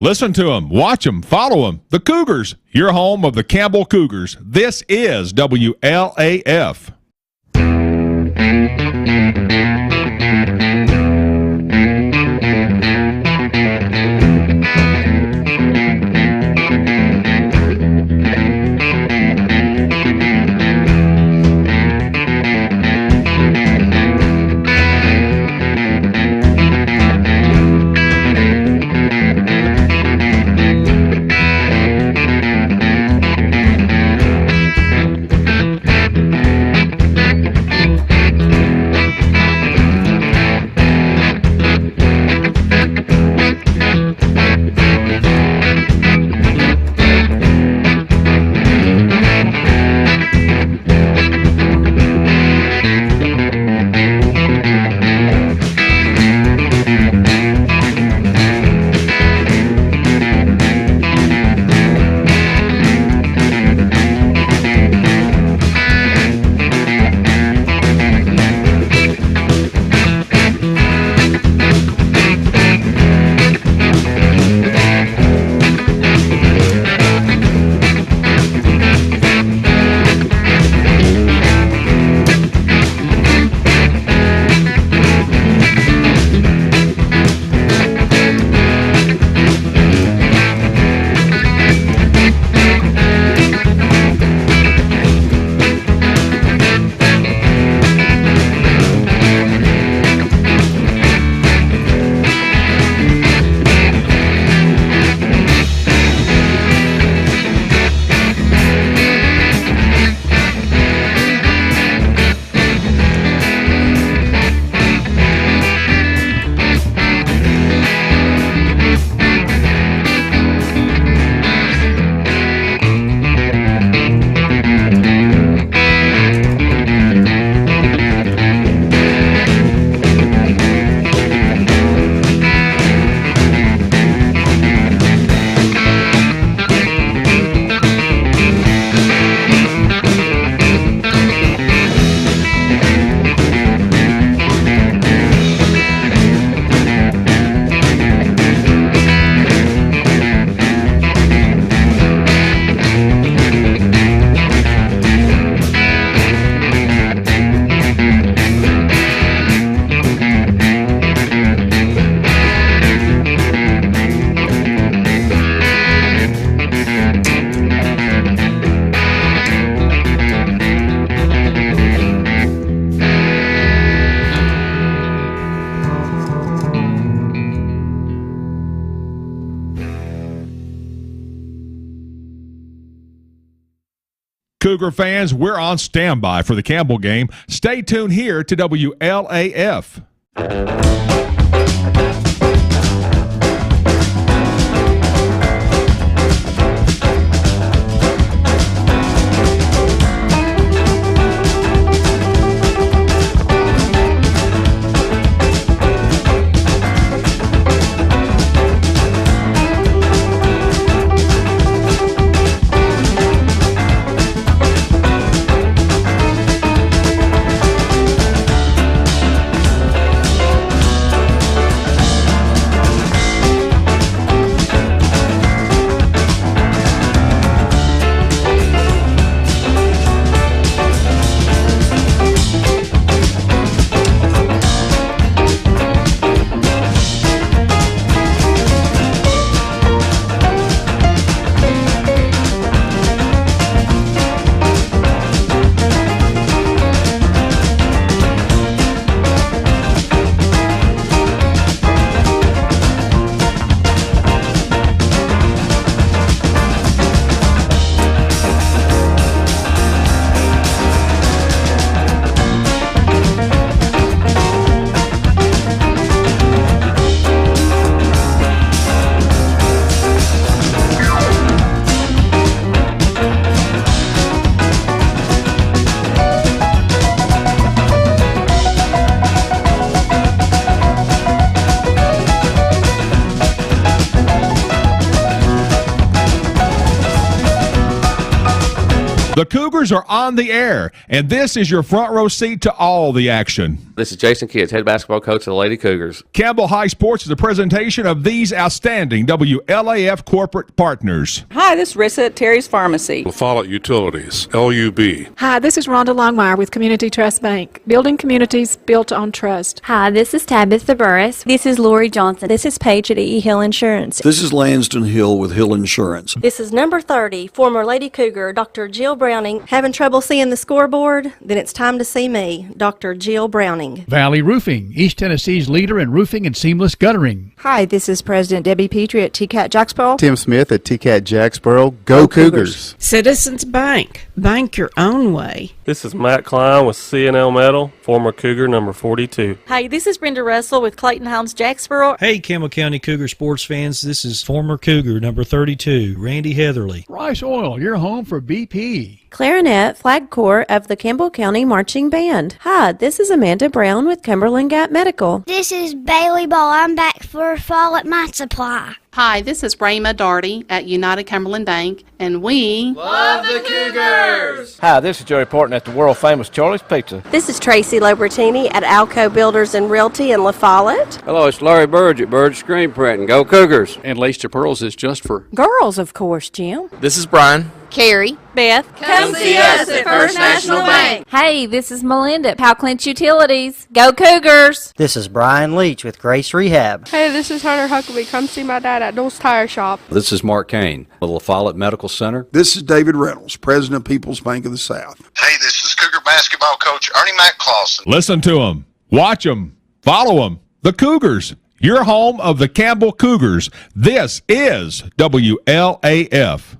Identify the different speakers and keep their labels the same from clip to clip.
Speaker 1: Listen to them, watch them, follow them. The Cougars, your home of the Campbell Cougars. This is WLAF. Cougar fans, we're on standby for the Campbell game. Stay tuned here to WLAF. The Cougars are on the air, and this is your front row seat to all the action.
Speaker 2: This is Jason Kids, head basketball coach of the Lady Cougars.
Speaker 1: Campbell High Sports is a presentation of these outstanding WLAF corporate partners.
Speaker 3: Hi, this is Rissa at Terry's Pharmacy.
Speaker 4: La Follette Utilities, LUB.
Speaker 5: Hi, this is Rhonda Longmire with Community Trust Bank, building communities built on trust.
Speaker 6: Hi, this is Tabitha Burris.
Speaker 7: This is Lori Johnson. This is Paige at E. Hill Insurance.
Speaker 8: This is Lanston Hill with Hill Insurance.
Speaker 9: This is number 30, former Lady Cougar, Dr. Jill Browning. Having trouble seeing the scoreboard? Then it's time to see me, Dr. Jill Browning.
Speaker 10: Valley Roofing, East Tennessee's leader in roofing and seamless guttering.
Speaker 11: Hi, this is President Debbie Petrie at TCAT Jacksboro.
Speaker 12: Tim Smith at TCAT Jacksboro. Go Cougars.
Speaker 13: Citizens Bank. Bank your own way.
Speaker 14: This is Matt Klein with C&L Metal, former Cougar number 42.
Speaker 15: Hi, this is Brenda Russell with Clayton Hounds Jacksboro.
Speaker 16: Hey, Campbell County Cougar sports fans, this is former Cougar number 32, Randy Heatherly.
Speaker 10: Rice Oil, your home for BP.
Speaker 17: Clarinet, Flag Corps of the Campbell County Marching Band. Hi, this is Amanda Brown with Cumberland Gap Medical.
Speaker 18: This is Bailey Ball. I'm back for fall at my supply.
Speaker 19: Hi, this is Rayma Darty at United Cumberland Bank, and we
Speaker 20: love the Cougars!
Speaker 21: Hi, this is Joey Portman at the world-famous Charlie's Pizza.
Speaker 22: This is Tracy Lobertini at Alco Builders and Realty in La Follette.
Speaker 23: Hello, it's Larry Burge at Burge Screen Printing. Go Cougars!
Speaker 24: And Lacey Pearls is just for
Speaker 17: girls, of course, Jim.
Speaker 25: This is Brian.
Speaker 26: Carrie.
Speaker 27: Beth.
Speaker 28: Come see us at First National Bank.
Speaker 26: Hey, this is Melinda at Powell Clinch Utilities. Go Cougars!
Speaker 29: This is Brian Leach with Grace Rehab.
Speaker 30: Hey, this is Hunter Huckabee. Come see my dad at Dole's Tire Shop.
Speaker 31: This is Mark Kane with La Follette Medical Center.
Speaker 32: This is David Reynolds, President of People's Bank of the South.
Speaker 33: Hey, this is Cougar basketball coach Ernie Mac Clausen.
Speaker 1: Listen to them, watch them, follow them. The Cougars, your home of the Campbell Cougars. This is WLAF.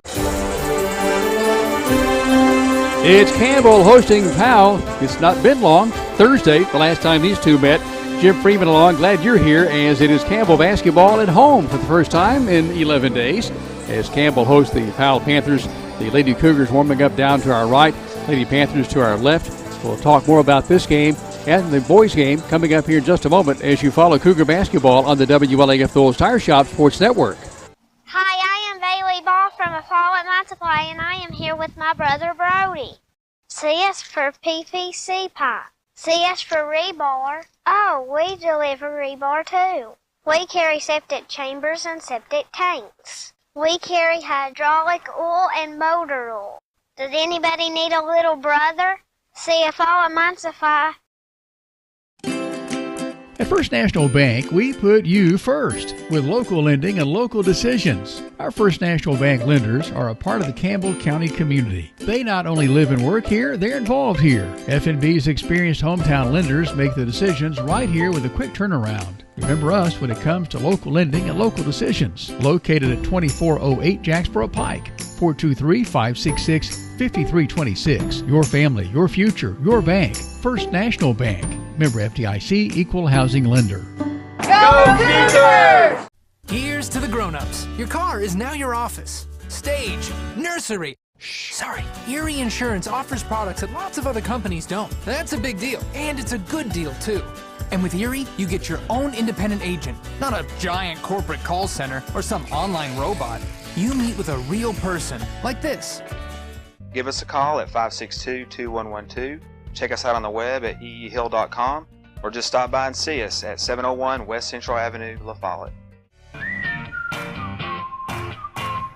Speaker 10: It's Campbell hosting Powell. It's not been long. Thursday, the last time these two met. Jim Freeman along. Glad you're here as it is Campbell basketball at home for the first time in 11 days. As Campbell hosts the Powell Panthers, the Lady Cougars warming up down to our right, Lady Panthers to our left. We'll talk more about this game and the boys game coming up here in just a moment as you follow Cougar basketball on the WLAF Dole's Tire Shop Sports Network.
Speaker 18: Hi, I am Bailey Ball from A Fall at My Supply, and I am here with my brother Brody. CS for PVC pipe. CS for rebar. Oh, we deliver rebar too. We carry septic chambers and septic tanks. We carry hydraulic oil and motor oil. Does anybody need a little brother? See A Fall at My Supply.
Speaker 10: At First National Bank, we put you first with local lending and local decisions. Our First National Bank lenders are a part of the Campbell County community. They not only live and work here, they're involved here. FNB's experienced hometown lenders make the decisions right here with a quick turnaround. Remember us when it comes to local lending and local decisions. Located at 2408 Jacksboro Pike, 423-566-5326. Your family, your future, your bank. First National Bank. Member FDIC, Equal Housing Lender.
Speaker 28: Go Cougars!
Speaker 34: Here's to the grown-ups. Your car is now your office. Stage, nursery. Sorry, Erie Insurance offers products that lots of other companies don't. That's a big deal, and it's a good deal, too. And with Erie, you get your own independent agent, not a giant corporate call center or some online robot. You meet with a real person, like this.
Speaker 35: Give us a call at 562-2112. Check us out on the web at eehill.com, or just stop by and see us at 701 West Central Avenue, La Follette.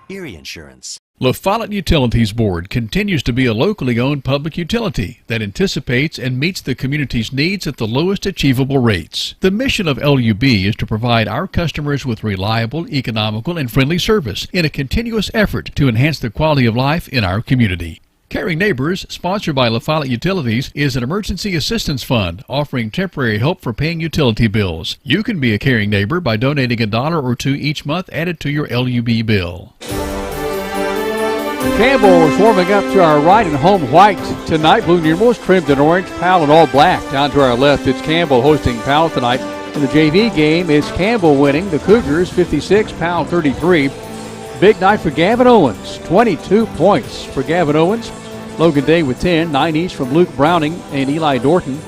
Speaker 36: Erie Insurance.
Speaker 10: La Follette Utilities Board continues to be a locally owned public utility that anticipates and meets the community's needs at the lowest achievable rates. The mission of LUB is to provide our customers with reliable, economical, and friendly service in a continuous effort to enhance the quality of life in our community. Caring Neighbors, sponsored by La Follette Utilities, is an emergency assistance fund offering temporary help for paying utility bills. You can be a caring neighbor by donating $1 or $2 each month added to your LUB bill. Campbell is warming up to our right in home white tonight. Blue numerals trimmed in orange, Powell in all black. Down to our left, it's Campbell hosting Powell tonight. In the JV game, it's Campbell winning. The Cougars 56, Powell 33. Big night for Gavin Owens. 22 points for Gavin Owens. Logan Day with 10. 9 each from Luke Browning and Eli Dorton.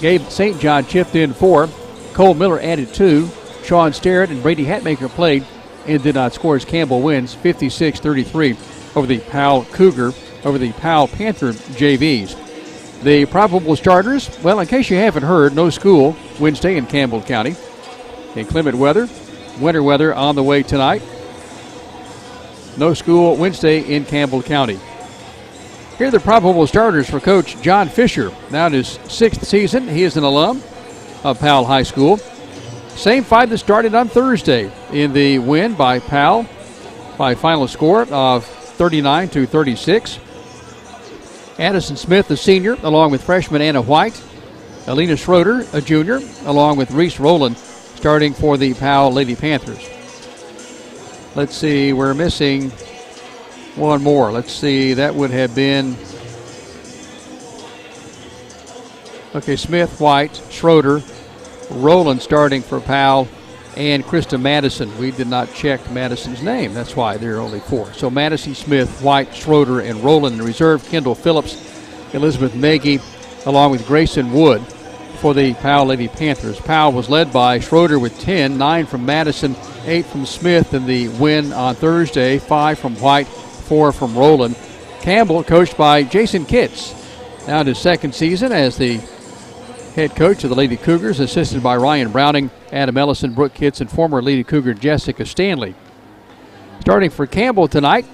Speaker 10: Gabe St. John chipped in 4. Cole Miller added 2. Sean Sterrett and Brady Hatmaker played and did not score as Campbell wins 56-33 over the Powell Cougar
Speaker 2: over the Powell Panther JVs. The probable starters, well, in case you haven't heard, no school Wednesday in Campbell County. Inclement weather, winter weather on the way tonight. No school Wednesday in Campbell County. Here are the probable starters for Coach John Fisher. Now in his 6th season, he is an alum of Powell High School. Same 5 that started on Thursday in the win by Powell by final score of 39-36. Addison Smith, a senior, along with freshman Anna White. Alina Schroeder, a junior, along with Reese Rowland, starting for the Powell Lady Panthers. Let's see, we're missing one more. Let's see, that would have been, okay, Smith, White, Schroeder, Rowland starting for Powell, and Krista Madison. We did not check Madison's name. That's why there are only 4. So Madison, Smith, White, Schroeder, and Rowland in reserve. Kendall Phillips, Elizabeth Maggie, along with Grayson Wood for the Powell Lady Panthers. Powell was led by Schroeder with 10, 9 from Madison, 8 from Smith in the win on Thursday, 5 from White, 4 from Rowland. Campbell, coached by Jason Kitts, now in his 2nd season as the head coach of the Lady Cougars, assisted by Ryan Browning, Adam Ellison, Brooke Kitts, and former Lady Cougar Jessica Stanley. Starting for Campbell tonight,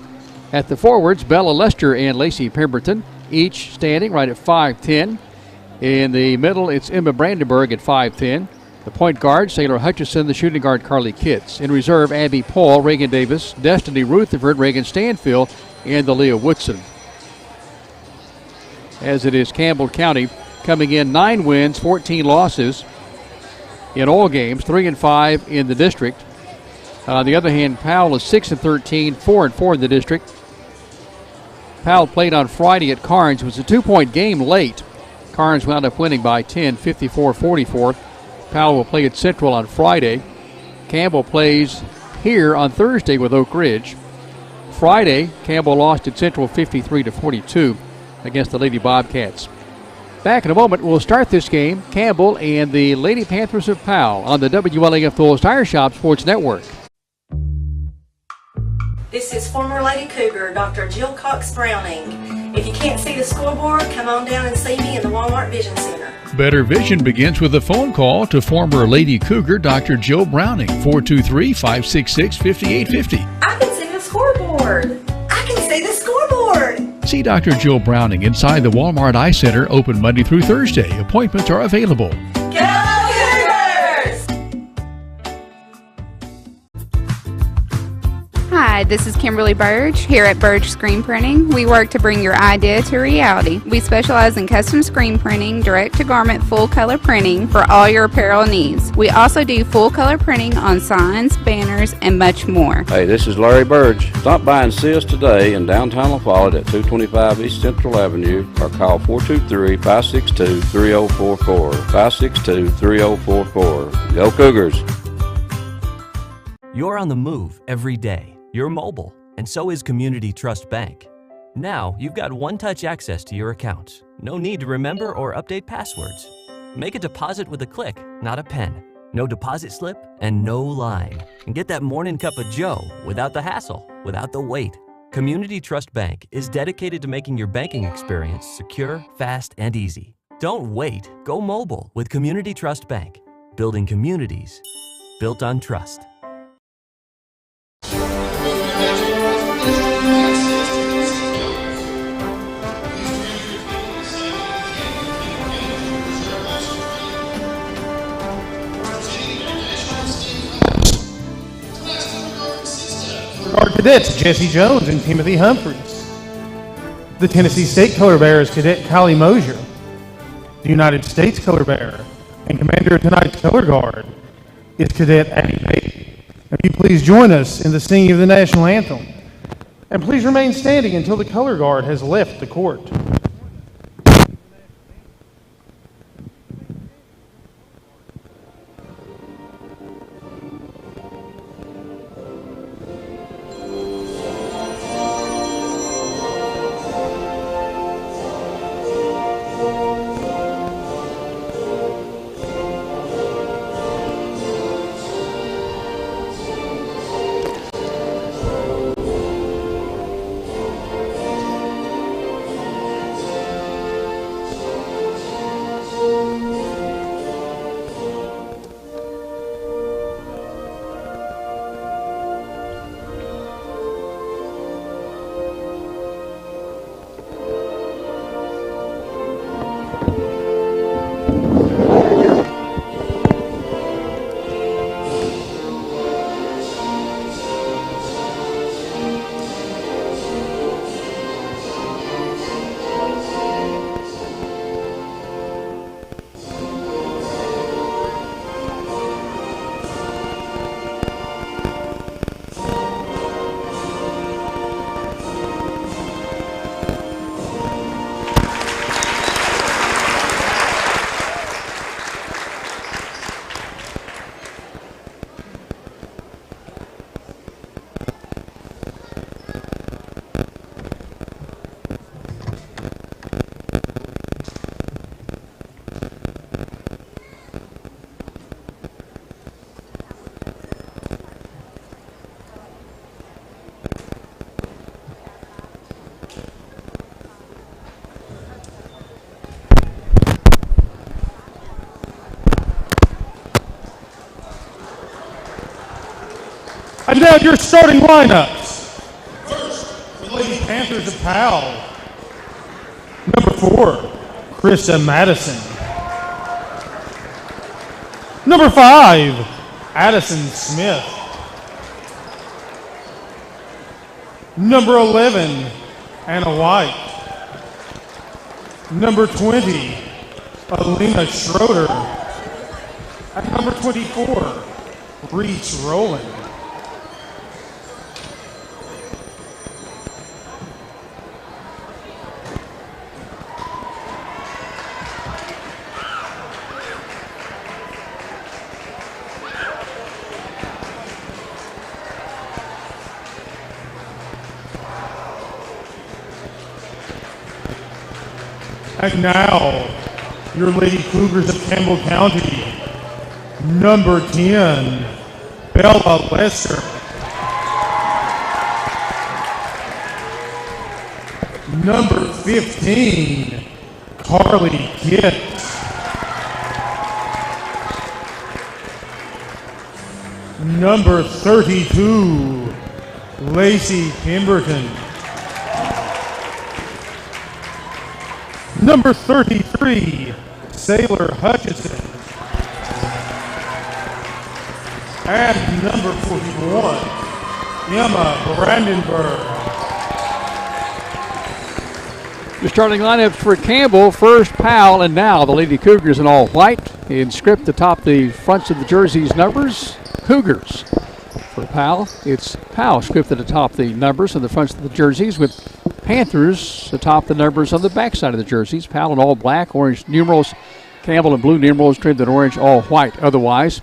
Speaker 2: at the forwards, Bella Lester and Lacey Pemberton, each standing right at 5'10". In the middle, it's Emma Brandenburg at 5'10". The point guard, Sailor Hutchison, the shooting guard, Carly Kitts. In reserve, Abby Paul, Reagan Davis, Destiny Rutherford, Reagan Stanfield, and Aaliyah Woodson. As it is Campbell County coming in 9 wins, 14 losses in all games, 3-5 in the district. On the other hand, Powell is 6-13, 4-4 in the district. Powell played on Friday at Carnes. It was a 2-point game late. Carnes wound up winning by 10, 54-44. Powell will play at Central on Friday. Campbell plays here on Thursday with Oak Ridge. Friday, Campbell lost at Central 53-42 against the Lady Bobcats. Back in a moment, we'll start this game, Campbell and the Lady Panthers of Powell, on the WLAF Knowles Tire Shop Sports Network.
Speaker 3: This is former Lady Cougar, Dr. Jill Cox Browning. If you can't see the scoreboard, come on down and see me in the Walmart Vision Center.
Speaker 10: Better vision begins with a phone call to former Lady Cougar, Dr. Jill Browning, 423-566-5850.
Speaker 3: I can see the scoreboard. I can see the scoreboard.
Speaker 10: See Dr. Jill Browning inside the Walmart Eye Center, open Monday through Thursday. Appointments are available.
Speaker 3: Go Cougars!
Speaker 4: Hi, this is Kimberly Burge here at Burge Screen Printing. We work to bring your idea to reality. We specialize in custom screen printing, direct-to-garment full-color printing for all your apparel needs. We also do full-color printing on signs, banners, and much more.
Speaker 31: Hey, this is Larry Burge. Stop by and see us today in downtown La Follette at 225 East Central Avenue or call 423-562-3044. 562-3044. Go Cougars!
Speaker 36: You're on the move every day. You're mobile, and so is Community Trust Bank. Now, you've got one-touch access to your accounts. No need to remember or update passwords. Make a deposit with a click, not a pen. No deposit slip and no line. And get that morning cup of joe without the hassle, without the wait. Community Trust Bank is dedicated to making your banking experience secure, fast, and easy. Don't wait. Go mobile with Community Trust Bank. Building communities built on trust.
Speaker 5: Our cadets, Jesse Jones and Timothy Humphreys. The Tennessee State Color Bearer is Cadet Kylie Mosier. The United States Color Bearer and Commander of tonight's Color Guard is Cadet Addie Pate. If you please join us in the singing of the National Anthem. And please remain standing until the Color Guard has left the court. And now your starting lineups. First, for the Lady Panthers of Powell. Number 4, Krista Madison. Number 5, Addison Smith. Number 11, Anna White. Number 20, Alina Schroeder. At number 24, Reese Rowland. And now, your Lady Cougars of Campbell County, number 10, Bella Lester. Number 15, Carly Kitt. Number 32, Lacey Pemberton. Number 33, Sailor Hutchison. And number 41, Emma Brandenburg.
Speaker 2: The starting lineups for Campbell: first Powell, and now the Lady Cougars in all white. In script atop the fronts of the jerseys numbers, Cougars. For Powell, it's Powell scripted atop the numbers on the fronts of the jerseys, with Panthers atop the numbers on the backside of the jerseys. Powell in all black, orange numerals. Campbell in blue numerals trimmed in orange, all white otherwise.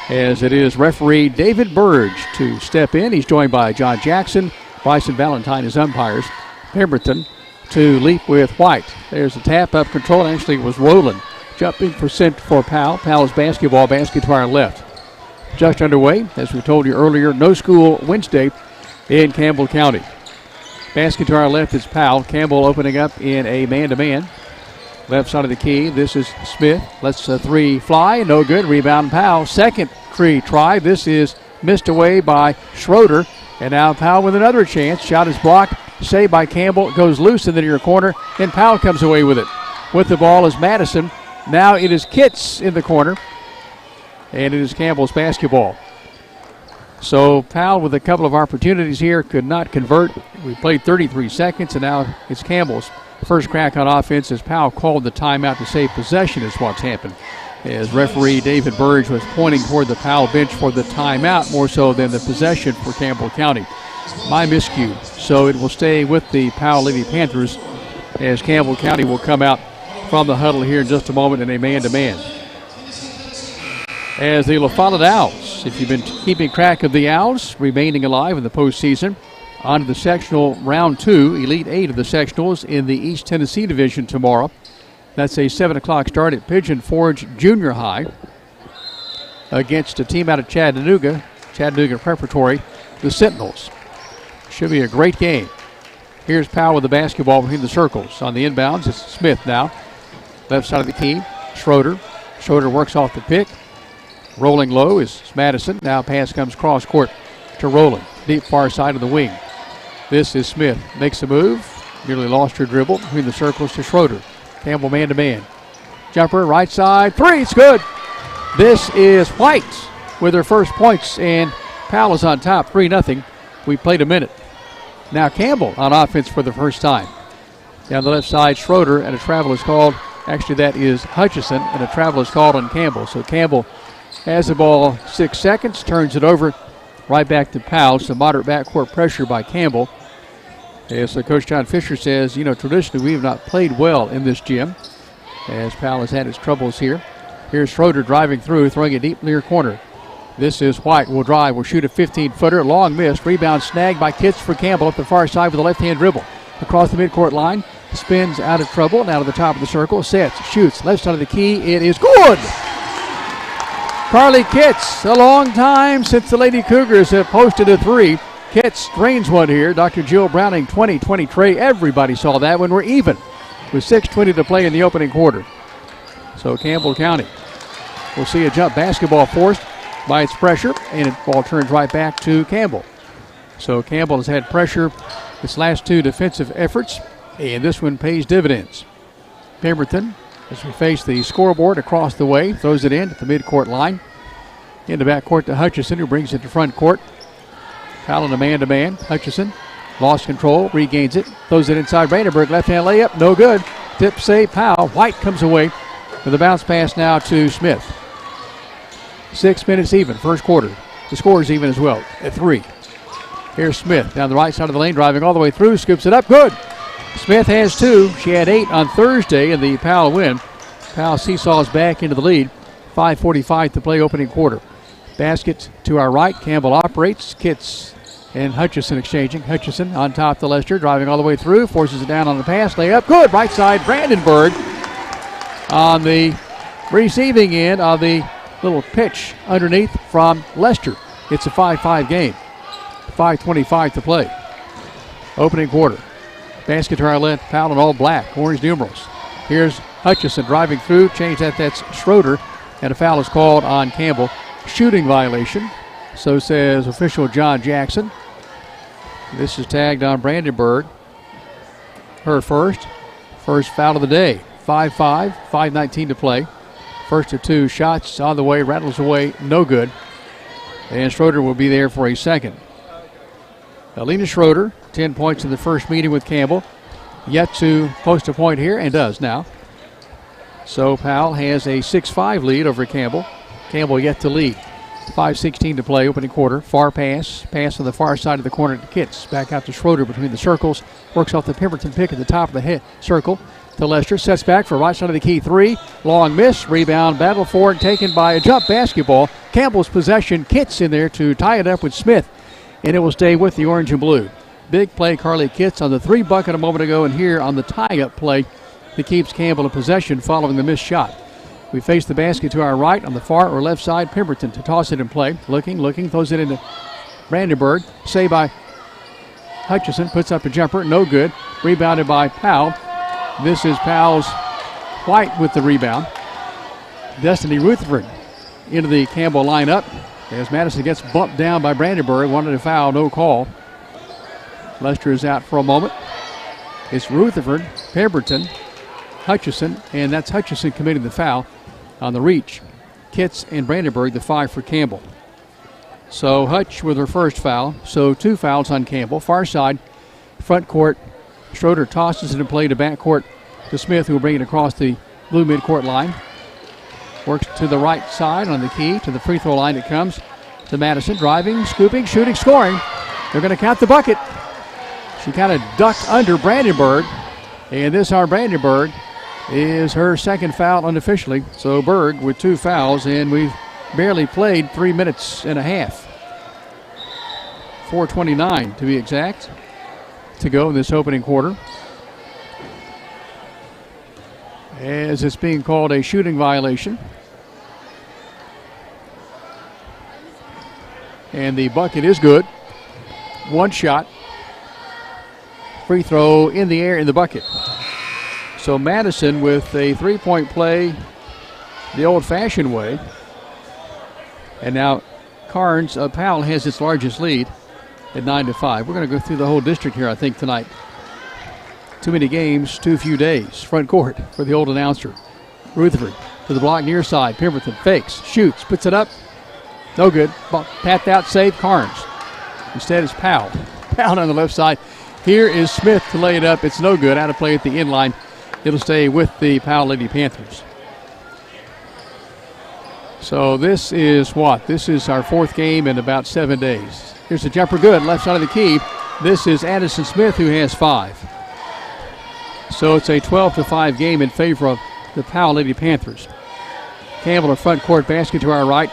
Speaker 2: As it is referee David Burge to step in. He's joined by John Jackson, Bryson Valentine as umpires. Pemberton to leap with White. There's a tap up control. Actually, it was Rowland jumping for Powell. Powell's basketball, basket to our left. Just underway, as we told you earlier, no school Wednesday in Campbell County. Basket to our left is Powell. Campbell opening up in a man-to-man. Left side of the key, this is Smith. Lets a three fly, no good. Rebound Powell. Second free try. This is missed away by Schroeder. And now Powell with another chance. Shot is blocked. Saved by Campbell. It goes loose in the near corner. And Powell comes away with it. With the ball is Madison. Now it is Kitts in the corner. And it is Campbell's basketball. So Powell with a couple of opportunities here could not convert. We played 33 seconds, and now it's Campbell's first crack on offense as Powell called the timeout to save possession is what's happened. As referee David Burge was pointing toward the Powell bench for the timeout more so than the possession for Campbell County. My miscue. So it will stay with the Powell Lady Panthers as Campbell County will come out from the huddle here in just a moment in a man-to-man. As the La Follette Owls, if you've been keeping track of the Owls remaining alive in the postseason, on to the sectional round 2, Elite 8 of the sectionals in the East Tennessee Division tomorrow. That's a 7 o'clock start at Pigeon Forge Junior High against a team out of Chattanooga Preparatory, the Sentinels. Should be a great game. Here's Powell with the basketball between the circles. On the inbounds, it's Smith now. Left side of the key, Schroeder. Schroeder works off the pick. Rolling low is Madison. Now pass comes cross court to Rowland. Deep far side of the wing. This is Smith. Makes a move. Nearly lost her dribble between the circles to Schroeder. Campbell man-to-man. Jumper, right side. Three, it's good. This is White with her first points, and Powell is on top, 3-0. We played a minute. Now Campbell on offense for the first time. Down the left side, Schroeder, and a travel is called. Actually, that is Hutchison, and a travel is called on Campbell. So Campbell has the ball 6 seconds, turns it over right back to Powell. Some moderate backcourt pressure by Campbell. As Coach John Fisher says, traditionally we have not played well in this gym, as Powell has had his troubles here. Here's Schroeder driving through, throwing it deep near corner. This is White. Will drive, will shoot a 15-footer. Long miss. Rebound snagged by Kitts for Campbell up the far side with a left-hand dribble. Across the midcourt line. Spins out of trouble. Now to the top of the circle. Sets. Shoots. Left side of the key. It is good. Carly Kitts. A long time since the Lady Cougars have posted a three. Kitts drains one here. Dr. Jill Browning, 20-20 tray. Everybody saw that when we're even with 6:20 to play in the opening quarter. So Campbell County will see a jump basketball forced. by its pressure, and the ball turns right back to Campbell. So Campbell has had pressure its last two defensive efforts, and this one pays dividends. Pemberton, as we face the scoreboard across the way, throws it in at the midcourt line. In the backcourt to Hutchison, who brings it to front court. Powell in a man-to-man. Hutchison lost control, regains it, throws it inside Brandenburg. Left-hand layup, no good. Tip save, Powell. White comes away with a bounce pass now to Smith. 6 minutes even, first quarter. The score is even as well at 3. Here's Smith down the right side of the lane, driving all the way through, scoops it up, good. Smith has 2. She had 8 on Thursday in the Powell win. Powell seesaws back into the lead. 5:45 to play, opening quarter. Basket to our right. Campbell operates. Kitts and Hutchison exchanging. Hutchison on top to Lester, driving all the way through, forces it down on the pass, layup, good. Right side, Brandenburg on the receiving end of the little pitch underneath from Lester. It's a 5-5 game. 5:25 to play. Opening quarter. Basket to our left, Powell in all black, orange numerals. Here's Hutchison driving through, change that, that's Schroeder, and a foul is called on Campbell. Shooting violation, so says official John Jackson. This is tagged on Brandenburg. Her first foul of the day. 5-5, 5:19 to play. First of 2 shots on the way, rattles away, no good. And Schroeder will be there for a second. Alina Schroeder, 10 points in the first meeting with Campbell. Yet to post a point here, and does now. So Powell has a 6-5 lead over Campbell. Campbell yet to lead. 5:16 to play, opening quarter. Far pass on the far side of the corner to Kitts. Back out to Schroeder between the circles. Works off the Pemberton pick at the top of the head circle to Lester. Sets back for right side of the key 3. Long miss. Rebound, battle for it, taken by a jump basketball. Campbell's possession. Kitts in there to tie it up with Smith. And it will stay with the orange and blue. Big play, Carly Kitts on the 3 bucket a moment ago, and here on the tie-up play that keeps Campbell in possession following the missed shot. We face the basket to our right on the far or left side. Pemberton to toss it in play. Looking, throws it into Brandenburg. Saved by Hutchison. Puts up a jumper. No good. Rebounded by Powell. This is Powell's White with the rebound. Destiny Rutherford into the Campbell lineup as Madison gets bumped down by Brandenburg. Wanted a foul, no call. Lester is out for a moment. It's Rutherford, Pemberton, Hutchison, and that's Hutchison committing the foul on the reach. Kitts and Brandenburg, the 5 for Campbell. So Hutch with her first foul. So 2 fouls on Campbell. Far side, front court. Schroeder tosses it in play to back court to Smith, who will bring it across the blue midcourt line. Works to the right side on the key. To the free throw line it comes to Madison. Driving, scooping, shooting, scoring. They're going to count the bucket. She kind of ducked under Brandenburg. And this, our Brandenburg, is her second foul unofficially. So Berg with 2 fouls, and we've barely played 3 minutes and a half. 4:29 to be exact to go in this opening quarter. As it's being called a shooting violation. And the bucket is good. 1 shot. Free throw in the air in the bucket. So Madison with a 3-point play the old-fashioned way. And now Carnes, Powell has its largest lead at 9-5. We're going to go through the whole district here, I think, tonight. Too many games, too few days. Front court for the old announcer. Rutherford to the block near side. Pemberton fakes, shoots, puts it up. No good. Tapped out, save, Carnes. Instead it's Powell. Powell on the left side. Here is Smith to lay it up. It's no good. Out of play at the end line. It'll stay with the Powell Lady Panthers. So this is what? This is our 4th game in about 7 days. Here's the jumper, good. Left side of the key. This is Addison Smith, who has 5. So it's a 12-5 game in favor of the Powell Lady Panthers. Campbell in front court, basket to our right.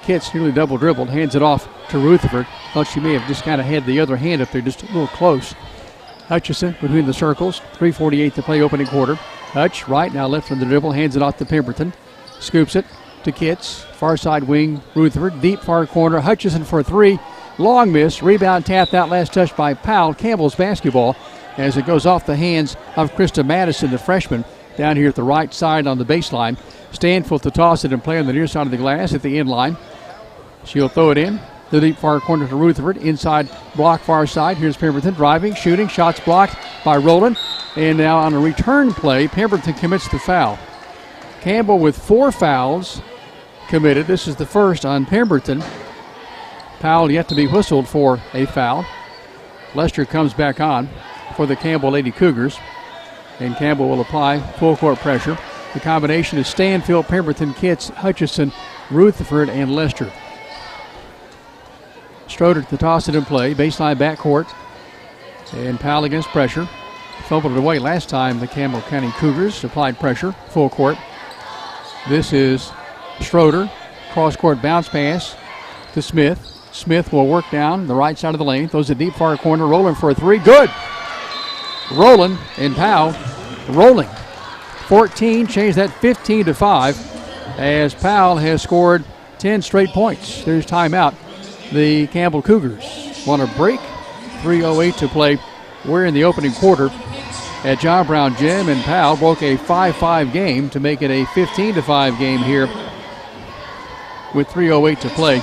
Speaker 2: Kitts nearly double dribbled, hands it off to Rutherford. Thought she may have just kind of had the other hand up there, just a little close. Hutchison between the circles. 3:48 to play, opening quarter. Hutch, right, now left from the dribble, hands it off to Pemberton. Scoops it to Kitts. Far side wing, Rutherford. Deep far corner, Hutchison for 3. Long miss. Rebound tapped out, last touch by Powell. Campbell's basketball as it goes off the hands of Krista Madison, the freshman, down here at the right side on the baseline. Stanfield to toss it and play on the near side of the glass at the end line. She'll throw it in. The deep far corner to Rutherford. Inside block far side. Here's Pemberton driving, shooting. Shots blocked by Rowland. And now on a return play, Pemberton commits the foul. Campbell with 4 fouls committed. This is the first on Pemberton. Powell yet to be whistled for a foul. Lester comes back on for the Campbell Lady Cougars. And Campbell will apply full court pressure. The combination is Stanfield, Pemberton, Kitts, Hutchison, Rutherford, and Lester. Schroeder to toss it in play. Baseline backcourt. And Powell against pressure. Fumbled it away last time. The Campbell County Cougars applied pressure. Full court. This is Schroeder. Cross-court bounce pass to Smith. Smith will work down the right side of the lane. Throws a deep far corner. Rolling for a 3. Good. Rolling and Powell rolling. 14, change that 15 to 5 as Powell has scored 10 straight points. There's timeout. The Campbell Cougars want to break. 3:08 to play. We're in the opening quarter at John Brown Gym, and Powell broke a 5-5 game to make it a 15-5 game here with 3:08 to play.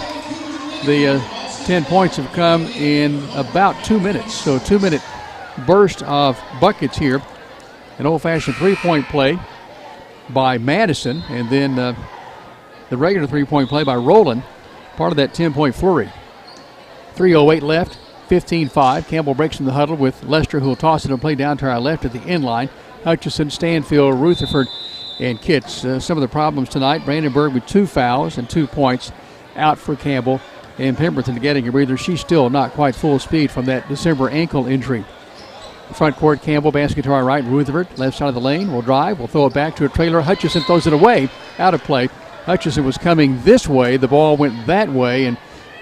Speaker 2: The 10 points have come in about 2 minutes, so a 2-minute burst of buckets here. An old-fashioned three-point play by Madison, and then the regular three-point play by Rowland, part of that 10-point flurry. 3:08 left, 15-5. Campbell breaks from the huddle with Lester, who will toss it and play down to our left at the end line. Hutchison, Stanfield, Rutherford, and Kitts. Some of the problems tonight, Brandenburg with 2 fouls and 2 points out for Campbell, and Pemberton getting a breather. She's still not quite full speed from that December ankle injury. Front court, Campbell, basket to our right. Rutherford, left side of the lane, will drive. Will throw it back to a trailer. Hutchison throws it away, out of play. Hutchison was coming this way. The ball went that way, and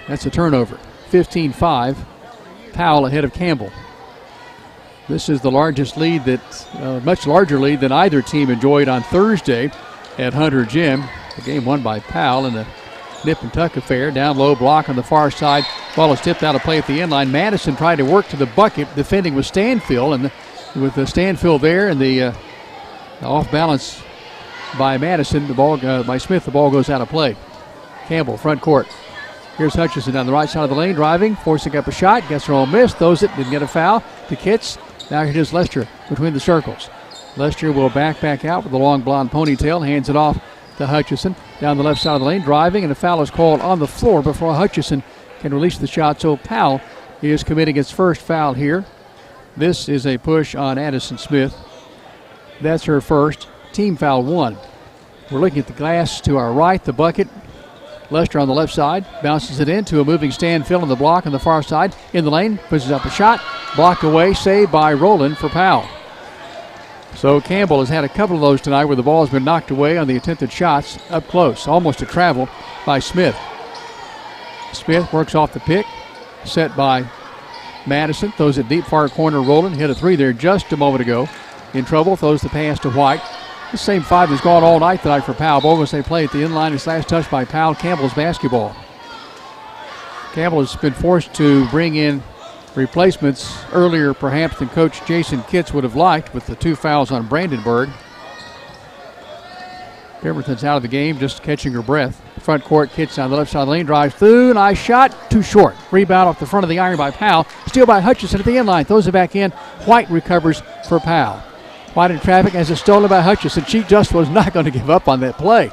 Speaker 2: that's a turnover. 15-5. Powell ahead of Campbell. This is the largest lead much larger lead than either team enjoyed on Thursday at Hunter Gym. The game won by Powell in the nip and tuck affair. Down low block on the far side. Ball is tipped out of play at the end line. Madison tried to work to the bucket, defending with Stanfield, and with the Stanfield there and the off balance by Madison, the ball by Smith, the ball goes out of play. Campbell front court. Here's Hutchison down the right side of the lane, driving, forcing up a shot. Gets her own miss, throws it, didn't get a foul. To Kitts. Now here's Lester between the circles. Lester will back out with the long blonde ponytail, hands it off to Hutchison. Down the left side of the lane, driving, and a foul is called on the floor before Hutchison can release the shot. So Powell is committing his first foul here. This is a push on Addison Smith. That's her first. Team foul 1. We're looking at the glass to our right, the bucket. Lester on the left side, bounces it into a moving Stanfield on the block on the far side. In the lane, pushes up a shot, blocked away, saved by Rowland for Powell. So Campbell has had a couple of those tonight where the ball has been knocked away on the attempted shots up close, almost a travel by Smith. Smith works off the pick, set by Madison, throws it deep far corner. Rowland hit a 3 there just a moment ago. In trouble, throws the pass to White. The same 5 has gone all night tonight for Powell. Bogus they play at the end line. His last touch by Powell. Campbell's basketball. Campbell has been forced to bring in replacements earlier perhaps than Coach Jason Kitts would have liked with the 2 fouls on Brandenburg. Pemberton's out of the game, just catching her breath. Front court, Kitts on the left side of the lane, drives through, nice shot, too short. Rebound off the front of the iron by Powell. Steal by Hutchison at the end line, throws it back in. White recovers for Powell. White in traffic as it's stolen by Hutchison. She just was not going to give up on that play.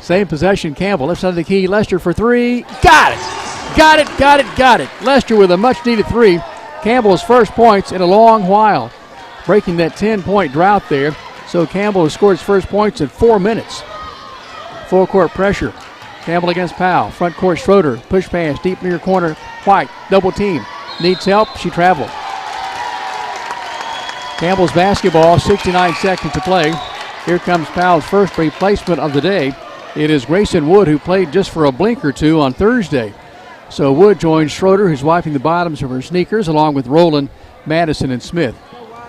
Speaker 2: Same possession, Campbell, left side of the key. Lester for 3. Got it. Lester with a much-needed 3. Campbell's first points in a long while, breaking that 10-point drought there. So Campbell has scored his first points in 4 minutes. Full court pressure. Campbell against Powell. Front court, Schroeder. Push pass, deep near corner. White, double team. Needs help. She traveled. Campbell's basketball, 69 seconds to play. Here comes Powell's first replacement of the day. It is Grayson Wood, who played just for a blink or two on Thursday. So Wood joins Schroeder, who's wiping the bottoms of her sneakers, along with Rowland, Madison, and Smith.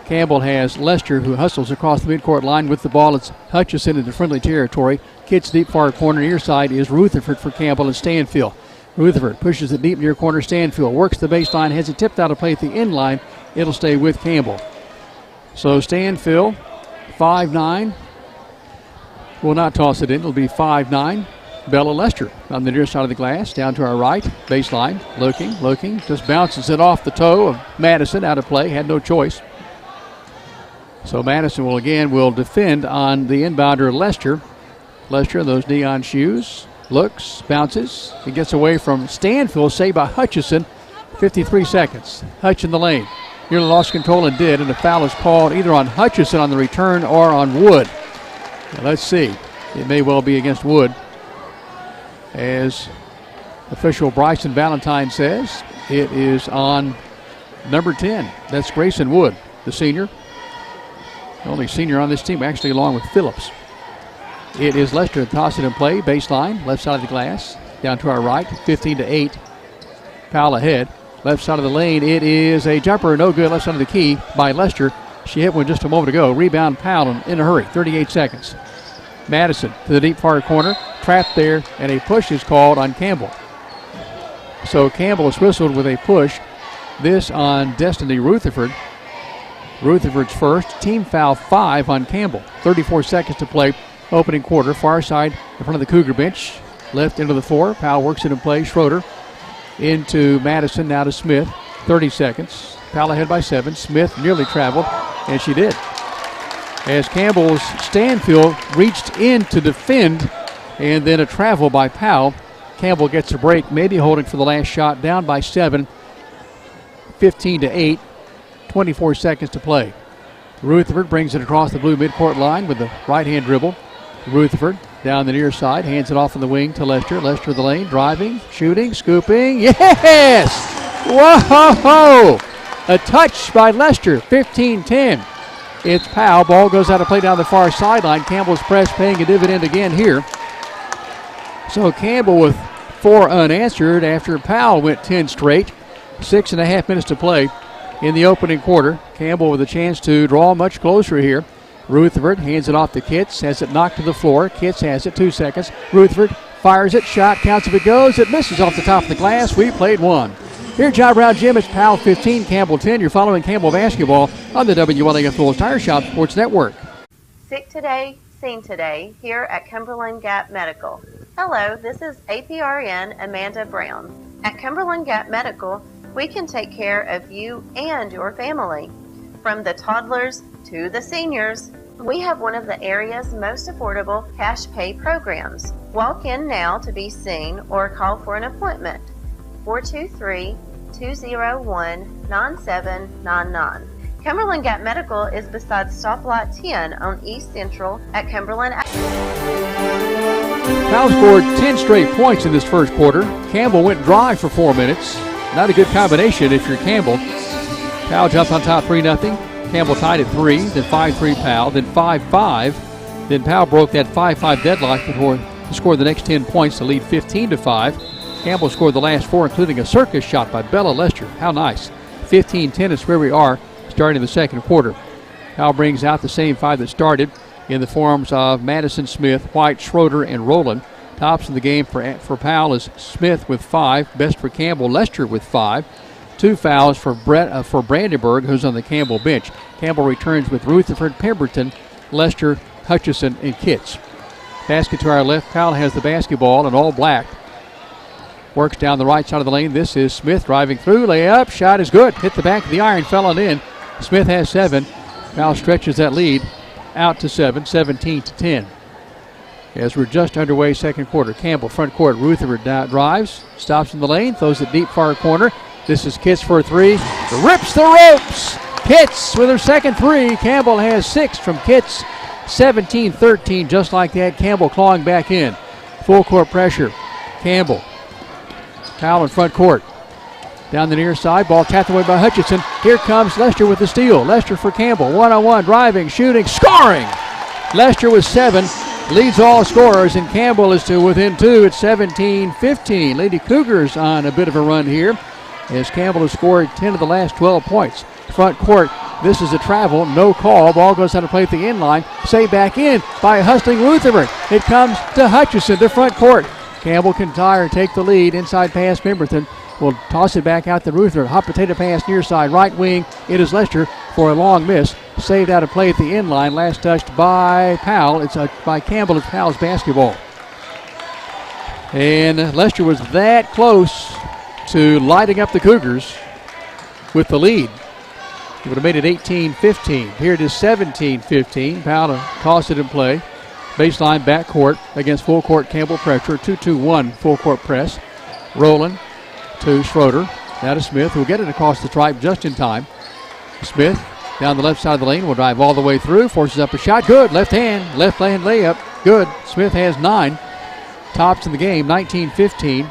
Speaker 2: Campbell has Lester, who hustles across the midcourt line with the ball. It's Hutchison into friendly territory. Kitts deep far corner near side is Rutherford for Campbell and Stanfield. Rutherford pushes it deep near corner. Stanfield works the baseline, has it tipped out of play at the end line. It'll stay with Campbell. So Stanfield, 5'9", will not toss it in. It'll be 5'9". Bella Lester on the near side of the glass, down to our right, baseline, looking, just bounces it off the toe of Madison, out of play, had no choice. So Madison will defend on the inbounder Lester. Lester in those neon shoes, looks, bounces, he gets away from Stanfield, saved by Hutchison, 53 seconds. Hutch in the lane, nearly lost control and did, and the foul is called either on Hutchison on the return or on Wood. Now let's see, it may well be against Wood. As official Bryson Valentine says, it is on number 10. That's Grayson Wood, the senior. The only senior on this team, actually, along with Phillips. It is Lester to toss it in play, baseline, left side of the glass, down to our right, 15-8. Powell ahead, left side of the lane. It is a jumper, no good, left side of the key by Lester. She hit one just a moment ago. Rebound Powell in a hurry, 38 seconds. Madison to the deep far corner, trapped there, and a push is called on Campbell. So Campbell is whistled with a push. This on Destiny Rutherford. Rutherford's first, team foul 5 on Campbell. 34 seconds to play, opening quarter. Far side in front of the Cougar bench. Left into the floor. Powell works it in play. Schroeder into Madison, now to Smith. 30 seconds. Powell ahead by 7. Smith nearly traveled, and she did. As Campbell's Stanfield reached in to defend, and then a travel by Powell. Campbell gets a break, maybe holding for the last shot, down by 7, 15-8, 24 seconds to play. Rutherford brings it across the blue midcourt line with the right-hand dribble. Rutherford down the near side, hands it off in the wing to Lester. Lester the lane, driving, shooting, scooping. Yes! Whoa! A touch by Lester, 15-10. It's Powell. Ball goes out of play down the far sideline. Campbell's press paying a dividend again here. So Campbell with 4 unanswered after Powell went 10 straight. 6.5 minutes to play in the opening quarter. Campbell with a chance to draw much closer here. Rutherford hands it off to Kitts, has it knocked to the floor. Kitts has it, 2 seconds. Rutherford fires it, shot counts if it goes. It misses off the top of the glass. We played 1. Here, John Brown Gym, it's Powell 15, Campbell 10. You're following Campbell basketball on the WLAF Full Tire Shop Sports Network.
Speaker 17: Sick today, seen today, here at Cumberland Gap Medical. Hello, this is APRN Amanda Brown. At Cumberland Gap Medical, we can take care of you and your family. From the toddlers to the seniors, we have one of the area's most affordable cash pay programs. Walk in now to be seen or call for an appointment. 423-201-9799. Cumberland Gap Medical is beside Stoplight 10 on East Central at Cumberland.
Speaker 2: Powell scored 10 straight points in this first quarter. Campbell went dry for 4 minutes. Not a good combination if you're Campbell. Powell jumped on top 3-0. Campbell tied at 3, then 5-3 Powell, then 5-5. Then Powell broke that 5-5 deadlock before to score the next 10 points to lead 15-5. Campbell scored the last 4, including a circus shot by Bella Lester. How nice. 15-10 is where we are starting the second quarter. Powell brings out the same 5 that started in the forms of Madison, Smith, White, Schroeder, and Rowland. Tops of the game for Powell is Smith with 5. Best for Campbell, Lester with 5. 2 fouls for Brandenburg, who's on the Campbell bench. Campbell returns with Rutherford, Pemberton, Lester, Hutchison, and Kitts. Basket to our left. Powell has the basketball in all black. Works down the right side of the lane. This is Smith driving through. Layup. Shot is good. Hit the back of the iron. Fell on in. Smith has 7. Powell stretches that lead out to 7. 17-10. As we're just underway second quarter. Campbell front court. Rutherford drives. Stops in the lane. Throws it deep far corner. This is Kitts for a 3. Rips the ropes. Kitts with her second 3. Campbell has 6 from Kitts. 17-13. Just like that. Campbell clawing back in. Full court pressure. Campbell. Powell in front court. Down the near side. Ball tapped away by Hutchison. Here comes Lester with the steal. Lester for Campbell. 1-on-1. Driving. Shooting. Scoring. Lester with 7. Leads all scorers. And Campbell is to within 2 at 17-15. Lady Cougars on a bit of a run here, as Campbell has scored 10 of the last 12 points. Front court. This is a travel. No call. Ball goes out of play at the inline. Saved back in by a hustling Rutherford. It comes to Hutchison to front court. Campbell can tire and take the lead. Inside pass, Pemberton will toss it back out to Rutherford. Hot potato pass near side, right wing. It is Lester for a long miss. Saved out of play at the inline. Last touched by Powell. It's by Campbell. It's Powell's basketball. And Lester was that close to lighting up the Cougars with the lead. He would have made it 18-15. Here it is 17-15. Powell tossed it in play. Baseline backcourt against full court Campbell pressure. 2-2-1 full court press. Rowland to Schroeder. Now to Smith, who will get it across the stripe just in time. Smith down the left side of the lane will drive all the way through. Forces up a shot. Good. Left hand layup. Good. Smith has 9. Tops in the game, 19-15.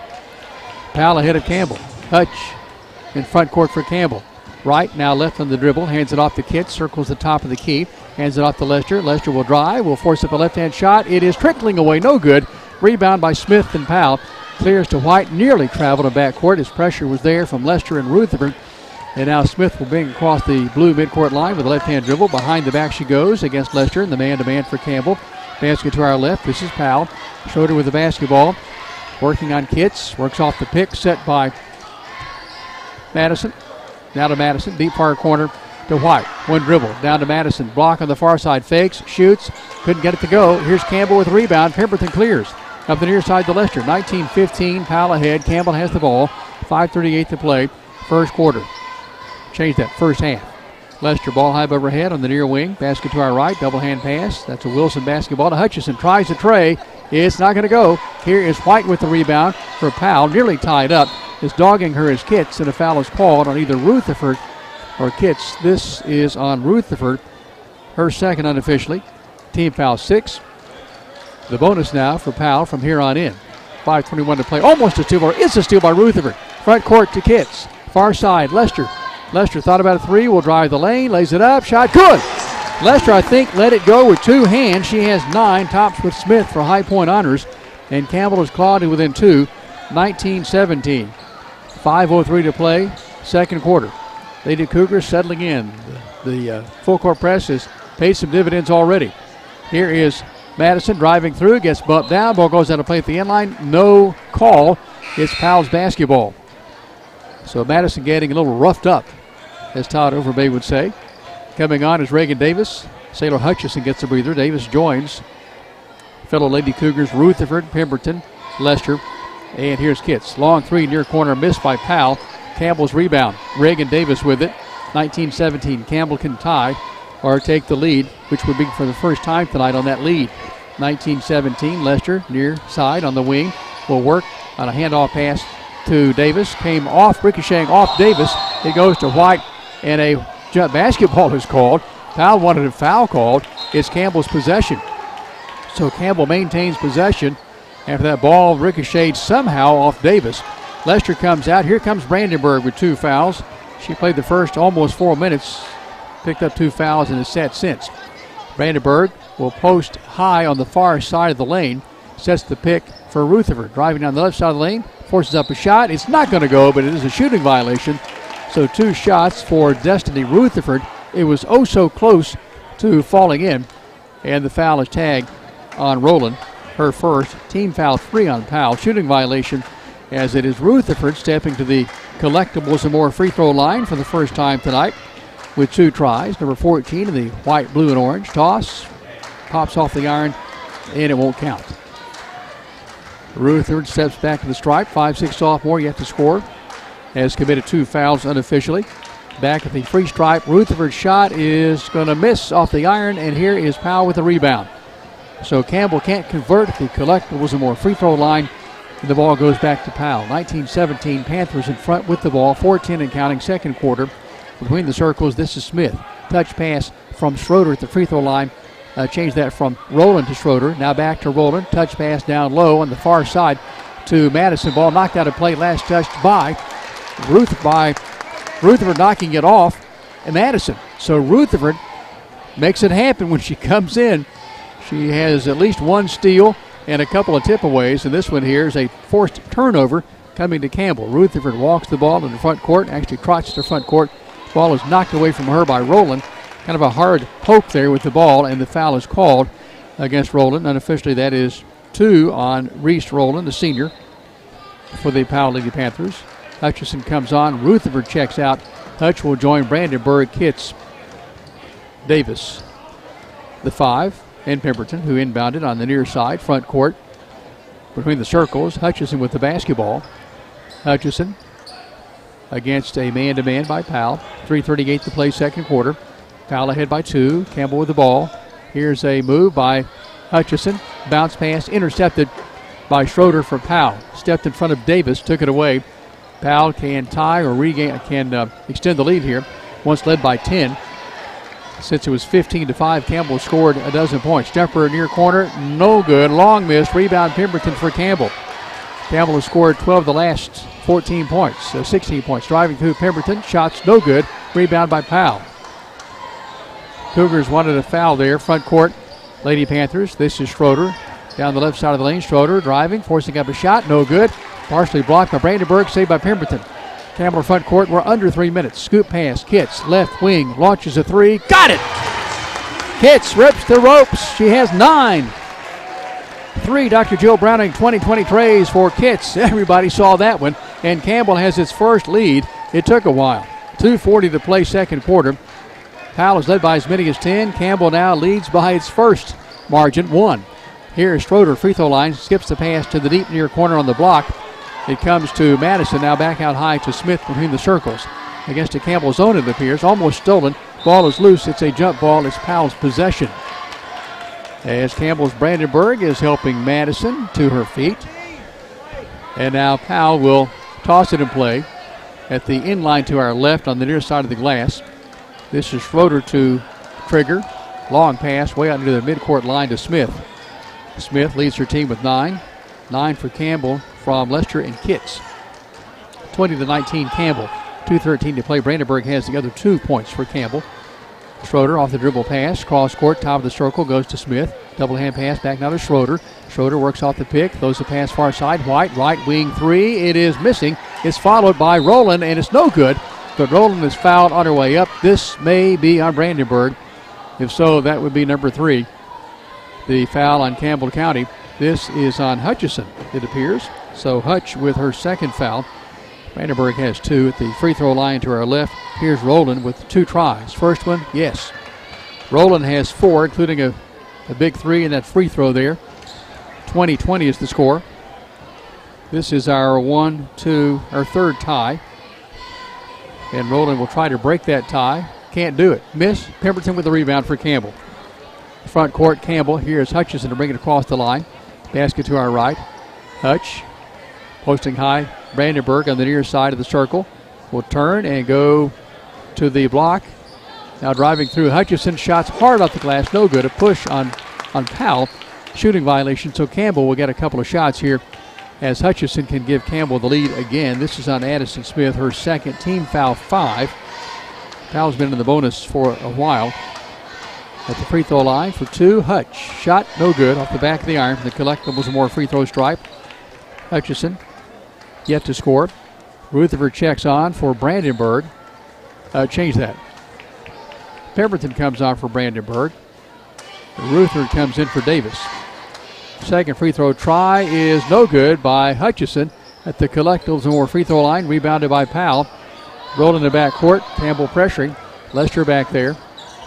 Speaker 2: Powell ahead of Campbell. Hutch in front court for Campbell. Right, now left on the dribble. Hands it off to Kitts. Circles the top of the key. Hands it off to Lester. Lester will drive. Will force up a left-hand shot. It is trickling away. No good. Rebound by Smith and Powell. Clears to White. Nearly traveled in backcourt. His pressure was there from Lester and Rutherford. And now Smith will bring across the blue midcourt line with a left-hand dribble. Behind the back she goes against Lester. And the man-to-man for Campbell. Basket to our left. This is Powell. Schroeder with the basketball. Working on Kitts. Works off the pick set by Madison. Now to Madison. Deep far corner to White. One dribble. Down to Madison. Block on the far side. Fakes. Shoots. Couldn't get it to go. Here's Campbell with the rebound. Pemberton clears. Up the near side to Lester. 19-15. Powell ahead. Campbell has the ball. 5:38 to play. First quarter. Change that first half. Lester ball high overhead on the near wing. Basket to our right. Double hand pass. That's a Wilson basketball to Hutchison. Tries to tray. It's not going to go. Here is White with the rebound for Powell. Nearly tied up. Is dogging her as Kitts, and a foul is called on either Rutherford or Kitts. This is on Rutherford. Her second unofficially. Team foul 6. The bonus now for Powell from here on in. 5:21 to play. Almost a steal. It's a steal by Rutherford. Front court to Kitts. Far side. Lester thought about a 3. Will drive the lane. Lays it up. Shot. Good. Lester, I think, let it go with 2 hands. She has 9. Tops with Smith for high point honors. And Campbell is clawed within 2. 19-17. 5:03 to play. Second quarter. Lady Cougars settling in. The full court press has paid some dividends already. Here is Madison driving through. Gets bumped down. Ball goes out of play at the end line. No call. It's Powell's basketball. So Madison getting a little roughed up, as Todd Overbay would say. Coming on is Reagan Davis. Sailor Hutchison gets a breather. Davis joins fellow Lady Cougars Rutherford, Pemberton, Lester. And here's Kitts. Long 3 near corner missed by Powell. Campbell's rebound. Reagan Davis with it. 19-17. Campbell can tie or take the lead, which would be for the first time tonight on that lead. 19-17. Lester near side on the wing will work on a handoff pass to Davis. Came off, ricocheting off Davis. It goes to White, and a basketball is called. Powell wanted a foul called. It's Campbell's possession. So Campbell maintains possession after that ball ricocheted somehow off Davis. Lester comes out. Here comes Brandenburg with 2 fouls. She played the first almost 4 minutes, picked up 2 fouls in the set since. Brandenburg will post high on the far side of the lane, sets the pick for Rutherford. Driving down the left side of the lane, forces up a shot. It's not going to go, but it is a shooting violation. So 2 shots for Destiny Rutherford. It was oh so close to falling in, and the foul is tagged on Rowland. Her first, team foul 3 on Powell. Shooting violation, as it is Rutherford stepping to the collectibles and more free throw line for the first time tonight with 2 tries. Number 14 in the white, blue, and orange. Toss, pops off the iron, and it won't count. Rutherford steps back to the stripe. 5'6" sophomore yet to score. Has committed 2 fouls unofficially. Back at the free stripe. Rutherford's shot is going to miss off the iron, and here is Powell with the rebound. So Campbell can't convert the collectibles and more free throw line. And the ball goes back to Powell. 19-17, Panthers in front with the ball. 4:10 and counting, second quarter. Between the circles, this is Smith. Touch pass from Schroeder at the free throw line. Change that from Rowland to Schroeder. Now back to Rowland. Touch pass down low on the far side to Madison. Ball knocked out of play. Last touched by Rutherford knocking it off and Madison. So Rutherford makes it happen when she comes in. She has at least 1 steal and a couple of tip-aways. And this one here is a forced turnover coming to Campbell. Rutherford walks the ball in the front court. Actually trots to front court. Ball is knocked away from her by Rowland. Kind of a hard poke there with the ball, and the foul is called against Rowland. Unofficially, that is 2 on Reese Rowland, the senior, for the Powell Lady Panthers. Hutchison comes on. Rutherford checks out. Hutch will join Brandenburg, Kitts, Davis, the 5, and Pemberton, who inbounded on the near side, front court. between the circles. Hutchison with the basketball. Hutchison against a man-to-man by Powell. 3:38 to play, second quarter. Powell ahead by 2. Campbell with the ball. Here's a move by Hutchison. Bounce pass intercepted by Schroeder for Powell. Stepped in front of Davis, took it away. Powell can tie or extend the lead here. Once led by 10. Since it was 15-5, Campbell scored a dozen points. Jumper near corner, no good. Long miss. Rebound Pemberton for Campbell. Campbell has scored 12 of the last 14 points, so 16 points. Driving through Pemberton, shots no good. Rebound by Powell. Cougars wanted a foul there. Front court, Lady Panthers. This is Schroeder. Down the left side of the lane, Schroeder driving, forcing up a shot, no good. Partially blocked by Brandenburg, saved by Pemberton. Campbell front court, we're under 3 minutes. Scoop pass, Kitts, left wing, launches a 3, got it! Kitts rips the ropes, she has 9. 3, Dr. Jill Browning, 2020 trays for Kitts. Everybody saw that one, and Campbell has its first lead. It took a while. 2:40 to play, second quarter. Powell is led by as many as 10. Campbell now leads by its first margin, 1. Here is Schroeder, free throw line, skips the pass to the deep near corner on the block. It comes to Madison, now back out high to Smith between the circles. Against a Campbell zone, it appears. Almost stolen. Ball is loose. It's a jump ball. It's Powell's possession. As Campbell's Brandenburg is helping Madison to her feet. And now Powell will toss it in play at the in line to our left on the near side of the glass. This is Schroeder to Trigger. Long pass way out into the midcourt line to Smith. Smith leads her team with 9. 9 for Campbell from Lester and Kitts. 20-19 Campbell. 2:13 to play. Brandenburg has the other 2 points for Campbell. Schroeder off the dribble pass. Cross court, top of the circle, goes to Smith. Double hand pass back now to Schroeder. Schroeder works off the pick. Throws the pass far side. White, right wing 3. It is missing. It's followed by Rowland, and it's no good. But Rowland is fouled on her way up. This may be on Brandenburg. If so, that would be number 3. The foul on Campbell County. This is on Hutchison, it appears. So Hutch with her second foul. Brandenburg has 2 at the free throw line to our left. Here's Rowland with 2 tries. First one, yes. Rowland has 4, including a big 3 in that free throw there. 20-20 is the score. This is our third tie. And Rowland will try to break that tie. Can't do it. Miss. Pemberton with the rebound for Campbell. Front court, Campbell. Here's Hutchison to bring it across the line. Basket to our right. Hutch posting high. Brandenburg on the near side of the circle will turn and go to the block. Now driving through Hutchison. Shots hard off the glass. No good. A push on Powell. Shooting violation. So Campbell will get a couple of shots here as Hutchison can give Campbell the lead again. This is on Addison Smith, her second, team foul 5. Powell's been in the bonus for a while. At the free throw line for 2, Hutch. Shot no good off the back of the iron from the Collectibles More free throw stripe. Hutchison yet to score. Rutherford checks on for Brandenburg. Change that. Pemberton comes on for Brandenburg. Rutherford comes in for Davis. Second free throw try is no good by Hutchison at the Collectibles More free throw line. Rebounded by Powell. Rolling the back court. Campbell pressuring. Lester back there.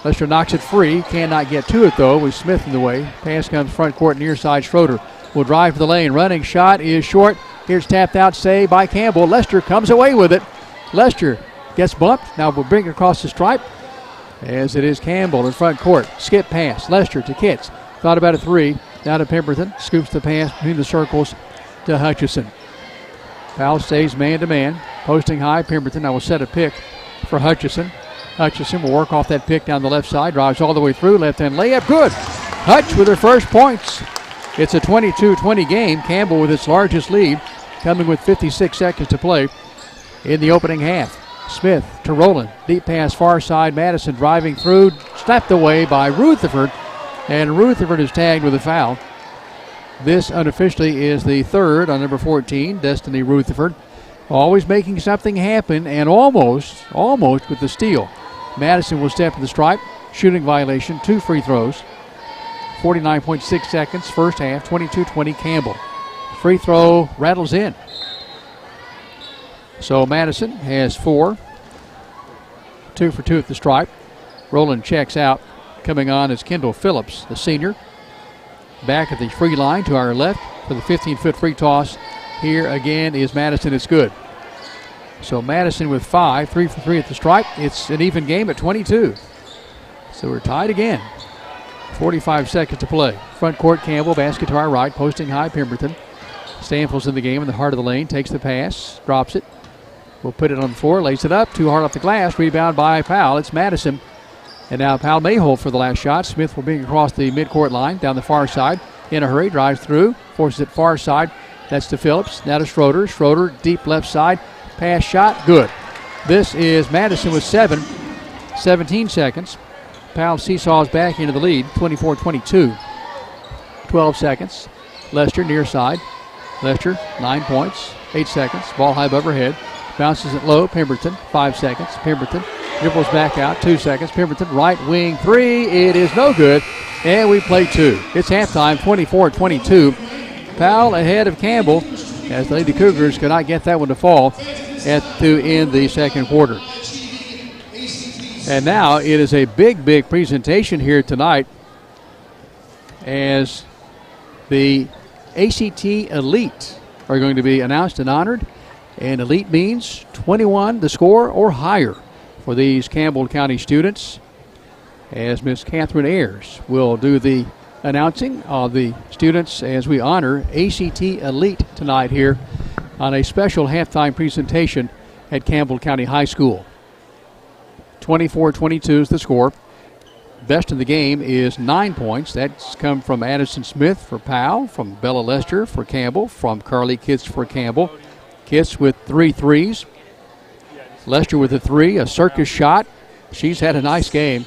Speaker 2: Lester knocks it free. Cannot get to it, though, with Smith in the way. Pass comes front court, near side. Schroeder will drive to the lane. Running shot is short. Here's tapped out, save by Campbell. Lester comes away with it. Lester gets bumped. Now we'll bring it across the stripe as it is Campbell in front court. Skip pass. Lester to Kitts. Thought about a 3. Down to Pemberton. Scoops the pass between the circles to Hutchison. Powell stays man-to-man. Posting high. Pemberton now will set a pick for Hutchison. Hutchison will work off that pick down the left side. Drives all the way through. Left-hand layup. Good. Hutch with her first points. It's a 22-20 game. Campbell with its largest lead, coming with 56 seconds to play in the opening half. Smith to Rowland. Deep pass far side. Madison driving through. Slapped away by Rutherford. And Rutherford is tagged with a foul. This unofficially is the 3rd on number 14, Destiny Rutherford. Always making something happen and almost with the steal. Madison will step to the stripe. Shooting violation. 2 free throws. 49.6 seconds. First half. 22-20 Campbell. Free throw rattles in. So Madison has 4. 2 for 2 at the stripe. Rowland checks out. Coming on is Kendall Phillips, the senior. Back at the free line to our left. for the 15-foot free toss. Here again is Madison. It's good. So Madison with 5, 3 for 3 at the stripe. It's an even game at 22. So we're tied again. 45 seconds to play. Front court, Campbell, basket to our right, posting high, Pemberton. Stanfield's in the game in the heart of the lane, takes the pass, drops it. Will put it on the floor, lays it up, too hard off the glass, rebound by Powell. It's Madison. And now Powell may hold for the last shot. Smith will bring across the midcourt line, down the far side. In a hurry, drives through, forces it far side. That's to Phillips, now to Schroeder. Schroeder, deep left side, pass shot, good. This is Madison with 17 seconds. Powell seesaws back into the lead, 24-22. 12 seconds. Lester near side. Lester, 9 points, 8 seconds. Ball high above her head. Bounces it low. Pemberton, 5 seconds. Pemberton dribbles back out, 2 seconds. Pemberton, right wing, 3. It is no good. And we play 2. It's halftime, 24-22. Powell ahead of Campbell as the Lady Cougars could not get that one to fall to end the second quarter. And now it is a big presentation here tonight as the ACT Elite are going to be announced and honored. And Elite means 21 the score or higher for these Campbell County students, as Miss Catherine Ayers will do the announcing of the students as we honor ACT Elite tonight here on a special halftime presentation at Campbell County High School. 24-22 is the score. Best in the game is 9 points. That's come from Addison Smith for Powell, from Bella Lester for Campbell, from Carly Kitts for Campbell. Kitts with 3 threes. Lester with a 3, a circus shot. She's had a nice game.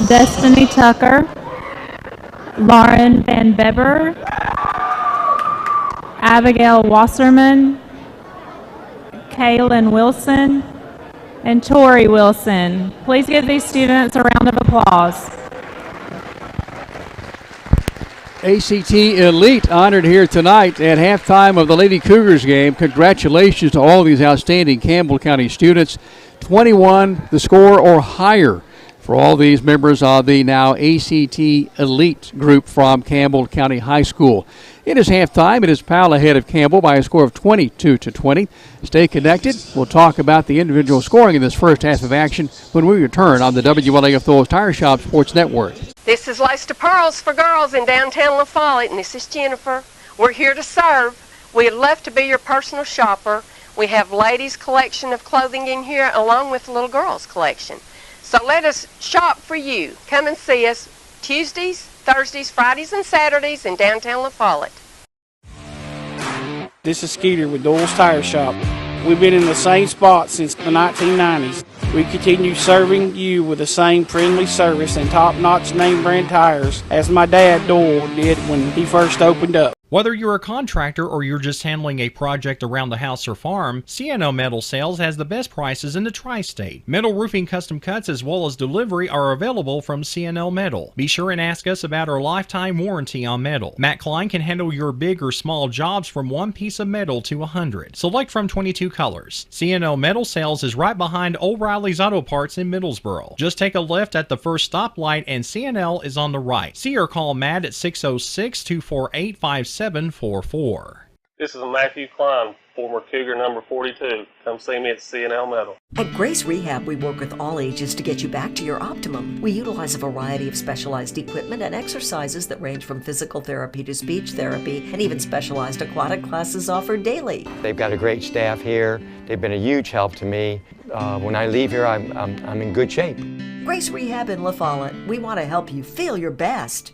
Speaker 6: Destiny Tucker, Lauren Van Beber, Abigail Wasserman, Kaylin Wilson, and Tori Wilson. Please give these students a round of applause.
Speaker 2: ACT Elite honored here tonight at halftime of the Lady Cougars game. Congratulations to all these outstanding Campbell County students. 21 the score or higher for all these members of the now ACT Elite group from Campbell County High School. It is halftime. It is Powell ahead of Campbell by a score of 22-20. Stay connected. We'll talk about the individual scoring in this first half of action when we return on the WLAF Thor's Tire Shop Sports Network.
Speaker 7: This is Lace to Pearls for Girls in downtown La Follette, and this is Jennifer. We're here to serve. We'd love to be your personal shopper. We have ladies' collection of clothing in here along with little girls' collection. So let us shop for you. Come and see us Tuesdays, Thursdays, Fridays, and Saturdays in downtown La Follette.
Speaker 8: This is Skeeter with Doyle's Tire Shop. We've been in the same spot since the 1990s. We continue serving you with the same friendly service and top-notch name brand tires as my dad Doyle did when he first opened up.
Speaker 9: Whether you're a contractor or you're just handling a project around the house or farm, CNO Metal Sales has the best prices in the tri-state. Metal roofing custom cuts as well as delivery are available from CNO Metal. Be sure and ask us about our lifetime warranty on metal. Matt Klein can handle your big or small jobs from 1 piece of metal to 100. Select from 22 colors. CNO Metal Sales is right behind O'Reilly's Auto Parts in Middlesboro. Just take a left at the first stoplight and CNL is on the right. See or call Matt at 606-248-5744.
Speaker 11: This is Matthew Klein, former Cougar number 42. Come see me at CNL Metal.
Speaker 12: At Grace Rehab, we work with all ages to get you back to your optimum. We utilize a variety of specialized equipment and exercises that range from physical therapy to speech therapy, and even specialized aquatic classes offered daily.
Speaker 13: They've got a great staff here. They've been a huge help to me. When I leave here, I'm in good shape.
Speaker 12: Grace Rehab in La Follette. We want to help you feel your best.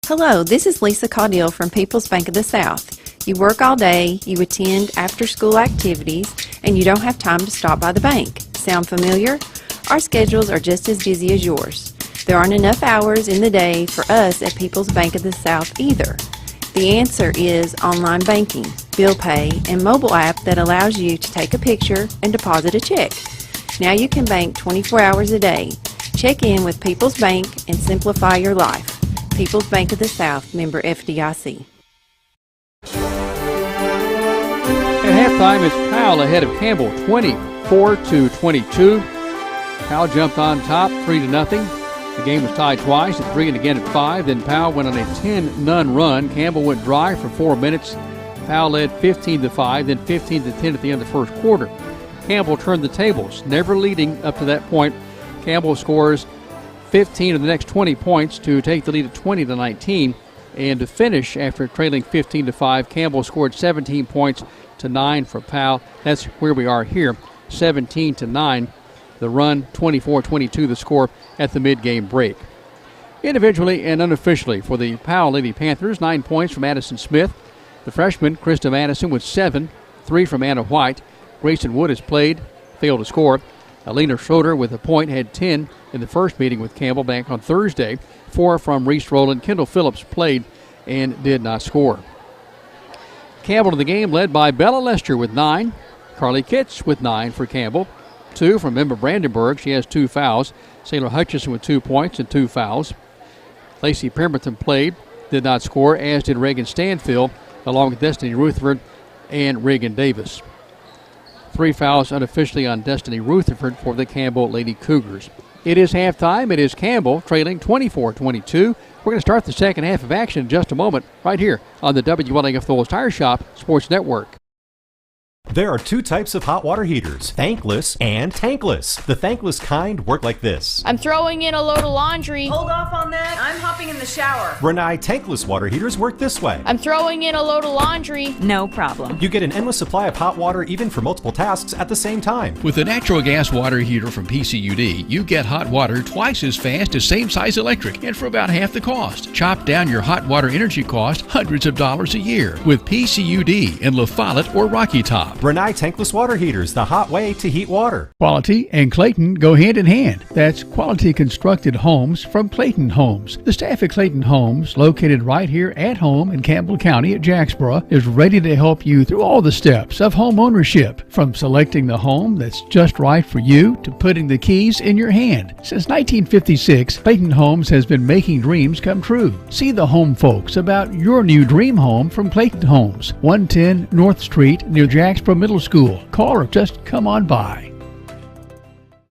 Speaker 14: Hello, this is Lisa Caudill from People's Bank of the South. You work all day, you attend after-school activities, and you don't have time to stop by the bank. Sound familiar? Our schedules are just as busy as yours. There aren't enough hours in the day for us at People's Bank of the South either. The answer is online banking, bill pay, and mobile app that allows you to take a picture and deposit a check. Now you can bank 24 hours a day. Check in with People's Bank and simplify your life. People's Bank of the South, member FDIC.
Speaker 2: At halftime, it's Powell ahead of Campbell, 24-22. Powell jumped on top, 3-0. The game was tied twice at 3 and again at 5. Then Powell went on a 10-0 run. Campbell went dry for 4 minutes. Powell led 15-5, then 15-10 at the end of the first quarter. Campbell turned the tables, never leading up to that point. Campbell scores 15 of the next 20 points to take the lead at 20-19. And to finish after trailing 15-5, Campbell scored 17 points to 9 for Powell. That's where we are here, 17-9. The run, 24-22, the score at the mid-game break. Individually and unofficially for the Powell Lady Panthers, 9 points from Addison Smith. The freshman, Krista Madison, with 7, 3 from Anna White. Grayson Wood has played, failed to score. Alina Schroeder with a point had 10 in the first meeting with Campbell back on Thursday. 4 from Reese Rowland. Kendall Phillips played and did not score. Campbell to the game led by Bella Lester with 9. Carly Kitts with 9 for Campbell. 2 from Emma Brandenburg. She has 2 fouls. Sailor Hutchison with 2 points and 2 fouls. Lacey Pemberton played, did not score, as did Reagan Stanfield, along with Destiny Rutherford and Reagan Davis. 3 fouls unofficially on Destiny Rutherford for the Campbell Lady Cougars. It is halftime. It is Campbell trailing 24-22. We're going to start the second half of action in just a moment right here on the WLAF Thor's Tire Shop Sports Network.
Speaker 15: There are 2 types of hot water heaters, thankless and tankless. The thankless kind work like this.
Speaker 30: I'm throwing in a load of laundry.
Speaker 16: Hold off on that. I'm hopping in the shower.
Speaker 15: Renai tankless water heaters work this way.
Speaker 30: I'm throwing in a load of laundry.
Speaker 16: No problem.
Speaker 15: You get an endless supply of hot water even for multiple tasks at the same time.
Speaker 10: With a natural gas water heater from PCUD, you get hot water twice as fast as same-size electric and for about half the cost. Chop down your hot water energy cost hundreds of dollars a year with PCUD in La Follette or Rocky Top. shop.
Speaker 15: Renai Tankless Water Heaters, the hot way to heat water.
Speaker 10: Quality and Clayton go hand in hand. That's quality constructed homes from Clayton Homes. The staff at Clayton Homes, located right here at home in Campbell County at Jacksboro, is ready to help you through all the steps of home ownership, from selecting the home that's just right for you to putting the keys in your hand. Since 1956, Clayton Homes has been making dreams come true. See the home folks about your new dream home from Clayton Homes, 110 North Street near Jacksboro Middle School. Call or just come on by.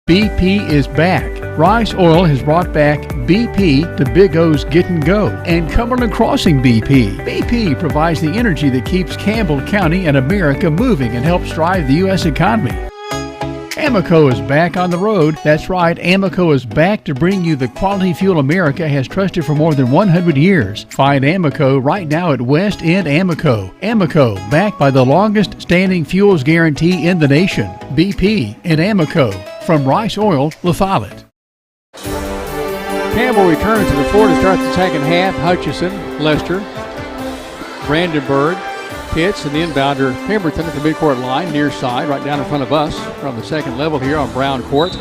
Speaker 10: BP is back. Rice Oil has brought back BP to Big O's Get and Go and Cumberland Crossing BP. BP provides the energy that keeps Campbell County and America moving and helps drive the U.S. economy. Amoco is back on the road. That's right, Amoco is back to bring you the quality fuel America has trusted for more than 100 years. Find Amoco right now at West End Amoco. Amoco, backed by the longest standing fuels guarantee in the nation. BP and Amoco. From Rice Oil, La Follette.
Speaker 2: Campbell returns to the floor to start the second half. Hutchison, Lester, Brandenburg, Pitts, and the inbounder Pemberton at the midcourt line, near side, right down in front of us from the second level here on Brown Court.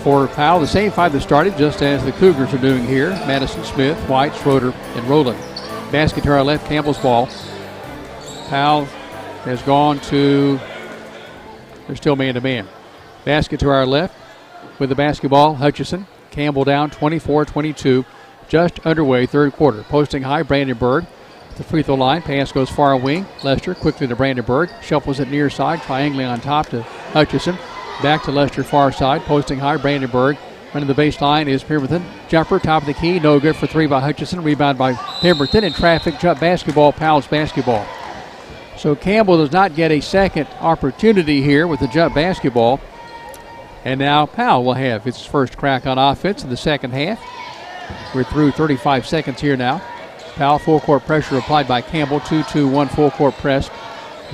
Speaker 2: For Powell, the same five that started, just as the Cougars are doing here. Madison, Smith, White, Schroeder, and Rowland. Basket to our left, Campbell's ball. Powell has gone to, they're still man-to-man. Basket to our left with the basketball, Hutchison. Campbell down 24-22, just underway, third quarter. Posting high, Brandenburg. The free throw line, pass goes far wing. Lester quickly to Brandenburg, shuffles it near side, triangling on top to Hutchison. Back to Lester, far side, posting high, Brandenburg. Running the baseline is Pemberton. Jumper, top of the key, no good for three by Hutchison. Rebound by Pemberton, and traffic, jump basketball, Powell's basketball. So Campbell does not get a second opportunity here with the jump basketball. And now Powell will have its first crack on offense in the second half. We're through 35 seconds here now. Powell, full court pressure applied by Campbell. 2-2-1 full court press.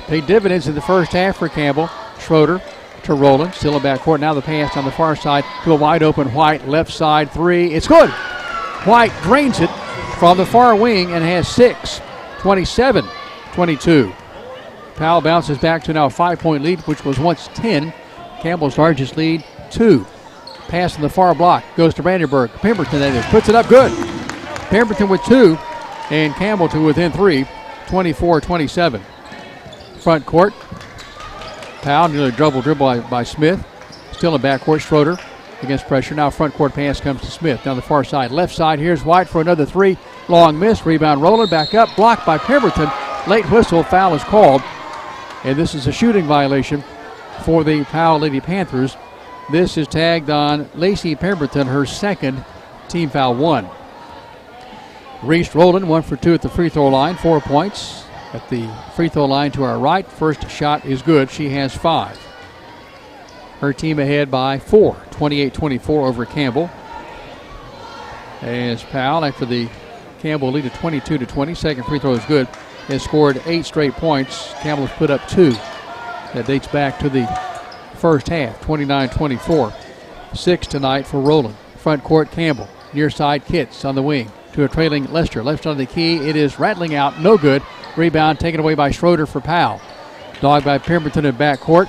Speaker 2: Paid dividends in the first half for Campbell. Schroeder to Rowland, still in backcourt. Now the pass on the far side to a wide open White, left side three. It's good. White drains it from the far wing and has 6. 27-22. Powell bounces back to now a 5-point lead, which was once 10. Campbell's largest lead, 2. Pass in the far block, goes to Brandenburg. Pemberton, that is, puts it up good. Pemberton with 2, and Campbell to within 3, 24-27. Front court, Powell nearly dribble by Smith. Still in backcourt, Schroeder against pressure. Now front court pass comes to Smith. Down the far side, left side, here's White for another 3. Long miss, rebound Rowland, back up, blocked by Pemberton. Late whistle, foul is called, and this is a shooting violation for the Powell Lady Panthers. This is tagged on Lacey Pemberton, her second, team foul 1. Reese Rowland, 1 for 2 at the free throw line, 4 points. At the free throw line to our right, first shot is good. She has 5. Her team ahead by 4, 28-24 over Campbell. As Powell, after the Campbell lead of 22-20, second free throw is good, has scored 8 straight points. Campbell's put up 2. That dates back to the first half, 29-24. 6 tonight for Rowland. Front court, Campbell. Near side, Kitts on the wing to a trailing Lester. Left on the key, it is rattling out, no good. Rebound taken away by Schroeder for Powell. Dogged by Pemberton in back court.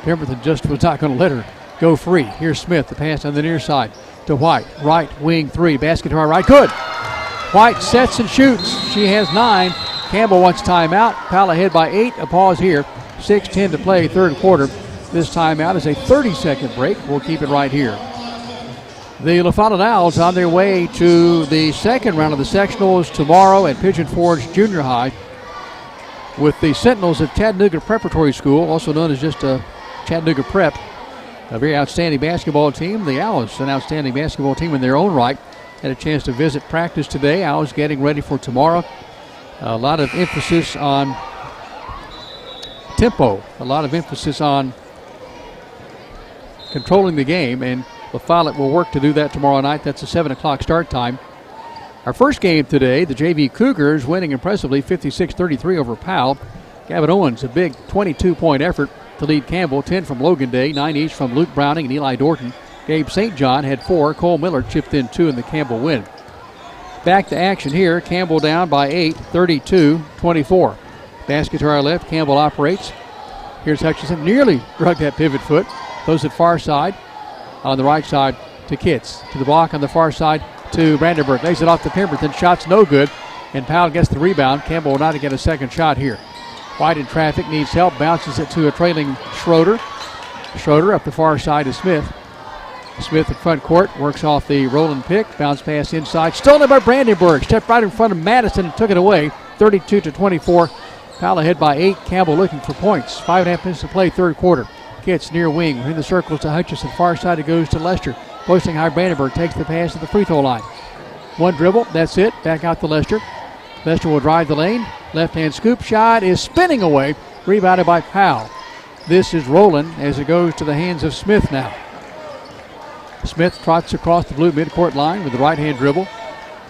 Speaker 2: Pemberton just was not going to let her go free. Here's Smith, the pass on the near side to White. Right wing 3, basket to our right, good. White sets and shoots. She has 9. Campbell wants timeout. Powell ahead by 8, a pause here. 6:10 to play, third quarter. This timeout is a 30-second break. We'll keep it right here. The La Follette Owls on their way to the second round of the sectionals tomorrow at Pigeon Forge Junior High with the Sentinels of Chattanooga Preparatory School, also known as just Chattanooga Prep. A very outstanding basketball team. The Owls, an outstanding basketball team in their own right. Had a chance to visit practice today. Owls getting ready for tomorrow. A lot of emphasis on tempo, a lot of emphasis on controlling the game, and La Follette will work to do that tomorrow night. That's a 7 o'clock start time. Our first game today, the JV Cougars winning impressively 56-33 over Powell. Gavin Owens, a big 22-point effort to lead Campbell. 10 from Logan Day, 9 each from Luke Browning and Eli Dorton. Gabe St. John had 4. Cole Miller chipped in 2 in the Campbell win. Back to action here. Campbell down by 8, 32-24. Basket to our left. Campbell operates. Here's Hutchinson. Nearly drug that pivot foot. Throws it far side. On the right side to Kitts. To the block on the far side to Brandenburg. Lays it off to Pemberton. Shot's no good. And Powell gets the rebound. Campbell will not get a second shot here. White in traffic. Needs help. Bounces it to a trailing Schroeder. Schroeder up the far side to Smith. Smith in front court. Works off the rolling pick. Bounce pass inside. Stolen by Brandenburg. Stepped right in front of Madison and took it away. 32-24. Powell ahead by 8. Campbell looking for points. 5.5 minutes to play, third quarter. Kitts near wing. In the circles to Hutchinson. Far side it goes to Lester. Posting high. Brandenburg takes the pass to the free throw line. One dribble. That's it. Back out to Lester. Lester will drive the lane. Left-hand scoop shot is spinning away. Rebounded by Powell. This is rolling as it goes to the hands of Smith now. Smith trots across the blue midcourt line with the right-hand dribble.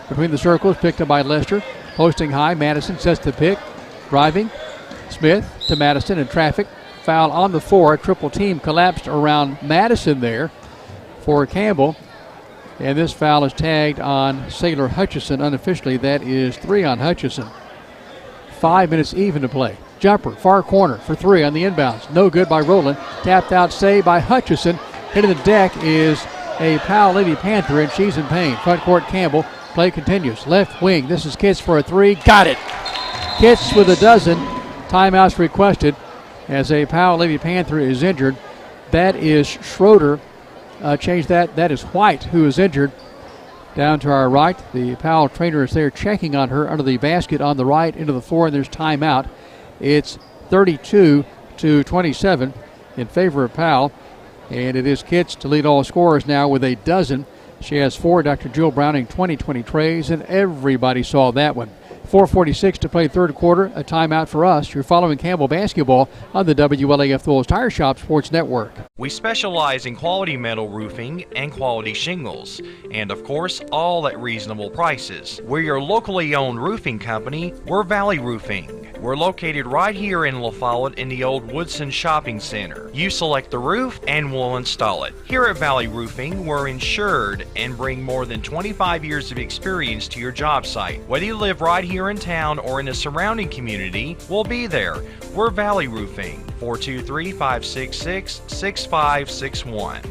Speaker 2: Between the circles, picked up by Lester. Posting high. Madison sets the pick. Driving. Smith to Madison in traffic. Foul on the floor. A triple team collapsed around Madison there for Campbell. And this foul is tagged on Saylor Hutchison unofficially. That is 3 on Hutchison. 5 minutes even to play. Jumper, far corner for 3 on the inbounds. No good by Rowland. Tapped out save by Hutchison. Hitting the deck is a Powell Lady Panther, and she's in pain. Front court Campbell. Play continues. Left wing. This is Kitts for a 3. Got it. Kitts with a dozen. Timeouts requested as a Powell Lady Panther is injured. That is Schroeder. Change that. That is White who is injured. Down to our right, the Powell trainer is there checking on her under the basket on the right into the floor, and there's timeout. It's 32-27 in favor of Powell, and it is Kitts to lead all scorers now with a dozen. She has 4. Dr. Jill Browning, 20 trays, and everybody saw that one. 4:46 to play third quarter. A timeout for us. You're following Campbell basketball on the WLAF Thowles Tire Shop Sports Network.
Speaker 9: We specialize in quality metal roofing and quality shingles, and of course, all at reasonable prices. We're your locally owned roofing company. We're Valley Roofing. We're located right here in La Follette in the old Woodson Shopping Center. You select the roof and we'll install it. Here at Valley Roofing, we're insured and bring more than 25 years of experience to your job site. Whether you live right here in town or in the surrounding community, we'll be there. We're Valley Roofing, 423-566-6561.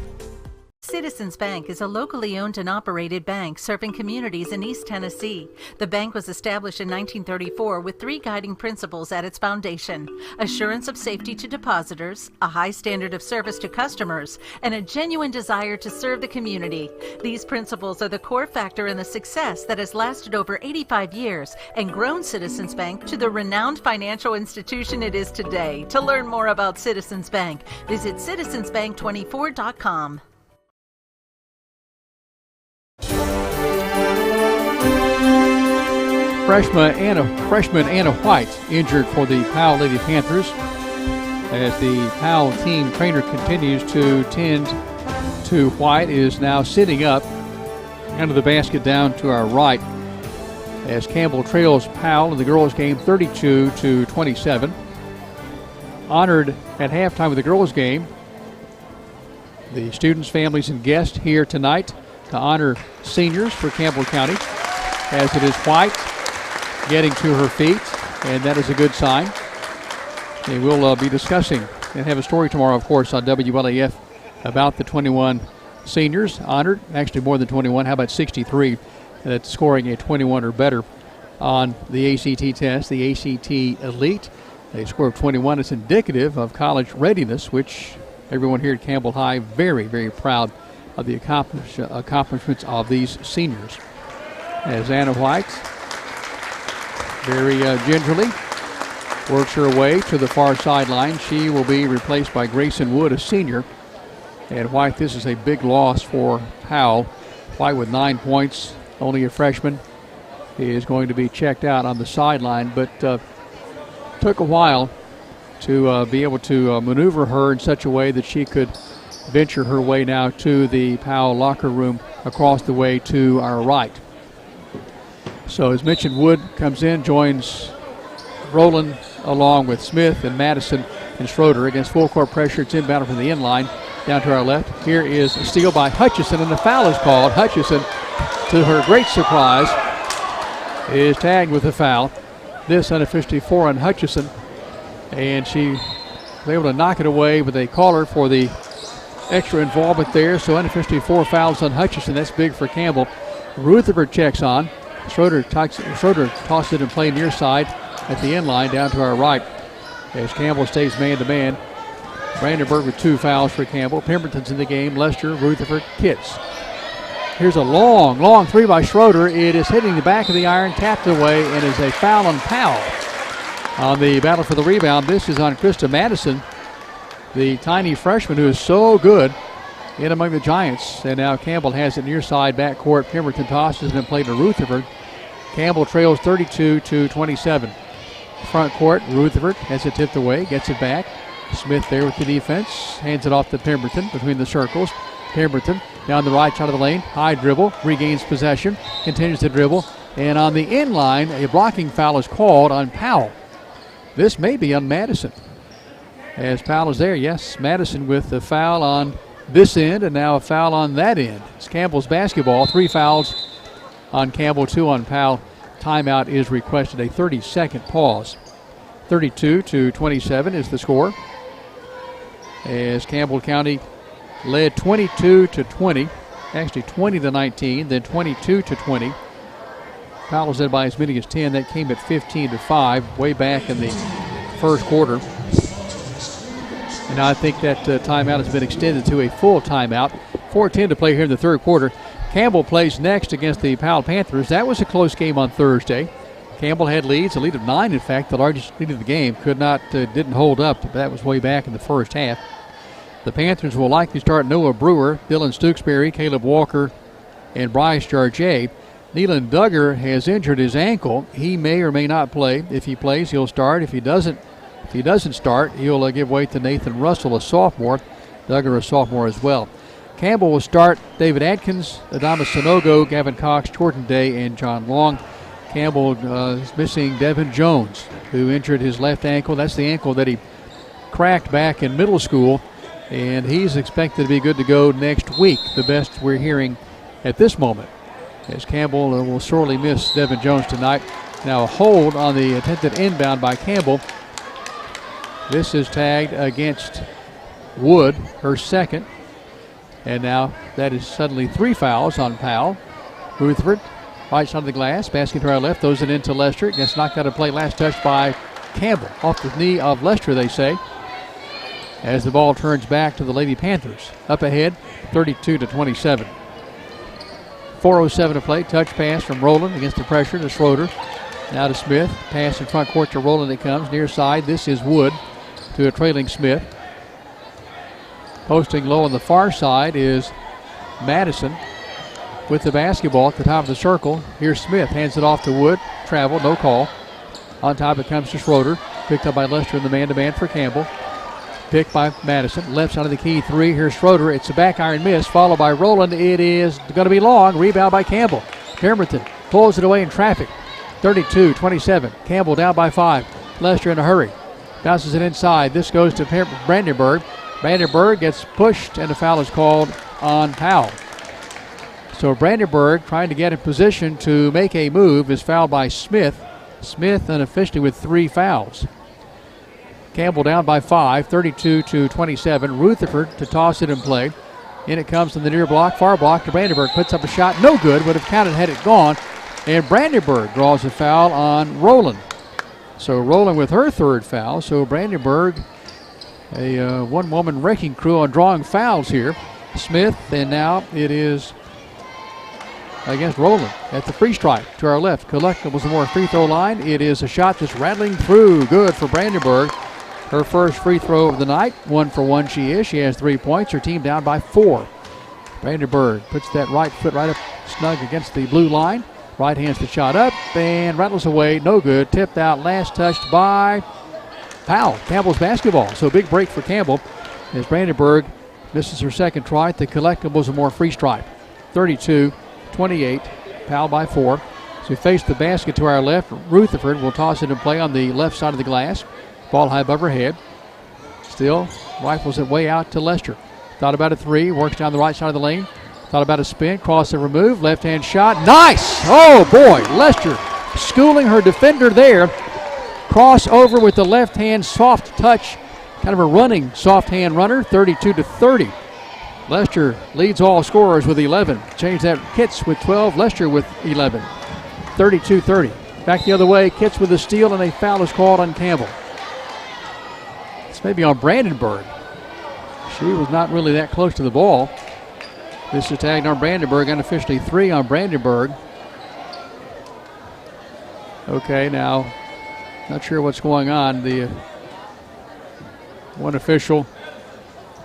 Speaker 1: Citizens Bank is a locally owned and operated bank serving communities in East Tennessee. The bank was established in 1934 with 3 guiding principles at its foundation: assurance of safety to depositors, a high standard of service to customers, and a genuine desire to serve the community. These principles are the core factor in the success that has lasted over 85 years and grown Citizens Bank to the renowned financial institution it is today. To learn more about Citizens Bank, visit citizensbank24.com.
Speaker 2: Freshman Anna White injured for the Powell Lady Panthers as the Powell team trainer continues to tend to White. Is now sitting up under the basket down to our right as Campbell trails Powell in the girls game 32-27. Honored at halftime of the girls game, the students, families, and guests here tonight to honor seniors for Campbell County, as it is White getting to her feet, and that is a good sign. And we'll be discussing and have a story tomorrow, of course, on WLAF about the 21 seniors honored, actually more than 21. How about 63 that's scoring a 21 or better on the ACT test, the ACT Elite. A score of 21 is indicative of college readiness, which everyone here at Campbell High very, very proud of the accomplishments of these seniors. As Anna White very gingerly works her way to the far sideline. She will be replaced by Grayson Wood, a senior. And White, this is a big loss for Powell. White with 9 points, only a freshman, is going to be checked out on the sideline, but took a while to be able to maneuver her in such a way that she could venture her way now to the Powell locker room across the way to our right. So as mentioned, Wood comes in, joins Rowland along with Smith and Madison and Schroeder. Against full court pressure, it's inbound from the end line down to our left. Here is a steal by Hutchison, and the foul is called. Hutchison, to her great surprise, is tagged with a foul. this unofficially for on Hutchison. And she was able to knock it away, but they call her for the extra involvement there. So unofficially 4 fouls on Hutchison. That's big for Campbell. Rutherford checks on. Schroeder tosses it and play near side at the end line down to our right as Campbell stays man-to-man. Brandenburg with 2 fouls for Campbell. Pemberton's in the game. Lester, Rutherford, Kitts. Here's a long three by Schroeder. It is hitting the back of the iron, tapped away, and is a foul on Powell. On the battle for the rebound, this is on Krista Madison, the tiny freshman who is so good in among the Giants. And now Campbell has it near side backcourt. Pemberton tosses and played to Rutherford. Campbell trails 32-27. Front court, Rutherford has it tipped away, gets it back. Smith there with the defense, hands it off to Pemberton between the circles. Pemberton down the right side of the lane, high dribble, regains possession, continues to dribble, and on the end line, a blocking foul is called on Powell. This may be on Madison. As Powell is there, yes, Madison with the foul on this end and now a foul on that end. It's Campbell's basketball, 3 fouls on Campbell, 2 on Powell. Timeout is requested, a 30-second pause. 32-27 is the score. As Campbell County led 22-20, actually 20-19, then 22-20. Powell was led by as many as 10. That came at 15-5 way back in the first quarter. And I think that timeout has been extended to a full timeout. 4:10 to play here in the third quarter. Campbell plays next against the Powell Panthers. That was a close game on Thursday. Campbell had leads, a lead of 9, in fact, the largest lead of the game. Didn't hold up, but that was way back in the first half. The Panthers will likely start Noah Brewer, Dylan Stooksbury, Caleb Walker, and Bryce Jarjay. Nealon Duggar has injured his ankle. He may or may not play. If he plays, he'll start. If he doesn't start, he'll give way to Nathan Russell, a sophomore. Duggar, a sophomore as well. Campbell will start David Atkins, Adama Sonogo, Gavin Cox, Jordan Day, and John Long. Campbell is missing Devin Jones, who injured his left ankle. That's the ankle that he cracked back in middle school, and he's expected to be good to go next week, the best we're hearing at this moment. As Campbell will sorely miss Devin Jones tonight. Now a hold on the attempted inbound by Campbell. This is tagged against Wood, her second. And now that is suddenly 3 fouls on Powell. Rutherford, right side of the glass, basket to our left, throws it into Lester. It gets knocked out of play, last touch by Campbell. Off the knee of Lester, they say. As the ball turns back to the Lady Panthers. Up ahead, 32-27. 4:07 to play. Touch pass from Rowland against the pressure to Schroeder. Now to Smith. Pass in front court to Rowland. It comes near side. This is Wood to a trailing Smith. Posting low on the far side is Madison with the basketball at the top of the circle. Here's Smith. Hands it off to Wood. Travel. No call. On top it comes to Schroeder. Picked up by Lester in the man-to-man for Campbell. Picked by Madison. Left side of the key 3. Here's Schroeder. It's a back iron miss, followed by Rowland. It is going to be long. Rebound by Campbell. Pemberton pulls it away in traffic. 32-27. Campbell down by 5. Lester in a hurry. Bounces it inside. This goes to Brandenburg. Brandenburg gets pushed, and a foul is called on Powell. So Brandenburg, trying to get in position to make a move, is fouled by Smith. Smith unofficially with 3 fouls. Campbell down by 5, 32-27. Rutherford to toss it in play. In it comes from the near block, far block to Brandenburg. Puts up a shot, no good, would have counted had it gone. And Brandenburg draws a foul on Rowland. So Rowland with her 3rd foul. So Brandenburg, a one-woman wrecking crew on drawing fouls here. Smith, and now it is against Rowland at the free strike to our left. Collectibles the more free throw line. It is a shot that's rattling through. Good for Brandenburg. Her first free throw of the night. 1 for 1 she is. She has 3 points. Her team down by 4. Brandenburg puts that right foot right up snug against the blue line. Right hands the shot up and rattles away. No good. Tipped out. Last touched by Powell. Campbell's basketball. So big break for Campbell as Brandenburg misses her second try at the Collectibles a more free strike. 32-28. Powell by 4. So we face the basket to our left. Rutherford will toss it in play on the left side of the glass. Ball high above her head. Still rifles it way out to Lester. Thought about a 3. Works down the right side of the lane. Thought about a spin. Crossover move. Left-hand shot. Nice! Oh, boy. Lester schooling her defender there. crossover with the left hand, soft touch, kind of a running soft hand runner, 32-30. Lester leads all scorers with 11. Change that, Kitts with 12, Lester with 11. 32-30. Back the other way, Kitts with a steal, and a foul is called on Campbell. It's maybe on Brandenburg. She was not really that close to the ball. This is tagged on Brandenburg, unofficially 3 on Brandenburg. Okay, now, not sure what's going on. The one official,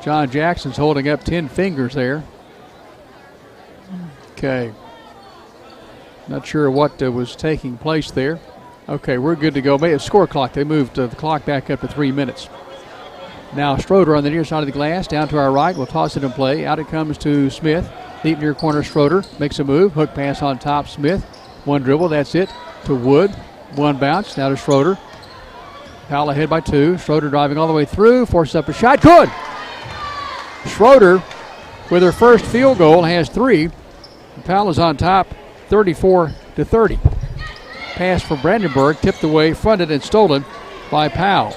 Speaker 2: John Jackson's holding up 10 fingers there. Okay. Not sure what was taking place there. Okay, we're good to go. Maybe a score clock. They moved the clock back up to 3 minutes. Now Schroeder on the near side of the glass, down to our right. We'll toss it in play. Out it comes to Smith. Deep near corner, Schroeder makes a move. Hook pass on top, Smith. One dribble, that's it. To Wood. One bounce, now to Schroeder. Powell ahead by 2. Schroeder driving all the way through, forces up a shot. Good! Schroeder, with her first field goal, has 3. Powell is on top, 34-30. Pass from Brandenburg, tipped away, fronted and stolen by Powell.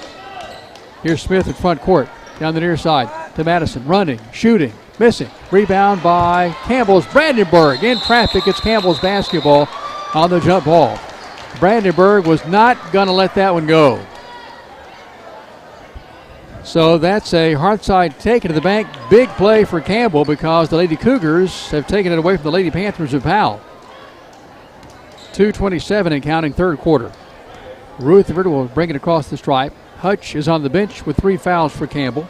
Speaker 2: Here's Smith in front court, down the near side to Madison, running, shooting, missing. Rebound by Campbell's Brandenburg. In traffic, it's Campbell's basketball on the jump ball. Brandenburg was not going to let that one go. So that's a hard side taken to the bank. Big play for Campbell because the Lady Cougars have taken it away from the Lady Panthers of Powell. 2:27 and counting, third quarter. Rutherford will bring it across the stripe. Hutch is on the bench with 3 fouls for Campbell.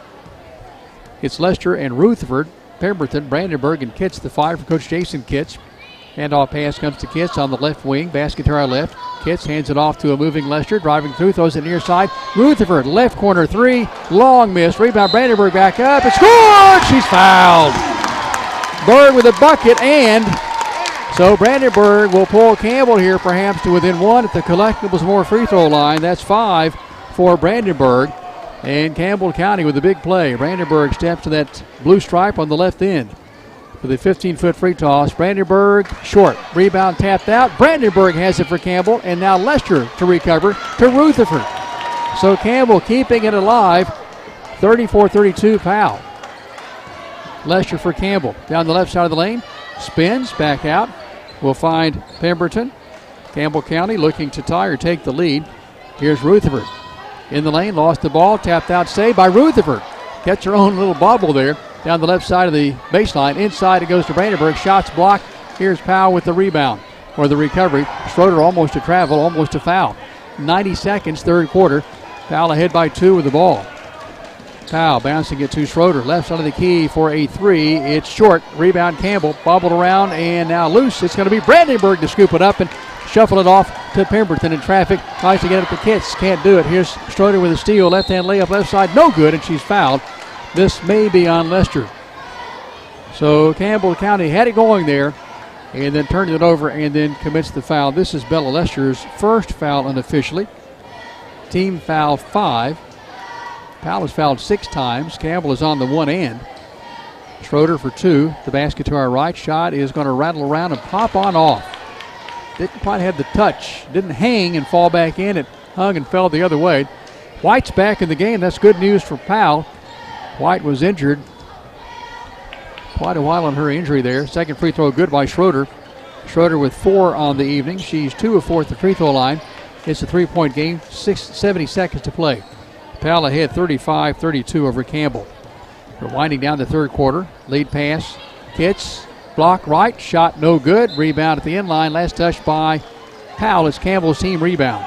Speaker 2: It's Lester and Rutherford, Pemberton, Brandenburg, and Kitts, the 5 for Coach Jason Kitts. Handoff pass comes to Kitts on the left wing. Basket to our left. Kitts hands it off to a moving Lester. Driving through, throws it near side. Rutherford, left corner 3. Long miss. Rebound, Brandenburg back up. It's scored! She's fouled. Bird with a bucket, and so Brandenburg will pull Campbell here perhaps to within 1 at the Collectibles More free throw line. That's 5 for Brandenburg. And Campbell County with a big play. Brandenburg steps to that blue stripe on the left end. For the 15-foot free toss, Brandenburg short. Rebound tapped out. Brandenburg has it for Campbell, and now Lester to recover to Rutherford. So Campbell keeping it alive. 34-32 Powell. Lester for Campbell. Down the left side of the lane. Spins back out. We'll find Pemberton. Campbell County looking to tie or take the lead. Here's Rutherford. In the lane, lost the ball. Tapped out, saved by Rutherford. Gets her own little bobble there. Down the left side of the baseline. Inside it goes to Brandenburg. Shots blocked. Here's Powell with the rebound or the recovery. Schroeder almost a travel, almost a foul. 90 seconds, third quarter. Powell ahead by 2 with the ball. Powell bouncing it to Schroeder. Left side of the key for a 3. It's short. Rebound Campbell. Bobbled around and now loose. It's going to be Brandenburg to scoop it up and shuffle it off to Pemberton in traffic. Tries to get it to Kitts. Can't do it. Here's Schroeder with a steal. Left hand layup left side. No good, and she's fouled. This may be on Lester. So Campbell County had it going there and then turned it over and then commits the foul. This is Bella Lester's first foul unofficially. Team foul 5. Powell has fouled 6 times. Campbell is on the one end. Schroeder for 2. The basket to our right. Shot is going to rattle around and pop on off. Didn't quite have the touch. Didn't hang and fall back in. It hung and fell the other way. White's back in the game. That's good news for Powell. White was injured quite a while on her injury there. Second free throw good by Schroeder. Schroeder with 4 on the evening. She's 2 of 4 at the free throw line. It's a 3-point game. 70 seconds to play. Powell ahead 35-32 over Campbell. We're winding down the third quarter. Lead pass. Kitts. Block right. Shot no good. Rebound at the end line. Last touch by Powell. It's Campbell's team rebound.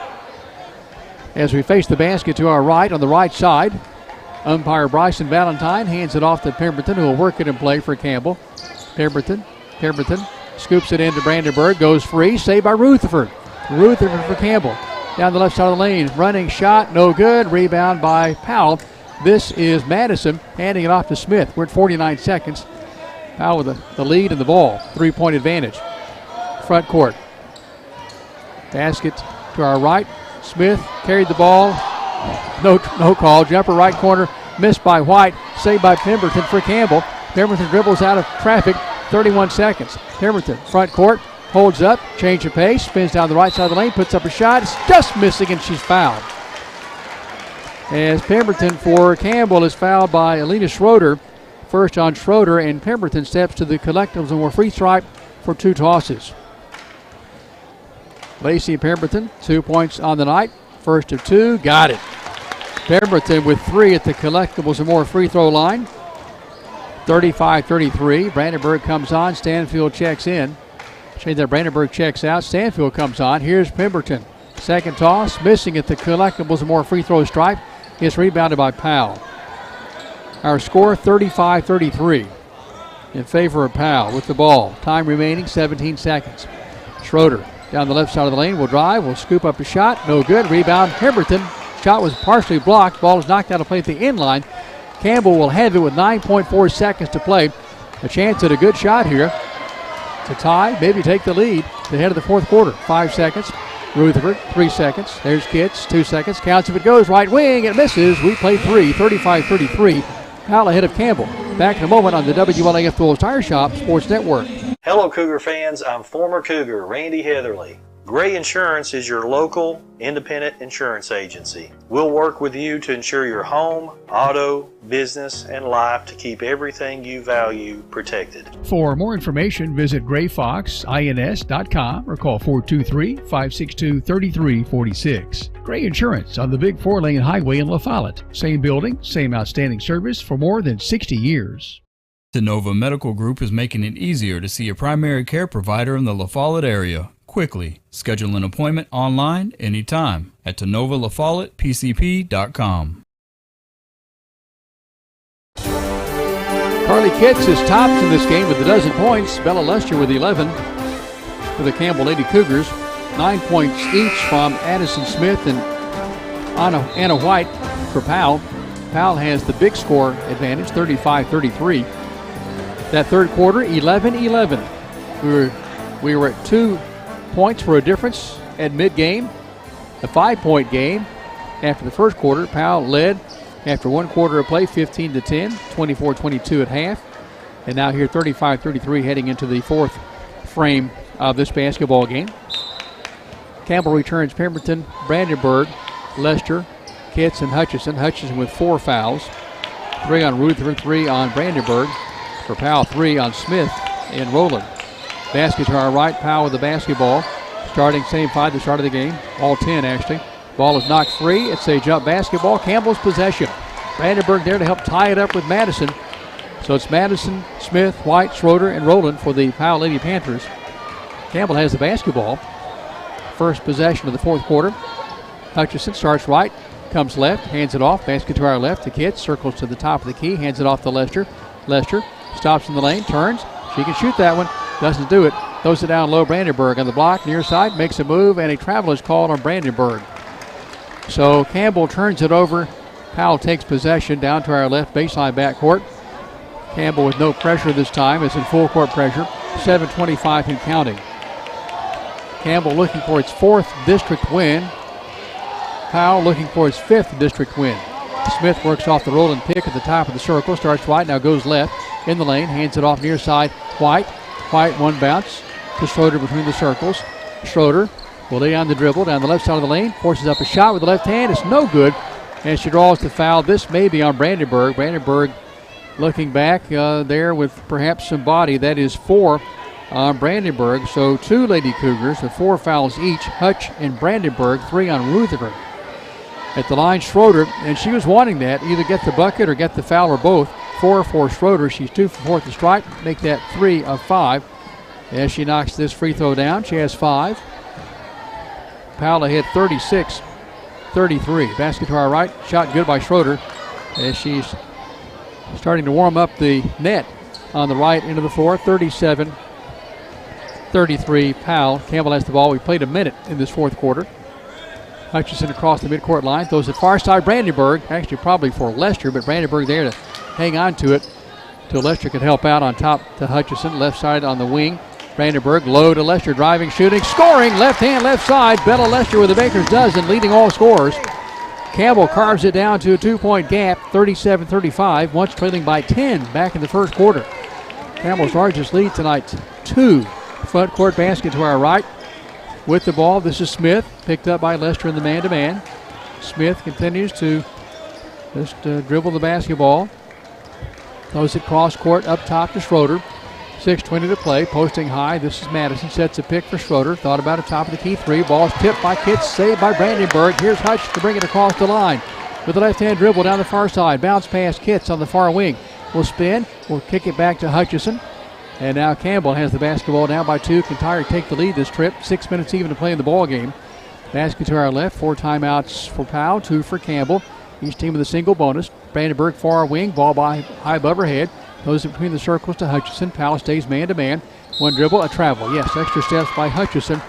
Speaker 2: As we face the basket to our right on the right side, umpire Bryson Valentine hands it off to Pemberton, who will work it in play for Campbell. Pemberton scoops it into Brandenburg, goes free, saved by Rutherford. Rutherford for Campbell. Down the left side of the lane, running shot, no good. Rebound by Powell. This is Madison handing it off to Smith. We're at 49 seconds. Powell with the lead and the ball. 3-point advantage. Front court. Basket to our right. Smith carried the ball. No call. Jumper right corner. Missed by White. Saved by Pemberton for Campbell. Pemberton dribbles out of traffic. 31 seconds. Pemberton front court. Holds up. Change of pace. Spins down the right side of the lane. Puts up a shot. It's just missing and she's fouled. as Pemberton for Campbell is fouled by Alina Schroeder. First on Schroeder, and Pemberton steps to the collectibles and more free stripe for 2 tosses. Lacey Pemberton, 2 points on the night. First of 2, got it. Pemberton with 3 at the collectibles and more free throw line. 35-33. Brandenburg comes on. Stanfield checks in. Brandenburg checks out. Stanfield comes on. Here's Pemberton. Second toss, missing at the collectibles and more free throw stripe. Gets rebounded by Powell. Our score 35-33 in favor of Powell with the ball. Time remaining 17 seconds. Schroeder down the left side of the lane will drive, will scoop up a shot. No good. Rebound Pemberton. Shot was partially blocked. Ball is knocked out of play at the end line. Campbell will have it with 9.4 seconds to play. A chance at a good shot here to tie, maybe take the lead at the head of the fourth quarter. 5 seconds. Rutherford, 3 seconds. There's Kitts, 2 seconds. Counts if it goes. Right wing. It misses. We play 3. 35-33. Powell ahead of Campbell. Back in a moment on the WLAF Phillips Tire Shop Sports Network.
Speaker 18: Hello, Cougar fans. I'm former Cougar Randy Heatherly. Gray Insurance is your local independent insurance agency. We'll work with you to insure your home, auto, business, and life to keep everything you value protected.
Speaker 10: For more information, visit grayfoxins.com or call 423-562-3346. Gray Insurance on the Big 4-lane highway in La Follette. Same building, same outstanding service for more than 60 years.
Speaker 19: Tenova Medical Group is making it easier to see a primary care provider in the La Follette area. Quickly. Schedule an appointment online anytime at TenovaLaFollettePCP.com.
Speaker 2: Carly Kitts is topped in this game with a dozen points. Bella Lester with 11 for the Campbell Lady Cougars. 9 points each from Addison Smith and Anna White for Powell. Powell has the big score advantage, 35-33. That third quarter, 11-11. We were at 2 points for a difference at mid-game. A 5-point game after the first quarter. Powell led after 1 quarter of play, 15-10, 24-22 at half. And now here 35-33 heading into the fourth frame of this basketball game. Campbell returns Pemberton, Brandenburg, Lester, Kitts, and Hutchison. Hutchison with 4 fouls. 3 on Rutherford, 3 on Brandenburg. For Powell, 3 on Smith and Rowland. Basket to our right, Powell with the basketball. Starting same 5 the start of the game. All 10 actually. Ball is knocked free. It's a jump basketball. Campbell's possession. Brandenburg there to help tie it up with Madison. So it's Madison, Smith, White, Schroeder, and Rowland for the Powell Lady Panthers. Campbell has the basketball. First possession of the fourth quarter. Hutchison starts right, comes left, hands it off. Basket to our left to Kitts. Circles to the top of the key. Hands it off to Lester. Lester stops in the lane, turns. She can shoot that one. Doesn't do it. Throws it down low. Brandenburg on the block, near side, makes a move, and a travel is called on Brandenburg. So Campbell turns it over. Powell takes possession down to our left baseline backcourt. Campbell with no pressure this time. It's in full court pressure. 7:25 and counting. Campbell looking for its 4th district win. Powell looking for its 5th district win. Smith works off the roll and pick at the top of the circle. Starts right, now goes left in the lane. Hands it off near side. White. White, one bounce to Schroeder between the circles. Schroeder will lay on the dribble down the left side of the lane. Forces up a shot with the left hand. It's no good. And she draws the foul. This may be on Brandenburg. Brandenburg looking back there with perhaps some body. That is 4 on Brandenburg. So 2 Lady Cougars with 4 fouls each. Hutch and Brandenburg, 3 on Rutherford. At the line, Schroeder, and she was wanting that. Either get the bucket or get the foul or both. 4 for Schroeder. She's 2 for 4 at the stripe. Make that 3 of 5. As she knocks this free throw down, she has 5. Powell hit 36-33. Basket to our right. Shot good by Schroeder as she's starting to warm up the net on the right end of the floor. 37-33 Powell. Campbell has the ball. We played a minute in this fourth quarter. Hutchison across the midcourt line. Throws it far side Brandenburg. Actually probably for Lester, but Brandenburg there to hang on to it till Lester could help out on top to Hutchison. Left side on the wing. Brandenburg low to Lester, driving, shooting, scoring. Left hand, left side. Bella Lester with the Baker's dozen, leading all scorers. Campbell carves it down to a 2-point gap, 37-35, once trailing by 10 back in the first quarter. Campbell's largest lead tonight, 2. Front court basket to our right. With the ball, this is Smith, picked up by Lester in the man-to-man. Smith continues to Just dribble the basketball. Throws it cross court up top to Schroeder. 6:20 to play. Posting high. This is Madison. Sets a pick for Schroeder. Thought about it. Top of the key three. Ball's tipped by Kitts. Saved by Brandenburg. Here's Hutch to bring it across the line. With the left-hand dribble down the far side. Bounce past Kitts on the far wing. Will spin. Will kick it back to Hutchison. And now Campbell has the basketball down by 2. Kintyre take the lead this trip. 6 minutes even to play in the ball game. Basket to our left. 4 timeouts for Powell. 2 for Campbell. Each team with a single bonus. Brandenburg far wing. Ball by high above her head. Goes in between the circles to Hutchison. Powell stays man-to-man. 1 dribble, a travel. Yes, extra steps by Hutchison.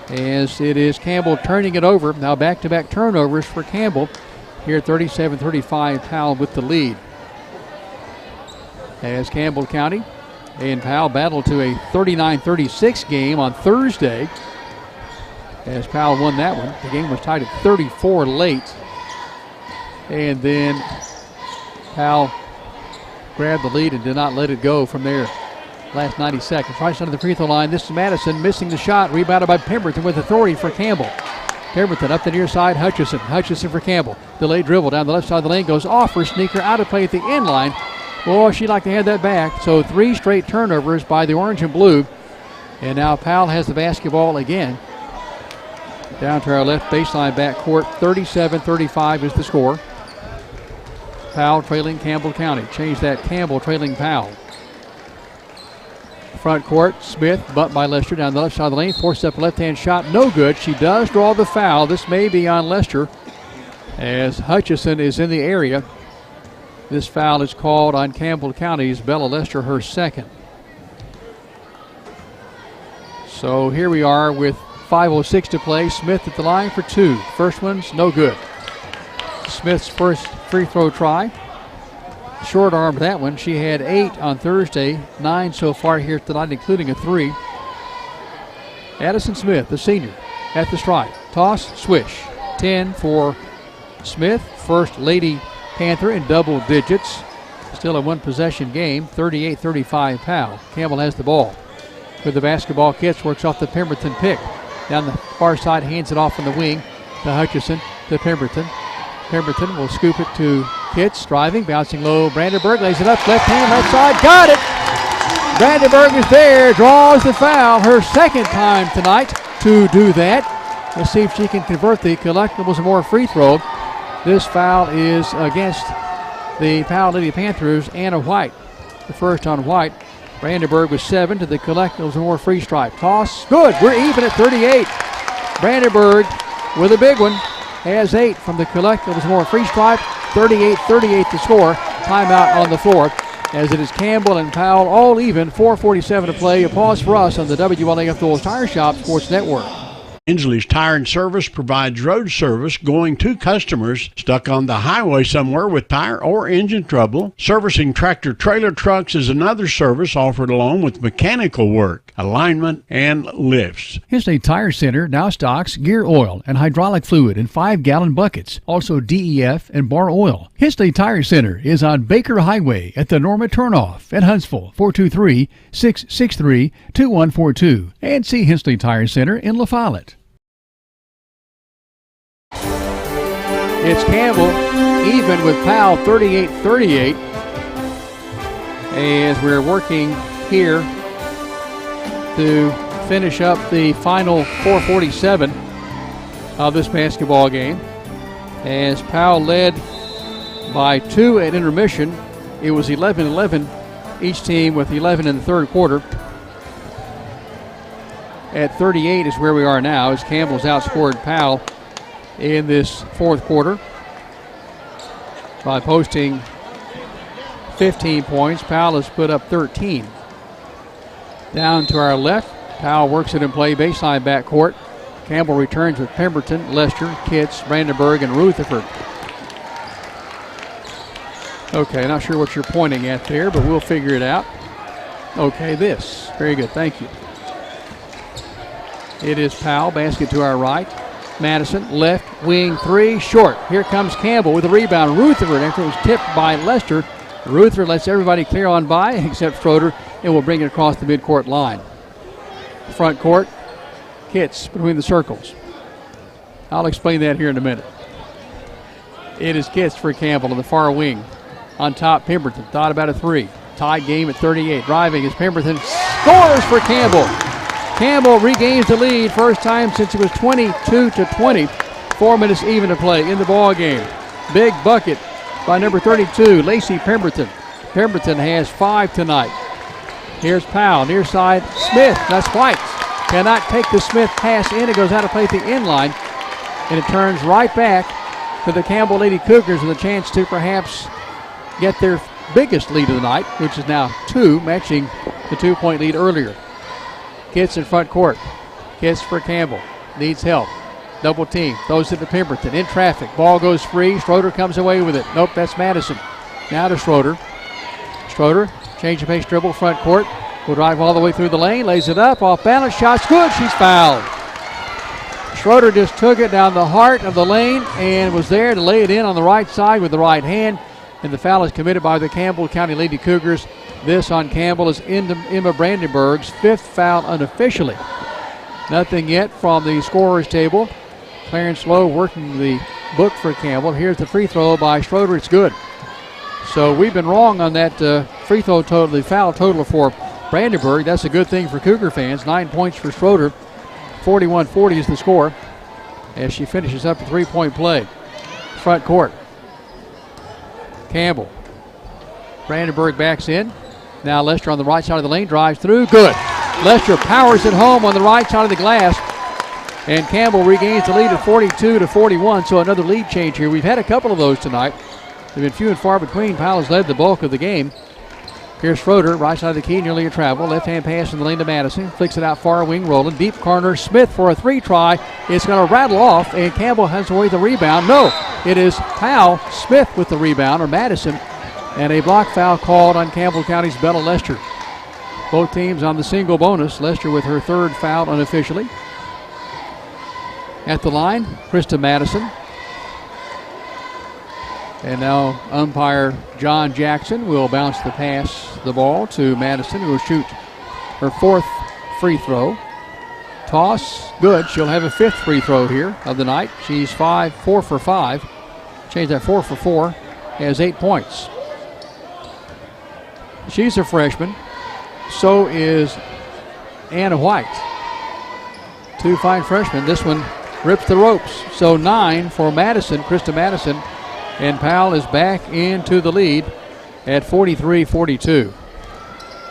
Speaker 2: As it is Campbell turning it over. Now back-to-back turnovers for Campbell. Here 37-35, Powell with the lead. As Campbell County and Powell battle to a 39-36 game on Thursday. As Powell won that one. The game was tied at 34 late. And then Powell grabbed the lead and did not let it go from there. Last 90 seconds. Right side of the free throw line. This is Madison missing the shot. Rebounded by Pemberton with authority for Campbell. Pemberton up the near side. Hutchison. Hutchison for Campbell. Delayed dribble down the left side of the lane. Goes off for Sneaker. Out of play at the end line. Oh, she'd like to have that back. So 3 straight turnovers by the orange and blue. And now Powell has the basketball again. Down to our left baseline backcourt. 37-35 is the score. Powell trailing Campbell County. Change that. Campbell trailing Powell. Front court. Smith bumped by Lester down the left side of the lane. 4-step left-hand shot. No good. She does draw the foul. This may be on Lester as Hutchison is in the area. This foul is called on Campbell County's Bella Lester, her second. So here we are with 5:06 to play. Smith at the line for 2. First one's no good. Smith's first free throw try. Short armed that one. She had 8 on Thursday, 9 so far here tonight, including a 3. Addison Smith, the senior, at the strike. Toss, swish. 10 for Smith, first Lady Panther in double digits. Still a 1-possession game, 38-35 Powell. Campbell has the ball. With the basketball, Kitts works off the Pemberton pick. Down the far side, hands it off from the wing to Hutchison, to Pemberton. Pemberton will scoop it to Kitts, driving, bouncing low. Brandenburg lays it up, left hand, left side, got it! Brandenburg is there, draws the foul, her second time tonight to do that. Let's see if she can convert the collectibles and more free throw. This foul is against the Powell Lady Panthers, Anna White. The first on White. Brandenburg with 7 to the collectibles and more free stripe. Toss, good, we're even at 38. Brandenburg with a big one. Has 8 from the collectibles more free stripe. 38-38 to score. Timeout on the floor as it is Campbell and Powell all even. 4:47 to play. A pause for us on the WLAF Doles Tire Shop Sports Network.
Speaker 3: Inslee's Tire and Service provides road service going to customers stuck on the highway somewhere with tire or engine trouble. Servicing tractor trailer trucks is another service offered along with mechanical work, alignment, and lifts.
Speaker 10: Inslee Tire Center now stocks gear oil and hydraulic fluid in 5-gallon buckets, also DEF and bar oil. Inslee Tire Center is on Baker Highway at the Norma Turnoff in Huntsville, 423-663-2142. And see Inslee Tire Center in La Follette.
Speaker 2: It's Campbell even with Powell, 38-38. As we're working here to finish up the final 4:47 of this basketball game. As Powell led by 2 at intermission. It was 11-11, each team with 11 in the third quarter. At 38 is where we are now as Campbell's outscored Powell in this fourth quarter by posting 15 points. Powell has put up 13. Down to our left, Powell works it in play, baseline backcourt. Campbell returns with Pemberton, Lester, Kitts, Brandenburg, and Rutherford. Okay, not sure what you're pointing at there, but we'll figure it out. Okay, this. Very good, thank you. It is Powell, basket to our right. Madison, left wing 3, short. Here comes Campbell with a rebound. Rutherford, after it was tipped by Lester. Rutherford lets everybody clear on by except Schroeder and will bring it across the midcourt line. Front court, Kitts between the circles. I'll explain that here in a minute. It is Kitts for Campbell on the far wing. On top, Pemberton thought about a three. Tied game at 38. Driving is Pemberton. Scores for Campbell. Campbell regains the lead. First time since it was 22-20. 4 minutes even to play in the ball game. Big bucket by number 32, Lacey Pemberton. Pemberton has 5 tonight. Here's Powell, near side, Smith. That's White. Cannot take the Smith pass in. It goes out of play at the end line. And it turns right back to the Campbell Lady Cougars with a chance to perhaps get their biggest lead of the night, which is now 2, matching the 2-point lead earlier. Kitts in front court. Kitts for Campbell. Needs help. Double team. Throws it to Pemberton. In traffic. Ball goes free. Schroeder comes away with it. Nope, that's Madison. Now to Schroeder. Schroeder, change of pace dribble, front court. Will drive all the way through the lane. Lays it up. Off balance. Shot's good. She's fouled. Schroeder just took it down the heart of the lane and was there to lay it in on the right side with the right hand. And the foul is committed by the Campbell County Lady Cougars. This on Campbell is Emma Brandenburg's 5th foul unofficially. Nothing yet from the scorer's table. Clarence Lowe working the book for Campbell. Here's the free throw by Schroeder. It's good. So we've been wrong on that free throw total, the foul total for Brandenburg. That's a good thing for Cougar fans. 9 points for Schroeder. 41-40 is the score as she finishes up a 3-point play. Front court. Campbell. Brandenburg backs in. Now Lester on the right side of the lane, drives through. Good. Lester powers it home on the right side of the glass. And Campbell regains the lead at 42-41, so another lead change here. We've had a couple of those tonight. They've been few and far between. Powell has led the bulk of the game. Here's Schroeder, right side of the key, nearly a travel. Left-hand pass in the lane to Madison. Flicks it out far wing, rolling. Deep corner, Smith for a 3 try. It's going to rattle off, and Campbell has away the rebound. No, it is Powell, Smith with the rebound, or Madison. And a block foul called on Campbell County's Bella Lester. Both teams on the single bonus. Lester with her 3rd foul unofficially. At the line, Krista Madison. And now umpire John Jackson will bounce the ball to Madison, who will shoot her 4th free throw. Toss, good. She'll have a 5th free throw here of the night. She's 4 for 5. Change that 4 for 4. Has 8 points. She's a freshman. So is Anna White. 2 fine freshmen. This one rips the ropes. So 9 for Madison, Krista Madison. And Powell is back into the lead at 43-42.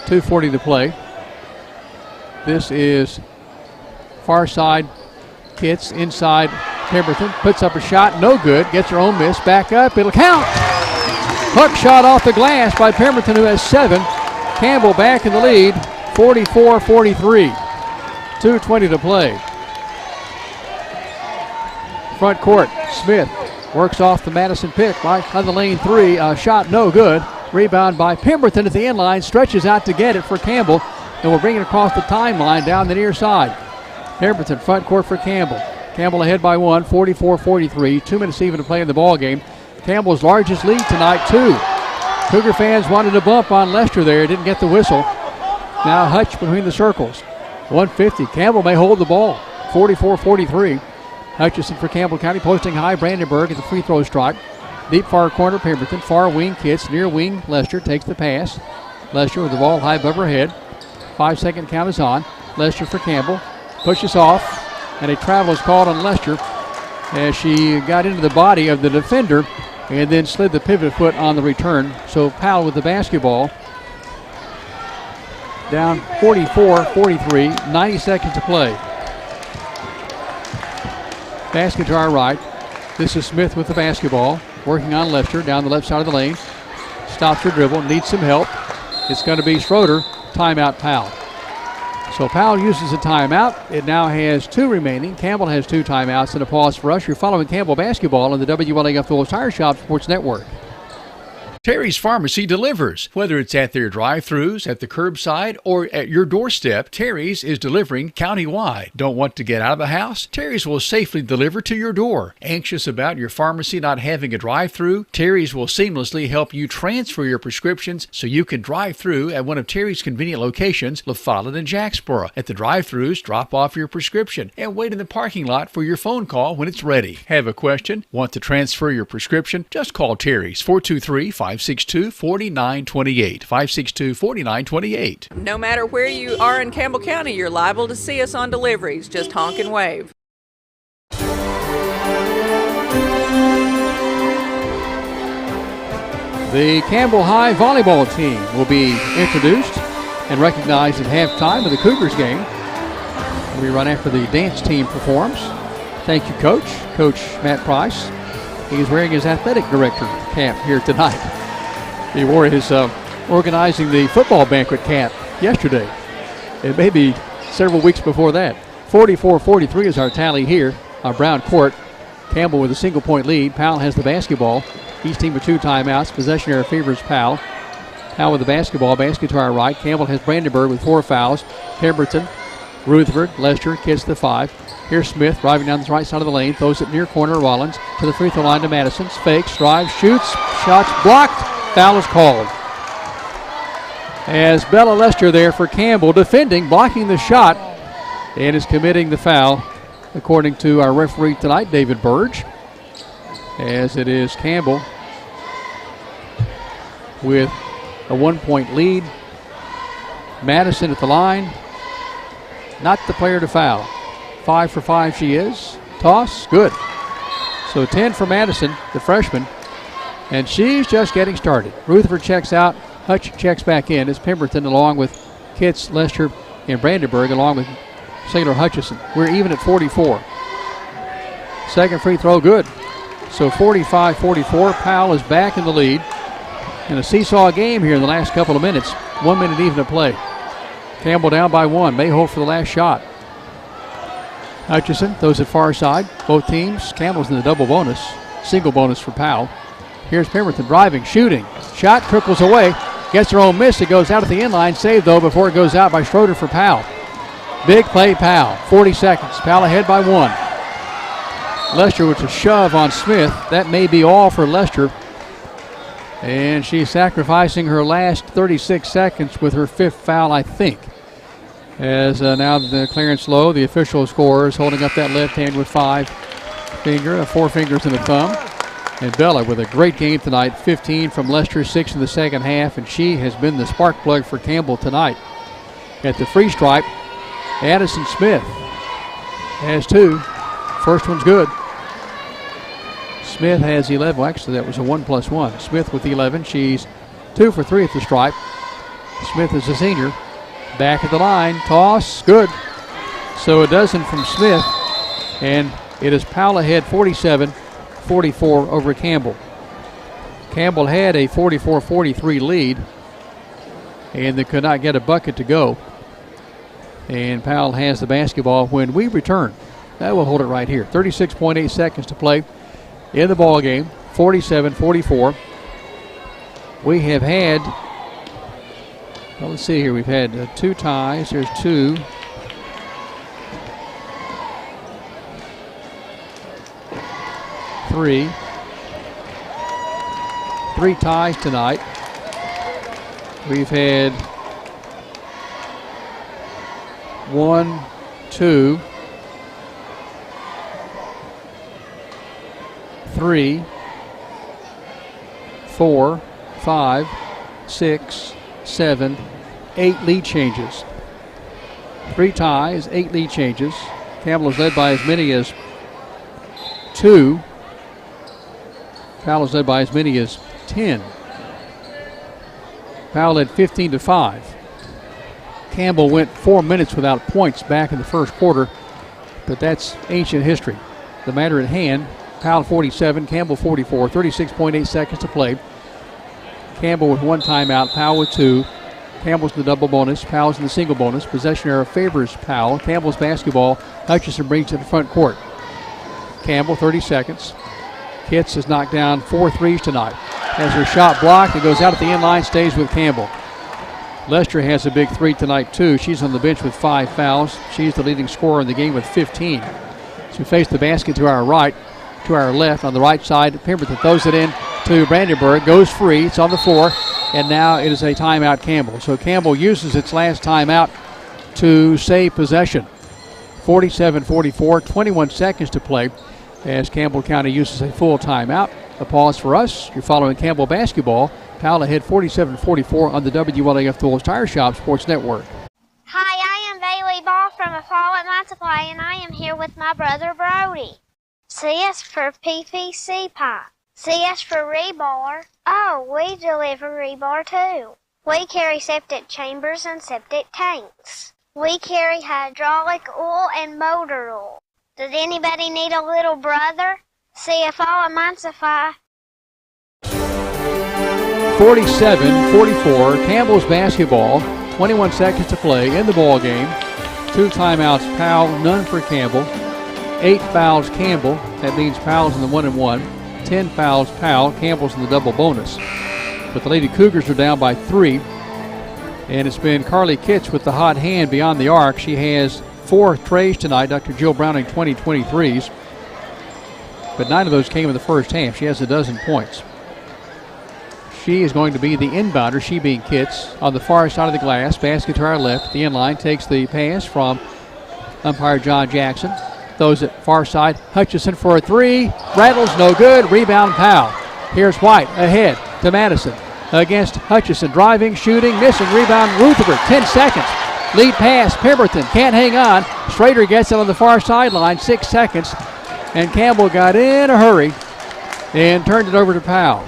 Speaker 2: 2:40 to play. This is far side. Kitts inside Pemberton. Puts up a shot. No good. Gets her own miss. Back up. It'll count. Hook shot off the glass by Pemberton, who has 7. Campbell back in the lead. 44-43. 2:20 to play. Front court. Smith works off the Madison pick right on the lane 3. Shot no good. Rebound by Pemberton at the end line. Stretches out to get it for Campbell. And will bring it across the timeline down the near side. Pemberton front court for Campbell. Campbell ahead by 1, 44-43. 2 minutes even to play in the ball game. Campbell's largest lead tonight, 2. Cougar fans wanted a bump on Lester there. Didn't get the whistle. Now Hutch between the circles. 150. Campbell may hold the ball. 44-43. Hutchison for Campbell County, posting high. Brandenburg at the free throw stripe. Deep far corner, Pemberton. Far wing, Kitts. Near wing, Lester takes the pass. Lester with the ball high above her head. 5-second count is on. Lester for Campbell. Pushes off, and a travel is called on Lester as she got into the body of the defender and then slid the pivot foot on the return. So Powell with the basketball. Down 44-43, 90 seconds to play. Basket to our right. This is Smith with the basketball. Working on Lester down the left side of the lane. Stops her dribble, needs some help. It's going to be Schroeder. Timeout Powell. So Powell uses a timeout. It now has 2 remaining. Campbell has 2 timeouts and a pause for us. You're following Campbell basketball on the WLAF Phillips Tire Shop Sports Network.
Speaker 10: Terry's Pharmacy delivers. Whether it's at their drive-thrus, at the curbside, or at your doorstep, Terry's is delivering countywide. Don't want to get out of the house? Terry's will safely deliver to your door. Anxious about your pharmacy not having a drive-thru? Terry's will seamlessly help you transfer your prescriptions so you can drive through at one of Terry's convenient locations, La Follette and Jacksboro. At the drive-thrus, drop off your prescription and wait in the parking lot for your phone call when it's ready. Have a question? Want to transfer your prescription? Just call Terry's 423-562-4928. 562-4928.
Speaker 4: No matter where you are in Campbell County, you're liable to see us on deliveries. Just honk and wave.
Speaker 2: The Campbell High volleyball team will be introduced and recognized at halftime of the Cougars game. We run after the dance team performs. Thank you, Coach. Coach Matt Price. He's wearing his athletic director cap here tonight. He wore his organizing the football banquet cap yesterday. It may be several weeks before that. 44-43 is our tally here on Brown Court. Campbell with a single-point lead. Powell has the basketball. Each team with 2 timeouts. Possession area favors Powell. Powell with the basketball. Basket to our right. Campbell has Brandenburg with 4 fouls. Pemberton, Rutherford, Lester gets the 5. Here's Smith driving down the right side of the lane. Throws it near corner. Rollins to the free throw line to Madison. Fakes, drives, shoots. Shots blocked. Foul is called. As Bella Lester there for Campbell defending, blocking the shot, and is committing the foul, according to our referee tonight, David Burge. As it is Campbell with a 1-point lead. Madison at the line. Not the player to foul. 5 for 5 she is. Toss, good. So 10 for Madison, the freshman. And she's just getting started. Rutherford checks out. Hutch checks back in. It's Pemberton along with Kitts, Lester, and Brandenburg along with Sailor Hutchison. We're even at 44. Second free throw, good. So 45-44. Powell is back in the lead. In a seesaw game here in the last couple of minutes. 1 minute even to play. Campbell down by 1. May hold for the last shot. Hutchison throws it far side. Both teams. Campbell's in the double bonus. Single bonus for Powell. Here's Pemberton driving, shooting. Shot trickles away. Gets her own miss. It goes out at the inline. Saved, though, before it goes out by Schroeder for Powell. Big play, Powell. 40 seconds. Powell ahead by 1. Lester with a shove on Smith. That may be all for Lester. And she's sacrificing her last 36 seconds with her 5th foul, I think. As now the clearance low, the official scores, holding up that left hand with 4 fingers and a thumb. And Bella with a great game tonight, 15 from Lester, 6 in the second half, and she has been the spark plug for Campbell tonight. At the free stripe, Addison Smith has 2. First one's good. Smith has 11. Well, actually, that was a 1+1. Smith with 11. She's 2 for 3 at the stripe. Smith is a senior. Back at the line. Toss. Good. So a dozen from Smith. And it is Powell ahead 47-44 over Campbell. Campbell had a 44-43 lead. And they could not get a bucket to go. And Powell has the basketball when we return. That will hold it right here. 36.8 seconds to play in the ball game. 47-44. We have had, well, let's see here. We've had 2 ties. There's 2. Three ties tonight. We've had 1, 2, 3, 4, 5, 6, 7, 8 lead changes. 3 ties, 8 lead changes. Campbell is led by as many as 2. Powell is led by as many as 10. Powell led 15-5. Campbell went 4 minutes without points back in the first quarter, but that's ancient history. The matter at hand, Powell 47, Campbell 44, 36.8 seconds to play. Campbell with 1 timeout, Powell with 2. Campbell's in the double bonus, Powell's in the single bonus. Possession error favors Powell. Campbell's basketball, Hutchison brings it to the front court. Campbell, 30 seconds. Kitts has knocked down 4 threes tonight. has her shot blocked. It goes out at the end line, stays with Campbell. Lester has a big 3 tonight, too. She's on the bench with 5 fouls. She's the leading scorer in the game with 15. So we face the basket to our right, to our left. On the right side, Pemberton throws it in to Brandenburg, goes free. It's on the floor, and now it is a timeout, Campbell. So Campbell uses its last timeout to save possession. 47-44, 21 seconds to play as Campbell County uses a full timeout. A pause for us. You're following Campbell basketball. Powell ahead 47-44 on the WLAF Tools Tire Shop Sports Network.
Speaker 20: Hi, I am Bailey Ball from A Fall at My Supply, and I am here with my brother Brody. C is for PVC pipe. C is for rebar. Oh, we deliver rebar too. We carry septic chambers and septic tanks. We carry hydraulic oil and motor oil. Does anybody need a little brother? See A Fall at My Supply.
Speaker 2: 47-44, Campbell's basketball. 21 seconds to play in the ball game. 2 timeouts, Powell, none for Campbell. 8 fouls, Campbell. That means Powell's in the 1-and-1. 10 fouls, Powell. Campbell's in the double bonus. But the Lady Cougars are down by 3. And it's been Carly Kitts with the hot hand beyond the arc. She has 4 trays tonight. Dr. Jill Browning 23s. But 9 of those came in the first half. She has a dozen points. She is going to be the inbounder, she being Kitts, on the far side of the glass. Basket to our left. The inline takes the pass from umpire John Jackson. Throws it far side. Hutchison for a 3. Rattles, no good. Rebound, Powell. Here's White ahead to Madison. Against Hutchison. Driving, shooting, missing. Rebound, Rutherford. 10 seconds. Lead pass. Pemberton can't hang on. Schrader gets it on the far sideline. 6 seconds. And Campbell got in a hurry and turned it over to Powell.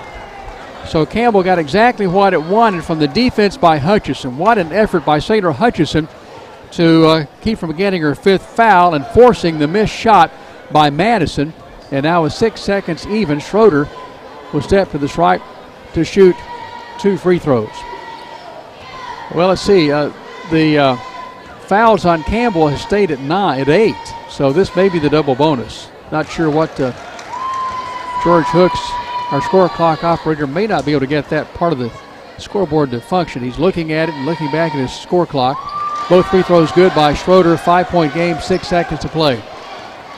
Speaker 2: So Campbell got exactly what it wanted from the defense by Hutchison. What an effort by Sater Hutchison to keep from getting her 5th foul and forcing the missed shot by Madison. And now with 6 seconds even, Schroeder will step to the stripe to shoot 2 free throws. Well, let's see. The fouls on Campbell has stayed at 8. So this may be the double bonus. Not sure what George Hooks, our score clock operator, may not be able to get that part of the scoreboard to function. He's looking at it and looking back at his score clock. Both free throws good by Schroeder. 5-point game, 6 seconds to play.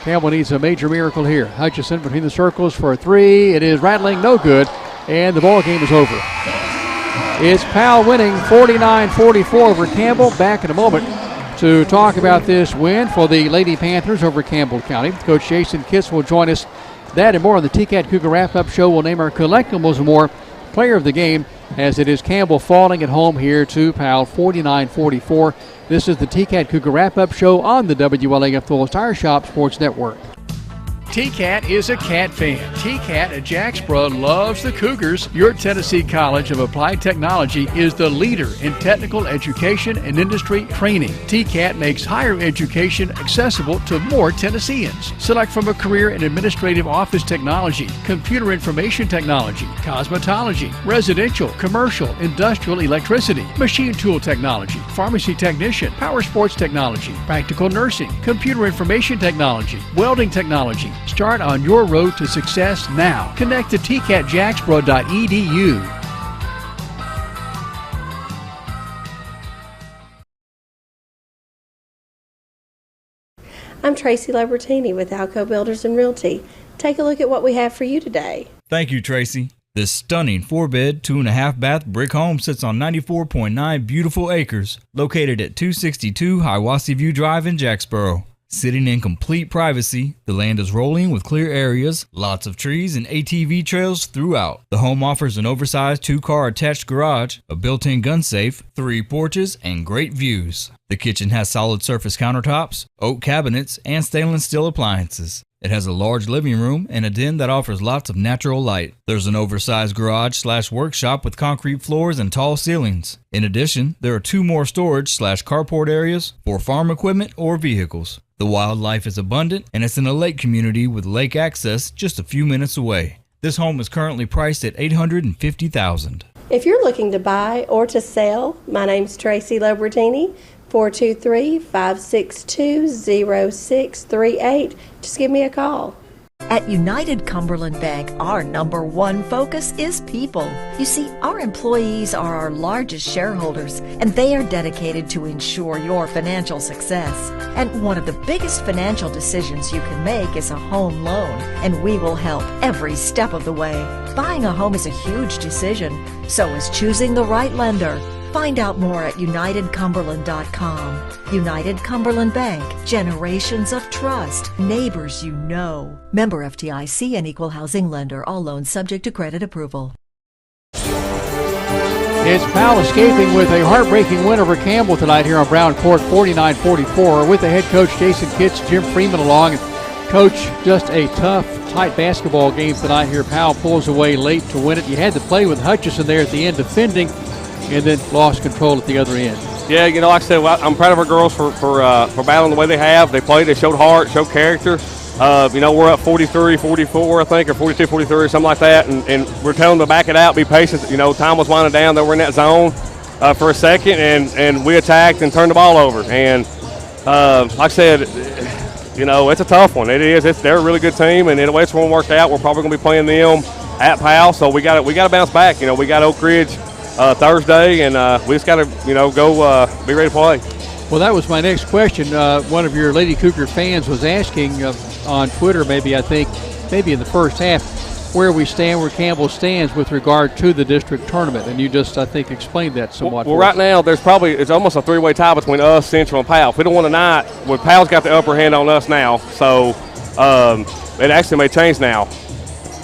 Speaker 2: Campbell needs a major miracle here. Hutchison between the circles for a 3. It is rattling, no good, and the ball game is over. It's Powell winning 49-44 over Campbell. Back in a moment to talk about this win for the Lady Panthers over Campbell County. Coach Jason Kitts will join us. That and more on the TCAT Cougar Wrap-Up Show. We'll name our collectibles and more player of the game, as it is Campbell falling at home here to Powell, 49-44. This is the TCAT Cougar Wrap-Up Show on the WLAF Tools Tire Shop Sports Network.
Speaker 10: TCAT is a Cat fan. TCAT at Jacksboro loves the Cougars. Your Tennessee College of Applied Technology is the leader in technical education and industry training. TCAT makes higher education accessible to more Tennesseans. Select from a career in administrative office technology, computer information technology, cosmetology, residential, commercial, industrial electricity, machine tool technology, pharmacy technician, power sports technology, practical nursing, computer information technology, welding technology. Start on your road to success now. Connect to tcatjacksboro.edu.
Speaker 21: I'm Tracy Labertini with Alco Builders and Realty. Take a look at what we have for you today.
Speaker 19: Thank you, Tracy. This stunning 4-bed, 2.5-bath brick home sits on 94.9 beautiful acres, located at 262 Hiawassee View Drive in Jacksboro. Sitting in complete privacy, the land is rolling with clear areas, lots of trees, and ATV trails throughout. The home offers an oversized 2-car attached garage, a built-in gun safe, 3 porches, and great views. The kitchen has solid surface countertops, oak cabinets, and stainless steel appliances. It has a large living room and a den that offers lots of natural light. There's an oversized garage/workshop with concrete floors and tall ceilings. In addition, there are 2 more storage/carport areas for farm equipment or vehicles. The wildlife is abundant, and it's in a lake community with lake access just a few minutes away. This home is currently priced at $850,000.
Speaker 21: If you're looking to buy or to sell, my name's Tracy Labertini, 423-562-0638. Just give me a call.
Speaker 12: At United Cumberland Bank, our number one focus is people. You see, our employees are our largest shareholders, and they are dedicated to ensure your financial success. And one of the biggest financial decisions you can make is a home loan, and we will help every step of the way. Buying a home is a huge decision, so is choosing the right lender. Find out more at UnitedCumberland.com. United Cumberland Bank. Generations of trust. Neighbors you know. Member FDIC and Equal Housing Lender. All loans subject to credit approval.
Speaker 2: It's Powell escaping with a heartbreaking win over Campbell tonight here on Brown Court, 49-44, with the head coach Jason Kitts, Jim Freeman along. Coach, just a tough, tight basketball game tonight here. Powell pulls away late to win it. You had to play with Hutchison there at the end defending, and then lost control at the other end.
Speaker 11: Yeah, like I said, I'm proud of our girls for battling the way they have. They played, they showed heart, showed character. We're up 43-44, I think, or 42-43, something like that, and we're telling them to back it out, be patient. Time was winding down. They were in that zone for a second, and we attacked and turned the ball over. And like I said, it's a tough one. It is. They're a really good team, and in the way it's going to work out, we're probably going to be playing them at Powell. So we got to bounce back. We got Oak Ridge Thursday, and we just got to go be ready to play.
Speaker 2: Well, that was my next question. One of your Lady Cougar fans was asking on Twitter, maybe in the first half, where Campbell stands with regard to the district tournament, and you just, I think, explained that somewhat.
Speaker 11: Well, right now it's almost a three-way tie between us, Central, and Powell. If we don't win tonight, Powell's got the upper hand on us now, so it actually may change now.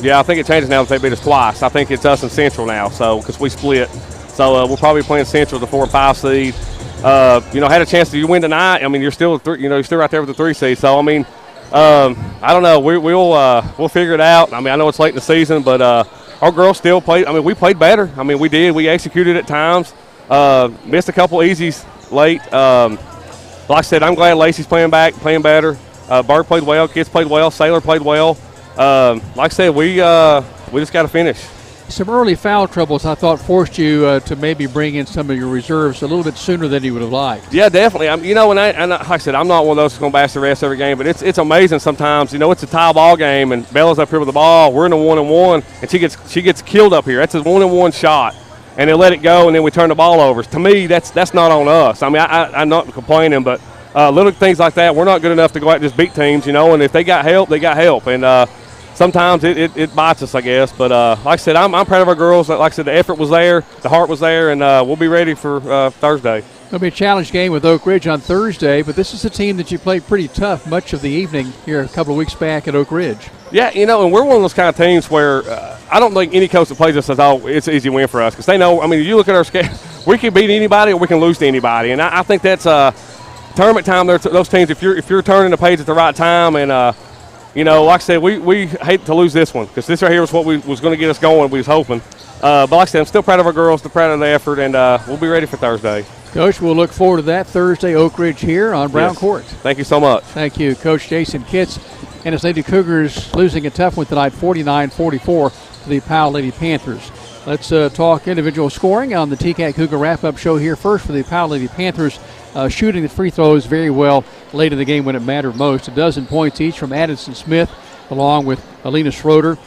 Speaker 11: Yeah, I think it changes now if they beat us twice. I think it's us and Central now, so because we split. So we'll probably be playing Central, the 4 and 5 seed. Had a chance to win tonight. You're still you're still right there with the 3 seed. So I don't know. We'll figure it out. I know it's late in the season, but our girls still played. We played better. We did. We executed at times. Missed a couple easies late. Like I said, I'm glad Lacey's playing better. Bart played well. Kids played well. Sailor played well. Like I said, we just got to finish.
Speaker 2: Some early foul troubles, I thought, forced you to maybe bring in some of your reserves a little bit sooner than you would have liked.
Speaker 11: Yeah, definitely. Like I said, I'm not one of those who's going to bash the refs every game, but it's amazing sometimes. It's a tie ball game, and Bella's up here with the ball. We're in a 1-and-1, and she gets killed up here. That's a 1-and-1 shot, and they let it go, and then we turn the ball over. To me, that's not on us. I'm not complaining, but little things like that, we're not good enough to go out and just beat teams, and if they got help, they got help. And sometimes it bites us, I guess. But like I said, I'm proud of our girls. Like I said, the effort was there, the heart was there, and we'll be ready for Thursday.
Speaker 2: It'll be a challenge game with Oak Ridge on Thursday, but this is a team that you played pretty tough much of the evening here a couple of weeks back at Oak Ridge.
Speaker 11: Yeah, and we're one of those kind of teams where I don't think any coach that plays us says, oh, it's an easy win for us. Because they know, you look at our schedule, we can beat anybody or we can lose to anybody. And I think that's tournament time, those teams, if you're turning the page at the right time and like I said, we hate to lose this one because this right here was what was going to get us going. We was hoping. But like I said, I'm still proud of our girls, still proud of the effort, and we'll be ready for Thursday.
Speaker 2: Coach, we'll look forward to that Thursday, Oak Ridge here on Brown Court.
Speaker 11: Thank you so much.
Speaker 2: Thank you, Coach Jason Kitts. And his Lady Cougars losing a tough one tonight, 49-44 to the Powell Lady Panthers. Let's talk individual scoring on the TCAT Cougar wrap-up show here. First for the Powell Lady Panthers, shooting the free throws very well late in the game when it mattered most. 12 points each from Addison Smith along with Alina Schroeder.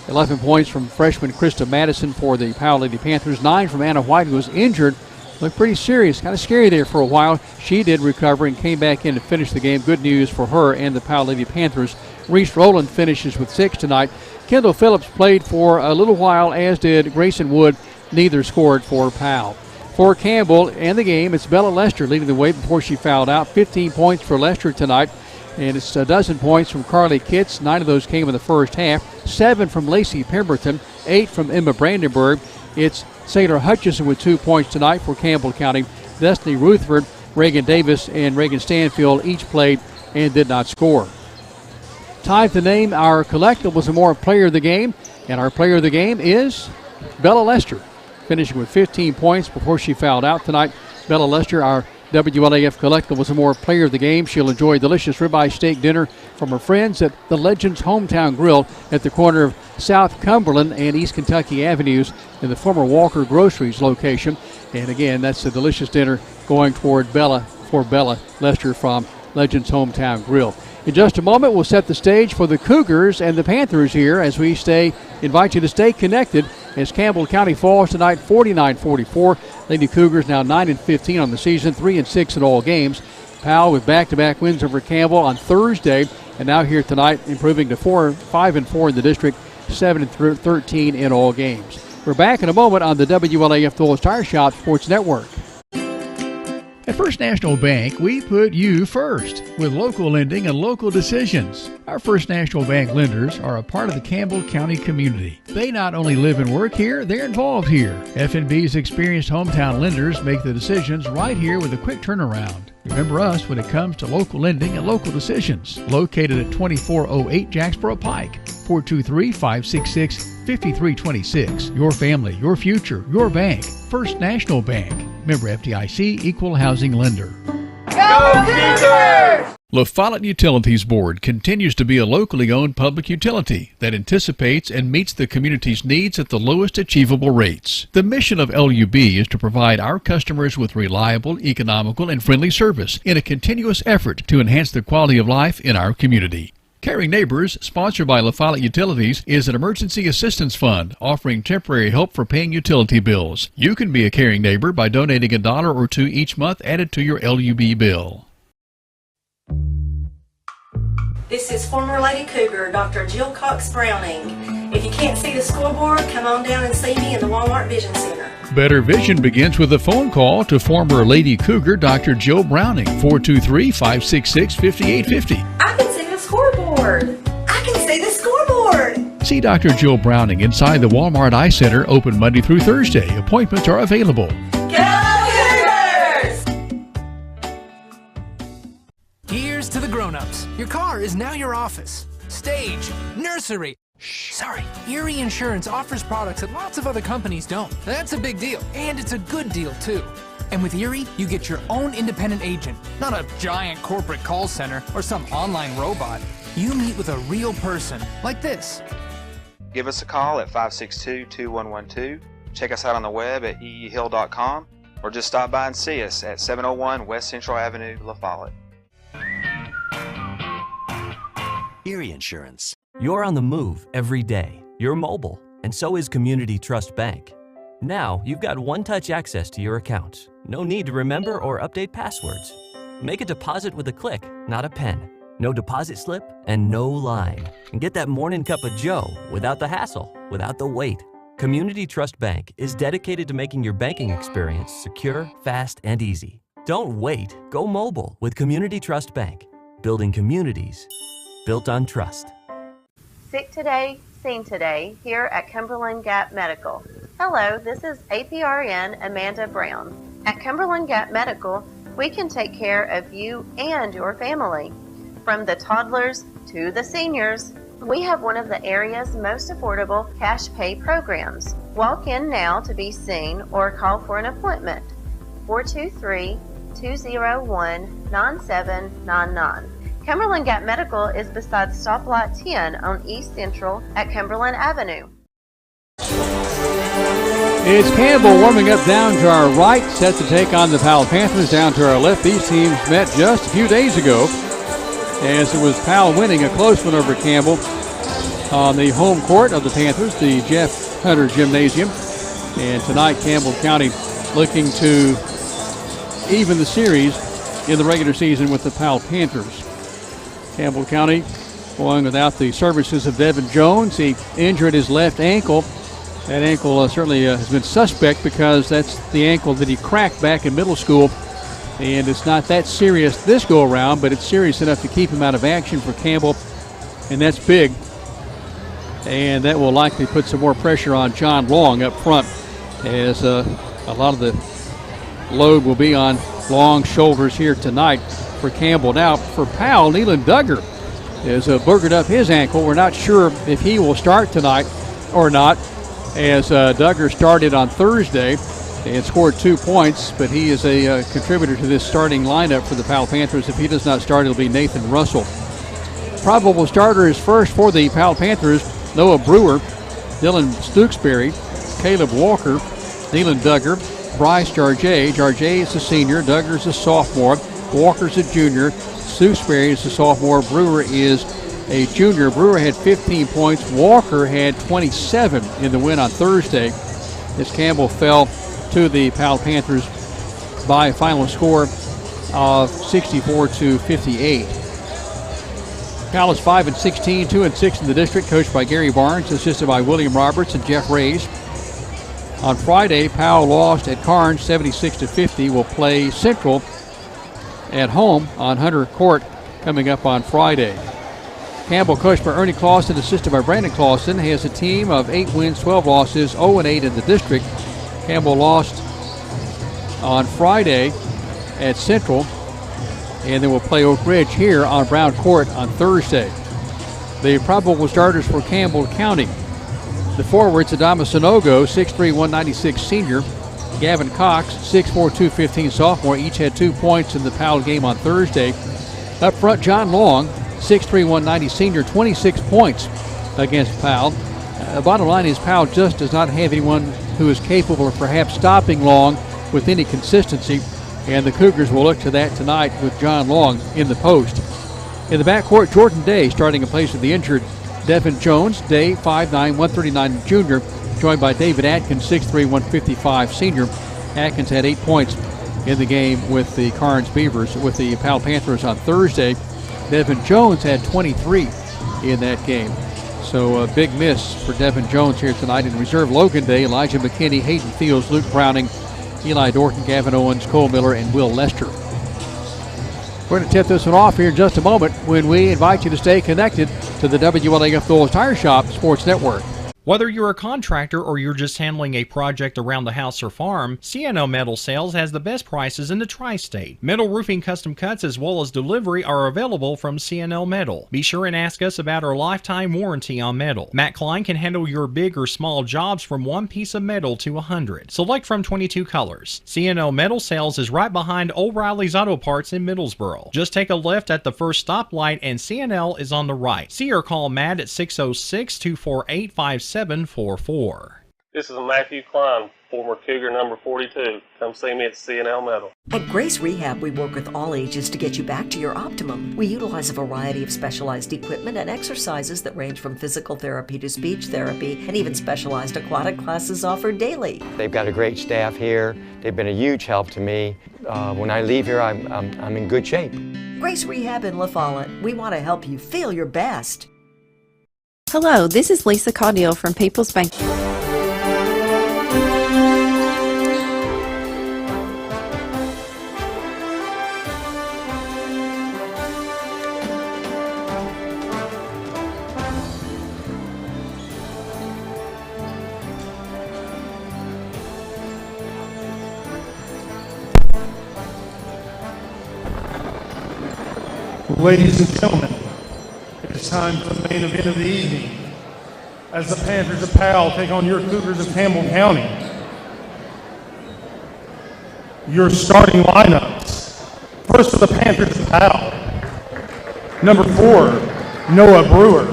Speaker 2: 11 points from freshman Krista Madison for the Powell Lady Panthers. 9 from Anna White, who was injured. Looked pretty serious, kind of scary there for a while. She did recover and came back in to finish the game. Good news for her and the Powell Lady Panthers. Reese Rowland finishes with 6 tonight. Kendall Phillips played for a little while, as did Grayson Wood. Neither scored for Powell. For Campbell and the game, it's Bella Lester leading the way before she fouled out. 15 points for Lester tonight. And it's 12 points from Carly Kitts. 9 of those came in the first half. 7 from Lacey Pemberton. 8 from Emma Brandenburg. It's Sailor Hutchison with 2 points tonight for Campbell County. Destiny Rutherford, Reagan Davis, and Reagan Stanfield each played and did not score. Tied to name our collectibles and more player of the game. And our player of the game is Bella Lester, finishing with 15 points before she fouled out tonight. Bella Lester, our WLAF collectibles and more player of the game. She'll enjoy a delicious ribeye steak dinner from her friends at the Legends Hometown Grill at the corner of South Cumberland and East Kentucky Avenues in the former Walker Groceries location. And again, that's a delicious dinner going toward Bella Lester from Legends Hometown Grill. In just a moment, we'll set the stage for the Cougars and the Panthers here as we invite you to stay connected as Campbell County falls tonight 49-44. Lady Cougars now 9-15 on the season, 3-6 in all games. Powell with back-to-back wins over Campbell on Thursday, and now here tonight improving to 5-4 in the district, 7-13 in all games. We're back in a moment on the WLAF Dulles Tire Shop Sports Network.
Speaker 10: At First National Bank, we put you first with local lending and local decisions. Our First National Bank lenders are a part of the Campbell County community. They not only live and work here, they're involved here. F&B's experienced hometown lenders make the decisions right here with a quick turnaround. Remember us when it comes to local lending and local decisions. Located at 2408 Jacksboro Pike, 423-566-5326. Your family, your future, your bank. First National Bank. Member FDIC, Equal Housing Lender.
Speaker 5: Go Cougars!
Speaker 10: La Follette Utilities Board continues to be a locally owned public utility that anticipates and meets the community's needs at the lowest achievable rates. The mission of LUB is to provide our customers with reliable, economical, and friendly service in a continuous effort to enhance the quality of life in our community. Caring Neighbors, sponsored by La Follette Utilities, is an emergency assistance fund offering temporary help for paying utility bills. You can be a caring neighbor by donating $1 or $2 each month added to your LUB bill.
Speaker 17: This is former Lady Cougar, Dr. Jill Cox Browning. If you can't see the scoreboard, come on down and see me in the Walmart Vision Center.
Speaker 10: Better vision begins with a phone call to former Lady Cougar, Dr. Jill Browning, 423-566-5850.
Speaker 17: I can see the scoreboard. I can see the scoreboard.
Speaker 10: See Dr. Jill Browning inside the Walmart Eye Center, open Monday through Thursday. Appointments are available.
Speaker 22: Here's to the grown-ups. Your car is now your office, stage, nursery. Sorry, Erie Insurance offers products that lots of other companies don't. That's a big deal, and it's a good deal, too. And with Erie, you get your own independent agent, not a giant corporate call center or some online robot. You meet with a real person, like this.
Speaker 23: Give us a call at 562-2112. Check us out on the web at eehill.com, or just stop by and see us at 701 West Central Avenue, La Follette.
Speaker 24: Erie Insurance. You're on the move every day. You're mobile, and so is Community Trust Bank. Now, you've got one-touch access to your accounts. No need to remember or update passwords. Make a deposit with a click, not a pen. No deposit slip and no line. And get that morning cup of joe without the hassle, without the wait. Community Trust Bank is dedicated to making your banking experience secure, fast, and easy. Don't wait. Go mobile with Community Trust Bank. Building communities built on trust.
Speaker 25: Sick today, seen today, here at Cumberland Gap Medical. Hello, this is APRN Amanda Brown. At Cumberland Gap Medical, we can take care of you and your family. From the toddlers to the seniors, we have one of the area's most affordable cash pay programs. Walk in now to be seen or call for an appointment. 423-201-9799. Cumberland Gap Medical is beside Stoplight 10 on East Central at Cumberland Avenue.
Speaker 2: It's Campbell warming up down to our right, set to take on the Powell Panthers down to our left. These teams met just a few days ago, as it was Powell winning a close one over Campbell on the home court of the Panthers, the Jeff Hunter Gymnasium. And tonight, Campbell County looking to even the series in the regular season with the Powell Panthers. Campbell County going without the services of Devin Jones. He injured his left ankle. That ankle certainly has been suspect because that's the ankle that he cracked back in middle school. And it's not that serious this go-around, but it's serious enough to keep him out of action for Campbell. And that's big. And that will likely put some more pressure on John Long up front, as a lot of the load will be on Long's shoulders here tonight for Campbell. Now for Powell, Neelan Duggar has boogered up his ankle. We're not sure if he will start tonight or not, as Duggar started on Thursday and scored 2 points, but he is a contributor to this starting lineup for the Powell Panthers. If he does not start, it'll be Nathan Russell. Probable starter is first for the Powell Panthers: Noah Brewer, Dylan Stooksbury, Caleb Walker, Neelan Duggar, Bryce Jarjay. Jarjay is a senior, Duggar's a sophomore, Walker's a junior, Stewksbury is a sophomore. Brewer is a junior. Brewer had 15 points. Walker had 27 in the win on Thursday as Campbell fell to the Powell Panthers by a final score of 64-58. Powell is 5-16, 2-6 in the district, coached by Gary Barnes, assisted by William Roberts and Jeff Rays. On Friday, Powell lost at Carnes 76-50. Will play Central at home on Hunter Court coming up on Friday. Campbell, coached by Ernie Clausen, assisted by Brandon Clausen, has a team of 8 wins, 12 losses, 0-8 in the district. Campbell lost on Friday at Central, and then we'll play Oak Ridge here on Brown Court on Thursday. The probable starters for Campbell County: the forwards, Adama Sonogo, 6'3", 196 senior. Gavin Cox, 6'4", 215 sophomore. Each had 2 points in the Powell game on Thursday. Up front, John Long, 6'3", 190 senior, 26 points against Powell. Bottom line is Powell just does not have anyone who is capable of perhaps stopping Long with any consistency, and the Cougars will look to that tonight with John Long in the post. In the backcourt, Jordan Day starting in place of the injured Devin Jones. Day, 5'9", 139 junior, joined by David Atkins, 6'3", 155 senior. Atkins had 8 points in the game with the Carnes Beavers, with the Powell Panthers on Thursday. Devin Jones had 23 in that game. So a big miss for Devin Jones here tonight. In reserve, Logan Day, Elijah McKinney, Hayden Fields, Luke Browning, Eli Dorton, Gavin Owens, Cole Miller, and Will Lester. We're going to tip this one off here in just a moment when we invite you to stay connected to the WLAF Thorles Tire Shop Sports Network.
Speaker 9: Whether you're a contractor or you're just handling a project around the house or farm, CNO Metal Sales has the best prices in the tri-state. Metal roofing custom cuts as well as delivery are available from CNO Metal. Be sure and ask us about our lifetime warranty on metal. Matt Klein can handle your big or small jobs from 1 piece of metal to 100. Select from 22 colors. CNO Metal Sales is right behind O'Reilly's Auto Parts in Middlesboro. Just take a left at the first stoplight and CNL is on the right. See or call Matt at 606-248-5744.
Speaker 6: This is Matthew Klein, former Cougar number 42. Come see me at CNL Metal.
Speaker 12: At Grace Rehab, we work with all ages to get you back to your optimum. We utilize a variety of specialized equipment and exercises that range from physical therapy to speech therapy, and even specialized aquatic classes offered daily.
Speaker 7: They've got a great staff here. They've been a huge help to me. When I leave here, I'm in good shape.
Speaker 12: Grace Rehab in La Follette. We want to help you feel your best.
Speaker 8: Hello, this is Lisa Caudill from People's Bank.
Speaker 13: Ladies and gentlemen, it's time for the main event of the evening, as the Panthers of Powell take on your Cougars of Campbell County. Your starting lineups. First for the Panthers of Powell. Number 4, Noah Brewer.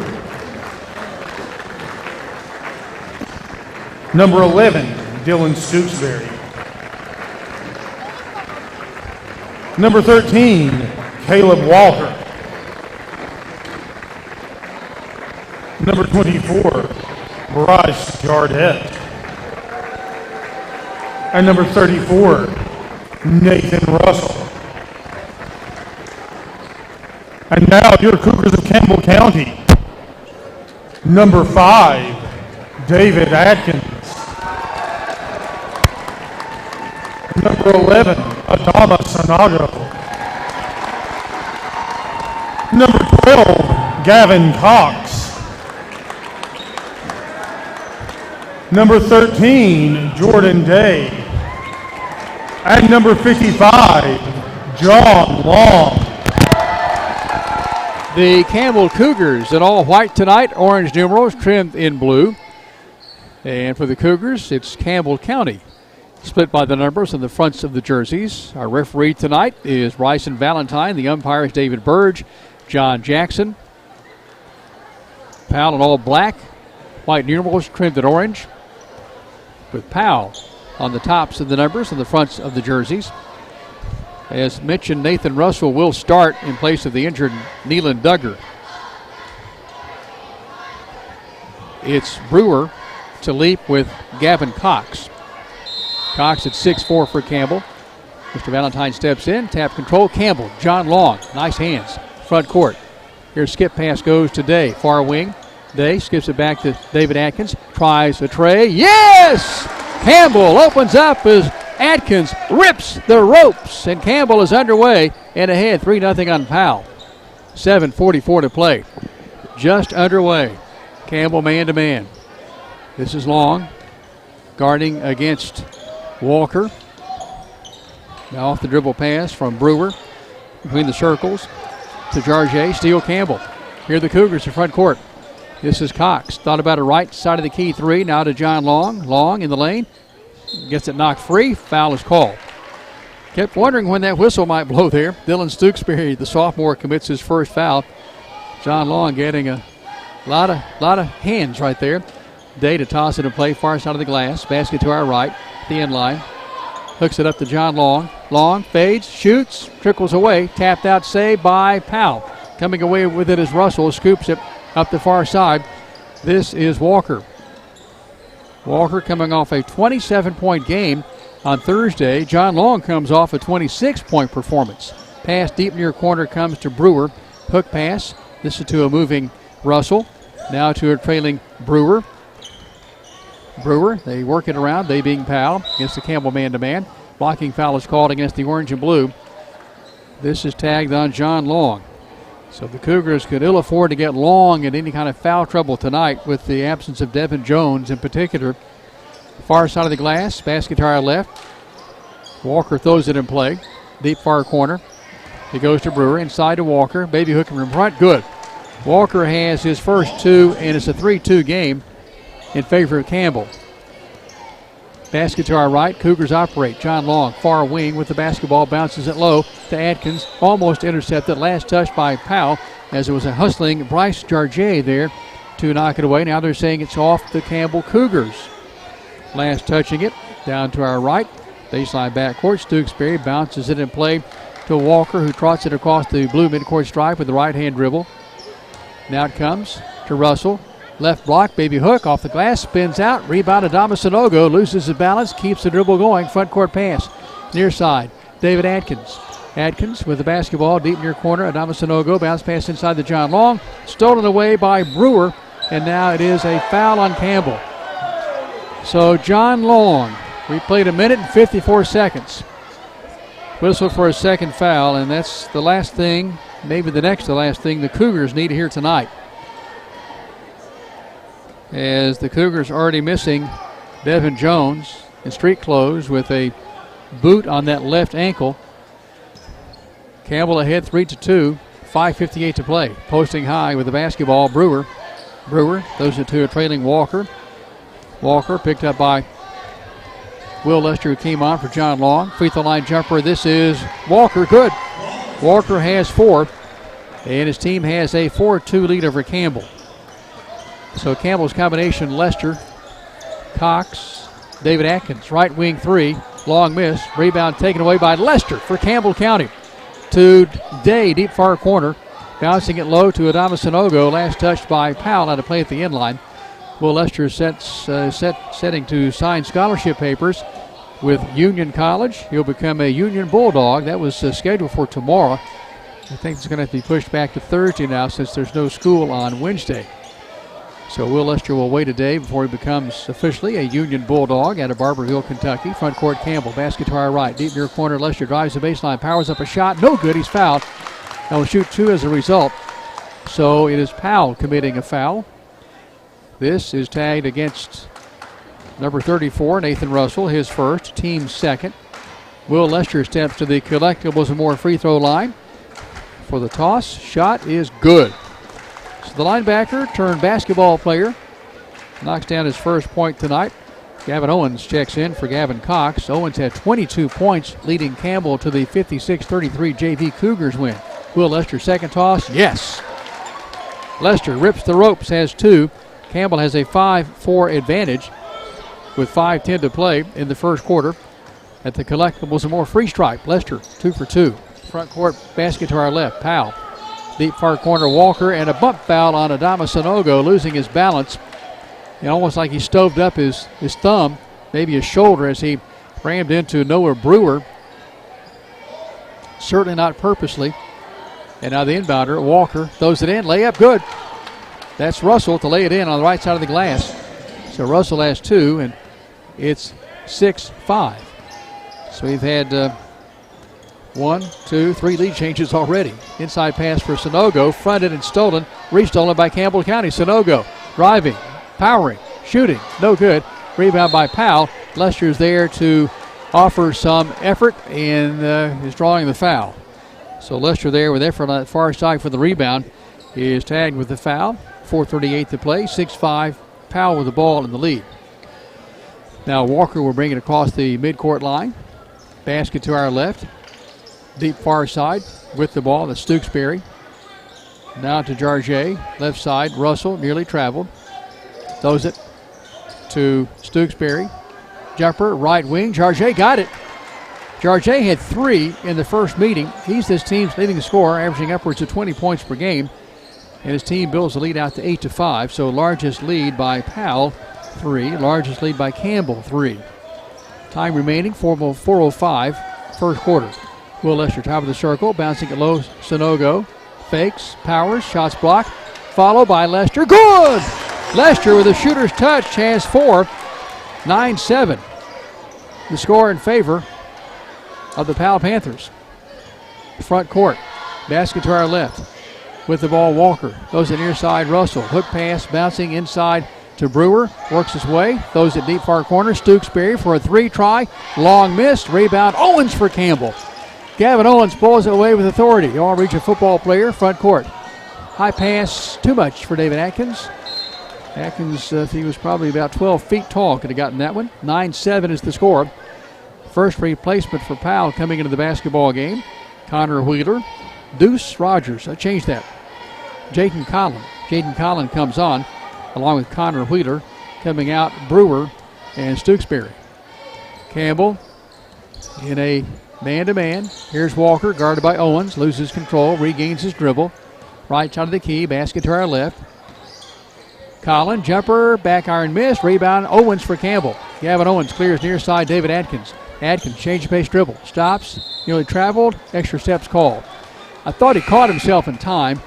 Speaker 13: Number 11, Dylan Stewksbury. Number 13, Caleb Walker. Number 24, Bryce Jardette. And number 34, Nathan Russell. And now your Cougars of Campbell County. Number 5, David Atkins. Number 11, Adama Sonogo. Number 12, Gavin Cox. Number 13, Jordan Day. And number 55, John Long.
Speaker 2: The Campbell Cougars in all white tonight, orange numerals trimmed in blue. And for the Cougars, it's Campbell County, split by the numbers on the fronts of the jerseys. Our referee tonight is Bryson Valentine. The umpires, David Burge, John Jackson. Powell in all black, white numerals trimmed in orange, with Powell on the tops of the numbers on the fronts of the jerseys. As mentioned, Nathan Russell will start in place of the injured Neelan Duggar. It's Brewer to leap with Gavin Cox. Cox at 6'4" for Campbell. Mr. Valentine steps in, tap control. Campbell, John Long, nice hands, front court. Here's skip pass goes to Day, far wing. Day skips it back to David Atkins, tries a tray. Yes! Campbell opens up as Atkins rips the ropes, and Campbell is underway and ahead 3-0 on Powell. 7:44 to play. Just underway. Campbell man-to-man. This is Long guarding against Walker. Now off the dribble pass from Brewer between the circles to Jarget. Steele Campbell. Here are the Cougars in front court. This is Cox. Thought about a right side of the key three. Now to John Long. Long in the lane. Gets it knocked free. Foul is called. Kept wondering when that whistle might blow there. Dylan Stooksbury, the sophomore, commits his first foul. John Long getting a lot of hands right there. Day to toss it and play far side of the glass. Basket to our right. The end line. Hooks it up to John Long. Long fades, shoots, trickles away. Tapped out save by Powell. Coming away with it is Russell. Scoops it up the far side. This is Walker. Walker coming off a 27-point game on Thursday. John Long comes off a 26-point performance. Pass deep near corner comes to Brewer. Hook pass. This is to a moving Russell. Now to a trailing Brewer. Brewer, they work it around, they being Powell against the Campbell man-to-man. Blocking foul is called against the orange and blue. This is tagged on John Long. So the Cougars could ill afford to get Long in any kind of foul trouble tonight with the absence of Devin Jones in particular. Far side of the glass, basket to our left. Walker throws it in play. Deep far corner. It goes to Brewer, inside to Walker. Baby hooking from front, good. Walker has his first two, and it's a 3-2 game in favor of Campbell. Basket to our right, Cougars operate. John Long, far wing with the basketball, bounces it low to Atkins. Almost intercepted, last touch by Powell as it was a hustling Bryce Jarget there to knock it away. Now they're saying it's off the Campbell Cougars. Last touching it, down to our right. Baseline backcourt, Stooksbury bounces it in play to Walker, who trots it across the blue midcourt stripe with the right-hand dribble. Now it comes to Russell. Left block, baby hook off the glass, spins out, rebound to Damasanogo, loses his balance, keeps the dribble going, front court pass, near side, David Atkins. Atkins with the basketball, deep near corner, Damasanogo, bounce pass inside the John Long, stolen away by Brewer, and now it is a foul on Campbell. So John Long, we played 1 minute and 54 seconds. Whistle for a second foul, and that's the last thing, maybe the next to last thing the Cougars need to hear tonight. As the Cougars already missing Devin Jones in street clothes with a boot on that left ankle. Campbell ahead 3-2, 5:58 to play. Posting high with the basketball, Brewer. Brewer throws it to a trailing Walker. Walker picked up by Will Lester, who came on for John Long. Free throw line jumper, this is Walker, good. Walker has 4, and his team has a 4-2 lead over Campbell. So Campbell's combination, Lester, Cox, David Atkins, right wing 3, long miss, rebound taken away by Lester for Campbell County. To Day, deep far corner, bouncing it low to Adama Sanogo, last touched by Powell out of play at the end line. Will Lester setting to sign scholarship papers with Union College. He'll become a Union Bulldog. That was scheduled for tomorrow. I think it's going to have to be pushed back to Thursday now since there's no school on Wednesday. So Will Lester will wait a day before he becomes officially a Union Bulldog out of Barberville, Kentucky. Front court, Campbell, basket to our right. Deep near corner, Lester drives the baseline, powers up a shot. No good, he's fouled. And will shoot 2 as a result. So it is Powell committing a foul. This is tagged against number 34, Nathan Russell, his first, team second. Will Lester steps to the Collectibles and More free throw line for the toss. Shot is good. The linebacker turned basketball player knocks down his first point tonight. Gavin Owens checks in for Gavin Cox. Owens had 22 points, leading Campbell to the 56-33 JV Cougars win. Will Lester second toss? Yes. Lester rips the ropes, has 2. Campbell has a 5-4 advantage with 5:10 to play in the first quarter. at the collectibles and more free stripe. Lester 2 for 2. Front court basket to our left. Powell. Deep far corner Walker, and a bump foul on Adama Sanogo, losing his balance. And almost like he stoved up his thumb, maybe his shoulder, as he rammed into Noah Brewer. Certainly not purposely. And now the inbounder, Walker, throws it in. Layup, good. That's Russell to lay it in on the right side of the glass. So Russell has 2, and it's 6-5. So we've had 1, 2, 3 lead changes already. Inside pass for Sanogo, fronted and stolen. Restolen by Campbell County. Sanogo driving, powering, shooting, no good. Rebound by Powell. Lester's there to offer some effort and is drawing the foul. So Lester there with effort on that far side for the rebound is tagged with the foul. 4:38 to play, 6-5. Powell with the ball in the lead. Now Walker will bring it across the midcourt line. Basket to our left. Deep far side with the ball. That's Stooksbury. Now to Jarget. Left side. Russell nearly traveled. Throws it to Stooksbury. Jumper, right wing. Jarget got it. Jarget had 3 in the first meeting. He's this team's leading scorer, averaging upwards of 20 points per game. And his team builds the lead out to 8-5. So largest lead by Powell, 3. Largest lead by Campbell, 3. Time remaining, 4:05, first quarter. Will Lester, top of the circle, bouncing it low. Sanogo fakes, powers, shots blocked. Followed by Lester. Good! Lester with a shooter's touch has 4. 9-7. The score in favor of the Powell Panthers. Front court. Basket to our left. With the ball, Walker. Goes it near side, Russell. Hook pass, bouncing inside to Brewer. Works his way. Throws it deep far corner. Stooksbury for a 3 try. Long missed. Rebound. Owens for Campbell. Gavin Owens pulls it away with authority. All-region football player, front court. High pass, too much for David Atkins. Atkins, if he was probably about 12 feet tall, could have gotten that one. 9-7 is the score. First replacement for Powell coming into the basketball game. Connor Wheeler. Deuce Rogers. I changed that. Jaden Collin. Jaden Collin comes on, along with Connor Wheeler. Coming out, Brewer and Stooksbury. Campbell in a man-to-man. Here's Walker, guarded by Owens. Loses control, regains his dribble. Right side of the key, basket to our left. Collin, jumper, back iron miss, rebound, Owens for Campbell. Gavin Owens clears near side, David Atkins. Atkins, change of pace dribble, stops, nearly traveled, extra steps called. I thought he caught himself in time,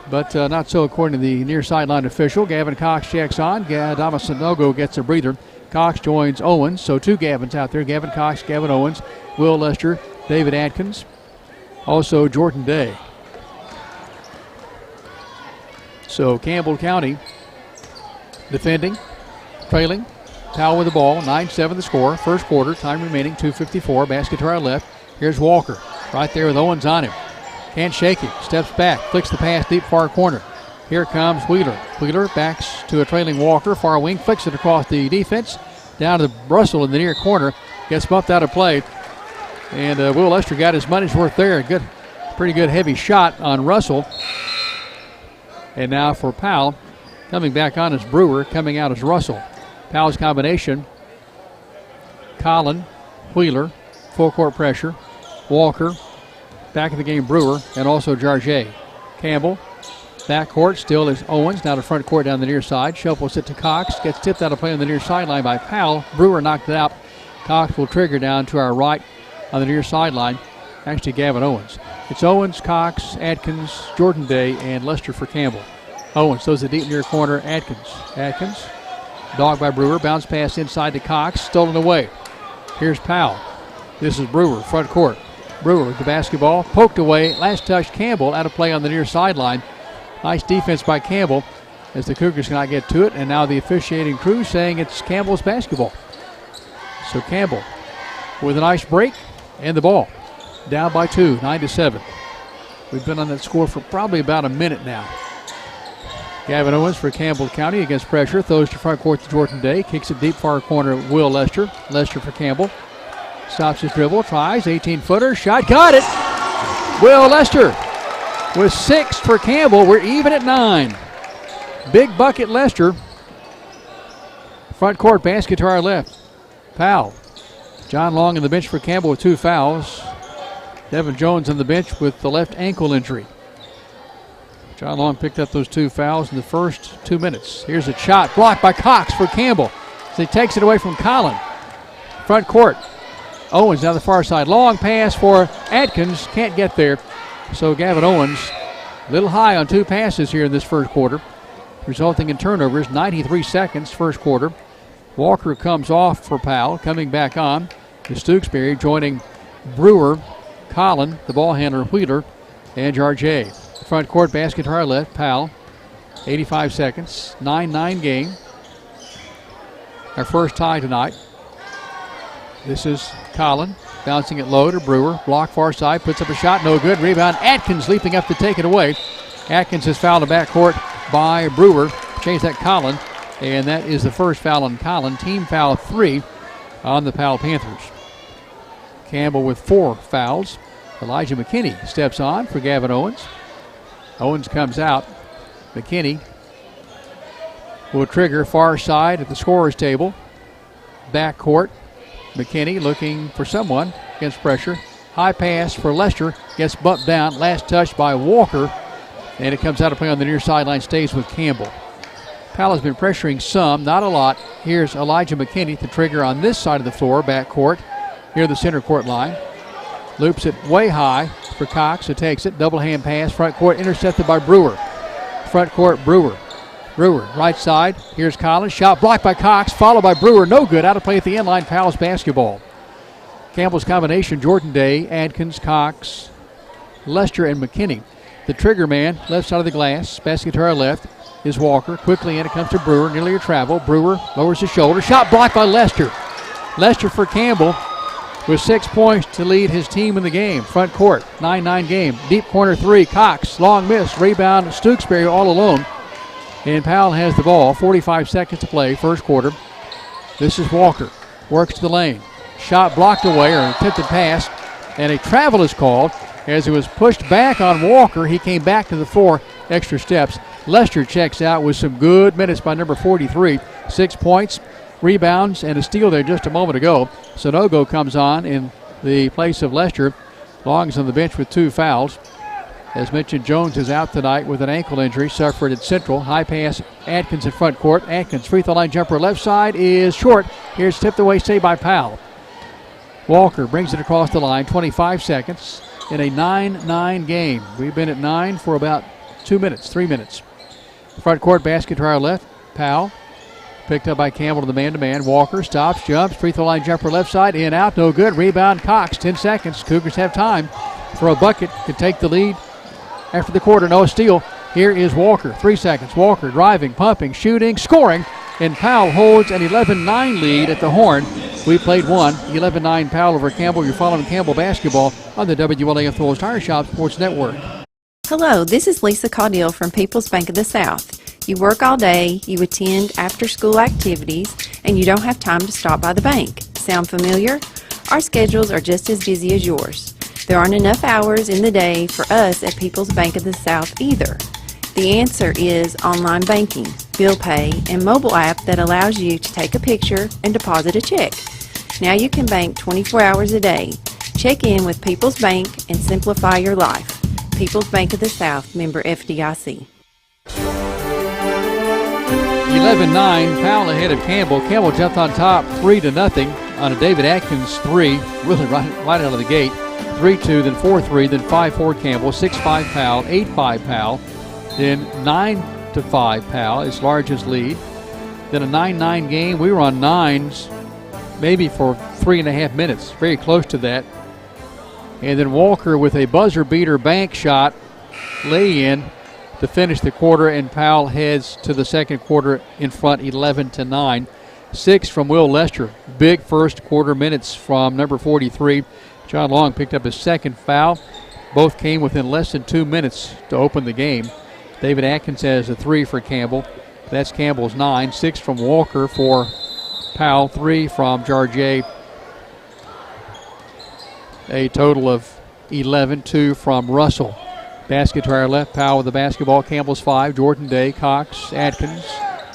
Speaker 2: but not so according to the near sideline official. Gavin Cox checks on. Adama Sanogo gets a breather. Cox joins Owens, so 2 Gavins out there. Gavin Cox, Gavin Owens, Will Lester, David Atkins, also Jordan Day. So Campbell County defending, trailing. Powell with the ball, 9-7 the score. First quarter, time remaining, 2:54. Basket to our left. Here's Walker, right there with Owens on him. Can't shake him, steps back, flicks the pass deep far corner. Here comes Wheeler. Wheeler backs to a trailing Walker, far wing, flicks it across the defense. Down to Russell in the near corner, gets bumped out of play. And Will Lester got his money's worth there. Good, pretty good heavy shot on Russell. And now for Powell, coming back on as Brewer, coming out as Russell. Powell's combination, Collin, Wheeler, full court pressure, Walker, back of the game Brewer, and also Jarget. Campbell, back court, still is Owens, now to front court down the near side. Shuffles it to Cox, gets tipped out of play on the near sideline by Powell. Brewer knocked it out. Cox will trigger down to our right on the near sideline. Actually, Gavin Owens. It's Owens, Cox, Atkins, Jordan Day, and Lester for Campbell. Owens throws the deep near corner, Atkins, dogged by Brewer, bounce pass inside to Cox, stolen away. Here's Powell. This is Brewer, front court. Brewer with the basketball, poked away, last touch Campbell, out of play on the near sideline. Nice defense by Campbell as the Cougars cannot get to it, and now the officiating crew saying it's Campbell's basketball. So Campbell with a nice break and the ball. Down by 2, 9-7. We've been on that score for probably about a minute now. Gavin Owens for Campbell County against pressure. Throws to front court to Jordan Day. Kicks it deep far corner, Will Lester. Lester for Campbell. Stops his dribble, tries, 18-footer, shot, got it! Will Lester with 6 for Campbell. We're even at 9. Big bucket Lester. Front court basket to our left. Powell John Long on the bench for Campbell with 2 fouls. Devin Jones on the bench with the left ankle injury. John Long picked up those 2 fouls in the first 2 minutes. Here's a shot blocked by Cox for Campbell. So he takes it away from Collin. Front court. Owens down the far side. Long pass for Atkins. Can't get there. So Gavin Owens a little high on 2 passes here in this first quarter, resulting in turnovers. 93 seconds first quarter. Walker comes off for Powell. Coming back on is Stewksbury, joining Brewer, Collin, the ball handler Wheeler, and Jarjay. Front court basket to our left. Powell. 85 seconds. 9-9 game. Our first tie tonight. This is Collin bouncing it low to Brewer. Block far side. Puts up a shot. No good. Rebound. Atkins leaping up to take it away. Atkins is fouled in the backcourt by Brewer. Changed that Collin. And that is the first foul on Collin. Team foul 3 on the Powell Panthers. Campbell with 4 fouls. Elijah McKinney steps on for Gavin Owens. Owens comes out. McKinney will trigger far side at the scorer's table. Backcourt. McKinney looking for someone against pressure. High pass for Lester. Gets bumped down. Last touch by Walker. And it comes out of play on the near sideline. Stays with Campbell. Powell has been pressuring some, not a lot. Here's Elijah McKinney to trigger on this side of the floor. Backcourt. Near the center court line. Loops it way high for Cox, who takes it. Double hand pass. Front court intercepted by Brewer. Front court Brewer. Brewer, right side. Here's Collins. Shot blocked by Cox, followed by Brewer. No good. Out of play at the end line. Powell's basketball. Campbell's combination, Jordan Day, Adkins, Cox, Lester, and McKinney. The trigger man, left side of the glass. Basket to our left is Walker. Quickly in, it comes to Brewer. Nearly a travel. Brewer lowers his shoulder. Shot blocked by Lester. Lester for Campbell with 6 points to lead his team in the game. Front court, 9-9 game. Deep corner 3. Cox, long miss. Rebound, Stewksbury all alone. And Powell has the ball. 45 seconds to play, first quarter. This is Walker. Works to the lane. Shot blocked away, or an attempted pass. And a travel is called. As it was pushed back on Walker, he came back to the floor. Extra steps. Lester checks out with some good minutes by number 43. 6 points, rebounds, and a steal there just a moment ago. Sonogo comes on in the place of Lester. Long's on the bench with 2 fouls. As mentioned, Jones is out tonight with an ankle injury suffered at Central. High pass, Atkins in front court. Atkins free throw line jumper left side is short. Here's tipped away, saved by Powell. Walker brings it across the line. 25 seconds in a 9-9 game. We've been at 9 for about 3 minutes. Front court basket to our left. Powell picked up by Campbell to the man-to-man. Walker stops, jumps, free throw line jumper left side, in, out, no good. Rebound, Cox, 10 seconds. Cougars have time for a bucket. Could take the lead after the quarter. No steal. Here is Walker, 3 seconds. Walker driving, pumping, shooting, scoring, and Powell holds an 11-9 lead at the horn. We played 11-9 Powell over Campbell. You're following Campbell basketball on the WLAF Tools Tire Shop Sports Network.
Speaker 8: Hello, this is Lisa Caudill from People's Bank of the South. You work all day, you attend after-school activities, and you don't have time to stop by the bank. Sound familiar? Our schedules are just as busy as yours. There aren't enough hours in the day for us at People's Bank of the South either. The answer is online banking, bill pay, and mobile app that allows you to take a picture and deposit a check. Now you can bank 24 hours a day. Check in with People's Bank and simplify your life. People's Bank of the South, member FDIC.
Speaker 2: 11-9, Powell ahead of Campbell. Campbell jumped on top 3-0 on a David Atkins 3, really right out of the gate. 3-2, then 4-3, then 5-4 Campbell, 6-5 Powell, 8-5 Powell, then 9-5 Powell, his largest lead. Then a 9-9 game. We were on 9s maybe for 3.5 minutes, very close to that. And then Walker with a buzzer beater bank shot, lay in to finish the quarter, and Powell heads to the second quarter in front 11-9. 6 from Will Lester. Big first quarter minutes from number 43. John Long picked up his second foul. Both came within less than 2 minutes to open the game. David Atkins has a 3 for Campbell. That's Campbell's 9. 6 from Walker for Powell. 3 from Jarjay. A total of 11. 2 from Russell. Basket to our left. Powell with the basketball. Campbell's 5. Jordan Day, Cox, Atkins,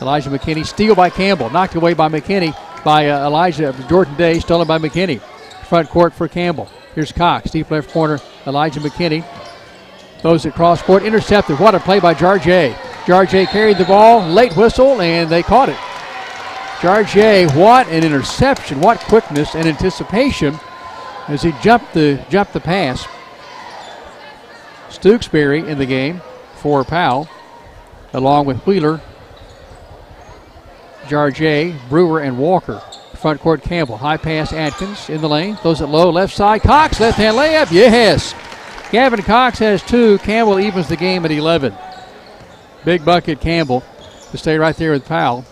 Speaker 2: Elijah McKinney. Steal by Campbell. Knocked away by McKinney. by Elijah Jordan Day, stolen by McKinney. Front court for Campbell. Here's Cox, deep left corner, Elijah McKinney. Throws it cross court, intercepted. What a play by Jarjay. Jarjay carried the ball, late whistle, and they caught it. Jarjay, what an interception, what quickness and anticipation as he jumped the pass. Stooksbury in the game for Powell, along with Wheeler, Jarjay, Brewer, and Walker. Front court Campbell, high pass Atkins in the lane, throws it low, left side, Cox, left-hand layup, yes! Gavin Cox has 2, Campbell evens the game at 11. Big bucket Campbell to stay right there with Powell.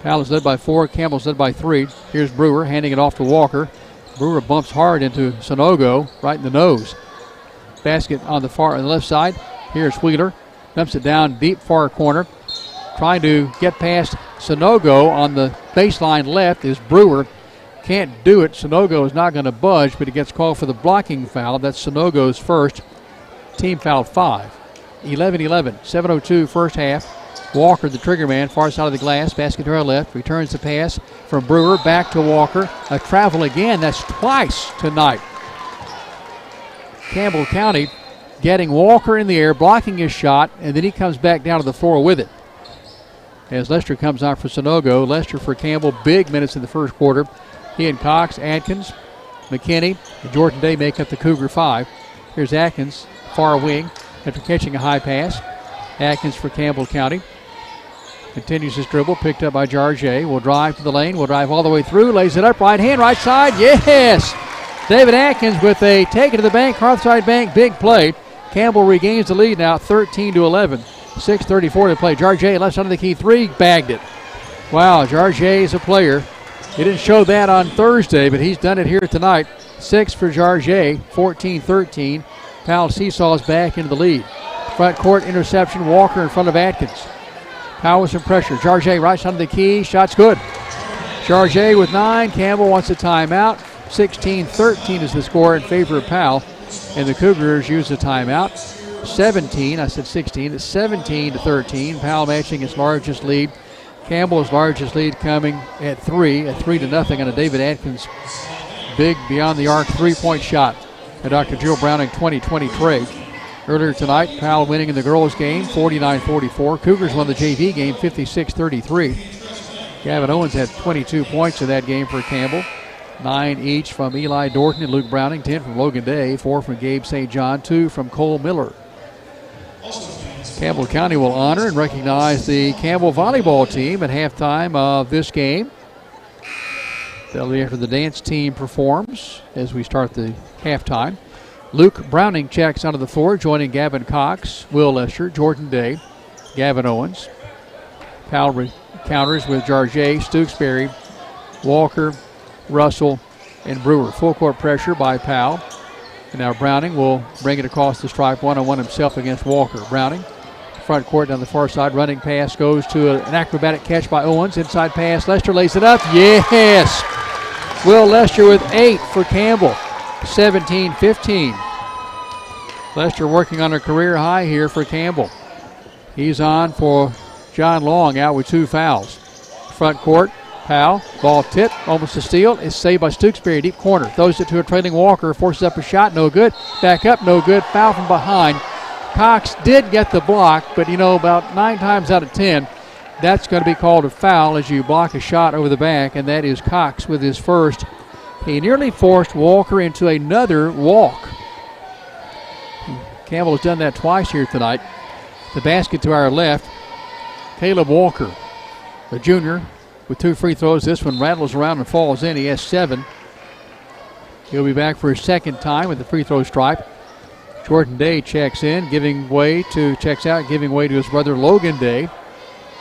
Speaker 2: Powell is led by 4, Campbell's led by 3. Here's Brewer handing it off to Walker. Brewer bumps hard into Sonogo, right in the nose. Basket on the left side. Here's Wheeler, dumps it down deep far corner. Trying to get past Sonogo on the baseline left is Brewer. Can't do it. Sonogo is not going to budge, but he gets called for the blocking foul. That's Sonogo's first. Team foul 5. 11-11. 7:02 first half. Walker, the trigger man, far side of the glass. Basket to our left. Returns the pass from Brewer back to Walker. A travel again. That's twice tonight. Campbell County getting Walker in the air, blocking his shot, and then he comes back down to the floor with it. As Lester comes out for Sonogo. Lester for Campbell. Big minutes in the first quarter. He and Cox, Atkins, McKinney, and Jordan Day make up the Cougar 5. Here's Atkins, far wing, after catching a high pass. Atkins for Campbell County. Continues his dribble, picked up by Jarjay. Will drive to the lane, will drive all the way through, lays it up, right hand, right side, yes! David Atkins with a take it to the bank, Hearthside Bank, big play. Campbell regains the lead now, 13-11. 6:34 to play. Jarjay left side of the key, 3, bagged it. Wow, Jarjay is a player. He didn't show that on Thursday, but he's done it here tonight. 6 for Jarjay, 14-13. Powell seesaws back into the lead. Front court interception, Walker in front of Atkins. Powell with some pressure. Jarjay right side of the key, shot's good. Jarjay with 9, Campbell wants a timeout. 16-13 is the score in favor of Powell, and the Cougars use a timeout. 17, I said 16, it's 17-13. Powell matching its largest lead. Campbell's largest lead coming at 3-0 on a David Atkins big beyond the arc 3-point shot. A Dr. Jill Browning 2020 trade. Earlier tonight, Powell winning in the girls game 49-44. Cougars won the JV game 56-33. Gavin Owens had 22 points in that game for Campbell. 9 each from Eli Dorton and Luke Browning, 10 from Logan Day, 4 from Gabe St. John, 2 from Cole Miller. Campbell County will honor and recognize the Campbell volleyball team at halftime of this game. That'll be after the dance team performs as we start the halftime. Luke Browning checks onto the floor, joining Gavin Cox, Will Lester, Jordan Day, Gavin Owens. Powell counters with Jarjay, Stooksbury, Walker, Russell, and Brewer. Full court pressure by Powell. And now Browning will bring it across the stripe one-on-one himself against Walker. Browning, front court down the far side, running pass goes to an acrobatic catch by Owens. Inside pass, Lester lays it up. Yes! Will Lester with 8 for Campbell. 17-15. Lester working on a career high here for Campbell. He's on for John Long, out with 2 fouls. Front court, Powell, ball tipped, almost a steal. It's saved by Stooksbury, deep corner. Throws it to a trailing Walker, forces up a shot, no good. Back up, no good. Foul from behind. Cox did get the block, but about 9 times out of 10, that's going to be called a foul as you block a shot over the back, and that is Cox with his first. He nearly forced Walker into another walk. Campbell has done that twice here tonight. The basket to our left, Caleb Walker, the junior, with 2 free throws. This one rattles around and falls in. He has 7. He'll be back for his second time with the free throw stripe. Jordan Day checks out, giving way to his brother Logan Day.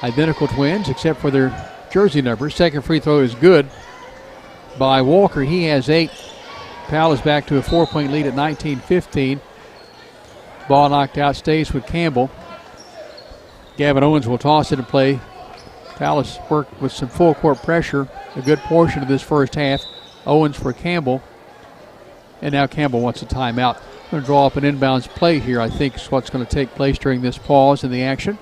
Speaker 2: Identical twins, except for their jersey numbers. Second free throw is good by Walker. He has 8. Powell is back to a 4-point lead at 19-15. Ball knocked out, stays with Campbell. Gavin Owens will toss it and play. Powell has worked with some full court pressure a good portion of this first half. Owens for Campbell. And now Campbell wants a timeout. Going to draw up an inbounds play here, I think, is what's going to take place during this pause in the action.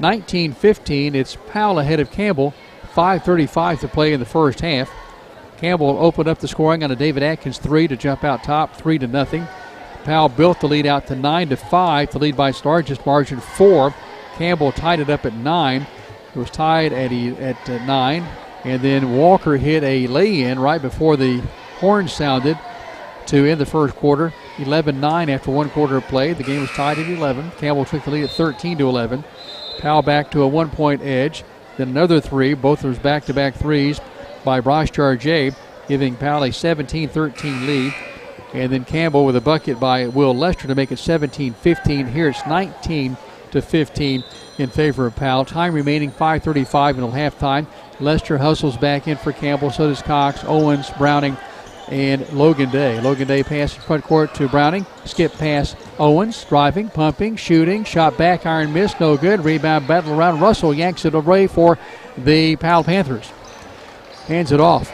Speaker 2: 19-15, it's Powell ahead of Campbell. 5:35 to play in the first half. Campbell opened up the scoring on a David Atkins 3 to jump out top 3-0. Powell built the lead out to 9-5 to lead by its largest margin 4. Campbell tied it up at 9. It was tied at 9. And then Walker hit a lay-in right before the horn sounded to end the first quarter. 11-9 after one quarter of play. The game was tied at 11. Campbell took the lead at 13-11. Powell back to a 1-point edge. Then another 3. Both of those back-to-back threes by Bryce Jarjay, giving Powell a 17-13 lead. And then Campbell with a bucket by Will Lester to make it 17-15. Here it's 19-15 in favor of Powell. Time remaining 5:35 until halftime. Lester hustles back in for Campbell. So does Cox, Owens, Browning, and Logan Day. Logan Day passes front court to Browning. Skip pass Owens. Driving, pumping, shooting. Shot back, iron miss. No good. Rebound battle around. Russell yanks it away for the Powell Panthers. Hands it off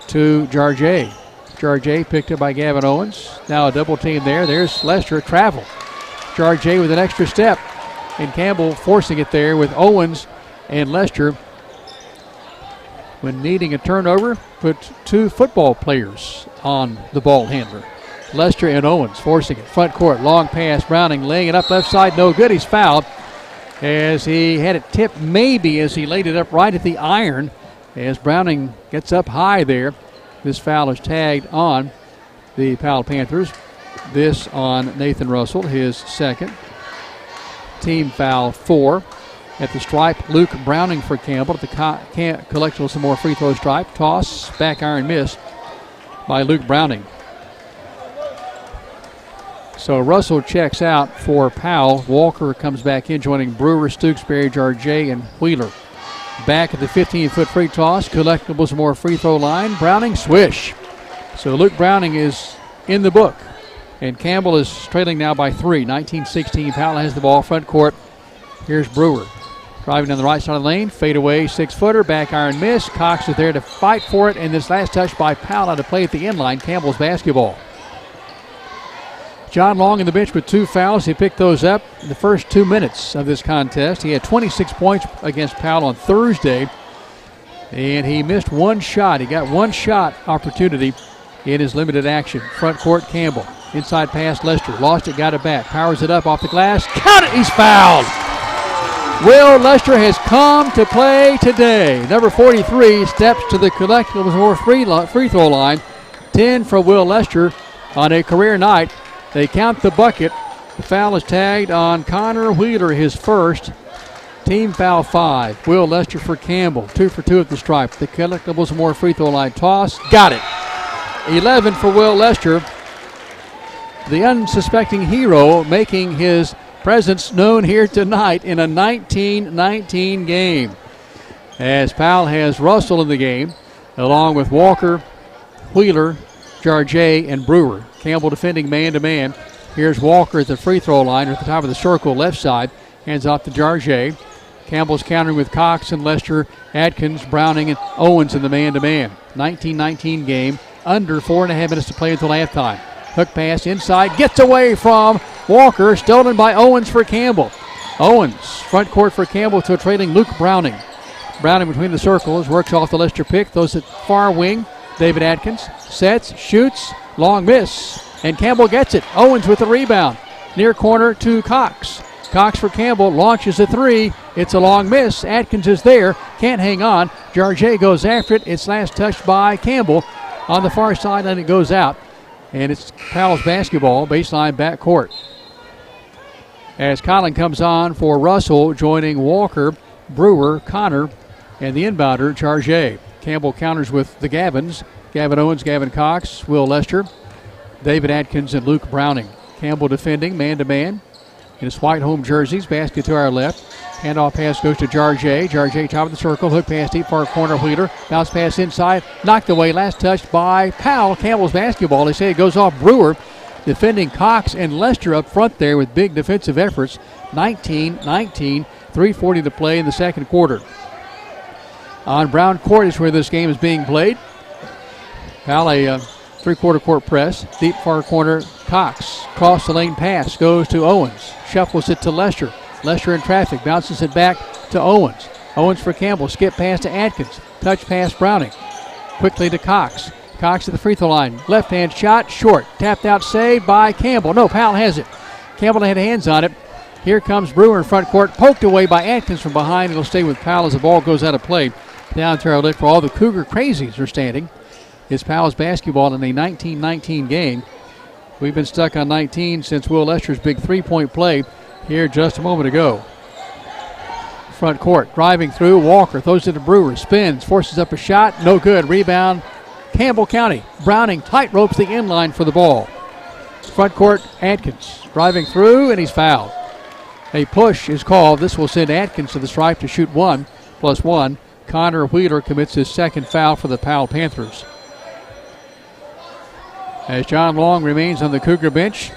Speaker 2: to Jarjay. Jarjay picked up by Gavin Owens. Now a double team there. There's Lester travel. Jarjay with an extra step. And Campbell forcing it there with Owens and Lester. When needing a turnover, put 2 football players on the ball handler. Lester and Owens forcing it. Front court, long pass. Browning laying it up left side. No good. He's fouled as he had it tipped maybe as he laid it up right at the iron. As Browning gets up high there, this foul is tagged on the Powell Panthers. This on Nathan Russell, his second. Team foul 4. At the stripe, Luke Browning for Campbell. At the collectible, some more free throw stripe. Toss, back iron miss by Luke Browning. So Russell checks out for Powell. Walker comes back in, joining Brewer, Stooksbury, Jarjay, and Wheeler. Back at the 15-foot free toss. Collectibles, more free throw line. Browning, swish. So Luke Browning is in the book. And Campbell is trailing now by 3. 19-16. Powell has the ball, front court. Here's Brewer. Driving down the right side of the lane. Fade away, 6-footer. Back iron miss. Cox is there to fight for it. And this last touch by Powell out of play at the end line. Campbell's basketball. John Long in the bench with 2 fouls. He picked those up in the first 2 minutes of this contest. He had 26 points against Powell on Thursday, and he missed 1 shot. He got 1 shot opportunity in his limited action. Front court, Campbell. Inside pass, Lester. Lost it, got it back. Powers it up off the glass. Count it! He's fouled! Will Lester has come to play today. Number 43 steps to the collectibles or free throw line. 10 for Will Lester on a career night. They count the bucket. The foul is tagged on Connor Wheeler, his first. Team foul 5. Will Lester for Campbell. 2 for 2 at the stripe. The collectibles more free throw line toss. Got it. 11 for Will Lester. The unsuspecting hero making his presence known here tonight in a 19-19 game. As Powell has Russell in the game, along with Walker, Wheeler, Jarjay, and Brewer. Campbell defending man-to-man. Here's Walker at the free throw line at the top of the circle, left side. Hands off to Jarjay. Campbell's countering with Cox and Lester, Atkins, Browning, and Owens in the man-to-man. 19-19 game. Under 4.5 minutes to play until halftime. Hook pass inside. Gets away from Walker. Stolen by Owens for Campbell. Owens, front court for Campbell to a trailing Luke Browning. Browning between the circles. Works off the Lester pick. Those at far wing. David Atkins sets, shoots. Long miss. And Campbell gets it. Owens with the rebound. Near corner to Cox. Cox for Campbell. Launches a 3. It's a long miss. Atkins is there. Can't hang on. Jarjay goes after it. It's last touched by Campbell on the far side, and it goes out. And it's Powell's basketball, baseline backcourt. As Colin comes on for Russell, joining Walker, Brewer, Connor, and the inbounder, Jarjay. Campbell counters with the Gavins. Gavin Owens, Gavin Cox, Will Lester, David Atkins, and Luke Browning. Campbell defending man-to-man in his white home jerseys. Basket to our left. Handoff pass goes to Jarjay. Jarjay top of the circle. Hook pass deep far corner. Wheeler. Bounce pass inside. Knocked away. Last touch by Powell. Campbell's basketball. They say it goes off Brewer. Defending Cox and Lester up front there with big defensive efforts. 19-19. 3:40 to play in the second quarter. On Brown Court is where this game is being played. Powell a three-quarter court press. Deep far corner. Cox. Cross the lane pass. Goes to Owens. Shuffles it to Lester. Lester in traffic, bounces it back to Owens. Owens for Campbell. Skip pass to Atkins. Touch pass Browning. Quickly to Cox. Cox at the free throw line. Left-hand shot. Short. Tapped out save by Campbell. No, Powell has it. Campbell had hands on it. Here comes Brewer in front court. Poked away by Atkins from behind. It'll stay with Powell as the ball goes out of play. Down to our left where all the Cougar crazies are standing. It's Powell's basketball in a 19-19 game. We've been stuck on 19 since Will Lester's big three-point play here just a moment ago. Front court, driving through. Walker throws it to Brewer. Spins, forces up a shot. No good. Rebound, Campbell County. Browning tight ropes the inline for the ball. Front court, Atkins driving through, and he's fouled. A push is called. This will send Atkins to the stripe to shoot 1+1. Connor Wheeler commits his second foul for the Powell Panthers. As John Long remains on the Cougar bench,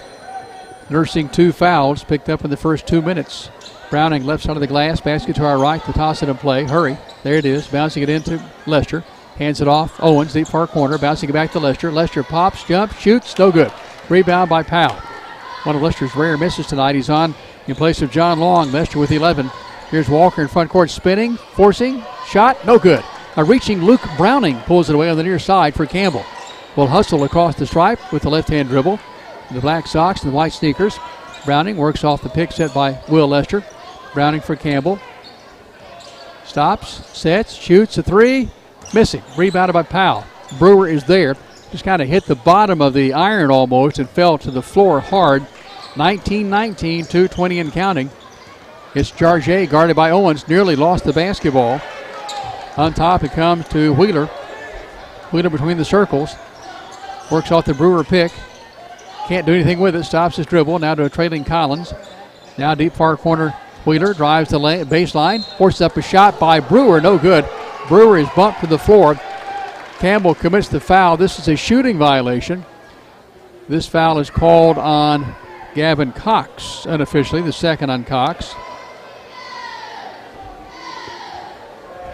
Speaker 2: nursing 2 fouls picked up in the first 2 minutes. Browning left side of the glass, basket to our right, to toss it in play. Hurry, there it is, bouncing it into Lester. Hands it off, Owens, deep far corner, bouncing it back to Lester. Lester pops, jumps, shoots, no good. Rebound by Powell. One of Lester's rare misses tonight. He's on in place of John Long. Lester with 11. Here's Walker in front court, spinning, forcing, shot, no good. A reaching Luke Browning pulls it away on the near side for Campbell. Will hustle across the stripe with the left-hand dribble. The black socks and the white sneakers. Browning works off the pick set by Will Lester. Browning for Campbell. Stops, sets, shoots a 3. Missing. Rebounded by Powell. Brewer is there. Just kind of hit the bottom of the iron almost and fell to the floor hard. 19-19, 2:20 and counting. It's Jarget guarded by Owens. Nearly lost the basketball. On top it comes to Wheeler. Wheeler between the circles. Works off the Brewer pick. Can't do anything with it. Stops his dribble. Now to a trailing Collins. Now deep far corner. Wheeler drives the baseline. Forces up a shot by Brewer. No good. Brewer is bumped to the floor. Campbell commits the foul. This is a shooting violation. This foul is called on Gavin Cox, unofficially, the second on Cox.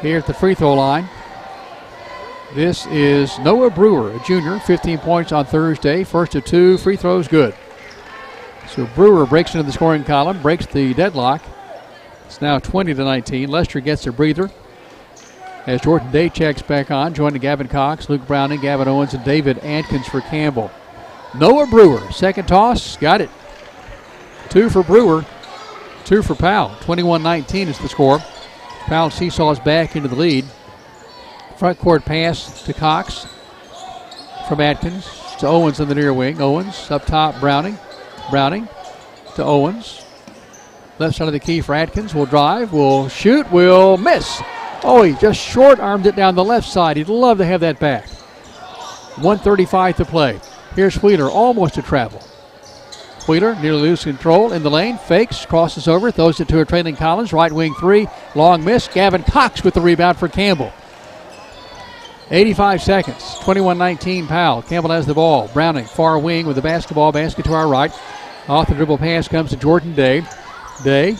Speaker 2: Here at the free throw line, this is Noah Brewer, a junior, 15 points on Thursday. First of 2 free throws, good. So Brewer breaks into the scoring column, breaks the deadlock. It's now 20-19. Lester gets a breather as Jordan Day checks back on, joining Gavin Cox, Luke Browning, Gavin Owens, and David Atkins for Campbell. Noah Brewer, second toss, got it. 2 for Brewer, 2 for Powell. 21-19 is the score. Powell seesaws back into the lead. Front court pass to Cox from Atkins to Owens in the near wing. Owens up top, Browning. Browning to Owens. Left side of the key for Atkins. Will drive, will shoot, will miss. Oh, he just short-armed it down the left side. He'd love to have that back. 1:35 to play. Here's Wheeler, almost to travel. Wheeler nearly loses control in the lane. Fakes, crosses over, throws it to a trailing Collins. Right wing 3, long miss. Gavin Cox with the rebound for Campbell. 85 seconds, 21-19 Powell. Campbell has the ball. Browning, far wing with the basketball, basket to our right. Off the dribble pass comes to Jordan Day. Day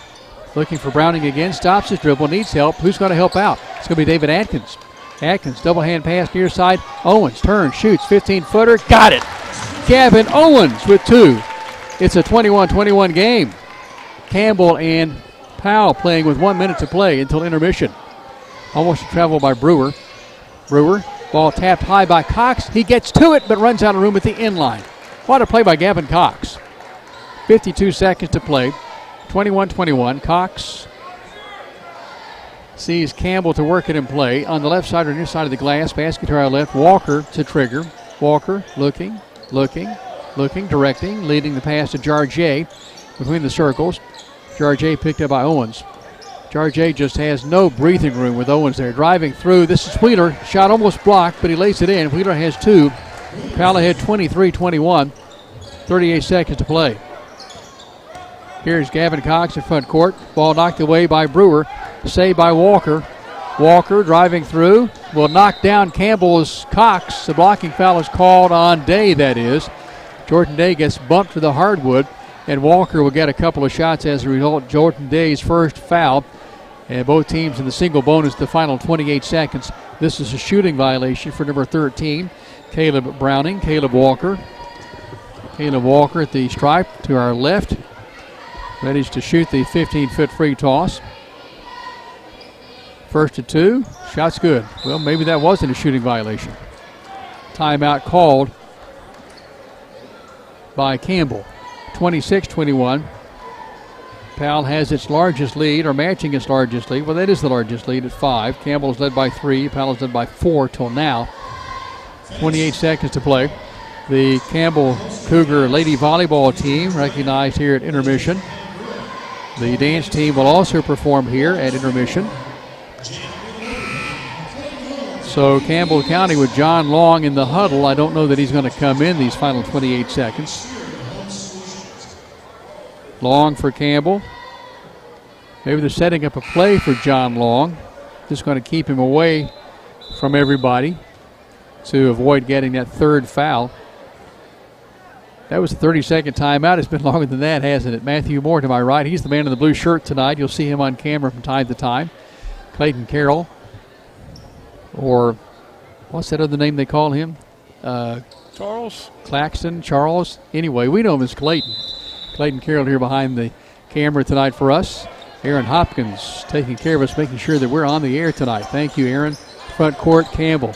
Speaker 2: looking for Browning again, stops his dribble, needs help. Who's going to help out? It's going to be David Atkins. Atkins, double hand pass near side. Owens turns, shoots, 15-footer, got it. Gavin Owens with 2. It's a 21-21 game. Campbell and Powell playing with 1 minute to play until intermission. Almost a travel by Brewer. Brewer, ball tapped high by Cox. He gets to it, but runs out of room at the inline. What a play by Gavin Cox. 52 seconds to play. 21-21. Cox sees Campbell to work it in play. On the left side or near side of the glass, basket to our left. Walker to trigger. Walker looking, directing, leading the pass to Jarget between the circles. Jarget picked up by Owens. Jarget just has no breathing room with Owens there. Driving through. This is Wheeler. Shot almost blocked, but he lays it in. Wheeler has 2. Powell ahead 23-21. 38 seconds to play. Here's Gavin Cox in front court. Ball knocked away by Brewer. Saved by Walker. Walker driving through. Will knock down Campbell's Cox. The blocking foul is called on Day, that is. Jordan Day gets bumped to the hardwood, and Walker will get a couple of shots as a result. Jordan Day's first foul. And both teams in the single bonus the final 28 seconds. This is a shooting violation for number 13, Caleb Browning. Caleb Walker at the stripe to our left. Ready to shoot the 15-foot free toss. First and 2. Shot's good. Well, maybe that wasn't a shooting violation. Timeout called by Campbell. 26-21. Powell has its largest lead, or matching its largest lead. Well, that is the largest lead at 5. Campbell's led by 3. Powell's led by 4 till now. 28 seconds to play. The Campbell Cougar Lady Volleyball team recognized here at intermission. The dance team will also perform here at intermission. So Campbell County with John Long in the huddle. I don't know that he's going to come in these final 28 seconds. Long for Campbell. Maybe they're setting up a play for John Long. Just going to keep him away from everybody to avoid getting that third foul. That was a 30-second timeout. It's been longer than that, hasn't it? Matthew Moore to my right. He's the man in the blue shirt tonight. You'll see him on camera from time to time. Clayton Carroll, or what's that other name they call him?
Speaker 11: Charles?
Speaker 2: Claxton, Charles. Anyway, we know him as Clayton. Clayton Carroll here behind the camera tonight for us. Aaron Hopkins taking care of us, making sure that we're on the air tonight. Thank you, Aaron. Front court, Campbell.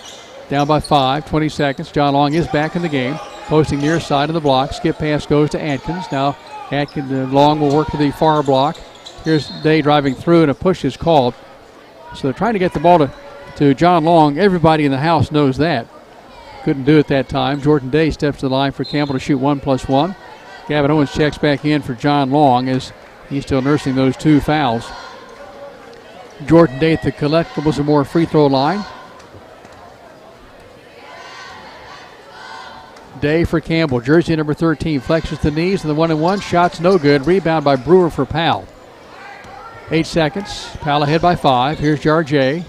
Speaker 2: Down by 5, 20 seconds. John Long is back in the game. Posting near side of the block. Skip pass goes to Atkins. Now Atkins, Long will work to the far block. Here's Day driving through, and a push is called. So they're trying to get the ball to John Long. Everybody in the house knows that. Couldn't do it that time. Jordan Day steps to the line for Campbell to shoot 1+1. Gavin Owens checks back in for John Long as he's still nursing those 2 fouls. Jordan Day at the Collectibles and More free throw line. Day for Campbell. Jersey number 13 flexes the knees, and the 1-and-1 shot's no good. Rebound by Brewer for Powell. 8 seconds. Powell ahead by 5. Here's Jarjay.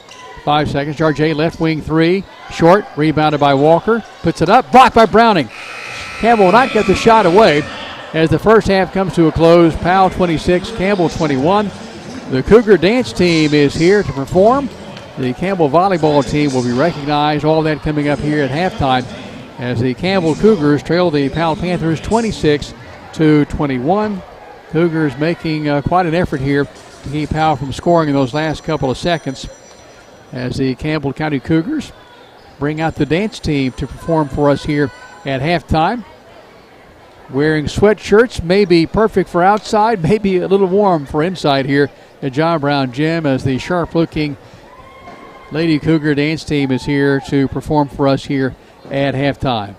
Speaker 2: 5 seconds. Jarjay left wing 3. Short. Rebounded by Walker. Puts it up. Blocked by Browning. Campbell will not get the shot away as the first half comes to a close. Powell 26, Campbell 21. The Cougar dance team is here to perform. The Campbell volleyball team will be recognized. All that coming up here at halftime as the Campbell Cougars trail the Powell Panthers 26-21. Cougars making quite an effort here to keep Powell from scoring in those last couple of seconds as the Campbell County Cougars bring out the dance team to perform for us here at halftime. Wearing sweatshirts, may be perfect for outside, maybe a little warm for inside here at John Brown Gym as the sharp-looking Lady Cougar dance team is here to perform for us here at halftime.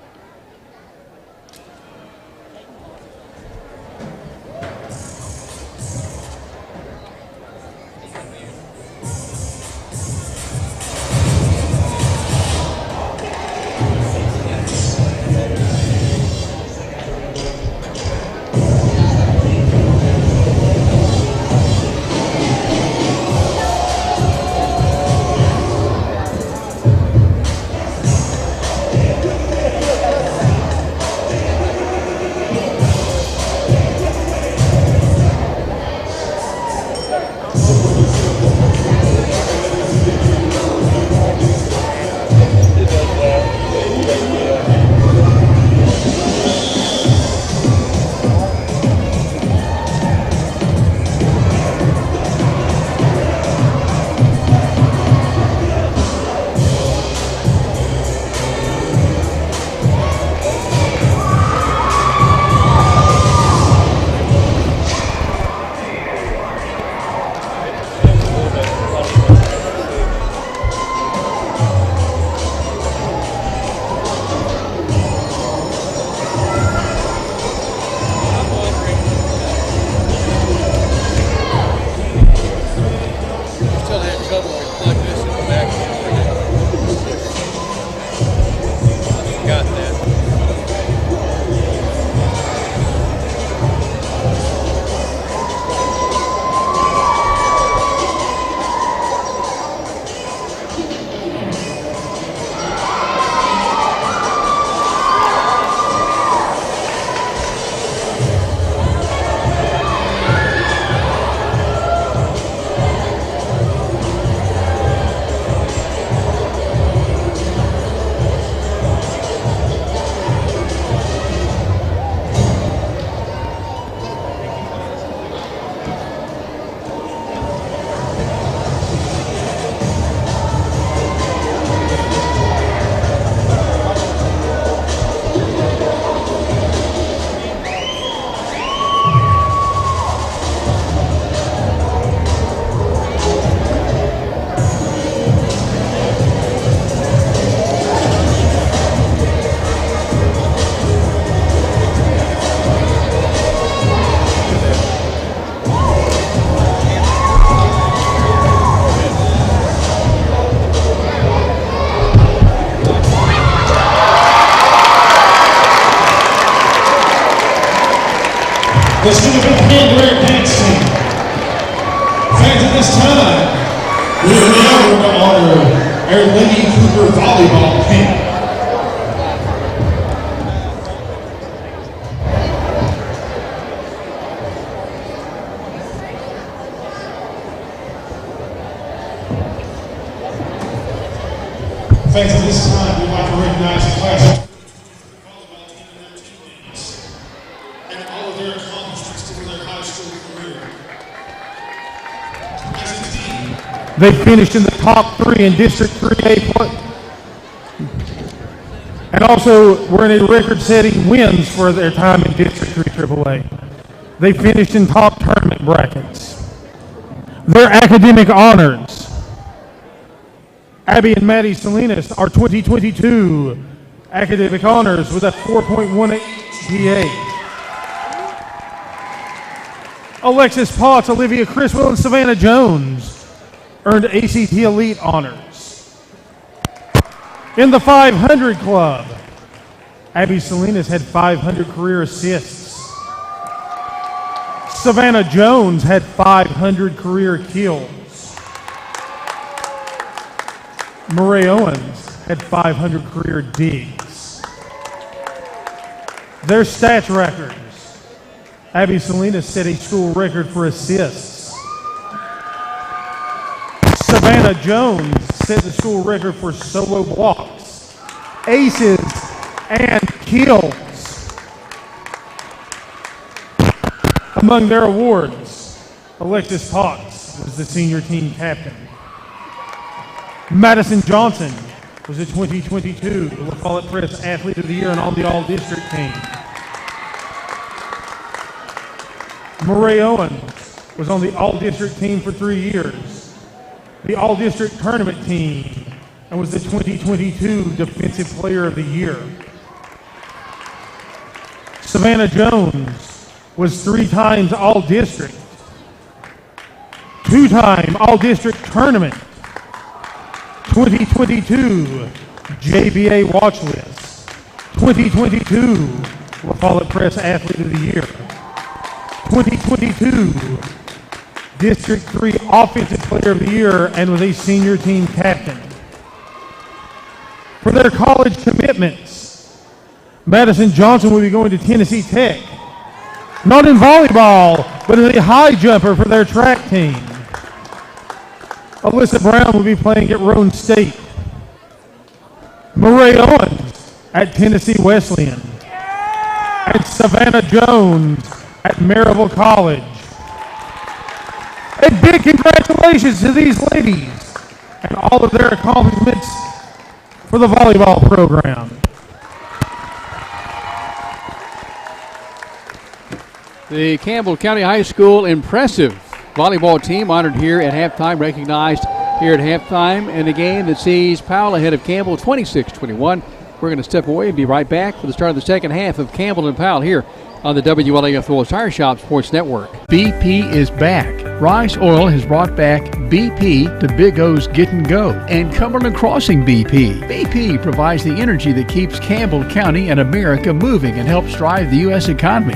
Speaker 13: Let's give a big hand to our dance team. Fans, at this time, we are now going to honor our Lady Cougar volleyball team. Fans, at this time, we'd like to recognize the class of volleyball team and their teammates and all of their accomplishments through their high school career. As a team, they finished in the top 3 in District 3A play, and also were in a record-setting wins for their time in District 3 AAA. They finished in top tournament brackets. Their academic honors: Abby and Maddie Salinas are 2022 academic honors with a 4.18 GPA. Alexis Potts, Olivia Criswell, and Savannah Jones earned ACT Elite honors. In the 500 club, Abby Salinas had 500 career assists. Savannah Jones had 500 career kills. Murray Owens had 500 career digs. Their stats records: Abby Salinas set a school record for assists. Savannah Jones set the school record for solo blocks, aces, and kills. Among their awards, Alexis Potts was the senior team captain. Madison Johnson was the 2022 La Follette Press Athlete of the Year and on the All-District team. Murray Owens was on the All-District team for 3 years, the All-District Tournament team, and was the 2022 Defensive Player of the Year. Savannah Jones was 3 times All-District, 2-time All-District Tournament, 2022 JBA Watch List, 2022 La Follette Press Athlete of the Year, 2022 District 3 Offensive Player of the Year, and was a senior team captain. For their college commitments, Madison Johnson will be going to Tennessee Tech, not in volleyball, but as a high jumper for their track team. Alyssa Brown will be playing at Roane State. Murray Owens at Tennessee Wesleyan. And Savannah Jones at Maryville College. A big congratulations to these ladies and all of their accomplishments for the volleyball program.
Speaker 2: The Campbell County High School impressive volleyball team honored here at halftime, recognized here at halftime in a game that sees Powell ahead of Campbell 26-21. We're going to step away and be right back for the start of the second half of Campbell and Powell here on the WLAF Willis Tire Shop Sports Network. BP is back. Rice Oil has brought back BP to Big O's Get and Go and Cumberland Crossing BP. BP provides the energy that keeps Campbell County and America moving and helps drive the U.S. economy.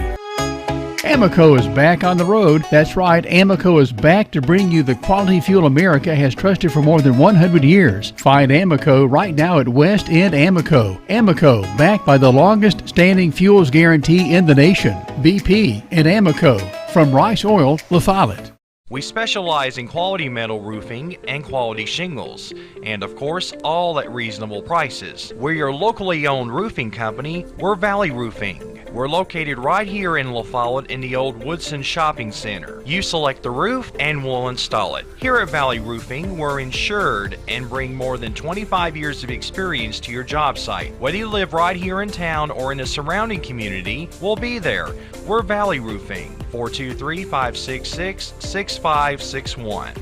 Speaker 2: Amoco is back on the road. That's right, Amoco is back to bring you the quality fuel America has trusted for more than 100 years. Find Amoco right now at West End Amoco. Amoco, backed by the longest standing fuels guarantee in the nation. BP and Amoco from Rice Oil, La Follette.
Speaker 9: We specialize in quality metal roofing and quality shingles, and of course, all at reasonable prices. We're your locally owned roofing company. We're Valley Roofing. We're located right here in La Follette in the old Woodson Shopping Center. You select the roof and we'll install it. Here at Valley Roofing, we're insured and bring more than 25 years of experience to your job site. Whether you live right here in town or in the surrounding community, we'll be there. We're Valley Roofing, 423-566-6561.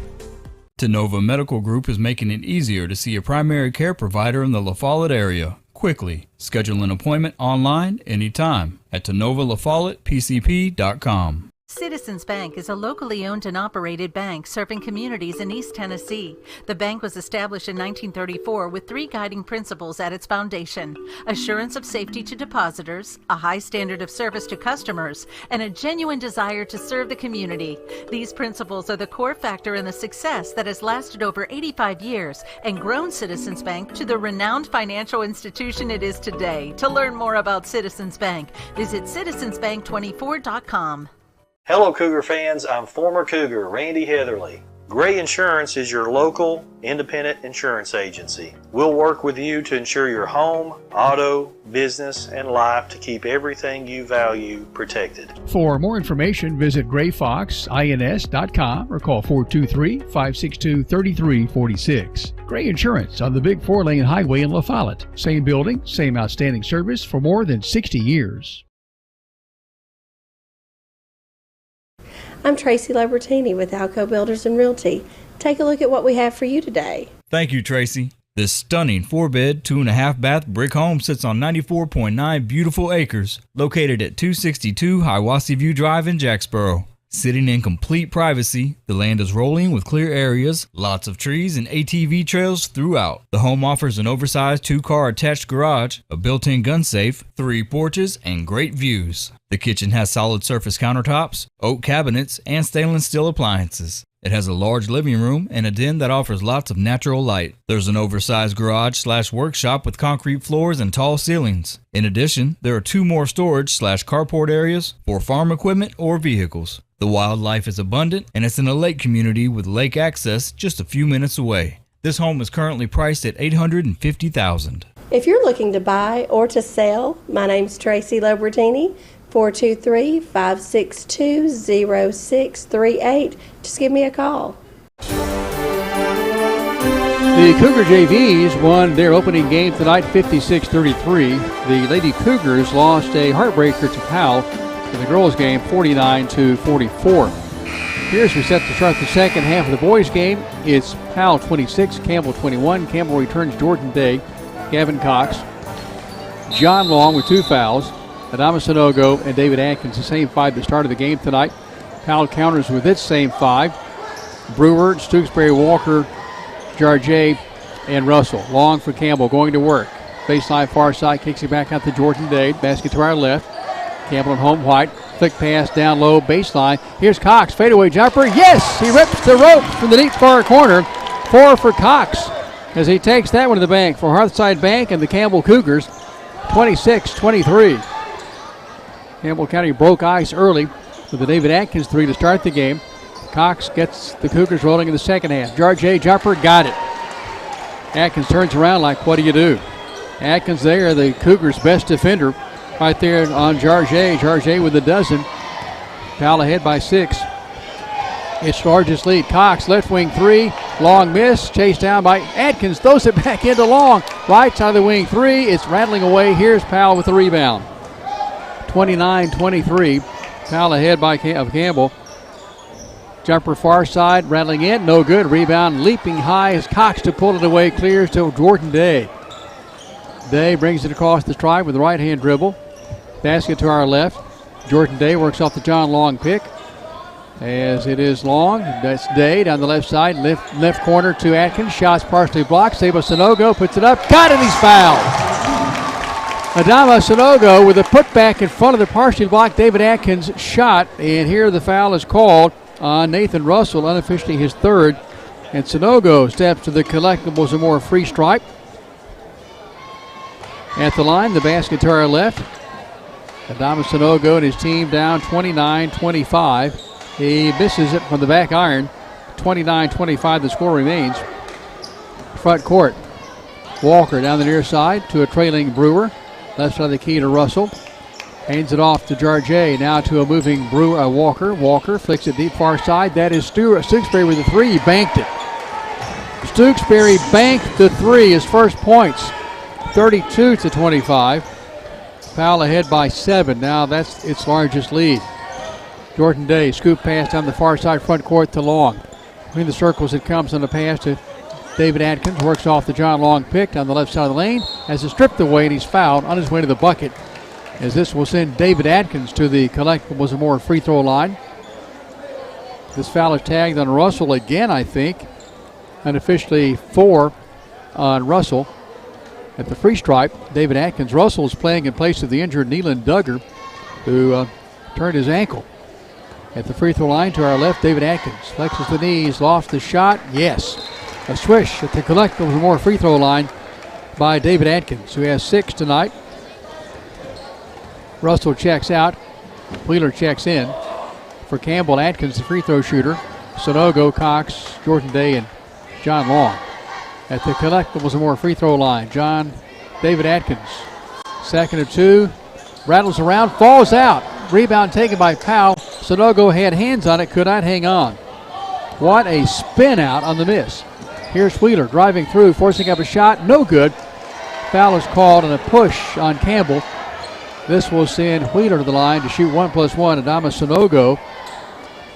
Speaker 19: Tenova Medical Group is making it easier to see a primary care provider in the La Follette area quickly. Schedule an appointment online anytime at TenovaLaFollettePCP.com.
Speaker 1: Citizens Bank is a locally owned and operated bank serving communities in East Tennessee. The bank was established in 1934 with 3 guiding principles at its foundation: assurance of safety to depositors, a high standard of service to customers, and a genuine desire to serve the community. These principles are the core factor in the success that has lasted over 85 years and grown Citizens Bank to the renowned financial institution it is today. To learn more about Citizens Bank, visit citizensbank24.com.
Speaker 14: Hello Cougar fans, I'm former Cougar Randy Heatherly. Gray Insurance is your local independent insurance agency. We'll work with you to insure your home, auto, business, and life to keep everything you value protected.
Speaker 10: For more information, visit grayfoxins.com or call 423-562-3346. Gray Insurance on the big 4-lane highway in La Follette. Same building, same outstanding service for more than 60 years.
Speaker 21: I'm Tracy Lobertini with Alco Builders and Realty. Take a look at what we have for you today.
Speaker 19: Thank you, Tracy. This stunning 4-bed, 2.5-bath brick home sits on 94.9 beautiful acres, located at 262 Hiwassee View Drive in Jacksboro. Sitting in complete privacy, the land is rolling with clear areas, lots of trees, and ATV trails throughout. The home offers an oversized 2-car attached garage, a built-in gun safe, 3 porches, and great views. The kitchen has solid surface countertops, oak cabinets, and stainless steel appliances. It has a large living room and a den that offers lots of natural light. There's an oversized garage/workshop with concrete floors and tall ceilings. In addition, there are 2 more storage/carport areas for farm equipment or vehicles. The wildlife is abundant, and it's in a lake community with lake access just a few minutes away. This home is currently priced at $850,000.
Speaker 21: If you're looking to buy or to sell, my name's Tracy Lobertini, 423-562-0638. Just give me a call.
Speaker 2: The Cougar JVs won their opening game tonight 56-33. The Lady Cougars lost a heartbreaker to Powell in the girls' game 49-44. Here's we set to start the second half of the boys' game. It's Powell 26, Campbell 21. Campbell returns Jordan Day, Gavin Cox, John Long with 2 fouls, Adama Sanogo and David Atkins, the same 5 that started the game tonight. Powell counters with its same 5. Brewer, Stooksbury, Walker, Jarjay, and Russell. Long for Campbell, going to work. Baseline far side, kicks it back out to Jordan Day. Basket to our left. Campbell and home, White. Flick pass down low, baseline. Here's Cox, fadeaway jumper. Yes! He rips the rope from the deep far corner. 4 for Cox as he takes that one to the bank for Hearthside Bank and the Campbell Cougars. 26-23. Campbell County broke ice early with the David Atkins 3 to start the game. Cox gets the Cougars rolling in the second half. Jarjay jumper, got it. Atkins turns around like, what do you do? Atkins there, the Cougars' best defender, right there on Jarjay. Jarjay with a dozen. Powell ahead by 6. Its largest lead. Cox, left wing 3. Long miss. Chased down by Atkins. Throws it back into Long. Right side of the wing 3. It's rattling away. Here's Powell with the rebound. 29-23. Powell ahead by Campbell. Jumper far side. Rattling in. No good. Rebound leaping high as Cox to pull it away. Clears to Jordan Day. Day brings it across the stripe with the right hand dribble. Basket to our left. Jordan Day works off the John Long pick. As it is Long. That's Day down the left side. Left corner to Atkins. Shots partially blocked. Sabo Sanogo puts it up. Got it. He's fouled. Adama Sanogo with a putback in front of the partially blocked David Atkins shot. And here the foul is called on Nathan Russell, unofficially his 3rd. And Sanogo steps to the Collectibles and More free stripe. At the line, the basket to our left. Adama Sanogo and his team down 29-25. He misses it from the back iron. 29-25, the score remains. Front court. Walker down the near side to a trailing Brewer. Left side of the key to Russell. Hands it off to Jarjay. Now to a moving Walker. Walker flicks it deep far side. That is Stooksbury with the 3. He banked it. Stooksbury banked the 3, his first points. 32-25. Powell ahead by 7. Now that's its largest lead. Jordan Day, scoop pass down the far side front court to Long. Between the circles it comes on the pass to David Atkins. Works off the John Long pick down the left side of the lane. Has it stripped away and he's fouled on his way to the bucket. As this will send David Atkins to the Collectibles and More free throw line. This foul is tagged on Russell again, I think. Unofficially 4 on Russell. At the free stripe, David Atkins. Russell is playing in place of the injured Neelan Duggar, who turned his ankle. At the free throw line to our left, David Atkins flexes the knees, lofts the shot. Yes. A swish at the Collectibles and More free throw line by David Atkins, who has 6 tonight. Russell checks out. Wheeler checks in. For Campbell, Atkins, the free throw shooter. Sonogo, Cox, Jordan Day, and John Long. At the Collectibles and More free throw line, David Atkins. Second of 2. Rattles around, falls out. Rebound taken by Powell. Sonogo had hands on it, could not hang on. What a spin out on the miss. Here's Wheeler driving through, forcing up a shot, no good. Foul is called and a push on Campbell. This will send Wheeler to the line to shoot 1+1. Adama Sonogo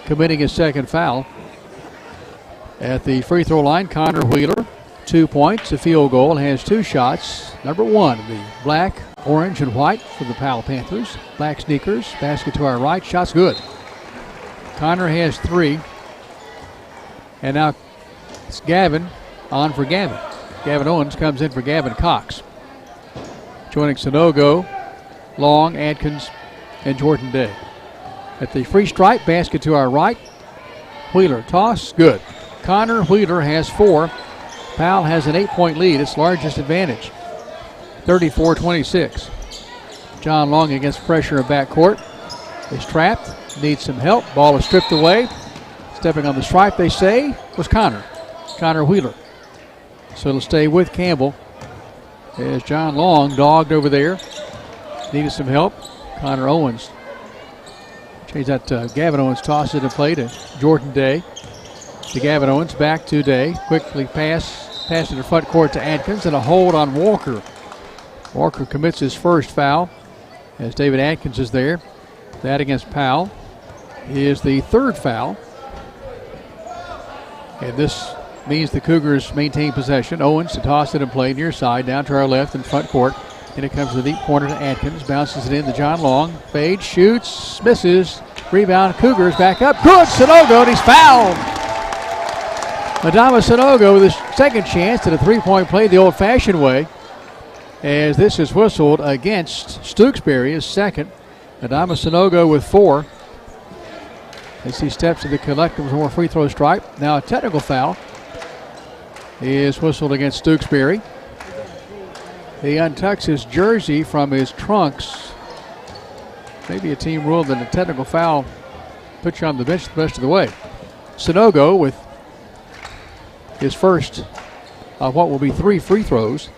Speaker 2: committing his second foul. At the free throw line, Connor Wheeler, 2 points, a field goal, has 2 shots. Number 1, the black, orange, and white for the Powell Panthers. Black sneakers, basket to our right, shot's good. Connor has 3. And now it's Gavin on for Gavin. Gavin Owens comes in for Gavin Cox. Joining Sonogo, Long, Atkins, and Jordan Day. At the free stripe, basket to our right. Wheeler, toss, good. Connor Wheeler has 4. Powell has an 8-point lead, its largest advantage. 34-26. John Long against pressure of backcourt. Is trapped, needs some help. Ball is stripped away. Stepping on the stripe, they say, was Connor Wheeler. So it'll stay with Campbell as John Long dogged over there. Needed some help. Connor Owens. Change that Gavin Owens tosses it in play to Jordan Day. To Gavin Owens, back to Day. Quickly pass in the front court to Atkins and a hold on Walker. Walker commits his first foul as David Atkins is there. That against Powell is the 3rd foul. And this means the Cougars maintain possession. Owens to toss it in play near side down to our left in front court. And it comes to the deep corner to Atkins. Bounces it in to John Long. Fades, shoots, misses. Rebound, Cougars back up. Good, Sonogo, and he's fouled. Adama Sonogo with his second chance at a 3-point play the old-fashioned way. As this is whistled against Stooksbury, his second. Adama Sonogo with 4. As he steps to the Collectibles More free throw stripe. Now a technical foul is whistled against Stooksbury. He untucks his jersey from his trunks. Maybe a team rule that a technical foul puts you on the bench the rest of the way. Sonogo with his first of what will be 3 free throws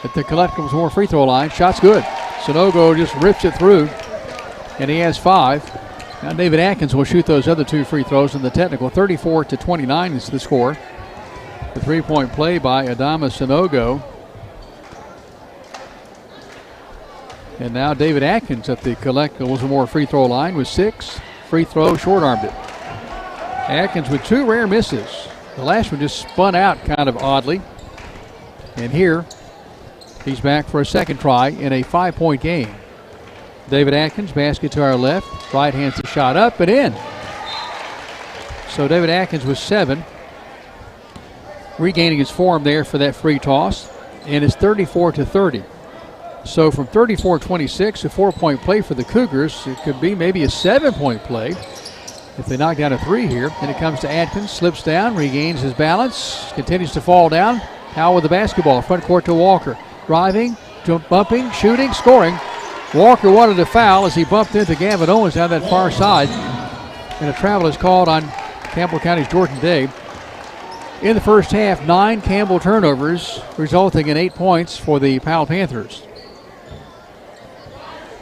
Speaker 2: at the Collectibles More free throw line. Shot's good. Sonogo just rips it through, and he has 5. Now David Atkins will shoot those other 2 free throws in the technical. 34-29 is the score. The 3-point play by Adama Sonogo. And now David Atkins at the Collectibles More free throw line with 6. Free throw, short-armed it. Atkins with 2 rare misses. The last one just spun out kind of oddly. And here, he's back for a second try in a 5-point game. David Atkins, basket to our left. Right hands the shot up and in. So David Atkins with 7. Regaining his form there for that free toss. And it's 34-30. So from 34-26, a 4-point play for the Cougars. It could be maybe a 7-point play if they knock down a 3 here. Then it comes to Atkins, slips down, regains his balance, continues to fall down. Powell with the basketball, front court to Walker. Driving, bumping, shooting, scoring. Walker wanted a foul as he bumped into Gavin Owens down that far side. And a travel is called on Campbell County's Jordan Day. In the first half, 9 Campbell turnovers, resulting in 8 points for the Powell Panthers.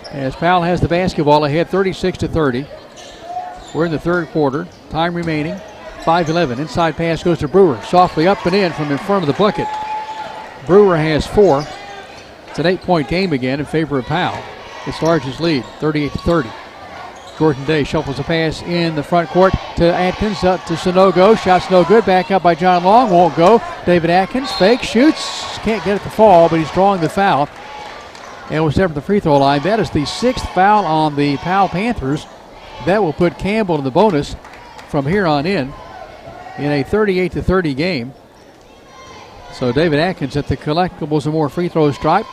Speaker 2: As Powell has the basketball ahead 36-30. We're in the 3rd quarter. Time remaining. 5:11. Inside pass goes to Brewer. Softly up and in from in front of the bucket. Brewer has 4. It's an 8-point game again in favor of Powell. Its largest lead, 38-30. Jordan Day shuffles a pass in the front court to Atkins, up to Sonogo. Shot's no good. Back up by John Long. Won't go. David Atkins, fake, shoots. Can't get it to fall, but he's drawing the foul. And was there at the free throw line. That is the 6th foul on the Powell Panthers. That will put Campbell in the bonus. from here on in a 38-30 game. So David Atkins at the collectibles and more free throw stripe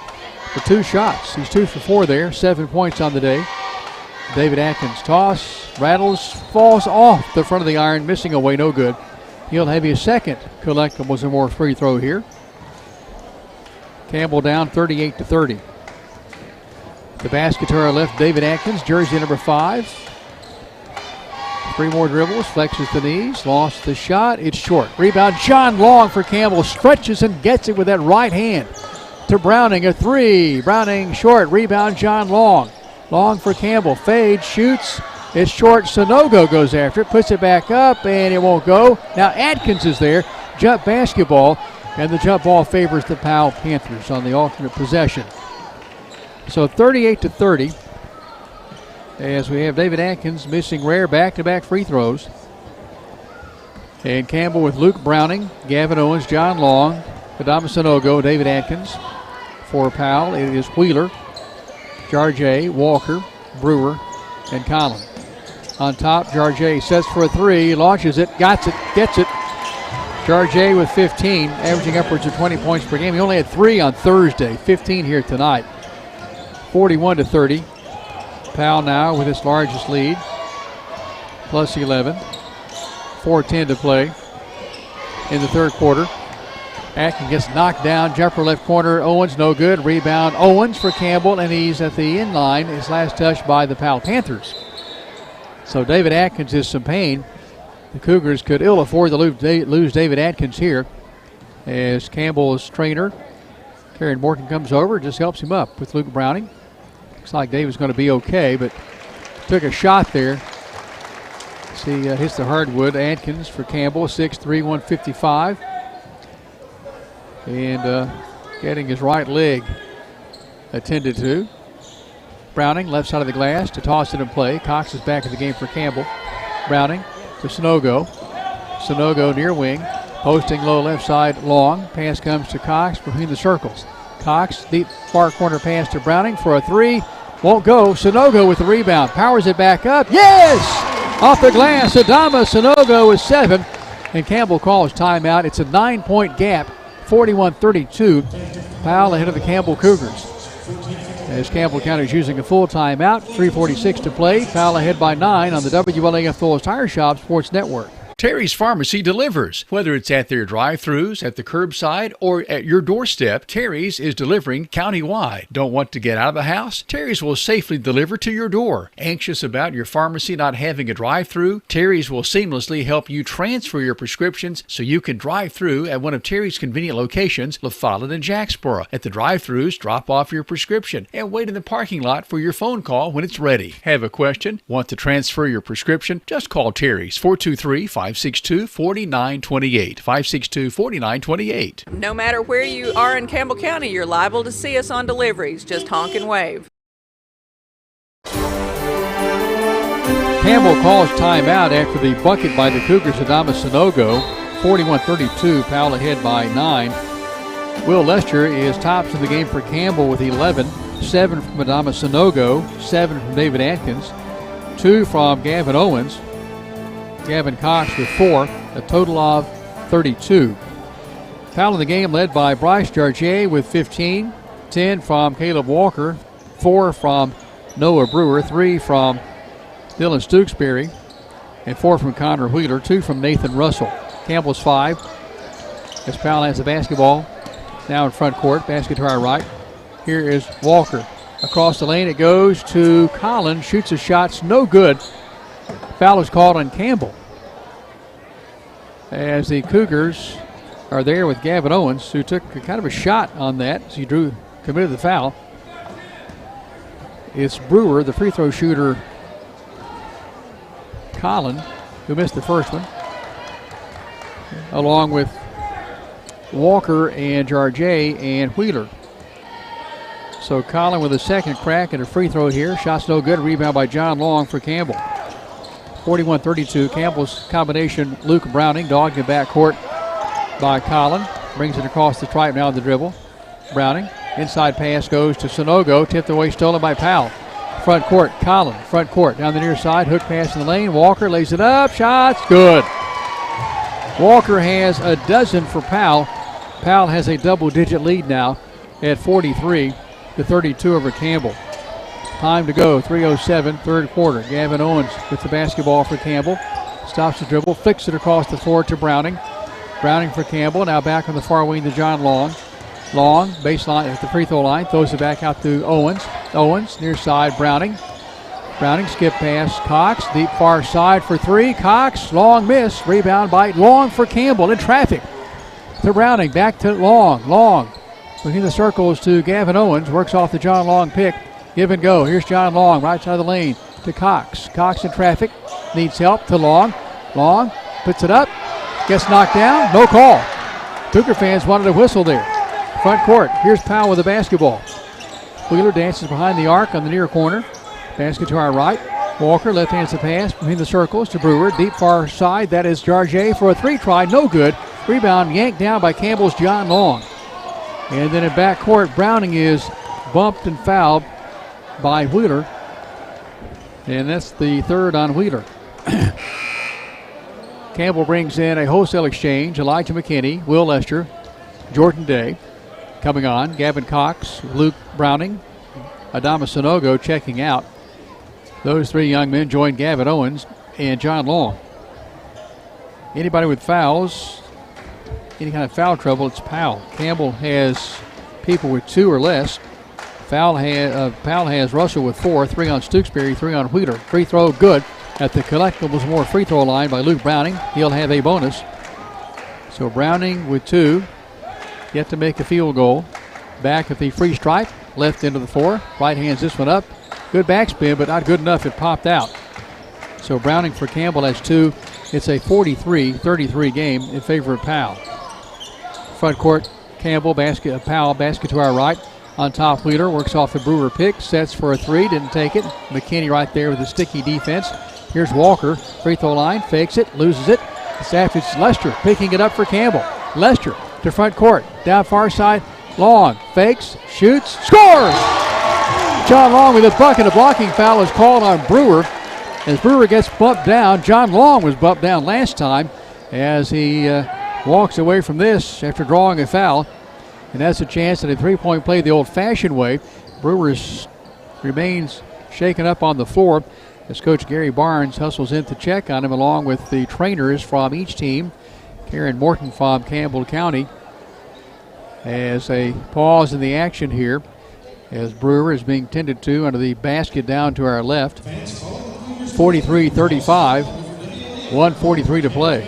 Speaker 2: for 2 shots. He's 2 for 4 there, 7 points on the day. David Atkins toss, rattles, falls off the front of the iron, missing away, no good. He'll have his second collectibles and more free throw here. Campbell down 38-30. The basket to our left, David Atkins, jersey number 5. 3 more dribbles, flexes the knees, lost the shot, it's short. Rebound, John Long for Campbell, stretches and gets it with that right hand to Browning, a 3. Browning short, rebound, John Long. Long for Campbell, fades, shoots, it's short. Sanogo goes after it, puts it back up, and it won't go. Now Atkins is there, jump basketball, and the jump ball favors the Powell Panthers on the alternate possession. So 38-30, as we have David Atkins missing rare back-to-back free throws. And Campbell with Luke Browning, Gavin Owens, John Long, Adama Sanogo, David Atkins. For Powell, it is Wheeler, Jarjay, Walker, Brewer, and Collin. On top, Jarjay sets for a 3, launches it, gets it. Jarjay with 15, averaging upwards of 20 points per game. He only had 3 on Thursday, 15 here tonight. 41-30. Powell now with his largest lead, plus 11. 4:10 to play in the third quarter. Atkins gets knocked down, jumper left corner, Owens no good. Rebound, Owens for Campbell, and he's at the end line. His last touch by the Powell Panthers. So David Atkins is some pain. The Cougars could ill afford to lose David Atkins here, as Campbell's trainer, Karen Morgan, comes over, just helps him up with Luke Browning. Looks like David's going to be okay, but took a shot there. See, hits the hardwood. Atkins for Campbell, 6'3", 155. And getting his right leg attended to. Browning, left side of the glass to toss it in play. Cox is back in the game for Campbell. Browning to Sanogo. Sanogo near wing. Posting low left side, Long. Pass comes to Cox between the circles. Cox, deep far corner pass to Browning for a 3. Won't go. Sanogo with the rebound. Powers it back up. Yes! Off the glass, Adama Sanogo with 7. And Campbell calls timeout. It's a 9-point gap, 41-32. Powell ahead of the Campbell Cougars. As Campbell County is using a full timeout, 3:46 to play. Powell ahead by 9 on the WLAF Phillips Tire Shop Sports Network.
Speaker 10: Terry's Pharmacy delivers. Whether it's at their drive-thrus, at the curbside, or at your doorstep, Terry's is delivering countywide. Don't want to get out of the house? Terry's will safely deliver to your door. Anxious about your pharmacy not having a drive-thru? Terry's will seamlessly help you transfer your prescriptions so you can drive through at one of Terry's convenient locations, La Follette and Jacksboro. At the drive-thrus, drop off your prescription and wait in the parking lot for your phone call when it's ready. Have a question? Want to transfer your prescription? Just call Terry's, 423-562-4928. 562-4928.
Speaker 3: No matter where you are in Campbell County, you're liable to see us on deliveries. Just honk and wave.
Speaker 2: Campbell calls timeout after the bucket by the Cougars. Adama Sanogo, 41-32. Powell ahead by 9. Will Lester is tops in the game for Campbell with 11. 7 from Adama Sanogo, 7 from David Atkins, 2 from Gavin Owens. Gavin Cox with 4, a total of 32. Foul in the game led by Bryce Jarjay with 15, 10 from Caleb Walker, 4 from Noah Brewer, 3 from Dylan Stooksbury, and 4 from Connor Wheeler, 2 from Nathan Russell. Campbell's 5. As Powell has the basketball now in front court, basket to our right. Here is Walker. Across the lane it goes to Collin, shoots his shots, no good. Foul is called on Campbell, as the Cougars are there with Gavin Owens, who took kind of a shot on that as he committed the foul. It's Brewer, the free throw shooter, Collin, who missed the first one, along with Walker and Jarjay and Wheeler. So Collin with a second crack at a free throw here. Shot's no good. Rebound by John Long for Campbell. 41-32. Campbell's combination, Luke Browning, dogged in backcourt by Collin. Brings it across the stripe now on the dribble. Browning, inside pass goes to Sanogo. Tipped away, stolen by Powell. Front court, Collin, front court, down the near side, hook pass in the lane. Walker lays it up, shots, good. Walker has a dozen for Powell. Powell has a double-digit lead now at 43-32 over Campbell. Time to go, 3:07, third quarter. Gavin Owens with the basketball for Campbell. Stops the dribble, flicks it across the floor to Browning. Browning for Campbell, now back on the far wing to John Long. Long, baseline at the free throw line, throws it back out to Owens. Owens, near side, Browning. Browning, skip pass, Cox, deep far side for three. Cox, long miss, rebound by Long for Campbell in traffic. To Browning, back to Long. Long, between the circles to Gavin Owens, works off the John Long pick. Give and go, here's John Long, right side of the lane to Cox. Cox in traffic, needs help to Long. Long, puts it up, gets knocked down, no call. Cougar fans wanted a whistle there. Front court, here's Powell with the basketball. Wheeler dances behind the arc on the near corner. Basket to our right. Walker left hands the pass between the circles to Brewer. Deep far side, that is Jarget for a three try, no good. Rebound yanked down by Campbell's John Long. And then in backcourt, Browning is bumped and fouled by Wheeler. And that's the third on Wheeler. Campbell brings in a wholesale exchange. Elijah McKinney, Will Lester, Jordan Day. Coming on, Gavin Cox, Luke Browning, Adama Sonogo checking out. Those three young men join Gavin Owens and John Long. Anybody with fouls, any kind of foul trouble, it's Powell. Campbell has people with two or less. Powell has Russell with four, three on Stooksbury, three on Wheeler. Free throw good at the Collectibles More free throw line by Luke Browning. He'll have a bonus. So Browning with two. Yet to make a field goal. Back at the free stripe. Left into the floor. Right hands this one up. Good backspin, but not good enough. It popped out. So Browning for Campbell has two. It's a 43-33 game in favor of Powell. Front court, Campbell, basket, Powell, basket to our right. On top, Wheeler works off the Brewer pick. Sets for a three. Didn't take it. McKinney right there with a sticky defense. Here's Walker. Free throw line. Fakes it. Loses it. It's Lester picking it up for Campbell. Lester to front court, down far side, Long, fakes, shoots, scores! John Long with a bucket. A blocking foul is called on Brewer. As Brewer gets bumped down, John Long was bumped down last time as he walks away from this after drawing a foul. And that's a chance at a three-point play the old-fashioned way. Brewer remains shaken up on the floor as Coach Gary Barnes hustles in to check on him along with the trainers from each team. Karen Morton from Campbell County. As a pause in the action here as Brewer is being tended to under the basket down to our left. 43-35, 1:43 to play.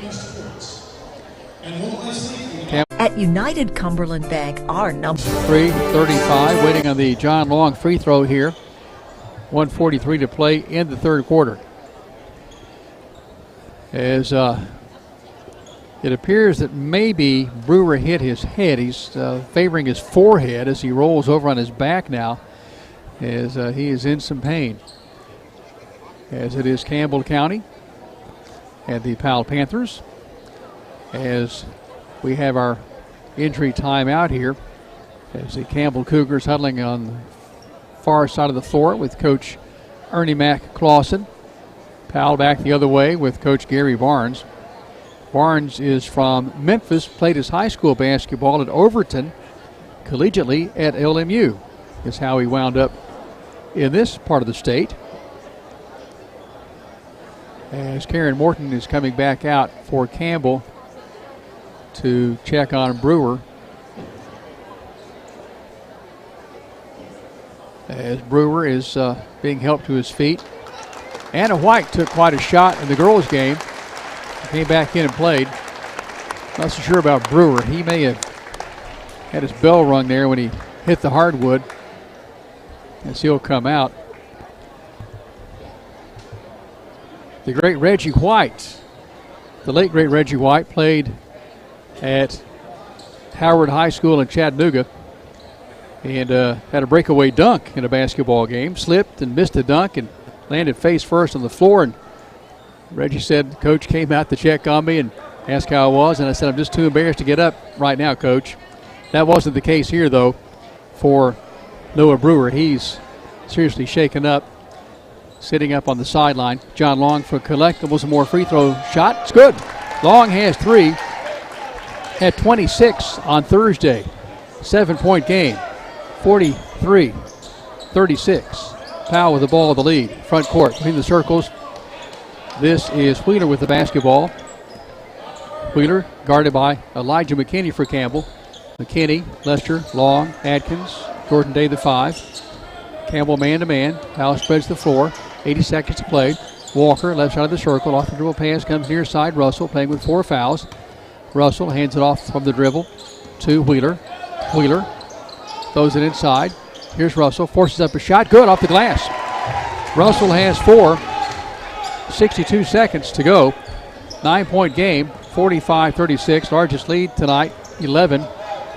Speaker 12: At United Cumberland Bank, our number
Speaker 2: 3:35, waiting on the John Long free throw here. 1:43 to play in the third quarter. As it appears that maybe Brewer hit his head. He's favoring his forehead as he rolls over on his back now as he is in some pain. As it is Campbell County and the Powell Panthers as we have our injury timeout here as the Campbell Cougars huddling on the far side of the floor with Coach Ernie Mack Clausen. Powell back the other way with Coach Gary Barnes. Barnes is from Memphis, played his high school basketball at Overton, collegiately at LMU, is how he wound up in this part of the state. As Karen Morton is coming back out for Campbell to check on Brewer. As Brewer is being helped to his feet. Anna White took quite a shot in the girls' game. Came back in and played. Not so sure about Brewer. He may have had his bell rung there when he hit the hardwood as he'll come out. The great Reggie White, the late great Reggie White, played at Howard High School in Chattanooga and had a breakaway dunk in a basketball game. Slipped and missed a dunk and landed face first on the floor. And Reggie said, Coach came out to check on me and asked how I was. And I said, I'm just too embarrassed to get up right now, Coach. That wasn't the case here, though, for Noah Brewer. He's seriously shaken up sitting up on the sideline. John Long for collectibles, a more free throw shot. It's good. Long has 3. Had 26 on Thursday. 7-point game. 43-36. Powell with the ball, the lead. Front court between the circles. This is Wheeler with the basketball. Wheeler guarded by Elijah McKinney for Campbell. McKinney, Lester, Long, Atkins, Jordan Day the 5. Campbell man-to-man. Powell spreads the floor. 80 seconds to play. Walker, left side of the circle. Off the dribble pass comes near side. Russell playing with 4 fouls. Russell hands it off from the dribble to Wheeler. Wheeler throws it inside. Here's Russell. Forces up a shot. Good off the glass. Russell has 4. 62 seconds to go. 9-point game. 45-36. Largest lead tonight. 11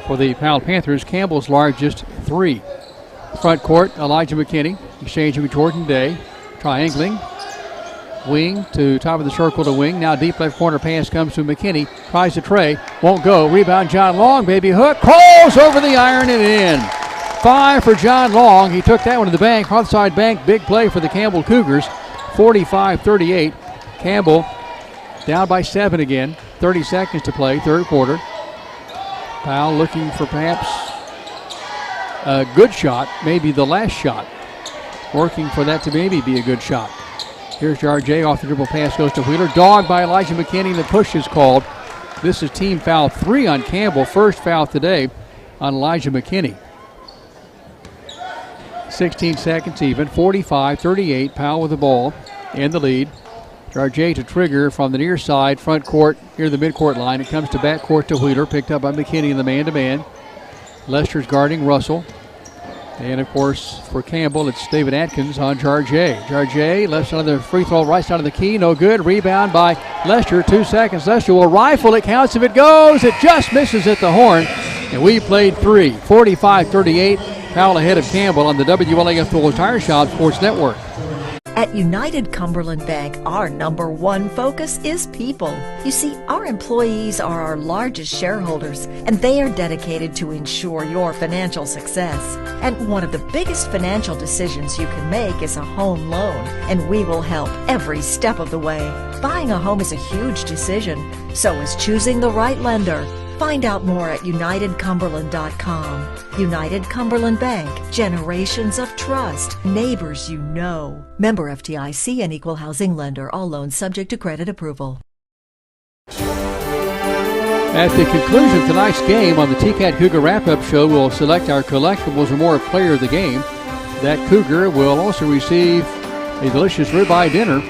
Speaker 2: for the Powell Panthers. Campbell's largest 3. Front court, Elijah McKinney exchanging with Jordan Day. Triangling. Wing to top of the circle to wing. Now deep left corner pass comes to McKinney. Tries to tray. Won't go. Rebound John Long. Baby hook. Crawls over the iron and in. 5 for John Long. He took that one to the bank. Outside bank. Big play for the Campbell Cougars. 45-38. Campbell down by 7 again. 30 seconds to play. Third quarter. Powell looking for perhaps a good shot. Maybe the last shot. Working for that to maybe be a good shot. Here's RJ off the dribble pass goes to Wheeler. Dogged by Elijah McKinney. The push is called. This is team foul 3 on Campbell. First foul today on Elijah McKinney. 16 seconds even. 45-38. Powell with the ball in the lead. RJ to trigger from the near side. Front court near the midcourt line. It comes to back court to Wheeler. Picked up by McKinney in the man-to-man. Lester's guarding Russell. And, of course, for Campbell, it's David Atkins on Jarjay. Jarjay, left side of the free throw, right side of the key. No good. Rebound by Lester. 2 seconds. Lester will rifle. It counts if it goes. It just misses at the horn. And we played 3. 45-38. Powell ahead of Campbell on the WLAF Full Tire Shop Sports Network.
Speaker 12: At United Cumberland Bank, our number one focus is people. You see, our employees are our largest shareholders, and they are dedicated to ensure your financial success. And one of the biggest financial decisions you can make is a home loan, and we will help every step of the way. Buying a home is a huge decision, so is choosing the right lender. Find out more at UnitedCumberland.com. United Cumberland Bank. Generations of trust. Neighbors you know. Member FDIC and equal housing lender. All loans subject to credit approval.
Speaker 2: At the conclusion of tonight's game on the TCAT Cougar Wrap-Up Show, we'll select our collectibles or more player of the game. That Cougar will also receive a delicious ribeye dinner,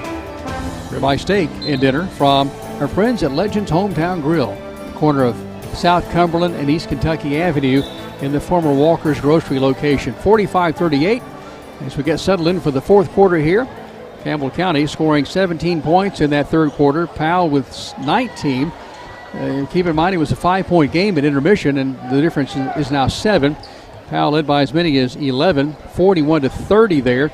Speaker 2: ribeye steak and dinner from our friends at Legends Hometown Grill, corner of South Cumberland and East Kentucky Avenue in the former Walker's Grocery location. 45-38 as we get settled in for the fourth quarter here. Campbell County scoring 17 points in that third quarter. Powell with 19. Keep in mind it was a 5-point game at intermission, and the difference is now 7. Powell led by as many as 11, 41-30 there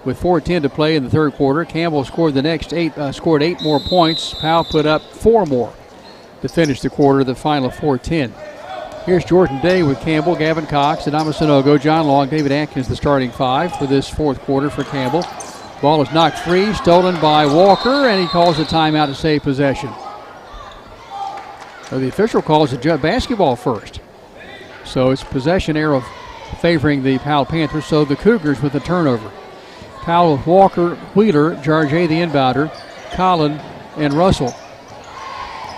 Speaker 2: with 4:10 to play in the third quarter. Campbell scored the next 8, scored 8 more points. Powell put up 4 more to finish the quarter, the final 4:10. Here's Jordan Day with Campbell, Gavin Cox, Adama Sanogo, John Long, David Atkins, the starting 5 for this fourth quarter for Campbell. Ball is knocked free, stolen by Walker, and he calls a timeout to save possession. So the official calls a basketball first. So it's possession arrow favoring the Powell Panthers, so the Cougars with the turnover. Powell with Walker, Wheeler, Jarjay the inbounder, Collin, and Russell.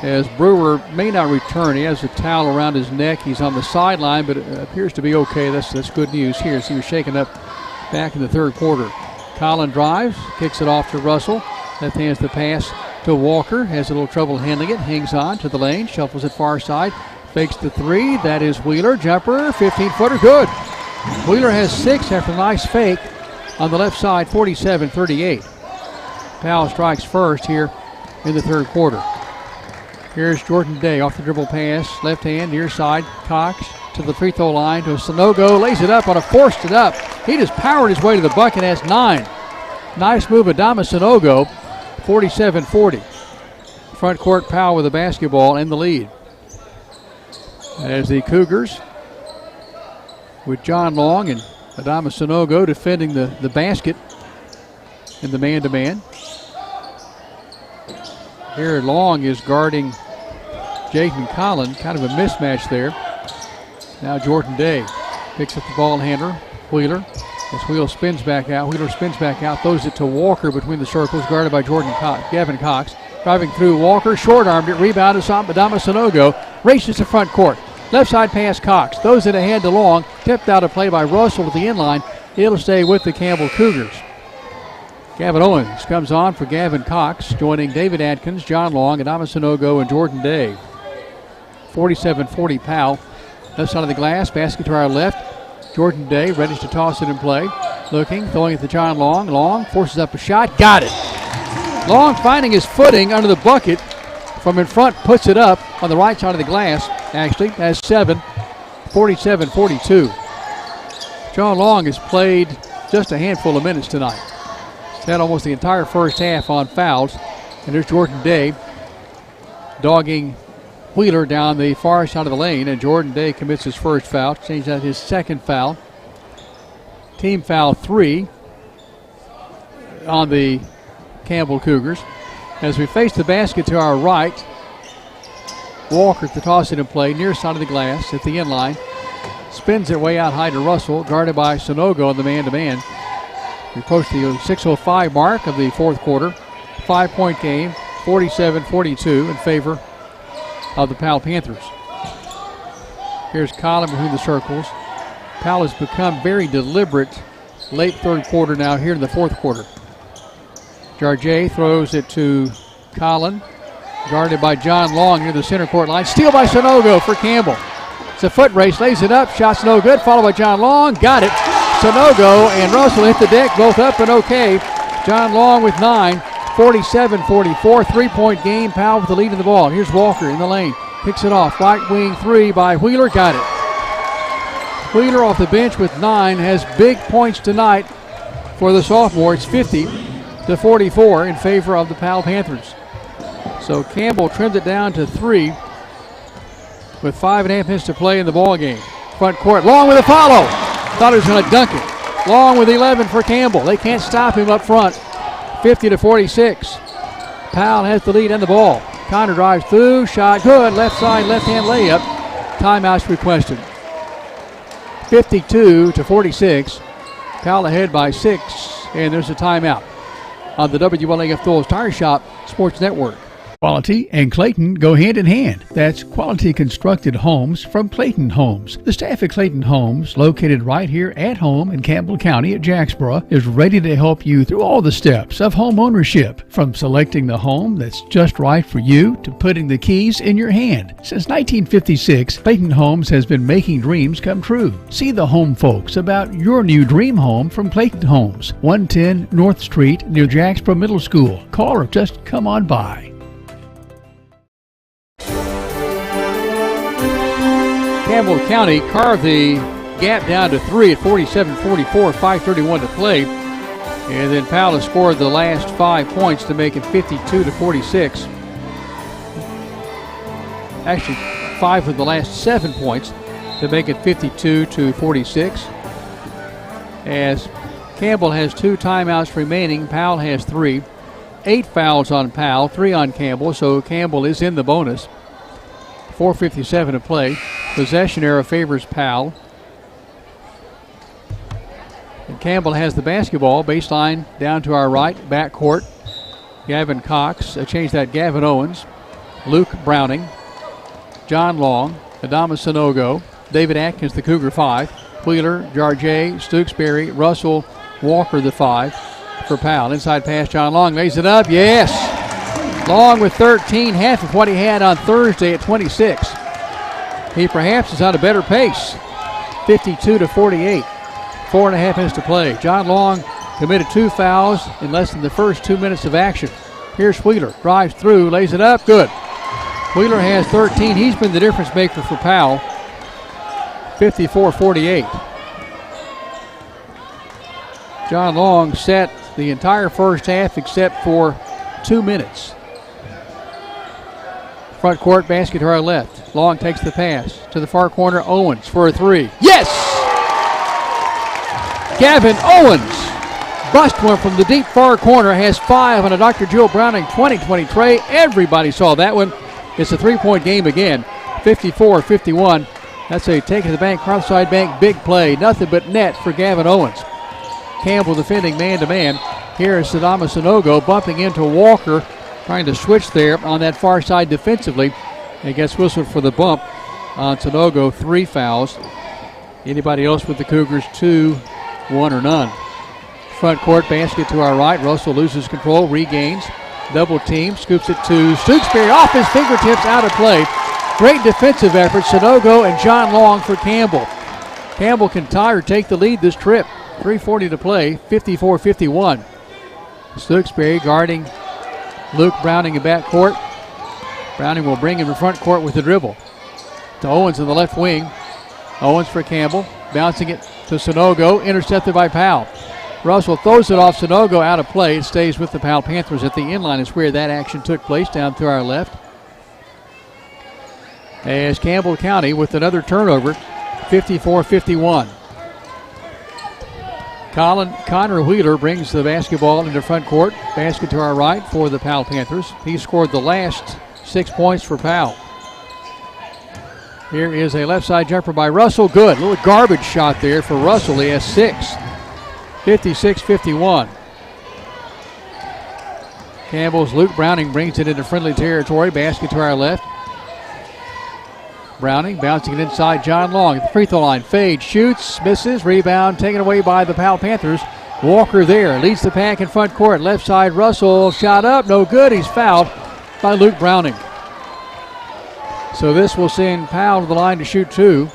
Speaker 2: As Brewer may not return, he has a towel around his neck. He's on the sideline, but it appears to be okay. That's good news here. So he was shaken up back in the third quarter. Collin drives, kicks it off to Russell. Left hands the pass to Walker. Has a little trouble handling it. Hangs on to the lane. Shuffles it far side. Fakes the 3. That is Wheeler. Jumper. 15-footer. Good. Wheeler has 6 after a nice fake on the left side. 47-38. Powell strikes first here in the third quarter. Here's Jordan Day off the dribble pass. Left hand, near side. Cox to the free throw line to Sanogo. Lays it up on a forced it up. He just powered his way to the bucket. Has 9. Nice move, Adama Sanogo. 47-40. Front court, Powell with the basketball in the lead. As the Cougars with John Long and Adama Sanogo defending the basket in the man-to-man. Here Long is guarding Jaden Collin. Kind of a mismatch there. Now Jordan Day picks up the ball handler. Wheeler. As Wheeler spins back out. Throws it to Walker between the circles, guarded by Gavin Cox. Driving through Walker, short-armed it, rebounded Adama Sanogo. Races to front court. Left side pass Cox. Throws it ahead to Long. Tipped out of play by Russell at the inline. It'll stay with the Campbell Cougars. Gavin Owens comes on for Gavin Cox, joining David Atkins, John Long, Adama Sanogo, and Jordan Day. 47-40 Powell. Left side of the glass, basket to our left. Jordan Day ready to toss it in play. Looking, throwing it to John Long. Long forces up a shot. Got it. Long finding his footing under the bucket. From in front, puts it up on the right side of the glass. Actually, has 7. 47-42. John Long has played just a handful of minutes tonight. He's had almost the entire first half on fouls. And there's Jordan Day dogging Wheeler down the far side of the lane, and Jordan Day commits his first foul. Change that his second foul. Team foul 3 on the Campbell Cougars. As we face the basket to our right, Walker to toss it in play, near side of the glass at the inline. Spins it way out high to Russell, guarded by Sanogo on the man-to-man. We approach the 6:05 mark of the fourth quarter. 5-point game, 47-42 in favor of the Powell Panthers. Here's Collin between the circles. Powell has become very deliberate late third quarter now here in the fourth quarter. Jarjay throws it to Collin, guarded by John Long near the center court line. Steal by Sanogo for Campbell. It's a foot race, lays it up, shot's no good, followed by John Long, got it. Sanogo and Russell hit the deck, both up and okay. John Long with 9. 47-44, 3-point game. Powell with the lead in the ball. Here's Walker in the lane. Picks it off. Right wing 3 by Wheeler. Got it. Wheeler off the bench with 9. Has big points tonight for the sophomore. It's 50-44 in favor of the Powell Panthers. So Campbell trimmed it down to 3 with 5.5 minutes to play in the ball game. Front court. Long with a follow. Thought he was going to dunk it. Long with 11 for Campbell. They can't stop him up front. 50-46. Powell has the lead and the ball. Connor drives through, shot good, left side, left-hand layup. Timeout's requested. 52-46. Powell ahead by 6, and there's a timeout on the WLAF Phillips Tire Shop Sports Network.
Speaker 10: Quality and Clayton go hand in hand. That's quality constructed homes from Clayton Homes. The staff at Clayton Homes, located right here at home in Campbell County at Jacksboro, is ready to help you through all the steps of home ownership, from selecting the home that's just right for you to putting the keys in your hand. Since 1956, Clayton Homes has been making dreams come true. See the home folks about your new dream home from Clayton Homes, 110 North Street near Jacksboro Middle School. Call or just come on by.
Speaker 2: Campbell County carved the gap down to 3 at 47-44, 5:31 to play. And then Powell has scored the last 5 points to make it 52-46. Actually, 5 of the last 7 points to make it 52-46. As Campbell has 2 timeouts remaining, Powell has 3. 8 fouls on Powell, 3 on Campbell, so Campbell is in the bonus. 4:57 to play. Possession error favors Powell. And Campbell has the basketball. Baseline down to our right. Backcourt. Gavin Cox. Change that. Gavin Owens. Luke Browning. John Long. Adama Sanogo. David Atkins, the Cougar 5. Wheeler, Jarjay, Stooksbury, Russell, Walker, the 5 for Powell. Inside pass. John Long lays it up. Yes. Long with 13, half of what he had on Thursday at 26. He perhaps is on a better pace. 52-48. 4.5 minutes to play. John Long committed 2 fouls in less than the first 2 minutes of action. Here's Wheeler. Drives through, lays it up. Good. Wheeler has 13. He's been the difference maker for Powell. 54-48. John Long set the entire first half except for 2 minutes. Front court, basket to our left. Long takes the pass to the far corner. Owens for a 3. Yes! Gavin Owens Bust one from the deep far corner. Has 5 on a Dr. Jill Browning 2020 tray. Everybody saw that one. It's a 3-point game again. 54-51. That's a take to the bank, Carthside Bank big play. Nothing but net for Gavin Owens. Campbell defending man-to-man. Here is Sadama Sanogo bumping into Walker, trying to switch there on that far side defensively. And gets whistled for the bump on Sanogo. 3 fouls. Anybody else with the Cougars? 2, 1 or none. Front court basket to our right. Russell loses control, regains. Double team, scoops it to Stooksbury. Off his fingertips, out of play. Great defensive effort. Sanogo and John Long for Campbell. Campbell can tie or take the lead this trip. 3:40 to play, 54-51. Stooksbury guarding Luke Browning in backcourt. Browning will bring him to front court with the dribble. To Owens in the left wing. Owens for Campbell. Bouncing it to Sanogo. Intercepted by Powell. Russell throws it off Sanogo, out of play. It stays with the Powell Panthers at the inline is where that action took place, down to our left. As Campbell County with another turnover, 54-51. Connor Wheeler brings the basketball into front court. Basket to our right for the Powell Panthers. He scored the last 6 points for Powell. Here is a left side jumper by Russell. Good. A little garbage shot there for Russell. He has 6. 56-51. Campbell's Luke Browning brings it into friendly territory. Basket to our left. Browning bouncing it inside John Long at the free throw line. Fade, shoots, misses, rebound taken away by the Powell Panthers. Walker there, leads the pack in front court. Left side, Russell, shot up, no good. He's fouled by Luke Browning. So this will send Powell to the line to shoot 2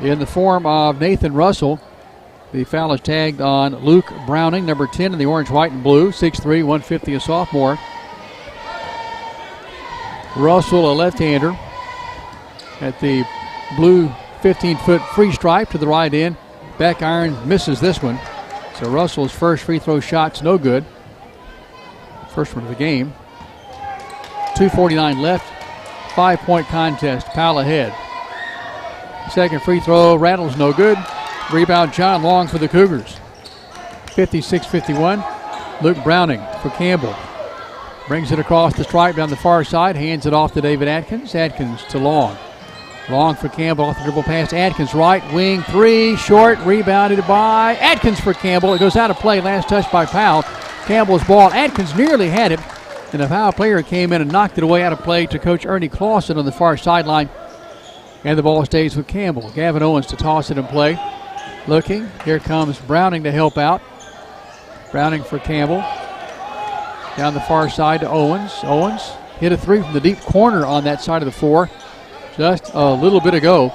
Speaker 2: in the form of Nathan Russell. The foul is tagged on Luke Browning, number 10 in the orange, white, and blue. 6'3", 150, a sophomore. Russell, a left-hander, at the blue 15-foot free stripe to the right end. Back iron misses this one. So Russell's first free throw shot's no good. First one of the game. 2:49 left. 5-point contest. Powell ahead. Second free throw rattles, no good. Rebound John Long for the Cougars. 56-51. Luke Browning for Campbell. Brings it across the stripe down the far side. Hands it off to David Atkins. Atkins to Long. Long for Campbell off the dribble pass. Atkins right wing 3. Short. Rebounded by Atkins for Campbell. It goes out of play. Last touch by Powell. Campbell's ball. Atkins nearly had it. And a Powell player came in and knocked it away out of play to Coach Ernie Clausen on the far sideline. And the ball stays with Campbell. Gavin Owens to toss it in play. Looking. Here comes Browning to help out. Browning for Campbell. Down the far side to Owens. Owens hit a 3 from the deep corner on that side of the floor just a little bit ago.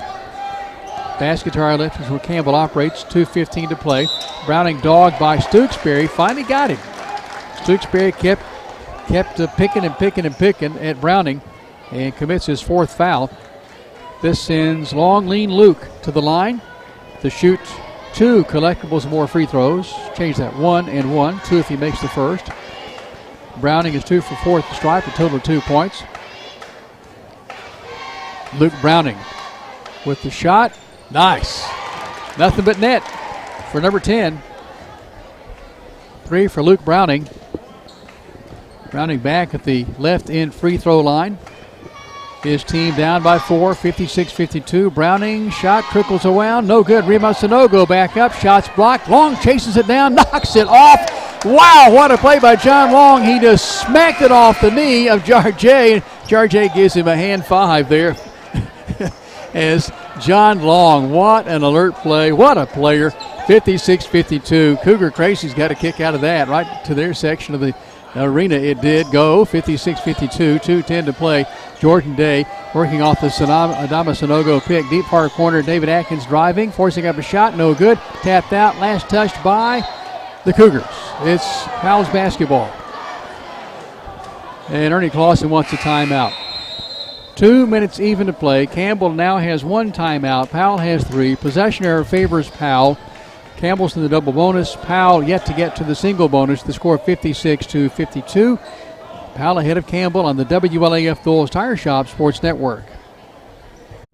Speaker 2: Basket to our left is where Campbell operates. 2:15 to play. Browning dogged by Stooksbury. Finally got him. Stooksbury kept picking at Browning and commits his 4th foul. This sends Long Lean Luke to the line to shoot 2 collectibles and more free throws. Change that 1 and 1. 2 if he makes the first. Browning is 2 for 4 at the stripe, a total of 2 points. Luke Browning with the shot. Nice. Nothing but net for number 10. 3 for Luke Browning. Browning back at the left end free throw line. His team down by 4, 56-52. Browning shot trickles around, no good. Rebound Sanogo back up, shots blocked. Long chases it down, knocks it off. Wow, what a play by John Long. He just smacked it off the knee of Jarjay. Jarjay gives him a hand 5 there. As John Long, what an alert play, what a player. 56-52. Cougar Crazy's got a kick out of that, right to their section of the arena. It did go 56-52, 2:10 to play. Jordan Day working off the Adama Sanogo pick. Deep far corner, David Atkins driving, forcing up a shot, no good. Tapped out, last touched by the Cougars. It's Powell's basketball. And Ernie Clausen wants a timeout. 2 minutes even to play. Campbell now has 1 timeout. Powell has 3. Possession error favors Powell. Campbell's in the double bonus. Powell yet to get to the single bonus. The score 56-52. Powell ahead of Campbell on the WLAF Thul's Tire Shop Sports Network.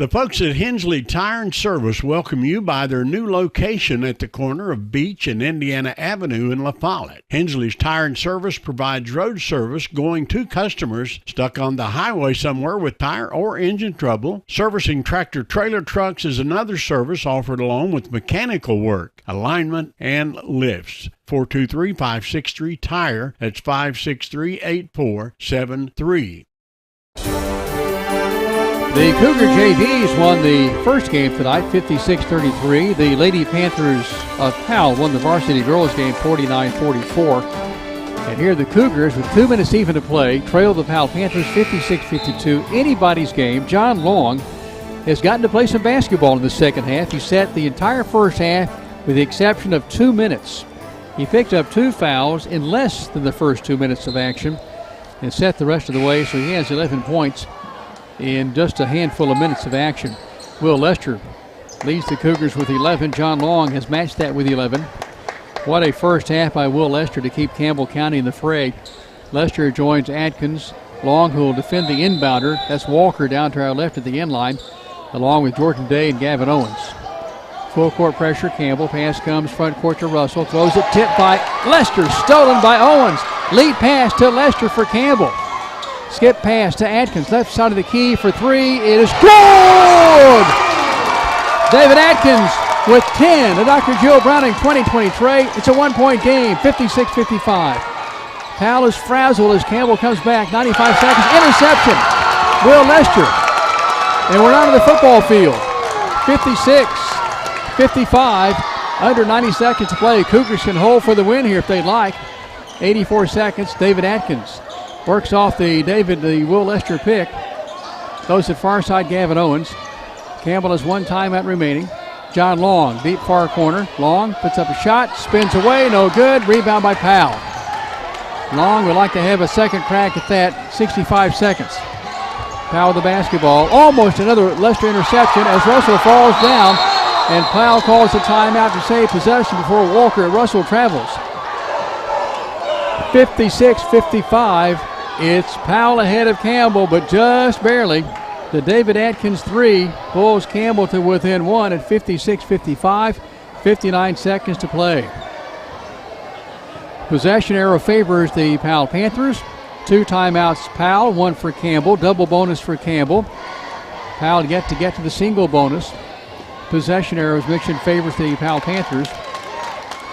Speaker 4: The folks at Hensley Tire and Service welcome you by their new location at the corner of Beach and Indiana Avenue in La Follette. Hensley's Tire and Service provides road service going to customers stuck on the highway somewhere with tire or engine trouble. Servicing tractor trailer trucks is another service offered along with mechanical work, alignment, and lifts. 423-563-TIRE. That's 563-8473.
Speaker 2: The Cougar JVs won the first game tonight, 56-33. The Lady Panthers of Powell won the varsity girls game, 49-44. And here the Cougars, with 2 minutes even to play, trail the Powell Panthers 56-52. Anybody's game. John Long has gotten to play some basketball in the second half. He sat the entire first half with the exception of 2 minutes. He picked up 2 fouls in less than the first 2 minutes of action and set the rest of the way, so he has 11 points in just a handful of minutes of action. Will Lester leads the Cougars with 11. John Long has matched that with 11. What a first half by Will Lester to keep Campbell County in the fray. Lester joins Atkins. Long, who will defend the inbounder. That's Walker down to our left at the end line, along with Jordan Day and Gavin Owens. Full court pressure. Campbell. Pass comes front court to Russell. Throws it tipped by Lester. Stolen by Owens. Lead pass to Lester for Campbell. Skip pass to Atkins, left side of the key for 3. It is good! David Atkins with 10. The Dr. Jill Browning 2020 trade. It's a 1-point game, 56-55. Powell is frazzled as Campbell comes back. 95 seconds. Interception. Will Lester. And we're out of the football field. 56-55. Under 90 seconds to play. Cougars can hold for the win here if they'd like. 84 seconds. David Atkins works off the Will Lester pick. Goes to far side, Gavin Owens. Campbell has 1 timeout remaining. John Long, deep far corner. Long puts up a shot, spins away, no good. Rebound by Powell. Long would like to have a second crack at that. 65 seconds. Powell the basketball. Almost another Lester interception as Russell falls down. And Powell calls a timeout to save possession before Walker and Russell travels. 56-55. It's Powell ahead of Campbell, but just barely. The David Atkins 3 pulls Campbell to within 1 at 56-55. 59 seconds to play. Possession arrow favors the Powell Panthers. 2 timeouts Powell, 1 for Campbell. Double bonus for Campbell. Powell yet to get to the single bonus. Possession arrows mission favors the Powell Panthers.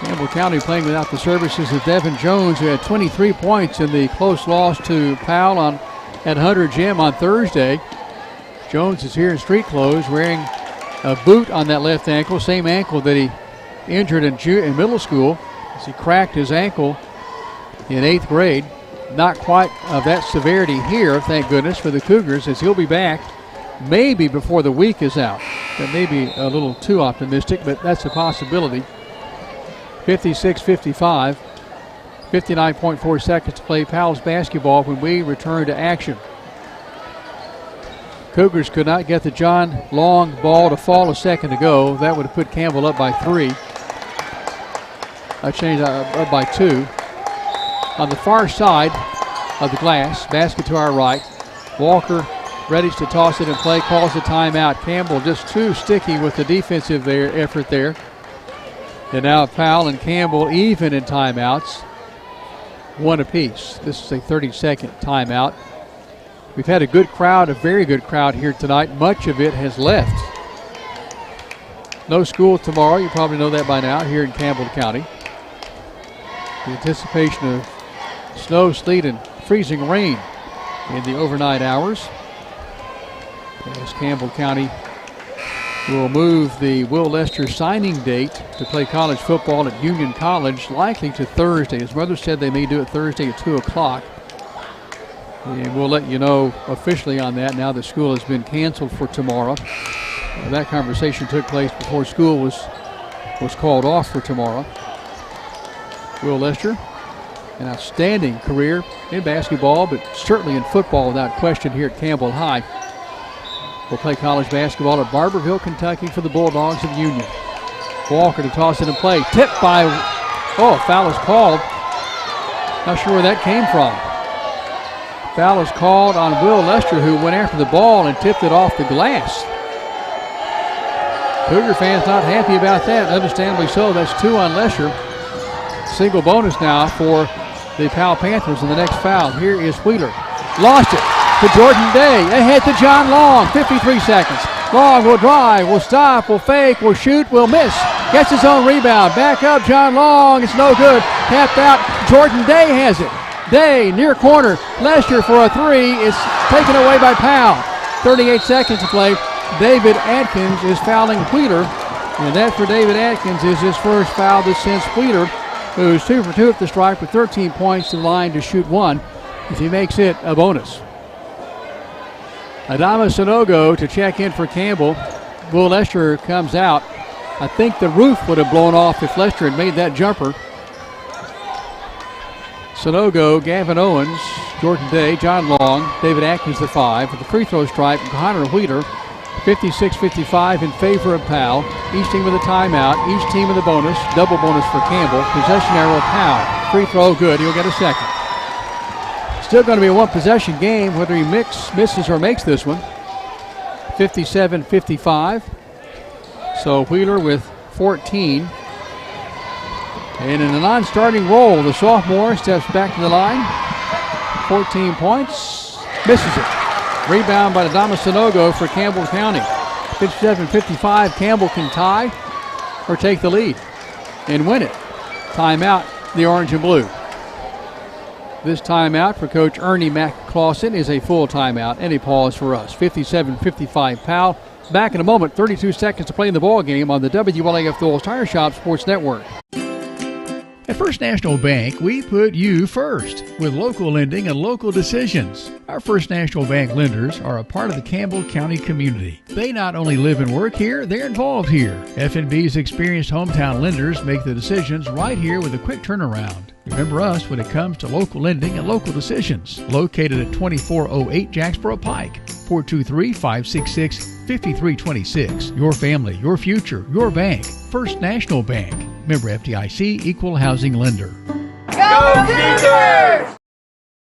Speaker 2: Campbell County playing without the services of Devin Jones, who had 23 points in the close loss to Powell at Hunter Gym on Thursday. Jones is here in street clothes, wearing a boot on that left ankle, same ankle that he injured in middle school as he cracked his ankle in 8th grade. Not quite of that severity here, thank goodness, for the Cougars, as he'll be back maybe before the week is out. That may be a little too optimistic, but that's a possibility. 56-55, 59.4 seconds to play Powell's basketball when we return to action. Cougars could not get the John Long ball to fall a second ago. That would have put Campbell up by 3. Up by 2. On the far side of the glass, basket to our right. Walker ready to toss it in play, calls the timeout. Campbell just too sticky with the defensive effort there. And now Powell and Campbell even in timeouts, 1 apiece. This is a 30-second timeout. We've had a good crowd, a very good crowd here tonight. Much of it has left. No school tomorrow. You probably know that by now here in Campbell County. The anticipation of snow, sleet, and freezing rain in the overnight hours. As Campbell County will move the Will Lester signing date to play college football at Union College, likely to Thursday. His mother said they may do it Thursday at 2 o'clock. And we'll let you know officially on that now that school has been canceled for tomorrow. That conversation took place before school was called off for tomorrow. Will Lester, an outstanding career in basketball, but certainly in football without question here at Campbell High. Will play college basketball at Barberville, Kentucky for the Bulldogs of Union. Walker to toss it in play. Tipped by, foul is called. Not sure where that came from. Foul is called on Will Lester, who went after the ball and tipped it off the glass. Cougar fans not happy about that. Understandably so. That's 2 on Lesher. Single bonus now for the Powell Panthers in the next foul. Here is Wheeler. Lost it to Jordan Day. Ahead to John Long. 53 seconds. Long will drive, will stop, will fake, will shoot, will miss. Gets his own rebound. Back up, John Long. It's no good. Tapped out. Jordan Day has it. Day near corner. Lesher for a 3. It's taken away by Powell. 38 seconds to play. David Atkins is fouling Wheeler. And that for David Atkins is his first foul that since Wheeler, who's 2 for 2 at the stripe with 13 points to the line to shoot 1. If he makes it, a bonus. Adama Sanogo to check in for Campbell. Will Lesher comes out. I think the roof would have blown off if Lesher had made that jumper. Sanogo, Gavin Owens, Jordan Day, John Long, David Atkins the 5. At the free throw stripe, Connor Wheeler. 56-55 in favor of Powell. Each team with a timeout. Each team with a bonus. Double bonus for Campbell. Possession arrow Powell. Free throw good. He'll get a second. Still going to be a one-possession game, whether he misses or makes this one. 57-55. So Wheeler with 14. And in a non-starting role, the sophomore steps back to the line. 14 points. Misses it. Rebound by Adama Sanogo for Campbell County. 57-55. Campbell can tie or take the lead and win it. Timeout, the orange and blue. This timeout for Coach Ernie McClawson is a full timeout. Any pause for us. 57-55 Powell. Back in a moment. 32 seconds to play in the ball game on the WLAF Dulles Tire Shop Sports Network.
Speaker 10: At First National Bank, we put you first with local lending and local decisions. Our First National Bank lenders are a part of the Campbell County community. They not only live and work here, they're involved here. F&B's experienced hometown lenders make the decisions right here with a quick turnaround. Remember us when it comes to local lending and local decisions. Located at 2408 Jacksboro Pike, 423-566-5326. Your family, your future, your bank. First National Bank. Member FDIC, Equal Housing Lender.
Speaker 5: Go Cougars!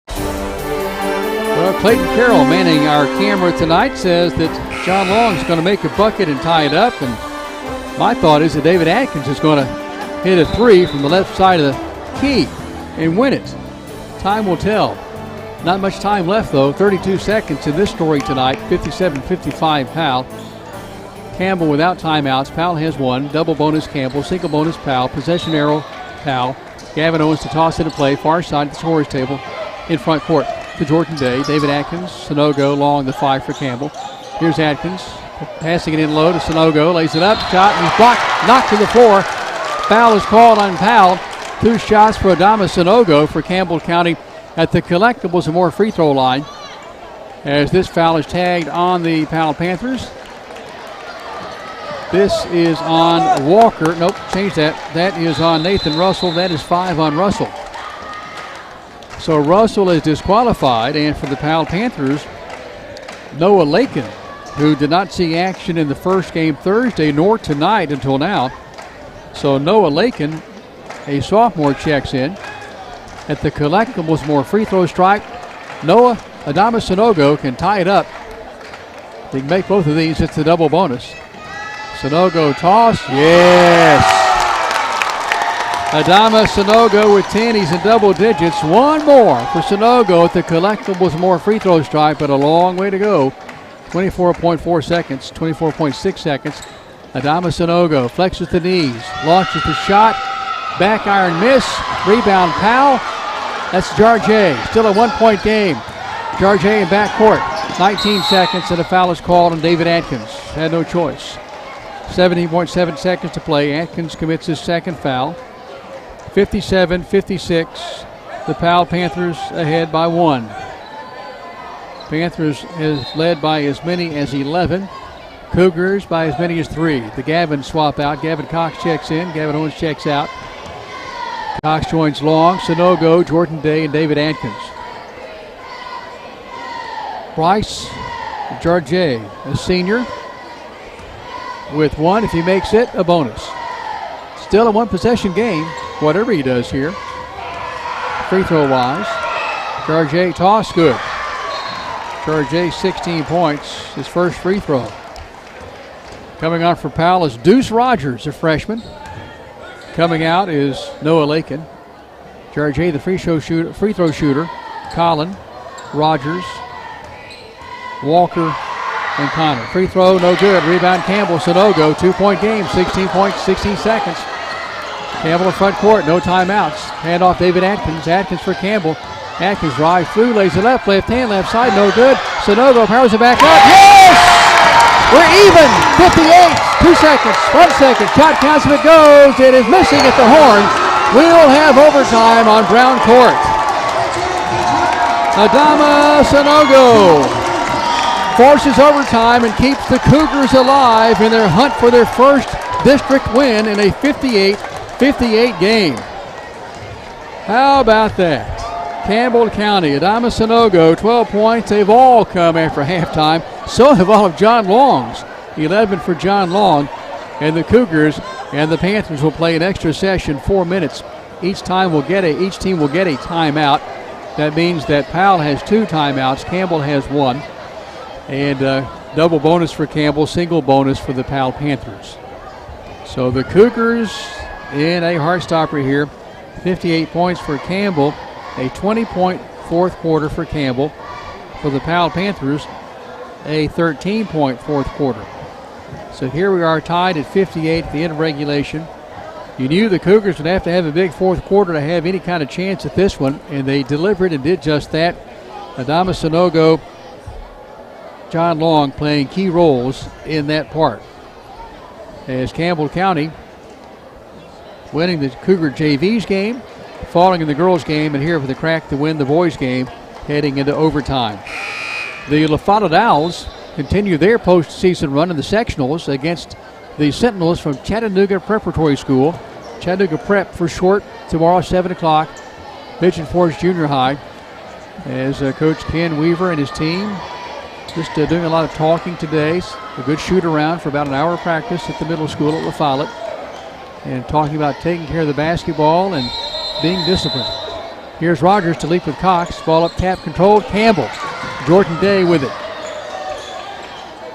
Speaker 2: Well, Clayton Carroll manning our camera tonight says that John Long's going to make a bucket and tie it up. And my thought is that David Atkins is going to hit a 3 from the left side of the key and win it. Time will tell. Not much time left, though. 32 seconds in this story tonight. 57-55 Powell. Campbell without timeouts. Powell has 1. Double bonus Campbell. Single bonus Powell. Possession arrow Powell. Gavin Owens to toss into play. Far side of the scorer's table. In front court to Jordan Day. David Atkins. Sanogo Long the 5 for Campbell. Here's Atkins. Passing it in low to Sanogo. Lays it up. Shot. And he's blocked. Knocked to the floor. Foul is called on Powell. 2 shots for Adama Sanogo for Campbell County at the Collectibles and More free throw line. As this foul is tagged on the Powell Panthers. This is on Walker. Nope, change that. That is on Nathan Russell. That is 5 on Russell. So Russell is disqualified, and for the Powell Panthers, Noah Lakin, who did not see action in the first game Thursday nor tonight until now. So Noah Lakin, a sophomore, checks in. At the Collectibles More free throw strike, Noah Adama Sanogo can tie it up. He can make both of these. It's the double bonus. Sanogo toss. Yes. Adama Sanogo with 10. He's in double digits. One more for Sanogo at the Collectibles More free throw strike, but a long way to go. 24.4 seconds, 24.6 seconds. Adama Sanogo flexes the knees, launches the shot. Back iron miss. Rebound Powell. That's Jarjay. Still a 1-point game. Jarjay in backcourt. 19 seconds and a foul is called on David Atkins. Had no choice. 17.7 seconds to play. Atkins commits his second foul. 57-56. The Powell Panthers ahead by 1. Panthers is led by as many as 11. Cougars by as many as 3. The Gavin swap out. Gavin Cox checks in. Gavin Owens checks out. Cox joins Long, Sanogo, Jordan Day, and David Atkins. Bryce Jarjay, a senior, with 1. If he makes it, a bonus. Still a one-possession game, whatever he does here. Free throw-wise. Jarjay toss, good. Jarjay 16 points, his first free throw. Coming on for Powell is Deuce Rogers, a freshman. Coming out is Noah Lakin. Jarjay, the free throw shooter. Colin, Rogers, Walker, and Connor. Free throw, no good. Rebound, Campbell, Sanogo. 2-point game, 16 points, 16 seconds. Campbell in front court, no timeouts. Hand off David Atkins. Atkins for Campbell. Atkins drives through, lays it left hand, left side, no good. Sanogo powers it back up. Yes! We're even. 58, 2 seconds, 1 second. Shot counts if it goes. It is missing at the horn. We'll have overtime on Brown court. Adama Sanogo forces overtime and keeps the Cougars alive in their hunt for their first district win in a 58-58 game. How about that? Campbell County, Adama Sanogo, 12 points. They've all come after halftime. So have all of John Long's. 11 for John Long. And the Cougars and the Panthers will play an extra session, 4 minutes. Each team will get a timeout. That means that Powell has 2 timeouts. Campbell has 1. And double bonus for Campbell, single bonus for the Powell Panthers. So the Cougars in a heartstopper here. 58 points for Campbell. A 20-point fourth quarter for Campbell. For the Powell Panthers, a 13-point fourth quarter. So here we are tied at 58 at the end of regulation. You knew the Cougars would have to have a big fourth quarter to have any kind of chance at this one, and they delivered and did just that. Adama Sanogo, John Long playing key roles in that part. As Campbell County winning the Cougar JV's game, falling in the girls' game, and here with the crack to win the boys' game, heading into overtime. The La Follette Owls continue their postseason run in the sectionals against the Sentinels from Chattanooga Preparatory School. Chattanooga Prep for short, tomorrow 7 o'clock, Pigeon Forge Junior High, as Coach Ken Weaver and his team just doing a lot of talking today. A good shoot around for about an hour of practice at the middle school at La Follette, and talking about taking care of the basketball and being disciplined. Here's Rogers to leap with Cox. Ball up, tap controlled. Campbell. Jordan Day with it.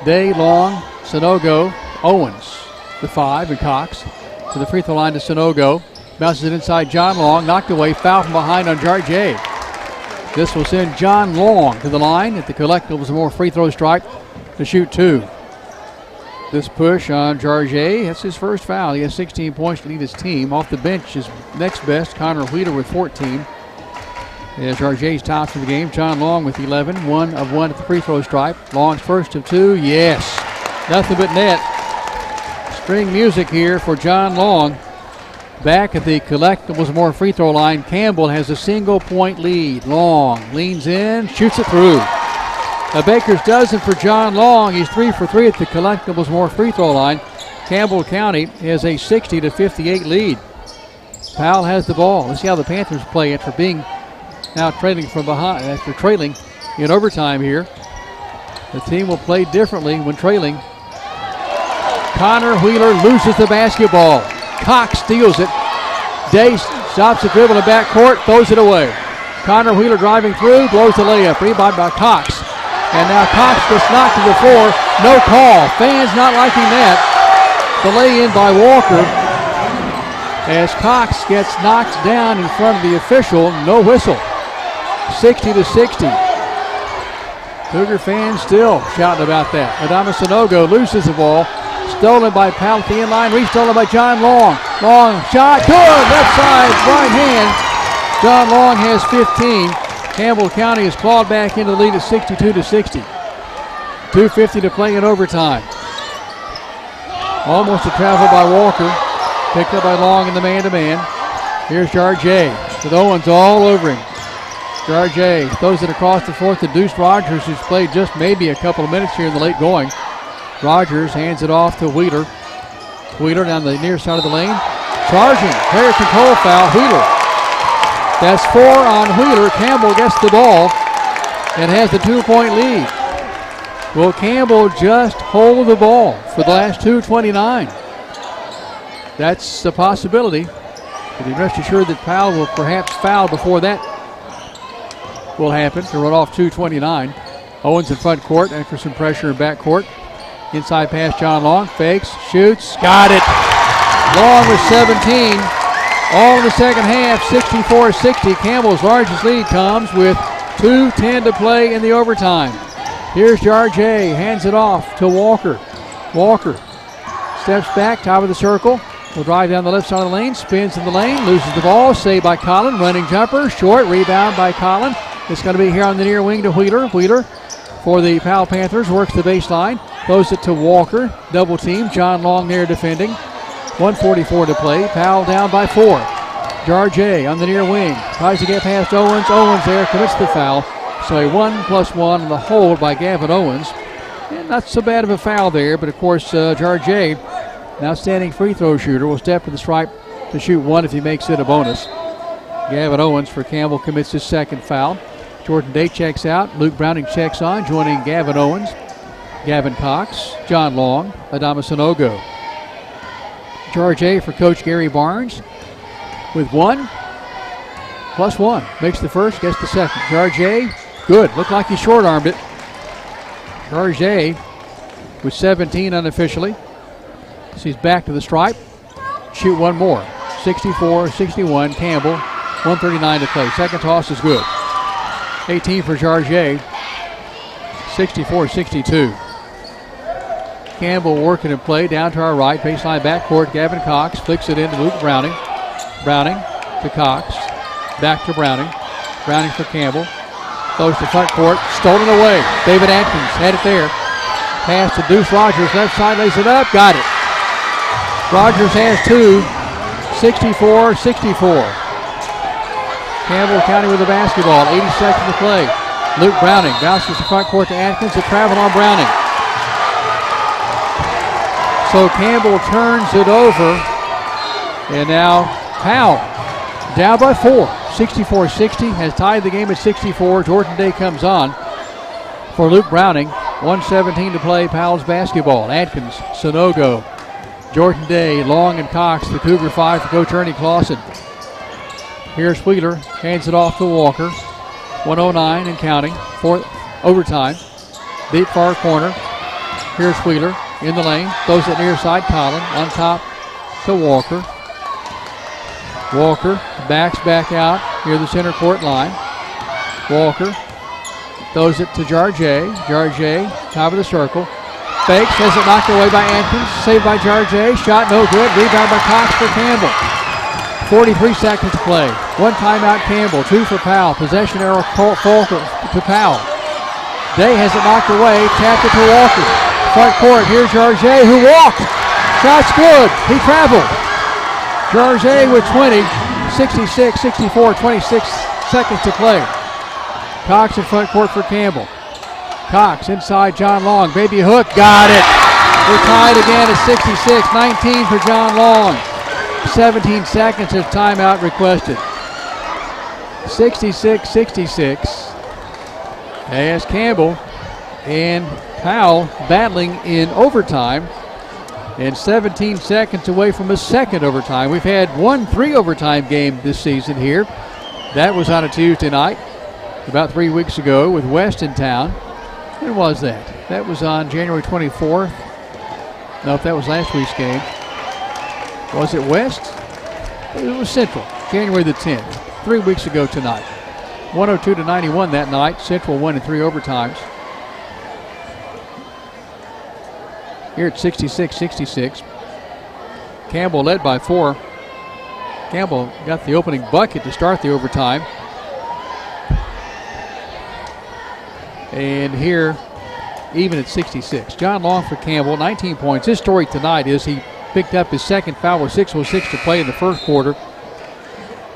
Speaker 2: Day, Long, Sanogo, Owens, the 5, and Cox to the free throw line to Sanogo. Bounces it inside John Long. Knocked away. Foul from behind on Jarjay. This will send John Long to the line at the Collectibles more free throw strike to shoot 2. This push on Jarjay, that's his first foul. He has 16 points to lead his team. Off the bench is next best, Connor Wheeler with 14. As Jarjay's top for the game, John Long with 11, 1 of 1 at the free throw stripe. Long's first of 2, yes. Nothing but net. String music here for John Long. Back at the Collectibles more free throw line, Campbell has a single point lead. Long leans in, shoots it through. A baker's dozen for John Long. He's 3 for 3 at the Collectibles more free throw line. Campbell County has a 60-58 lead. Powell has the ball. Let's see how the Panthers play after being now trailing from behind, after trailing in overtime here. The team will play differently when trailing. Connor Wheeler loses the basketball. Cox steals it. Day stops the dribble in backcourt, throws it away. Connor Wheeler driving through, blows the layup. Rebound by Cox. And now Cox gets knocked to the floor. No call. Fans not liking that. The lay-in by Walker. As Cox gets knocked down in front of the official, no whistle. 60-60. Cougar fans still shouting about that. Adama Sanogo loses the ball. Stolen by Powell at the inline. Restolen by John Long. Long shot. Good. Left side. Right hand. John Long has 15. Campbell County has clawed back into the lead at 62-60. 2:50 to play in overtime. Almost a travel by Walker. Picked up by Long in the man-to-man. Here's Jarjay with Owens all over him. Jarjay throws it across the floor to Deuce Rogers, who's played just maybe a couple of minutes here in the late going. Rogers hands it off to Wheeler. Wheeler down the near side of the lane. Charging. Player control foul. Wheeler. That's 4 on Wheeler. Campbell gets the ball and has the 2-point lead. Will Campbell just hold the ball for the last 2:29? That's a possibility. But you rest assured that Powell will perhaps foul before that will happen to run off 2:29. Owens in front court after some pressure in back court. Inside pass, John Long. Fakes, shoots, got it. Long with 17. All in the second half, 64-60. Campbell's largest lead comes with 2:10 to play in the overtime. Here's Jarjay, hands it off to Walker. Walker steps back, top of the circle. Will drive down the left side of the lane, spins in the lane, loses the ball, saved by Collin. Running jumper, short, rebound by Collin. It's going to be here on the near wing to Wheeler. Wheeler for the Powell Panthers works the baseline, throws it to Walker. Double team, John Long there defending. 1:44 to play. Powell down by 4. Jarjay on the near wing. Tries to get past Owens. Owens there commits the foul. So a 1+1 on the hold by Gavin Owens. And not so bad of a foul there, but of course Jarjay, an outstanding free throw shooter, will step to the stripe to shoot one if he makes it a bonus. Gavin Owens for Campbell commits his second foul. Jordan Day checks out. Luke Browning checks on, joining Gavin Owens, Gavin Cox, John Long, Adama Sanogo. Jarjay for Coach Gary Barnes with 1+1. Makes the first, gets the second. Jarjay, good. Looked like he short-armed it. Jarjay with 17 unofficially. He's back to the stripe. Shoot one more. 64-61. Campbell, 1:39 to play. Second toss is good. 18 for Jarjay. 64-62. Campbell working in play down to our right. Baseline backcourt. Gavin Cox flicks it into Luke Browning. Browning to Cox. Back to Browning. Browning for Campbell. Close to front court. Stolen away. David Atkins had it there. Pass to Deuce Rogers. Left side lays it up. Got it. Rogers has 2. 64-64. Campbell County with the basketball. 80 seconds to play. Luke Browning bounces the front court to Atkins. To travel on Browning. So Campbell turns it over. And now Powell down by 4. 64-60. Has tied the game at 64. Jordan Day comes on for Luke Browning. 1:17 to play. Powell's basketball. Atkins, Sanogo, Jordan Day, Long, and Cox. The Cougar 5 for Coach Ernie Clausen. Here's Wheeler. Hands it off to Walker. 1:09 and counting. Fourth overtime. Deep far corner. Here's Wheeler in the lane. Throws it near side. Collin on top to Walker. Walker backs back out near the center court line. Walker throws it to Jarjay. Jarjay, top of the circle. Fakes, has it knocked away by Atkins. Saved by Jarjay. Shot no good. Rebound by Cox for Campbell. 43 seconds to play. One timeout Campbell. 2 for Powell. Possession arrow to Powell. Day has it knocked away. Tapped it to Walker. Front court. Here's Jarjay who walked. Shot's good. He traveled. Jarjay with 20, 66-64, 26 seconds to play. Cox in front court for Campbell. Cox inside John Long. Baby hook, got it. We're tied again at 66, 19 for John Long. 17 seconds of timeout requested. 66-66. As Campbell and Powell battling in overtime. And 17 seconds away from a second overtime. We've had 1 3-overtime game this season here. That was on a Tuesday night about 3 weeks ago with West in town. When was that? That was on January 24th. No, if that was last week's game. Was it West? It was Central, January the 10th. 3 weeks ago tonight. 102-91 that night. Central won in 3 overtimes. Here at 66-66. Campbell led by 4. Campbell got the opening bucket to start the overtime. And here, even at 66. John Long for Campbell, 19 points. His story tonight is he picked up his second foul with 6:06 to play in the first quarter.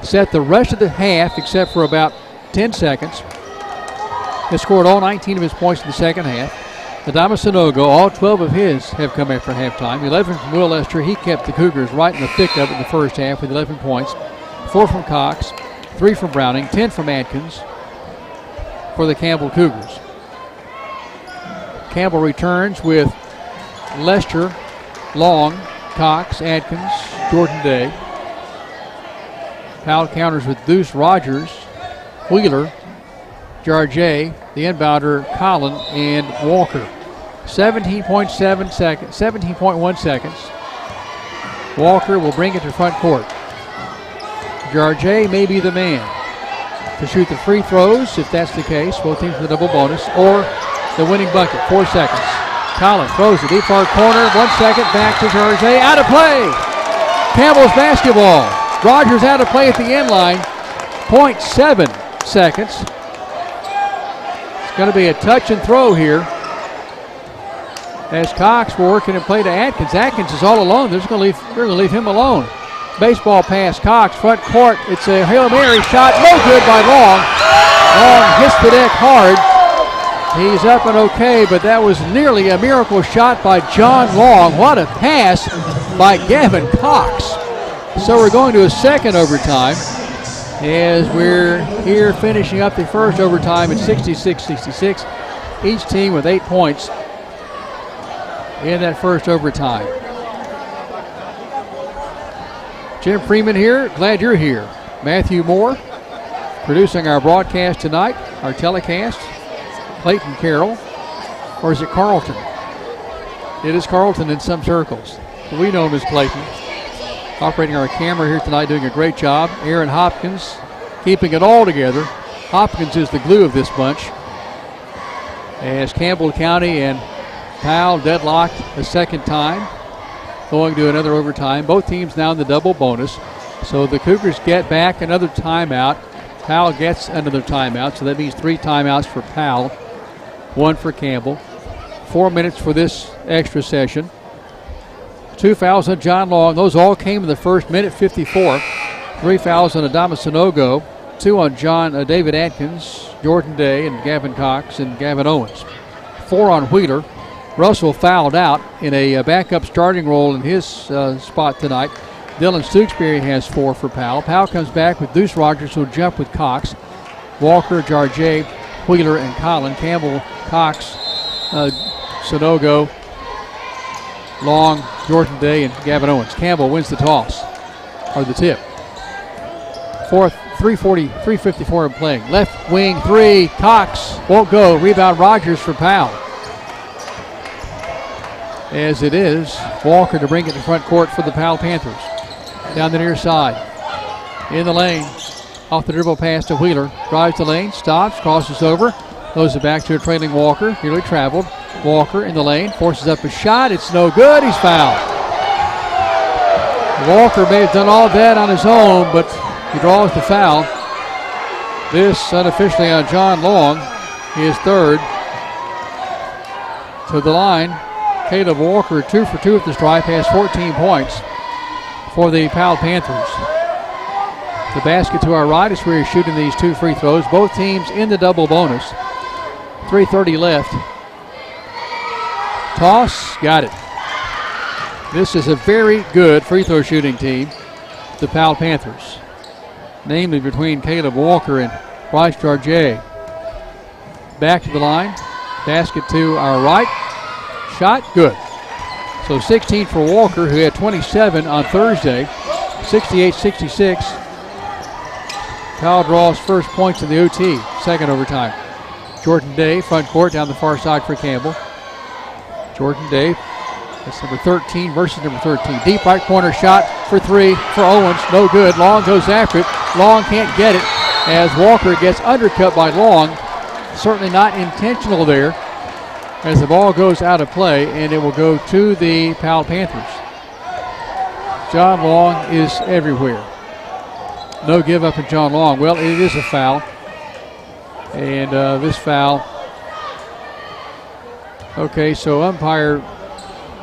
Speaker 2: Set the rest of the half except for about 10 seconds. He scored all 19 of his points in the second half. Adama Sanogo, all 12 of his have come after halftime. 11 from Will Lester. He kept the Cougars right in the thick of it in the first half with 11 points. 4 from Cox, 3 from Browning, 10 from Atkins for the Campbell Cougars. Campbell returns with Lester, Long, Cox, Atkins, Jordan Day. Powell counters with Deuce Rogers, Wheeler, Jarjay, the inbounder Collin, and Walker. 17.7 seconds, 17.1 seconds. Walker will bring it to front court. Jarjay may be the man to shoot the free throws, if that's the case. Both teams with a double bonus, or the winning bucket. 4 seconds. Collins throws it deep far corner. 1 second. Back to Jarjay. Out of play. Campbell's basketball. Rogers out of play at the end line. 0.7 seconds. It's going to be a touch and throw here, as Cox will work it and play to Atkins. Atkins is all alone. They're going to leave him alone. Baseball pass, Cox, front court. It's a Hail Mary shot, no good by Long. Long hits the deck hard. He's up and okay, but that was nearly a miracle shot by John Long. What a pass by Gavin Cox. So we're going to a second overtime, as we're here finishing up the first overtime at 66-66. Each team with 8 points in that first overtime. Jim Freeman here. Glad you're here. Matthew Moore producing our broadcast tonight, our telecast. Clayton Carroll, or is it Carlton? It is Carlton in some circles. We know him as Clayton. Operating our camera here tonight, doing a great job. Aaron Hopkins keeping it all together. Hopkins is the glue of this bunch, as Campbell County and Powell deadlocked a second time, going to another overtime. Both teams now in the double bonus. So the Cougars get back another timeout. Powell gets another timeout, so that means 3 timeouts for Powell, 1 for Campbell. 4 minutes for this extra session. 2 fouls on John Long. Those all came in the first minute, 54. 3 fouls on Adama Sanogo. 2 on David Atkins, Jordan Day, and Gavin Cox, and Gavin Owens. 4 on Wheeler. Russell fouled out in a backup starting role in his spot tonight. Dylan Stewksbury has 4 for Powell. Powell comes back with Deuce Rogers, who'll jump with Cox. Walker, Jarjay, Wheeler, and Collin. Campbell, Cox, Sanogo, Long, Jordan Day, and Gavin Owens. Campbell wins the toss, or the tip. 3:54 in playing. Left wing 3, Cox won't go. Rebound Rogers for Powell. As it is, Walker to bring it to front court for the Powell Panthers. Down the near side. In the lane. Off the dribble pass to Wheeler. Drives the lane, stops, crosses over. Throws it back to a trailing Walker. Nearly traveled. Walker in the lane. Forces up a shot. It's no good. He's fouled. Walker may have done all that on his own, but he draws the foul. This unofficially on John Long, his third. To the line. Caleb Walker 2 for 2 at the stripe, has 14 points for the Powell Panthers. The basket to our right is where he's shooting these 2 free throws. Both teams in the double bonus. 3:30 left. Toss, got it. This is a very good free throw shooting team, the Powell Panthers. Namely between Caleb Walker and Bryce Jarjay. Back to the line. Basket to our right. Shot, good. So 16 for Walker, who had 27 on Thursday. 68-66. Powell draws first points in the OT, second overtime. Jordan Day, front court, down the far side for Campbell. Jordan Day, that's number 13 versus number 13. Deep right corner shot for 3 for Owens, no good. Long goes after it. Long can't get it as Walker gets undercut by Long. Certainly not intentional there, as the ball goes out of play, and it will go to the Powell Panthers. John Long is everywhere. No give up at John Long. Well, it is a foul. And this foul. Okay, so umpire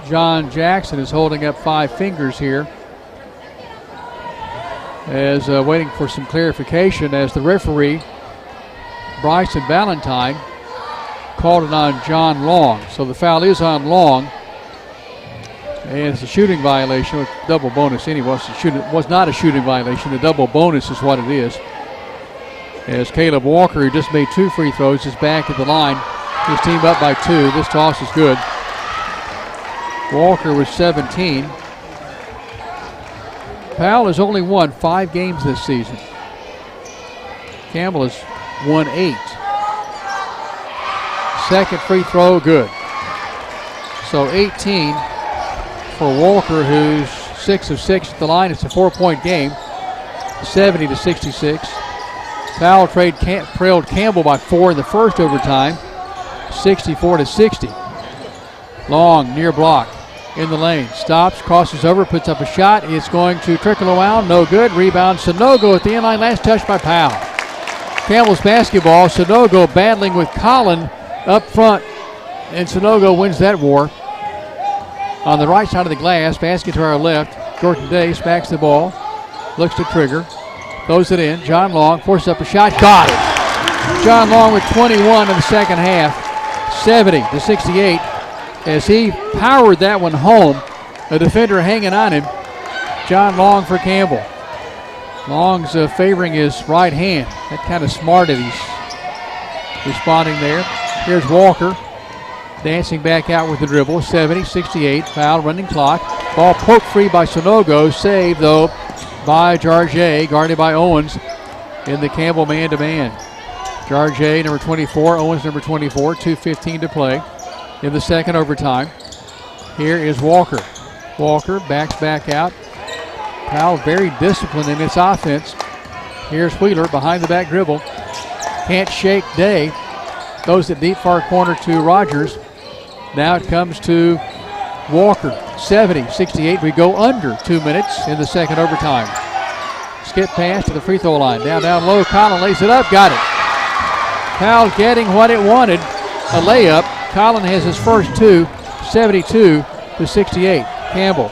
Speaker 2: John Jackson is holding up 5 fingers here, as waiting for some clarification, as the referee, Bryson Valentine, called it on John Long. So the foul is on Long, and it's a shooting violation with double bonus anyway. It was not a shooting violation. The double bonus is what it is. As Caleb Walker, who just made 2 free throws, is back at the line. His team up by 2. This toss is good. Walker was 17. Powell has only won 5 games this season. Campbell has won 8. Second free throw, good. So 18 for Walker, who's 6 of 6 at the line. It's a 4-point game, 70-66. Powell trailed Campbell by 4 in the first overtime, 64-60. Long near block in the lane. Stops, crosses over, puts up a shot. It's going to trickle around. No good. Rebound. Sanogo at the inline. Last touch by Powell. Campbell's basketball. Sanogo battling with Collin up front. And Sanogo wins that war. On the right side of the glass, basket to our left. Jordan Day smacks the ball. Looks to trigger. Throws it in. John Long forces up a shot. Got it. John Long with 21 in the second half. 70-68. As he powered that one home. A defender hanging on him. John Long for Campbell. Long's favoring his right hand. That kind of smart that he's responding there. Here's Walker. Dancing back out with the dribble. 70-68. Foul, running clock. Ball poked free by Sanogo. Saved, though, by Jarget. Guarded by Owens in the Campbell man-to-man. Jarget, number 24. Owens, number 24. 2:15 to play in the second overtime. Here is Walker. Walker backs back out. Powell very disciplined in its offense. Here's Wheeler behind the back dribble. Can't shake Day. Throws it deep far corner to Rogers. Now it comes to Walker. 70-68. We go under 2 minutes in the second overtime. Skip pass to the free throw line. Down low. Collin lays it up. Got it. Powell getting what it wanted. A layup. Collin has his first two. 72-68. Campbell.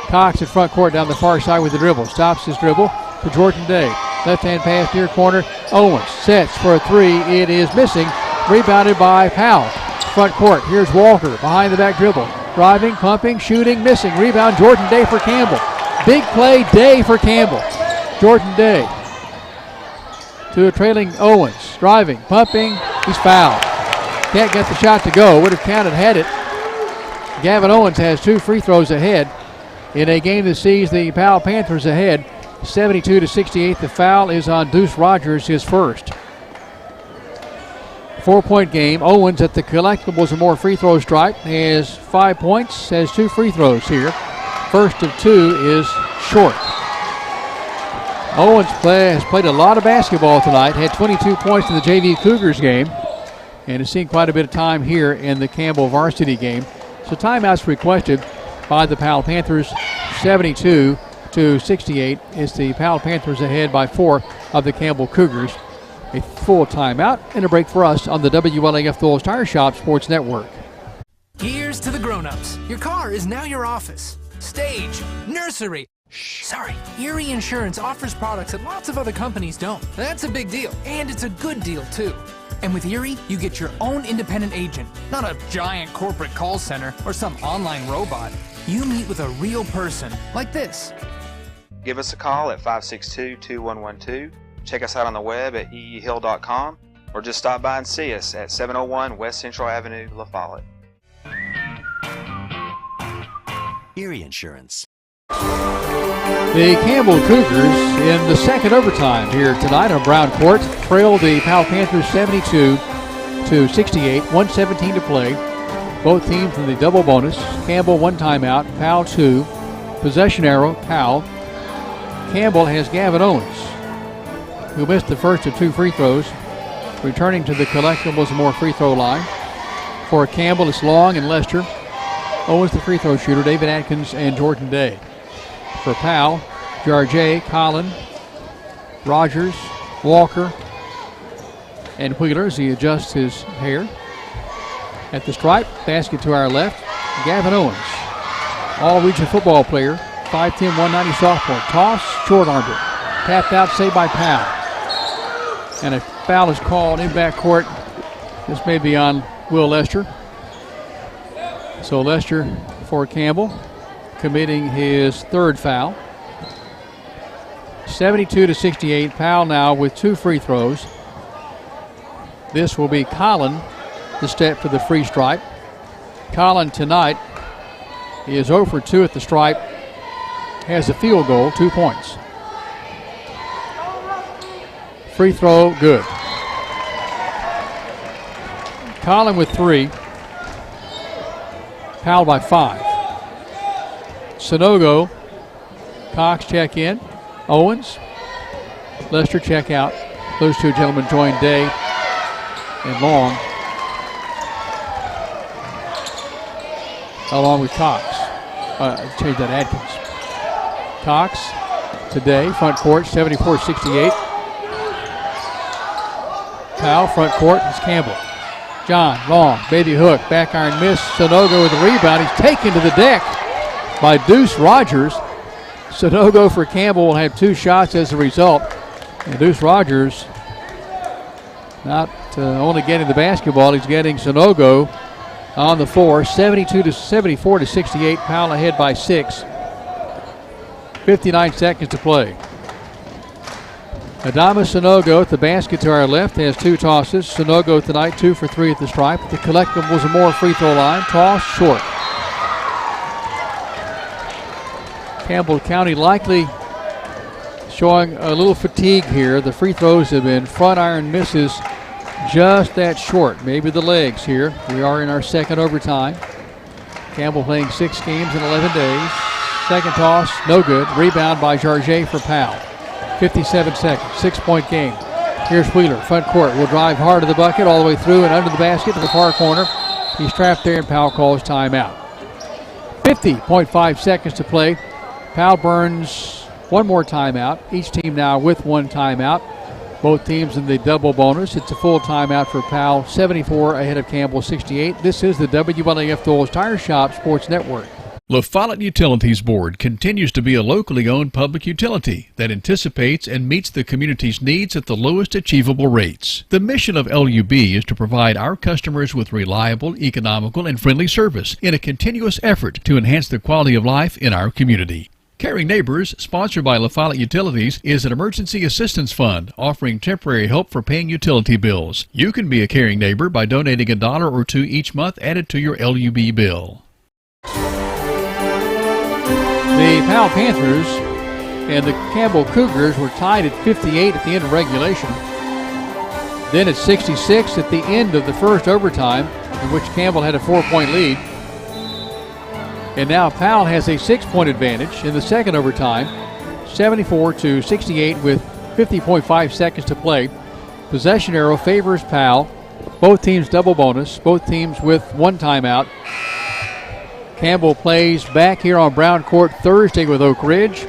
Speaker 2: Cox at front court down the far side with the dribble. Stops his dribble to Jordan Day. Left-hand pass near corner. Owens sets for a three. It is missing. Rebounded by Powell. Front court. Here's Walker behind the back dribble. Driving, pumping, shooting, missing. Rebound Jordan Day for Campbell. Big play Day for Campbell. Jordan Day to a trailing Owens. Driving, pumping. He's fouled. Can't get the shot to go. Would have counted had it. Gavin Owens has 2 free throws ahead in a game that sees the Powell Panthers ahead. 72-68. The foul is on Deuce Rogers, his first. 4-point game. Owens at the collectibles and more free throw stripe has 5 points, has 2 free throws here. First of 2 is short. Owens has played a lot of basketball tonight, had 22 points in the JV Cougars game, and has seen quite a bit of time here in the Campbell varsity game. So timeouts requested by the Powell Panthers. 72-68. It's the Powell Panthers ahead by 4 of the Campbell Cougars. A full timeout and a break for us on the WLAF Thulles Tire Shop Sports Network.
Speaker 22: Here's to the grown-ups. Your car is now your office, stage, nursery. Sorry, Erie Insurance offers products that lots of other companies don't. That's a big deal, and it's a good deal too. And with Erie, you get your own independent agent, not a giant corporate call center or some online robot. You meet with a real person, like this.
Speaker 23: Give us a call at 562-2112. Check us out on the web at eehill.com or just stop by and see us at 701 West Central Avenue, La Follette.
Speaker 24: Erie Insurance.
Speaker 2: The Campbell Cougars in the second overtime here tonight on Brown Court trail the Powell Panthers 72-68, 1:17 to play. Both teams in the double bonus. Campbell 1 timeout, Powell 2. Possession arrow, Powell. Campbell has Gavin Owens, who missed the first of 2 free throws, returning to the collectibles and more free throw line. For Campbell, it's Long and Lester. Owens, the free throw shooter, David Atkins, and Jordan Day. For Powell, Jarget, Collin, Rogers, Walker, and Wheeler as he adjusts his hair. At the stripe, basket to our left, Gavin Owens. All-region football player, 5'10", 190 sophomore. Toss, short-armed it. Tapped out, saved by Powell. And a foul is called in backcourt. This may be on Will Lester. So Lester for Campbell, committing his 3rd foul. 72-68. Powell now with 2 free throws. This will be Collin, the step for the free stripe. Collin tonight is 0 for 2 at the stripe. Has a field goal, 2 points. Free throw, good. Collin with 3. Powell by 5. Sunogo, Cox check in. Owens, Lester check out. Those two gentlemen join Day and Long, along with Cox. Change that, Atkins. Cox today, front court, 74-68. Powell, front court, is Campbell. John, Long, baby hook, back iron miss. Sunogo with the rebound. He's taken to the deck by Deuce Rogers. Sunogo for Campbell will have 2 shots as a result. And Deuce Rogers not only getting the basketball, he's getting Sunogo on the floor. 74-68. Powell ahead by 6. 59 seconds to play. Adama Sunogo at the basket to our left has 2 tosses. Sunogo tonight 2 for 3 at the stripe. The collectibles are more free throw line. Toss short. Campbell County likely showing a little fatigue here. The free throws have been front iron misses just that short. Maybe the legs here. We are in our second overtime. Campbell playing 6 games in 11 days. Second toss, no good. Rebound by Jarget for Powell. 57 seconds, 6-point game. Here's Wheeler, front court, will drive hard to the bucket, all the way through and under the basket to the far corner. He's trapped there and Powell calls timeout. 50.5 seconds to play. Powell burns one more timeout. Each team now with 1 timeout. Both teams in the double bonus. It's a full timeout for Powell, 74 ahead of Campbell, 68. This is the WLAF Doles Tire Shop Sports Network.
Speaker 10: La Follette Utilities Board continues to be a locally owned public utility that anticipates and meets the community's needs at the lowest achievable rates. The mission of LUB is to provide our customers with reliable, economical, and friendly service in a continuous effort to enhance the quality of life in our community. Caring Neighbors, sponsored by La Follette Utilities, is an emergency assistance fund offering temporary help for paying utility bills. You can be a caring neighbor by donating $1 or $2 each month added to your LUB bill.
Speaker 2: The Powell Panthers and the Campbell Cougars were tied at 58 at the end of regulation. Then at 66 at the end of the first overtime, in which Campbell had a 4-point lead. And now Powell has a 6-point advantage in the second overtime, 74-68 with 50.5 seconds to play. Possession arrow favors Powell. Both teams double bonus, both teams with 1 timeout. Campbell plays back here on Brown Court Thursday with Oak Ridge.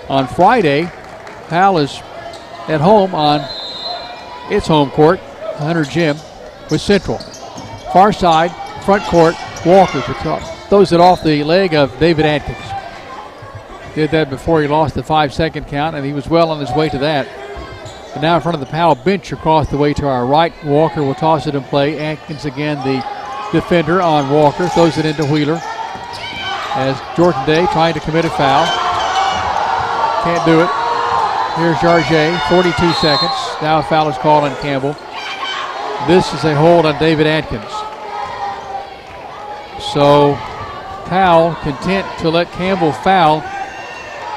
Speaker 2: On Friday, Powell is at home on its home court, Hunter Gym, with Central. Far side, front court, Walker throws it off the leg of David Atkins. Did that before he lost the 5-second count, and he was well on his way to that. And now in front of the Powell bench across the way to our right, Walker will toss it in play. Atkins again, the defender on Walker, throws it into Wheeler as Jordan Day trying to commit a foul. Can't do it. Here's Jarget, 42 seconds. Now a foul is called on Campbell. This is a hold on David Atkins. So Powell content to let Campbell foul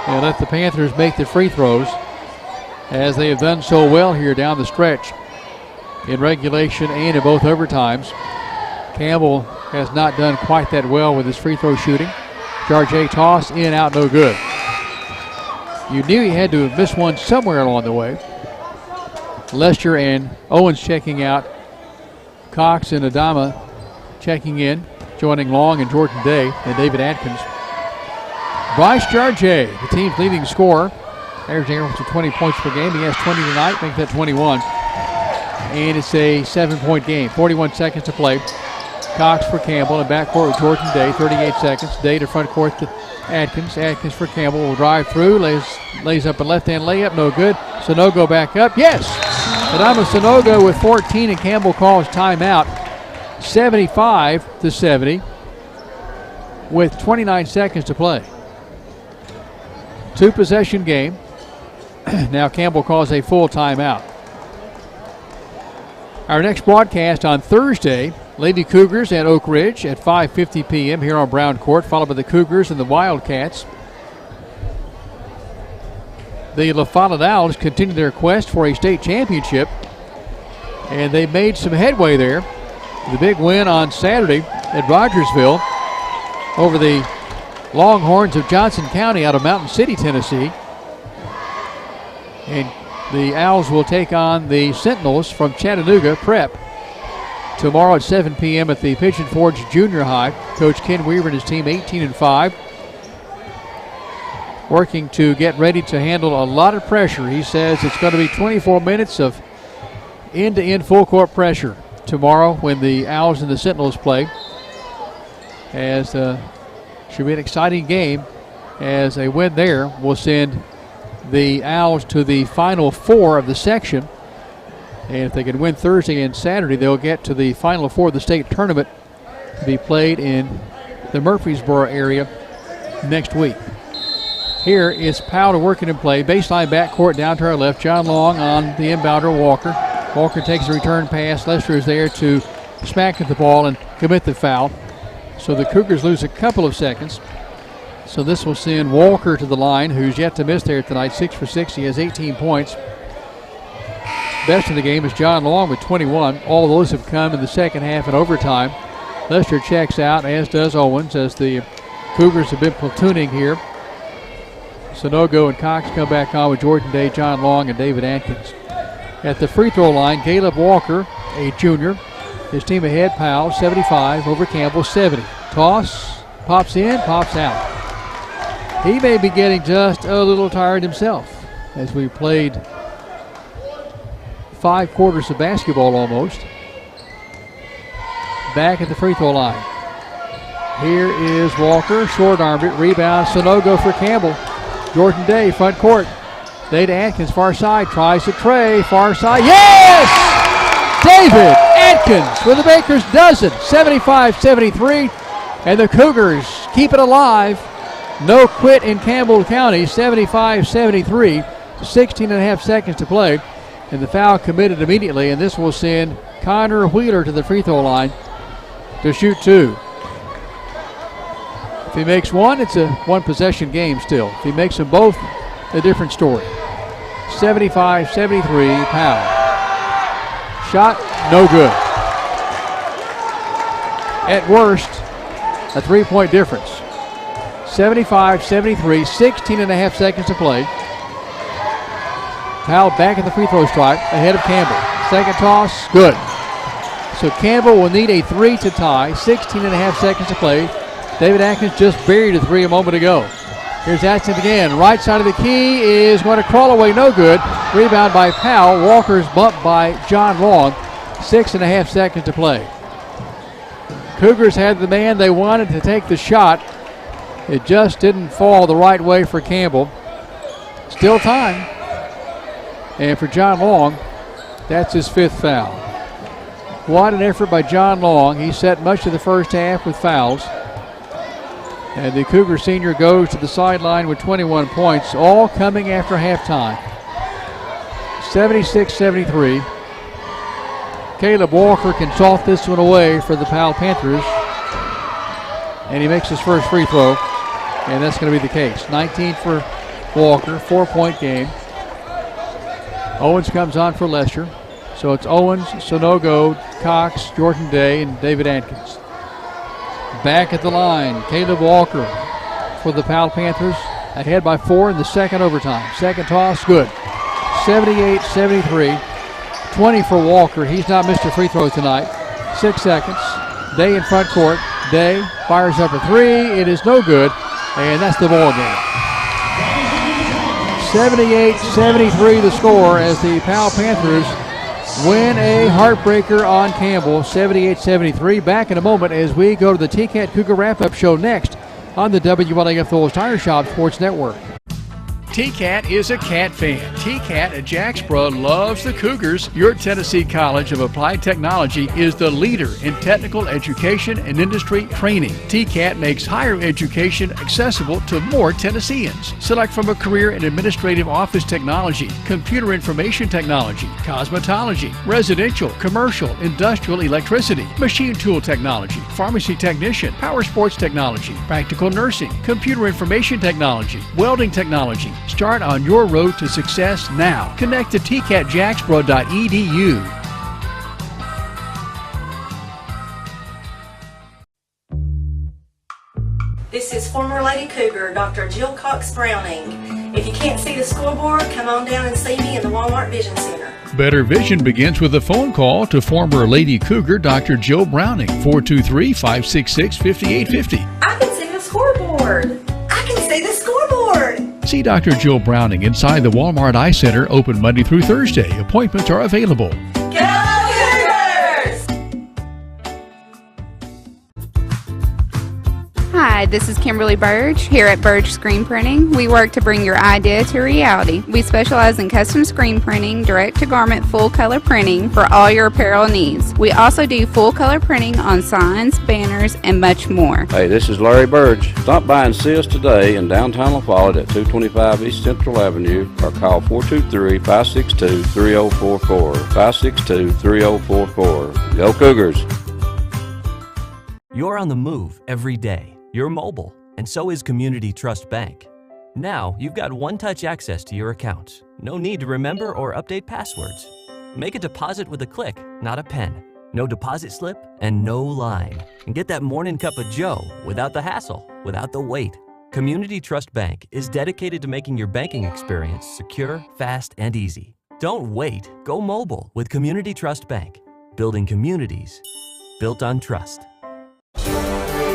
Speaker 2: and let the Panthers make the free throws, as they have done so well here down the stretch in regulation and in both overtimes. Campbell has not done quite that well with his free throw shooting. Jarget toss, in, out, no good. You knew he had to have missed one somewhere along the way. Lester and Owens checking out. Cox and Adama checking in, joining Long and Jordan Day and David Atkins. Bryce Jarget, the team's leading scorer, averaging to 20 points per game. He has 20 tonight, makes that 21. And it's a 7-point game. 41 seconds to play. Cox for Campbell in backcourt with Jordan Day, 38 seconds. Day to front court to Atkins. Atkins for Campbell will drive through, lays up a left-hand layup, no good. Sunogo back up, yes! Adama Sunogo with 14, and Campbell calls timeout. 75-70 with 29 seconds to play. 2-possession game. Now Campbell calls a full timeout. Our next broadcast on Thursday, Lady Cougars at Oak Ridge at 5:50 p.m. here on Brown Court, followed by the Cougars and the Wildcats. The La Follette Owls continue their quest for a state championship, and they made some headway there. The big win on Saturday at Rogersville over the Longhorns of Johnson County out of Mountain City, Tennessee. And the Owls will take on the Sentinels from Chattanooga Prep tomorrow at 7 p.m. at the Pigeon Forge Junior High. Coach Ken Weaver and his team 18-5. Working to get ready to handle a lot of pressure. He says it's going to be 24 minutes of end-to-end full-court pressure tomorrow when the Owls and the Sentinels play. As should be an exciting game, as a win there will send the Owls to the Final Four of the section. And if they can win Thursday and Saturday, they'll get to the Final Four of the state tournament to be played in the Murfreesboro area next week. Here is Powell working in play. Baseline backcourt down to our left. John Long on the inbounder, Walker. Walker takes a return pass. Lester is there to smack at the ball and commit the foul. So the Cougars lose a couple of seconds. So this will send Walker to the line, who's yet to miss there tonight. 6 for 6. He has 18 points. Best in the game is John Long with 21. All of those have come in the second half and overtime. Lester checks out, as does Owens, as the Cougars have been platooning here. Sonogo and Cox come back on with Jordan Day, John Long, and David Atkins. At the free throw line, Caleb Walker, a junior. His team ahead, Powell, 75 over Campbell, 70. Toss, pops in, pops out. He may be getting just a little tired himself as we played 5 quarters of basketball almost. Back at the free throw line. Here is Walker, short-armed it, rebound, Sonogo for Campbell. Jordan Day, front court. Day to Atkins, far side, tries to Trey, far side. Yes! David Atkins with the Baker's dozen, 75-73. And the Cougars keep it alive. No quit in Campbell County, 75-73. 16.5 seconds to play. And the foul committed immediately, and this will send Connor Wheeler to the free throw line to shoot 2. If he makes one, it's a one-possession game still. If he makes them both, a different story. 75-73, Powell. Shot, no good. At worst, a 3-point difference. 75-73, 16.5 seconds to play. Powell back at the free throw stripe, ahead of Campbell. Second toss, good. So Campbell will need a 3 to tie, 16.5 seconds to play. David Atkins just buried a 3 a moment ago. Here's Atkins again. Right side of the key is going to crawl away, no good. Rebound by Powell. Walker's bumped by John Long. 6.5 seconds to play. Cougars had the man they wanted to take the shot. It just didn't fall the right way for Campbell. Still time. And for John Long, that's his 5th foul. What an effort by John Long. He set much of the first half with fouls. And the Cougar senior goes to the sideline with 21 points, all coming after halftime. 76-73. Caleb Walker can salt this one away for the Powell Panthers. And he makes his first free throw. And that's going to be the case. 19 for Walker, 4-point game. Owens comes on for Lester. So it's Owens, Sonogo, Cox, Jordan Day, and David Atkins. Back at the line, Caleb Walker for the Powell Panthers. Ahead by 4 in the second overtime. Second toss, good. 78-73. 20 for Walker. He's not missed a free throw tonight. 6 seconds. Day in front court. Day fires up a 3. It is no good, and that's the ball game. 78-73 the score as the Powell Panthers win a heartbreaker on Campbell, 78-73. Back in a moment as we go to the T-Cat Cougar Wrap-Up Show next on the WLAF Thole Tire Shop Sports Network.
Speaker 10: T-Cat is a Cat fan. T-Cat at Jacksboro loves the Cougars. Your Tennessee College of Applied Technology is the leader in technical education and industry training. T-Cat makes higher education accessible to more Tennesseans. Select from a career in administrative office technology, computer information technology, cosmetology, residential, commercial, industrial electricity, machine tool technology, pharmacy technician, power sports technology, practical nursing, computer information technology, welding technology. Start on your road to success now. Connect to tcatjacksboro.edu.
Speaker 15: 100 Lady Cougar, Dr. Jill Cox Browning. If you can't see the scoreboard, come on down and see me in the Walmart Vision Center.
Speaker 10: Better vision begins with a phone call to former Lady Cougar Dr. Jill Browning, 423-566-5850.
Speaker 15: I can see the scoreboard. I can see the scoreboard.
Speaker 10: See Dr. Jill Browning inside the Walmart Eye Center, open Monday through Thursday. Appointments are available.
Speaker 16: Hi, this is Kimberly Burge here at Burge Screen Printing. We work to bring your idea to reality. We specialize in custom screen printing, direct-to-garment full-color printing for all your apparel needs. We also do full-color printing on signs, banners, and much more.
Speaker 17: Hey, this is Larry Burge. Stop by and see us today in downtown La Follette at 225 East Central Avenue or call 423-562-3044. 562-3044. Go Cougars!
Speaker 24: You're on the move every day. You're mobile, and so is Community Trust Bank. Now, you've got one-touch access to your accounts. No need to remember or update passwords. Make a deposit with a click, not a pen. No deposit slip and no line. And get that morning cup of joe without the hassle, without the wait. Community Trust Bank is dedicated to making your banking experience secure, fast, and easy. Don't wait. Go mobile with Community Trust Bank. Building communities built on trust.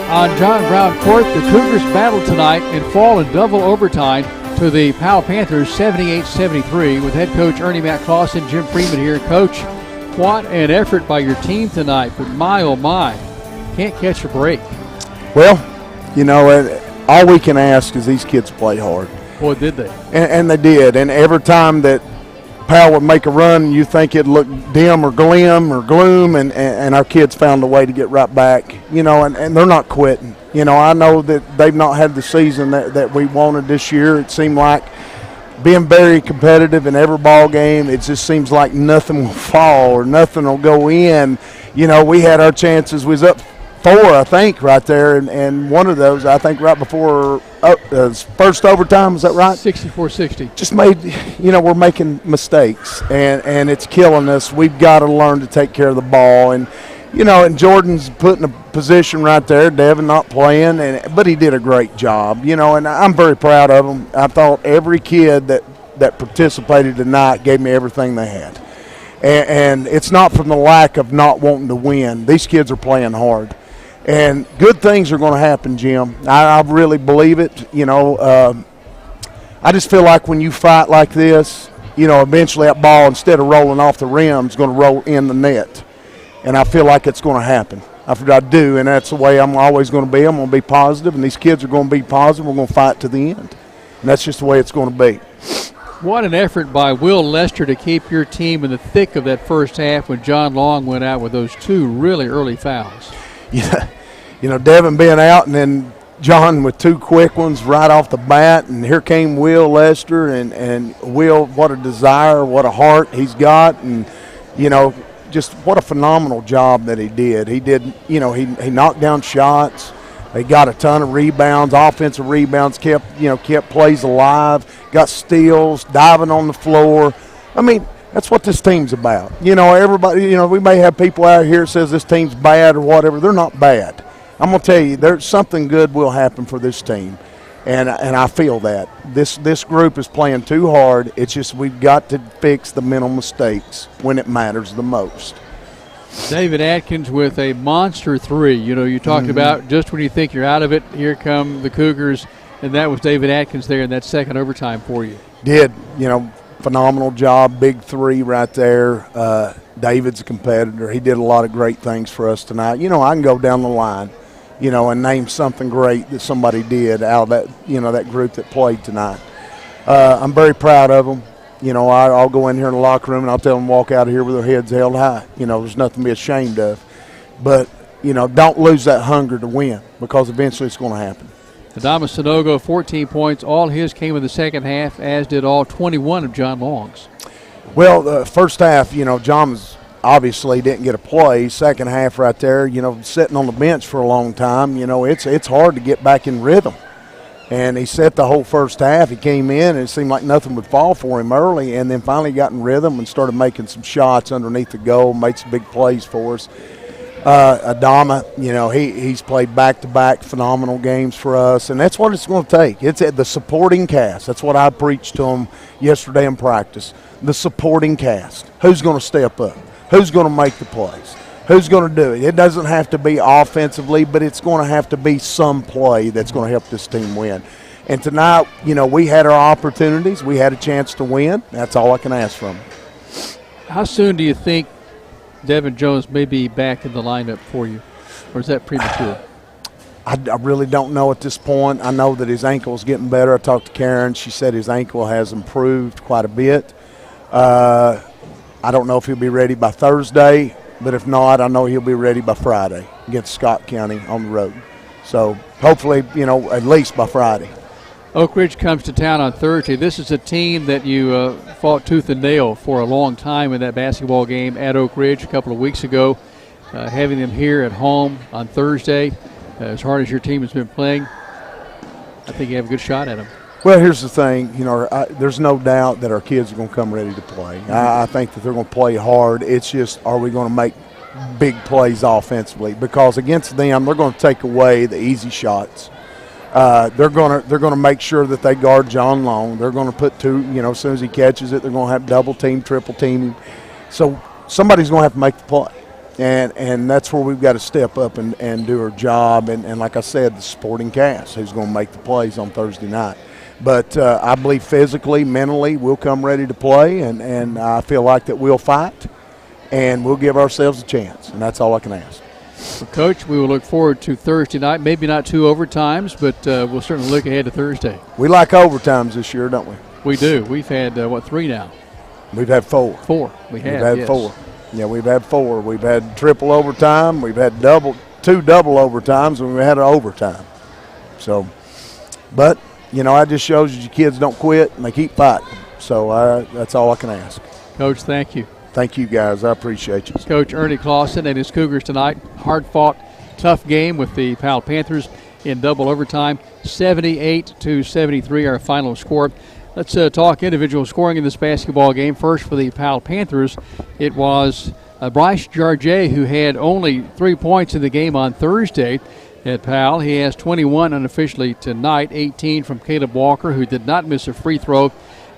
Speaker 2: On John Brown Court, the Cougars battled tonight and fall in double overtime to the Powell Panthers 78-73 with head coach Ernie Matt Clausen, Jim Freeman here. Coach, what an effort by your team tonight, but my oh my, can't catch a break.
Speaker 18: Well, you know, all we can ask is these kids play hard.
Speaker 2: Boy, did they.
Speaker 18: And they did, and every time that Powell would make a run, you think it'd look dim or glim or gloom, and our kids found a way to get right back, you know, and they're not quitting. You know, I know that they've not had the season that we wanted this year. It seemed like being very competitive in every ball game, it just seems like nothing will fall or nothing will go in. You know, we had our chances. We was up 4, I think, right there, and one of those, I think, right before first overtime, is that right?
Speaker 2: 64-60.
Speaker 18: Just made, you know, we're making mistakes, and it's killing us. We've got to learn to take care of the ball, and, you know, and Jordan's put in a position right there, Devin not playing, but he did a great job, you know, and I'm very proud of him. I thought every kid that participated tonight gave me everything they had. And it's not from the lack of not wanting to win. These kids are playing hard. And good things are going to happen, Jim. I really believe it. You know, I just feel like when you fight like this, you know, eventually that ball, instead of rolling off the rim, is going to roll in the net. And I feel like it's going to happen. I do, and that's the way I'm always going to be. I'm going to be positive, and these kids are going to be positive. We're going to fight to the end. And that's just the way it's going to be.
Speaker 2: What an effort by Will Lester to keep your team in the thick of that first half when John Long went out with those 2 really early fouls.
Speaker 18: Yeah, you know, Devin being out and then John with 2 quick ones right off the bat, and here came Will Lester, and Will, what a desire, what a heart he's got, and, you know, just what a phenomenal job that he did. He did, you know, he knocked down shots. They got a ton of rebounds, offensive rebounds, kept plays alive, got steals, diving on the floor. I mean, that's what this team's about. You know, everybody, you know, we may have people out here that says this team's bad or whatever. They're not bad. I'm going to tell you, there's something good will happen for this team, and I feel that. This group is playing too hard. It's just we've got to fix the mental mistakes when it matters the most.
Speaker 2: David Atkins with a monster 3. You know, you talked about just when you think you're out of it, here come the Cougars, and that was David Atkins there in that second overtime for you.
Speaker 18: Did, you know, phenomenal job, big 3 right there. David's a competitor. He did a lot of great things for us tonight. You know, I can go down the line, you know, and name something great that somebody did out of that, you know, that group that played tonight. I'm very proud of them. You know, I'll go in here in the locker room and I'll tell them walk out of here with their heads held high. You know, there's nothing to be ashamed of. But, you know, don't lose that hunger to win, because eventually it's going to happen.
Speaker 2: Adamas Sanogo, 14 points. All his came in the second half, as did all 21 of John Long's.
Speaker 18: Well, the first half, you know, John was obviously didn't get a play. Second half right there, you know, sitting on the bench for a long time, you know, it's hard to get back in rhythm. And he set the whole first half. He came in, and it seemed like nothing would fall for him early, and then finally got in rhythm and started making some shots underneath the goal, made some big plays for us. Adama, he's played back-to-back phenomenal games for us, and that's what it's going to take. It's the supporting cast. That's what I preached to them yesterday in practice. The supporting cast. Who's going to step up? Who's going to make the plays? Who's going to do it? It doesn't have to be offensively, but it's going to have to be some play that's going to help this team win. And tonight, we had our opportunities. We had a chance to win. That's all I can ask from them.
Speaker 2: How soon do you think Devin Jones may be back in the lineup for you, or is that premature?
Speaker 18: I really don't know at this point. I know that his ankle is getting better. I talked to Karen. She said his ankle has improved quite a bit. I don't know if he'll be ready by Thursday, but if not, I know he'll be ready by Friday against Scott County on the road. So hopefully, at least by Friday.
Speaker 2: Oak Ridge comes to town on Thursday. This is a team that you fought tooth and nail for a long time in that basketball game at Oak Ridge a couple of weeks ago. Having them here at home on Thursday, as hard as your team has been playing, I think you have a good shot at them.
Speaker 18: Well, here's the thing. There's no doubt that our kids are going to come ready to play. I think that they're going to play hard. It's just, are we going to make big plays offensively? Because against them, they're going to take away the easy shots. They're going to make sure that they guard John Long. They're going to put two, as soon as he catches it, they're going to have double team, triple team. So somebody's going to have to make the play. And that's where we've got to step up and do our job. And like I said, the supporting cast who's going to make the plays on Thursday night. But I believe physically, mentally, we'll come ready to play. And I feel like that we'll fight. And we'll give ourselves a chance. And that's all I can ask.
Speaker 2: Well, Coach, we will look forward to Thursday night. Maybe not 2 overtimes, but we'll certainly look ahead to Thursday.
Speaker 18: We like overtimes this year, don't we?
Speaker 2: We do. We've had, 3 now?
Speaker 18: We've had 4.
Speaker 2: 4. We've
Speaker 18: had 4. Yeah, we've had 4. We've had triple overtime. We've had 2 double overtimes, and we've had an overtime. So, but, that just shows that your kids don't quit and they keep fighting. So that's all I can ask.
Speaker 2: Coach, thank you.
Speaker 18: Thank you, guys. I appreciate you.
Speaker 2: Coach Ernie Clausen and his Cougars tonight. Hard-fought, tough game with the Powell Panthers in double overtime. 78-73, our final score. Let's talk individual scoring in this basketball game. First for the Powell Panthers, it was Bryce Jarget who had only 3 points in the game on Thursday at Powell. He has 21 unofficially tonight, 18 from Caleb Walker, who did not miss a free throw.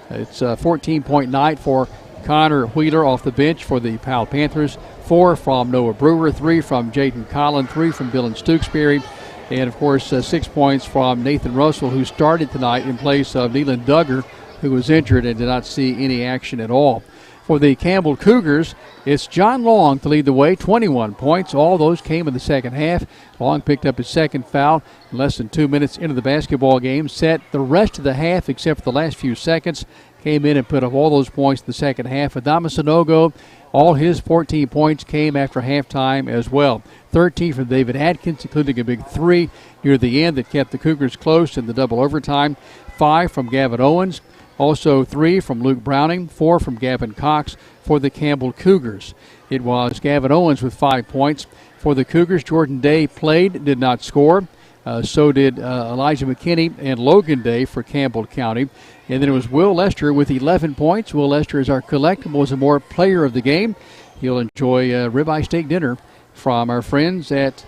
Speaker 2: It's a 14-point night for Connor Wheeler off the bench for the Powell Panthers. 4 from Noah Brewer, 3 from Jaden Collin, 3 from Dylan Stooksbury, and of course 6 points from Nathan Russell, who started tonight in place of Neelan Duggar, who was injured and did not see any action at all. For the Campbell Cougars, it's John Long to lead the way, 21 points. All those came in the second half. Long picked up his second foul in less than 2 minutes into the basketball game. Set the rest of the half except for the last few seconds. Came in and put up all those points in the second half. Adama Sanogo, all his 14 points came after halftime as well. 13 from David Atkins, including a big 3 near the end that kept the Cougars close in the double overtime. 5 from Gavin Owens. Also 3 from Luke Browning, 4 from Gavin Cox for the Campbell Cougars. It was Gavin Owens with 5 points. For the Cougars, Jordan Day played, did not score. So did Elijah McKinney and Logan Day for Campbell County. And then it was Will Lester with 11 points. Will Lester is our collectibles and more player of the game. He'll enjoy ribeye steak dinner from our friends at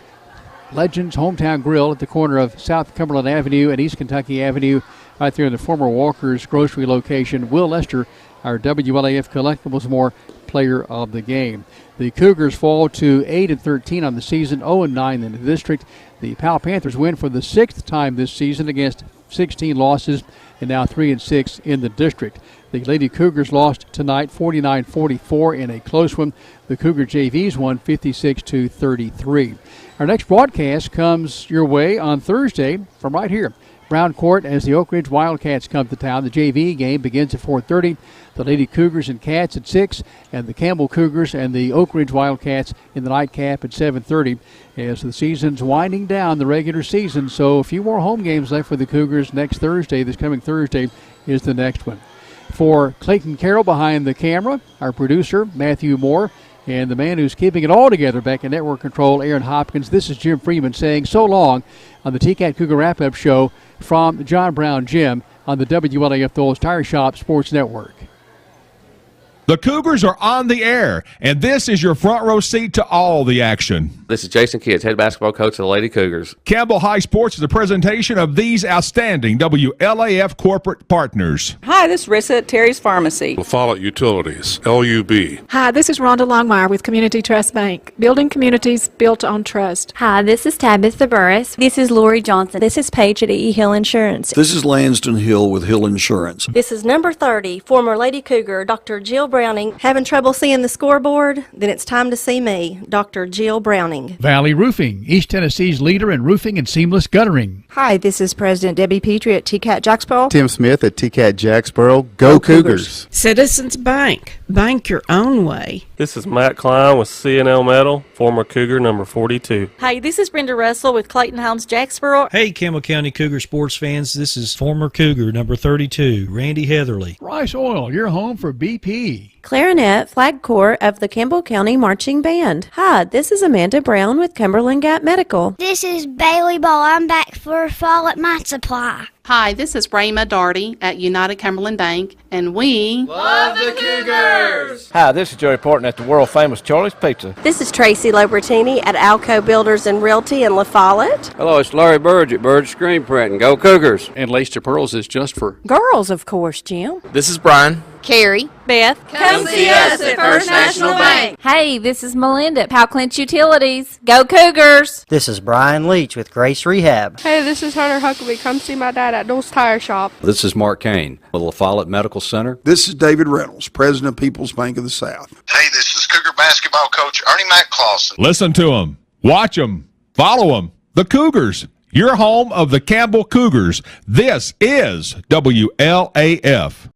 Speaker 2: Legends Hometown Grill at the corner of South Cumberland Avenue and East Kentucky Avenue, right there in the former Walker's grocery location. Will Lester, our WLAF collectibles more player of the game. The Cougars fall to 8-13 on the season, 0-9 in the district. The Powell Panthers win for the 6th time this season against 16 losses and now 3-6 in the district. The Lady Cougars lost tonight 49-44 in a close one. The Cougar JVs won 56-33. Our next broadcast comes your way on Thursday from right here, Brown Court, as the Oak Ridge Wildcats come to town. The JV game begins at 4:30. The Lady Cougars and Cats at 6, and the Campbell Cougars and the Oak Ridge Wildcats in the nightcap at 7:30 as the season's winding down, the regular season. So a few more home games left for the Cougars next Thursday. This coming Thursday is the next one. For Clayton Carroll behind the camera, our producer, Matthew Moore, and the man who's keeping it all together back in network control, Aaron Hopkins, this is Jim Freeman saying so long on the TCAT Cougar Wrap-Up Show from John Brown Gym on the WLAF Thole Tire Shop Sports Network.
Speaker 6: The Cougars are on the air, and this is your front row seat to all the action.
Speaker 7: This is Jason Kids, head basketball coach of the Lady Cougars.
Speaker 6: Campbell High Sports is a presentation of these outstanding WLAF corporate partners.
Speaker 3: Hi, this is Rissa at Terry's Pharmacy.
Speaker 8: La Follette Utilities, LUB.
Speaker 20: Hi, this is Rhonda Longmire with Community Trust Bank, building communities built on trust.
Speaker 25: Hi, this is Tabitha Burris. This is Lori Johnson. This is Paige at E. Hill Insurance.
Speaker 26: This is Lanston Hill with Hill Insurance.
Speaker 21: This is number 30, former Lady Cougar, Dr. Jill Browning. Having trouble seeing the scoreboard? Then it's time to see me, Dr. Jill Browning.
Speaker 10: Valley Roofing, East Tennessee's leader in roofing and seamless guttering.
Speaker 27: Hi, this is President Debbie Petrie at TCAT Jacksboro.
Speaker 28: Tim Smith at TCAT Jacksboro. Go Cougars.
Speaker 29: Citizens Bank. Bank your own way.
Speaker 30: This is Matt Klein with CNL Metal, former Cougar number 42.
Speaker 31: Hi, this is Brenda Russell with Clayton Homes Jacksboro.
Speaker 32: Hey, Campbell County Cougar sports fans, this is former Cougar number 32, Randy Heatherly.
Speaker 10: Rice Oil, your home for BP.
Speaker 21: Clarinet, Flag Corps of the Campbell County Marching Band. Hi, this is Amanda Brown with Cumberland Gap Medical.
Speaker 33: This is Bailey Ball. I'm back for fall at my supply.
Speaker 34: Hi, this is Rayma Darty at United Cumberland Bank, and we
Speaker 5: love the Cougars!
Speaker 35: Hi, this is Joey Porton at the world-famous Charlie's Pizza.
Speaker 21: This is Tracy Lobertini at Alco Builders and Realty in La Follette.
Speaker 17: Hello, it's Larry Burge at Burge Screen Printing. Go Cougars!
Speaker 2: And Lace to Pearls is just for
Speaker 21: girls, of course, Jim.
Speaker 36: This is Brian.
Speaker 31: Carrie.
Speaker 21: Beth.
Speaker 5: Come see us at First National Bank.
Speaker 31: Hey, this is Melinda at Powell Clinch Utilities. Go Cougars!
Speaker 37: This is Brian Leach with Grace Rehab.
Speaker 38: Hey, this is Hunter Huckabee. Come see my dad at Dole's Tire Shop.
Speaker 39: This is Mark Kane with La Follette Medical Center.
Speaker 28: This is David Reynolds, President of People's Bank of the South.
Speaker 40: Hey, this is Cougar basketball coach Ernie Mac Clausen.
Speaker 6: Listen to them, watch them, follow them. The Cougars, your home of the Campbell Cougars. This is WLAF.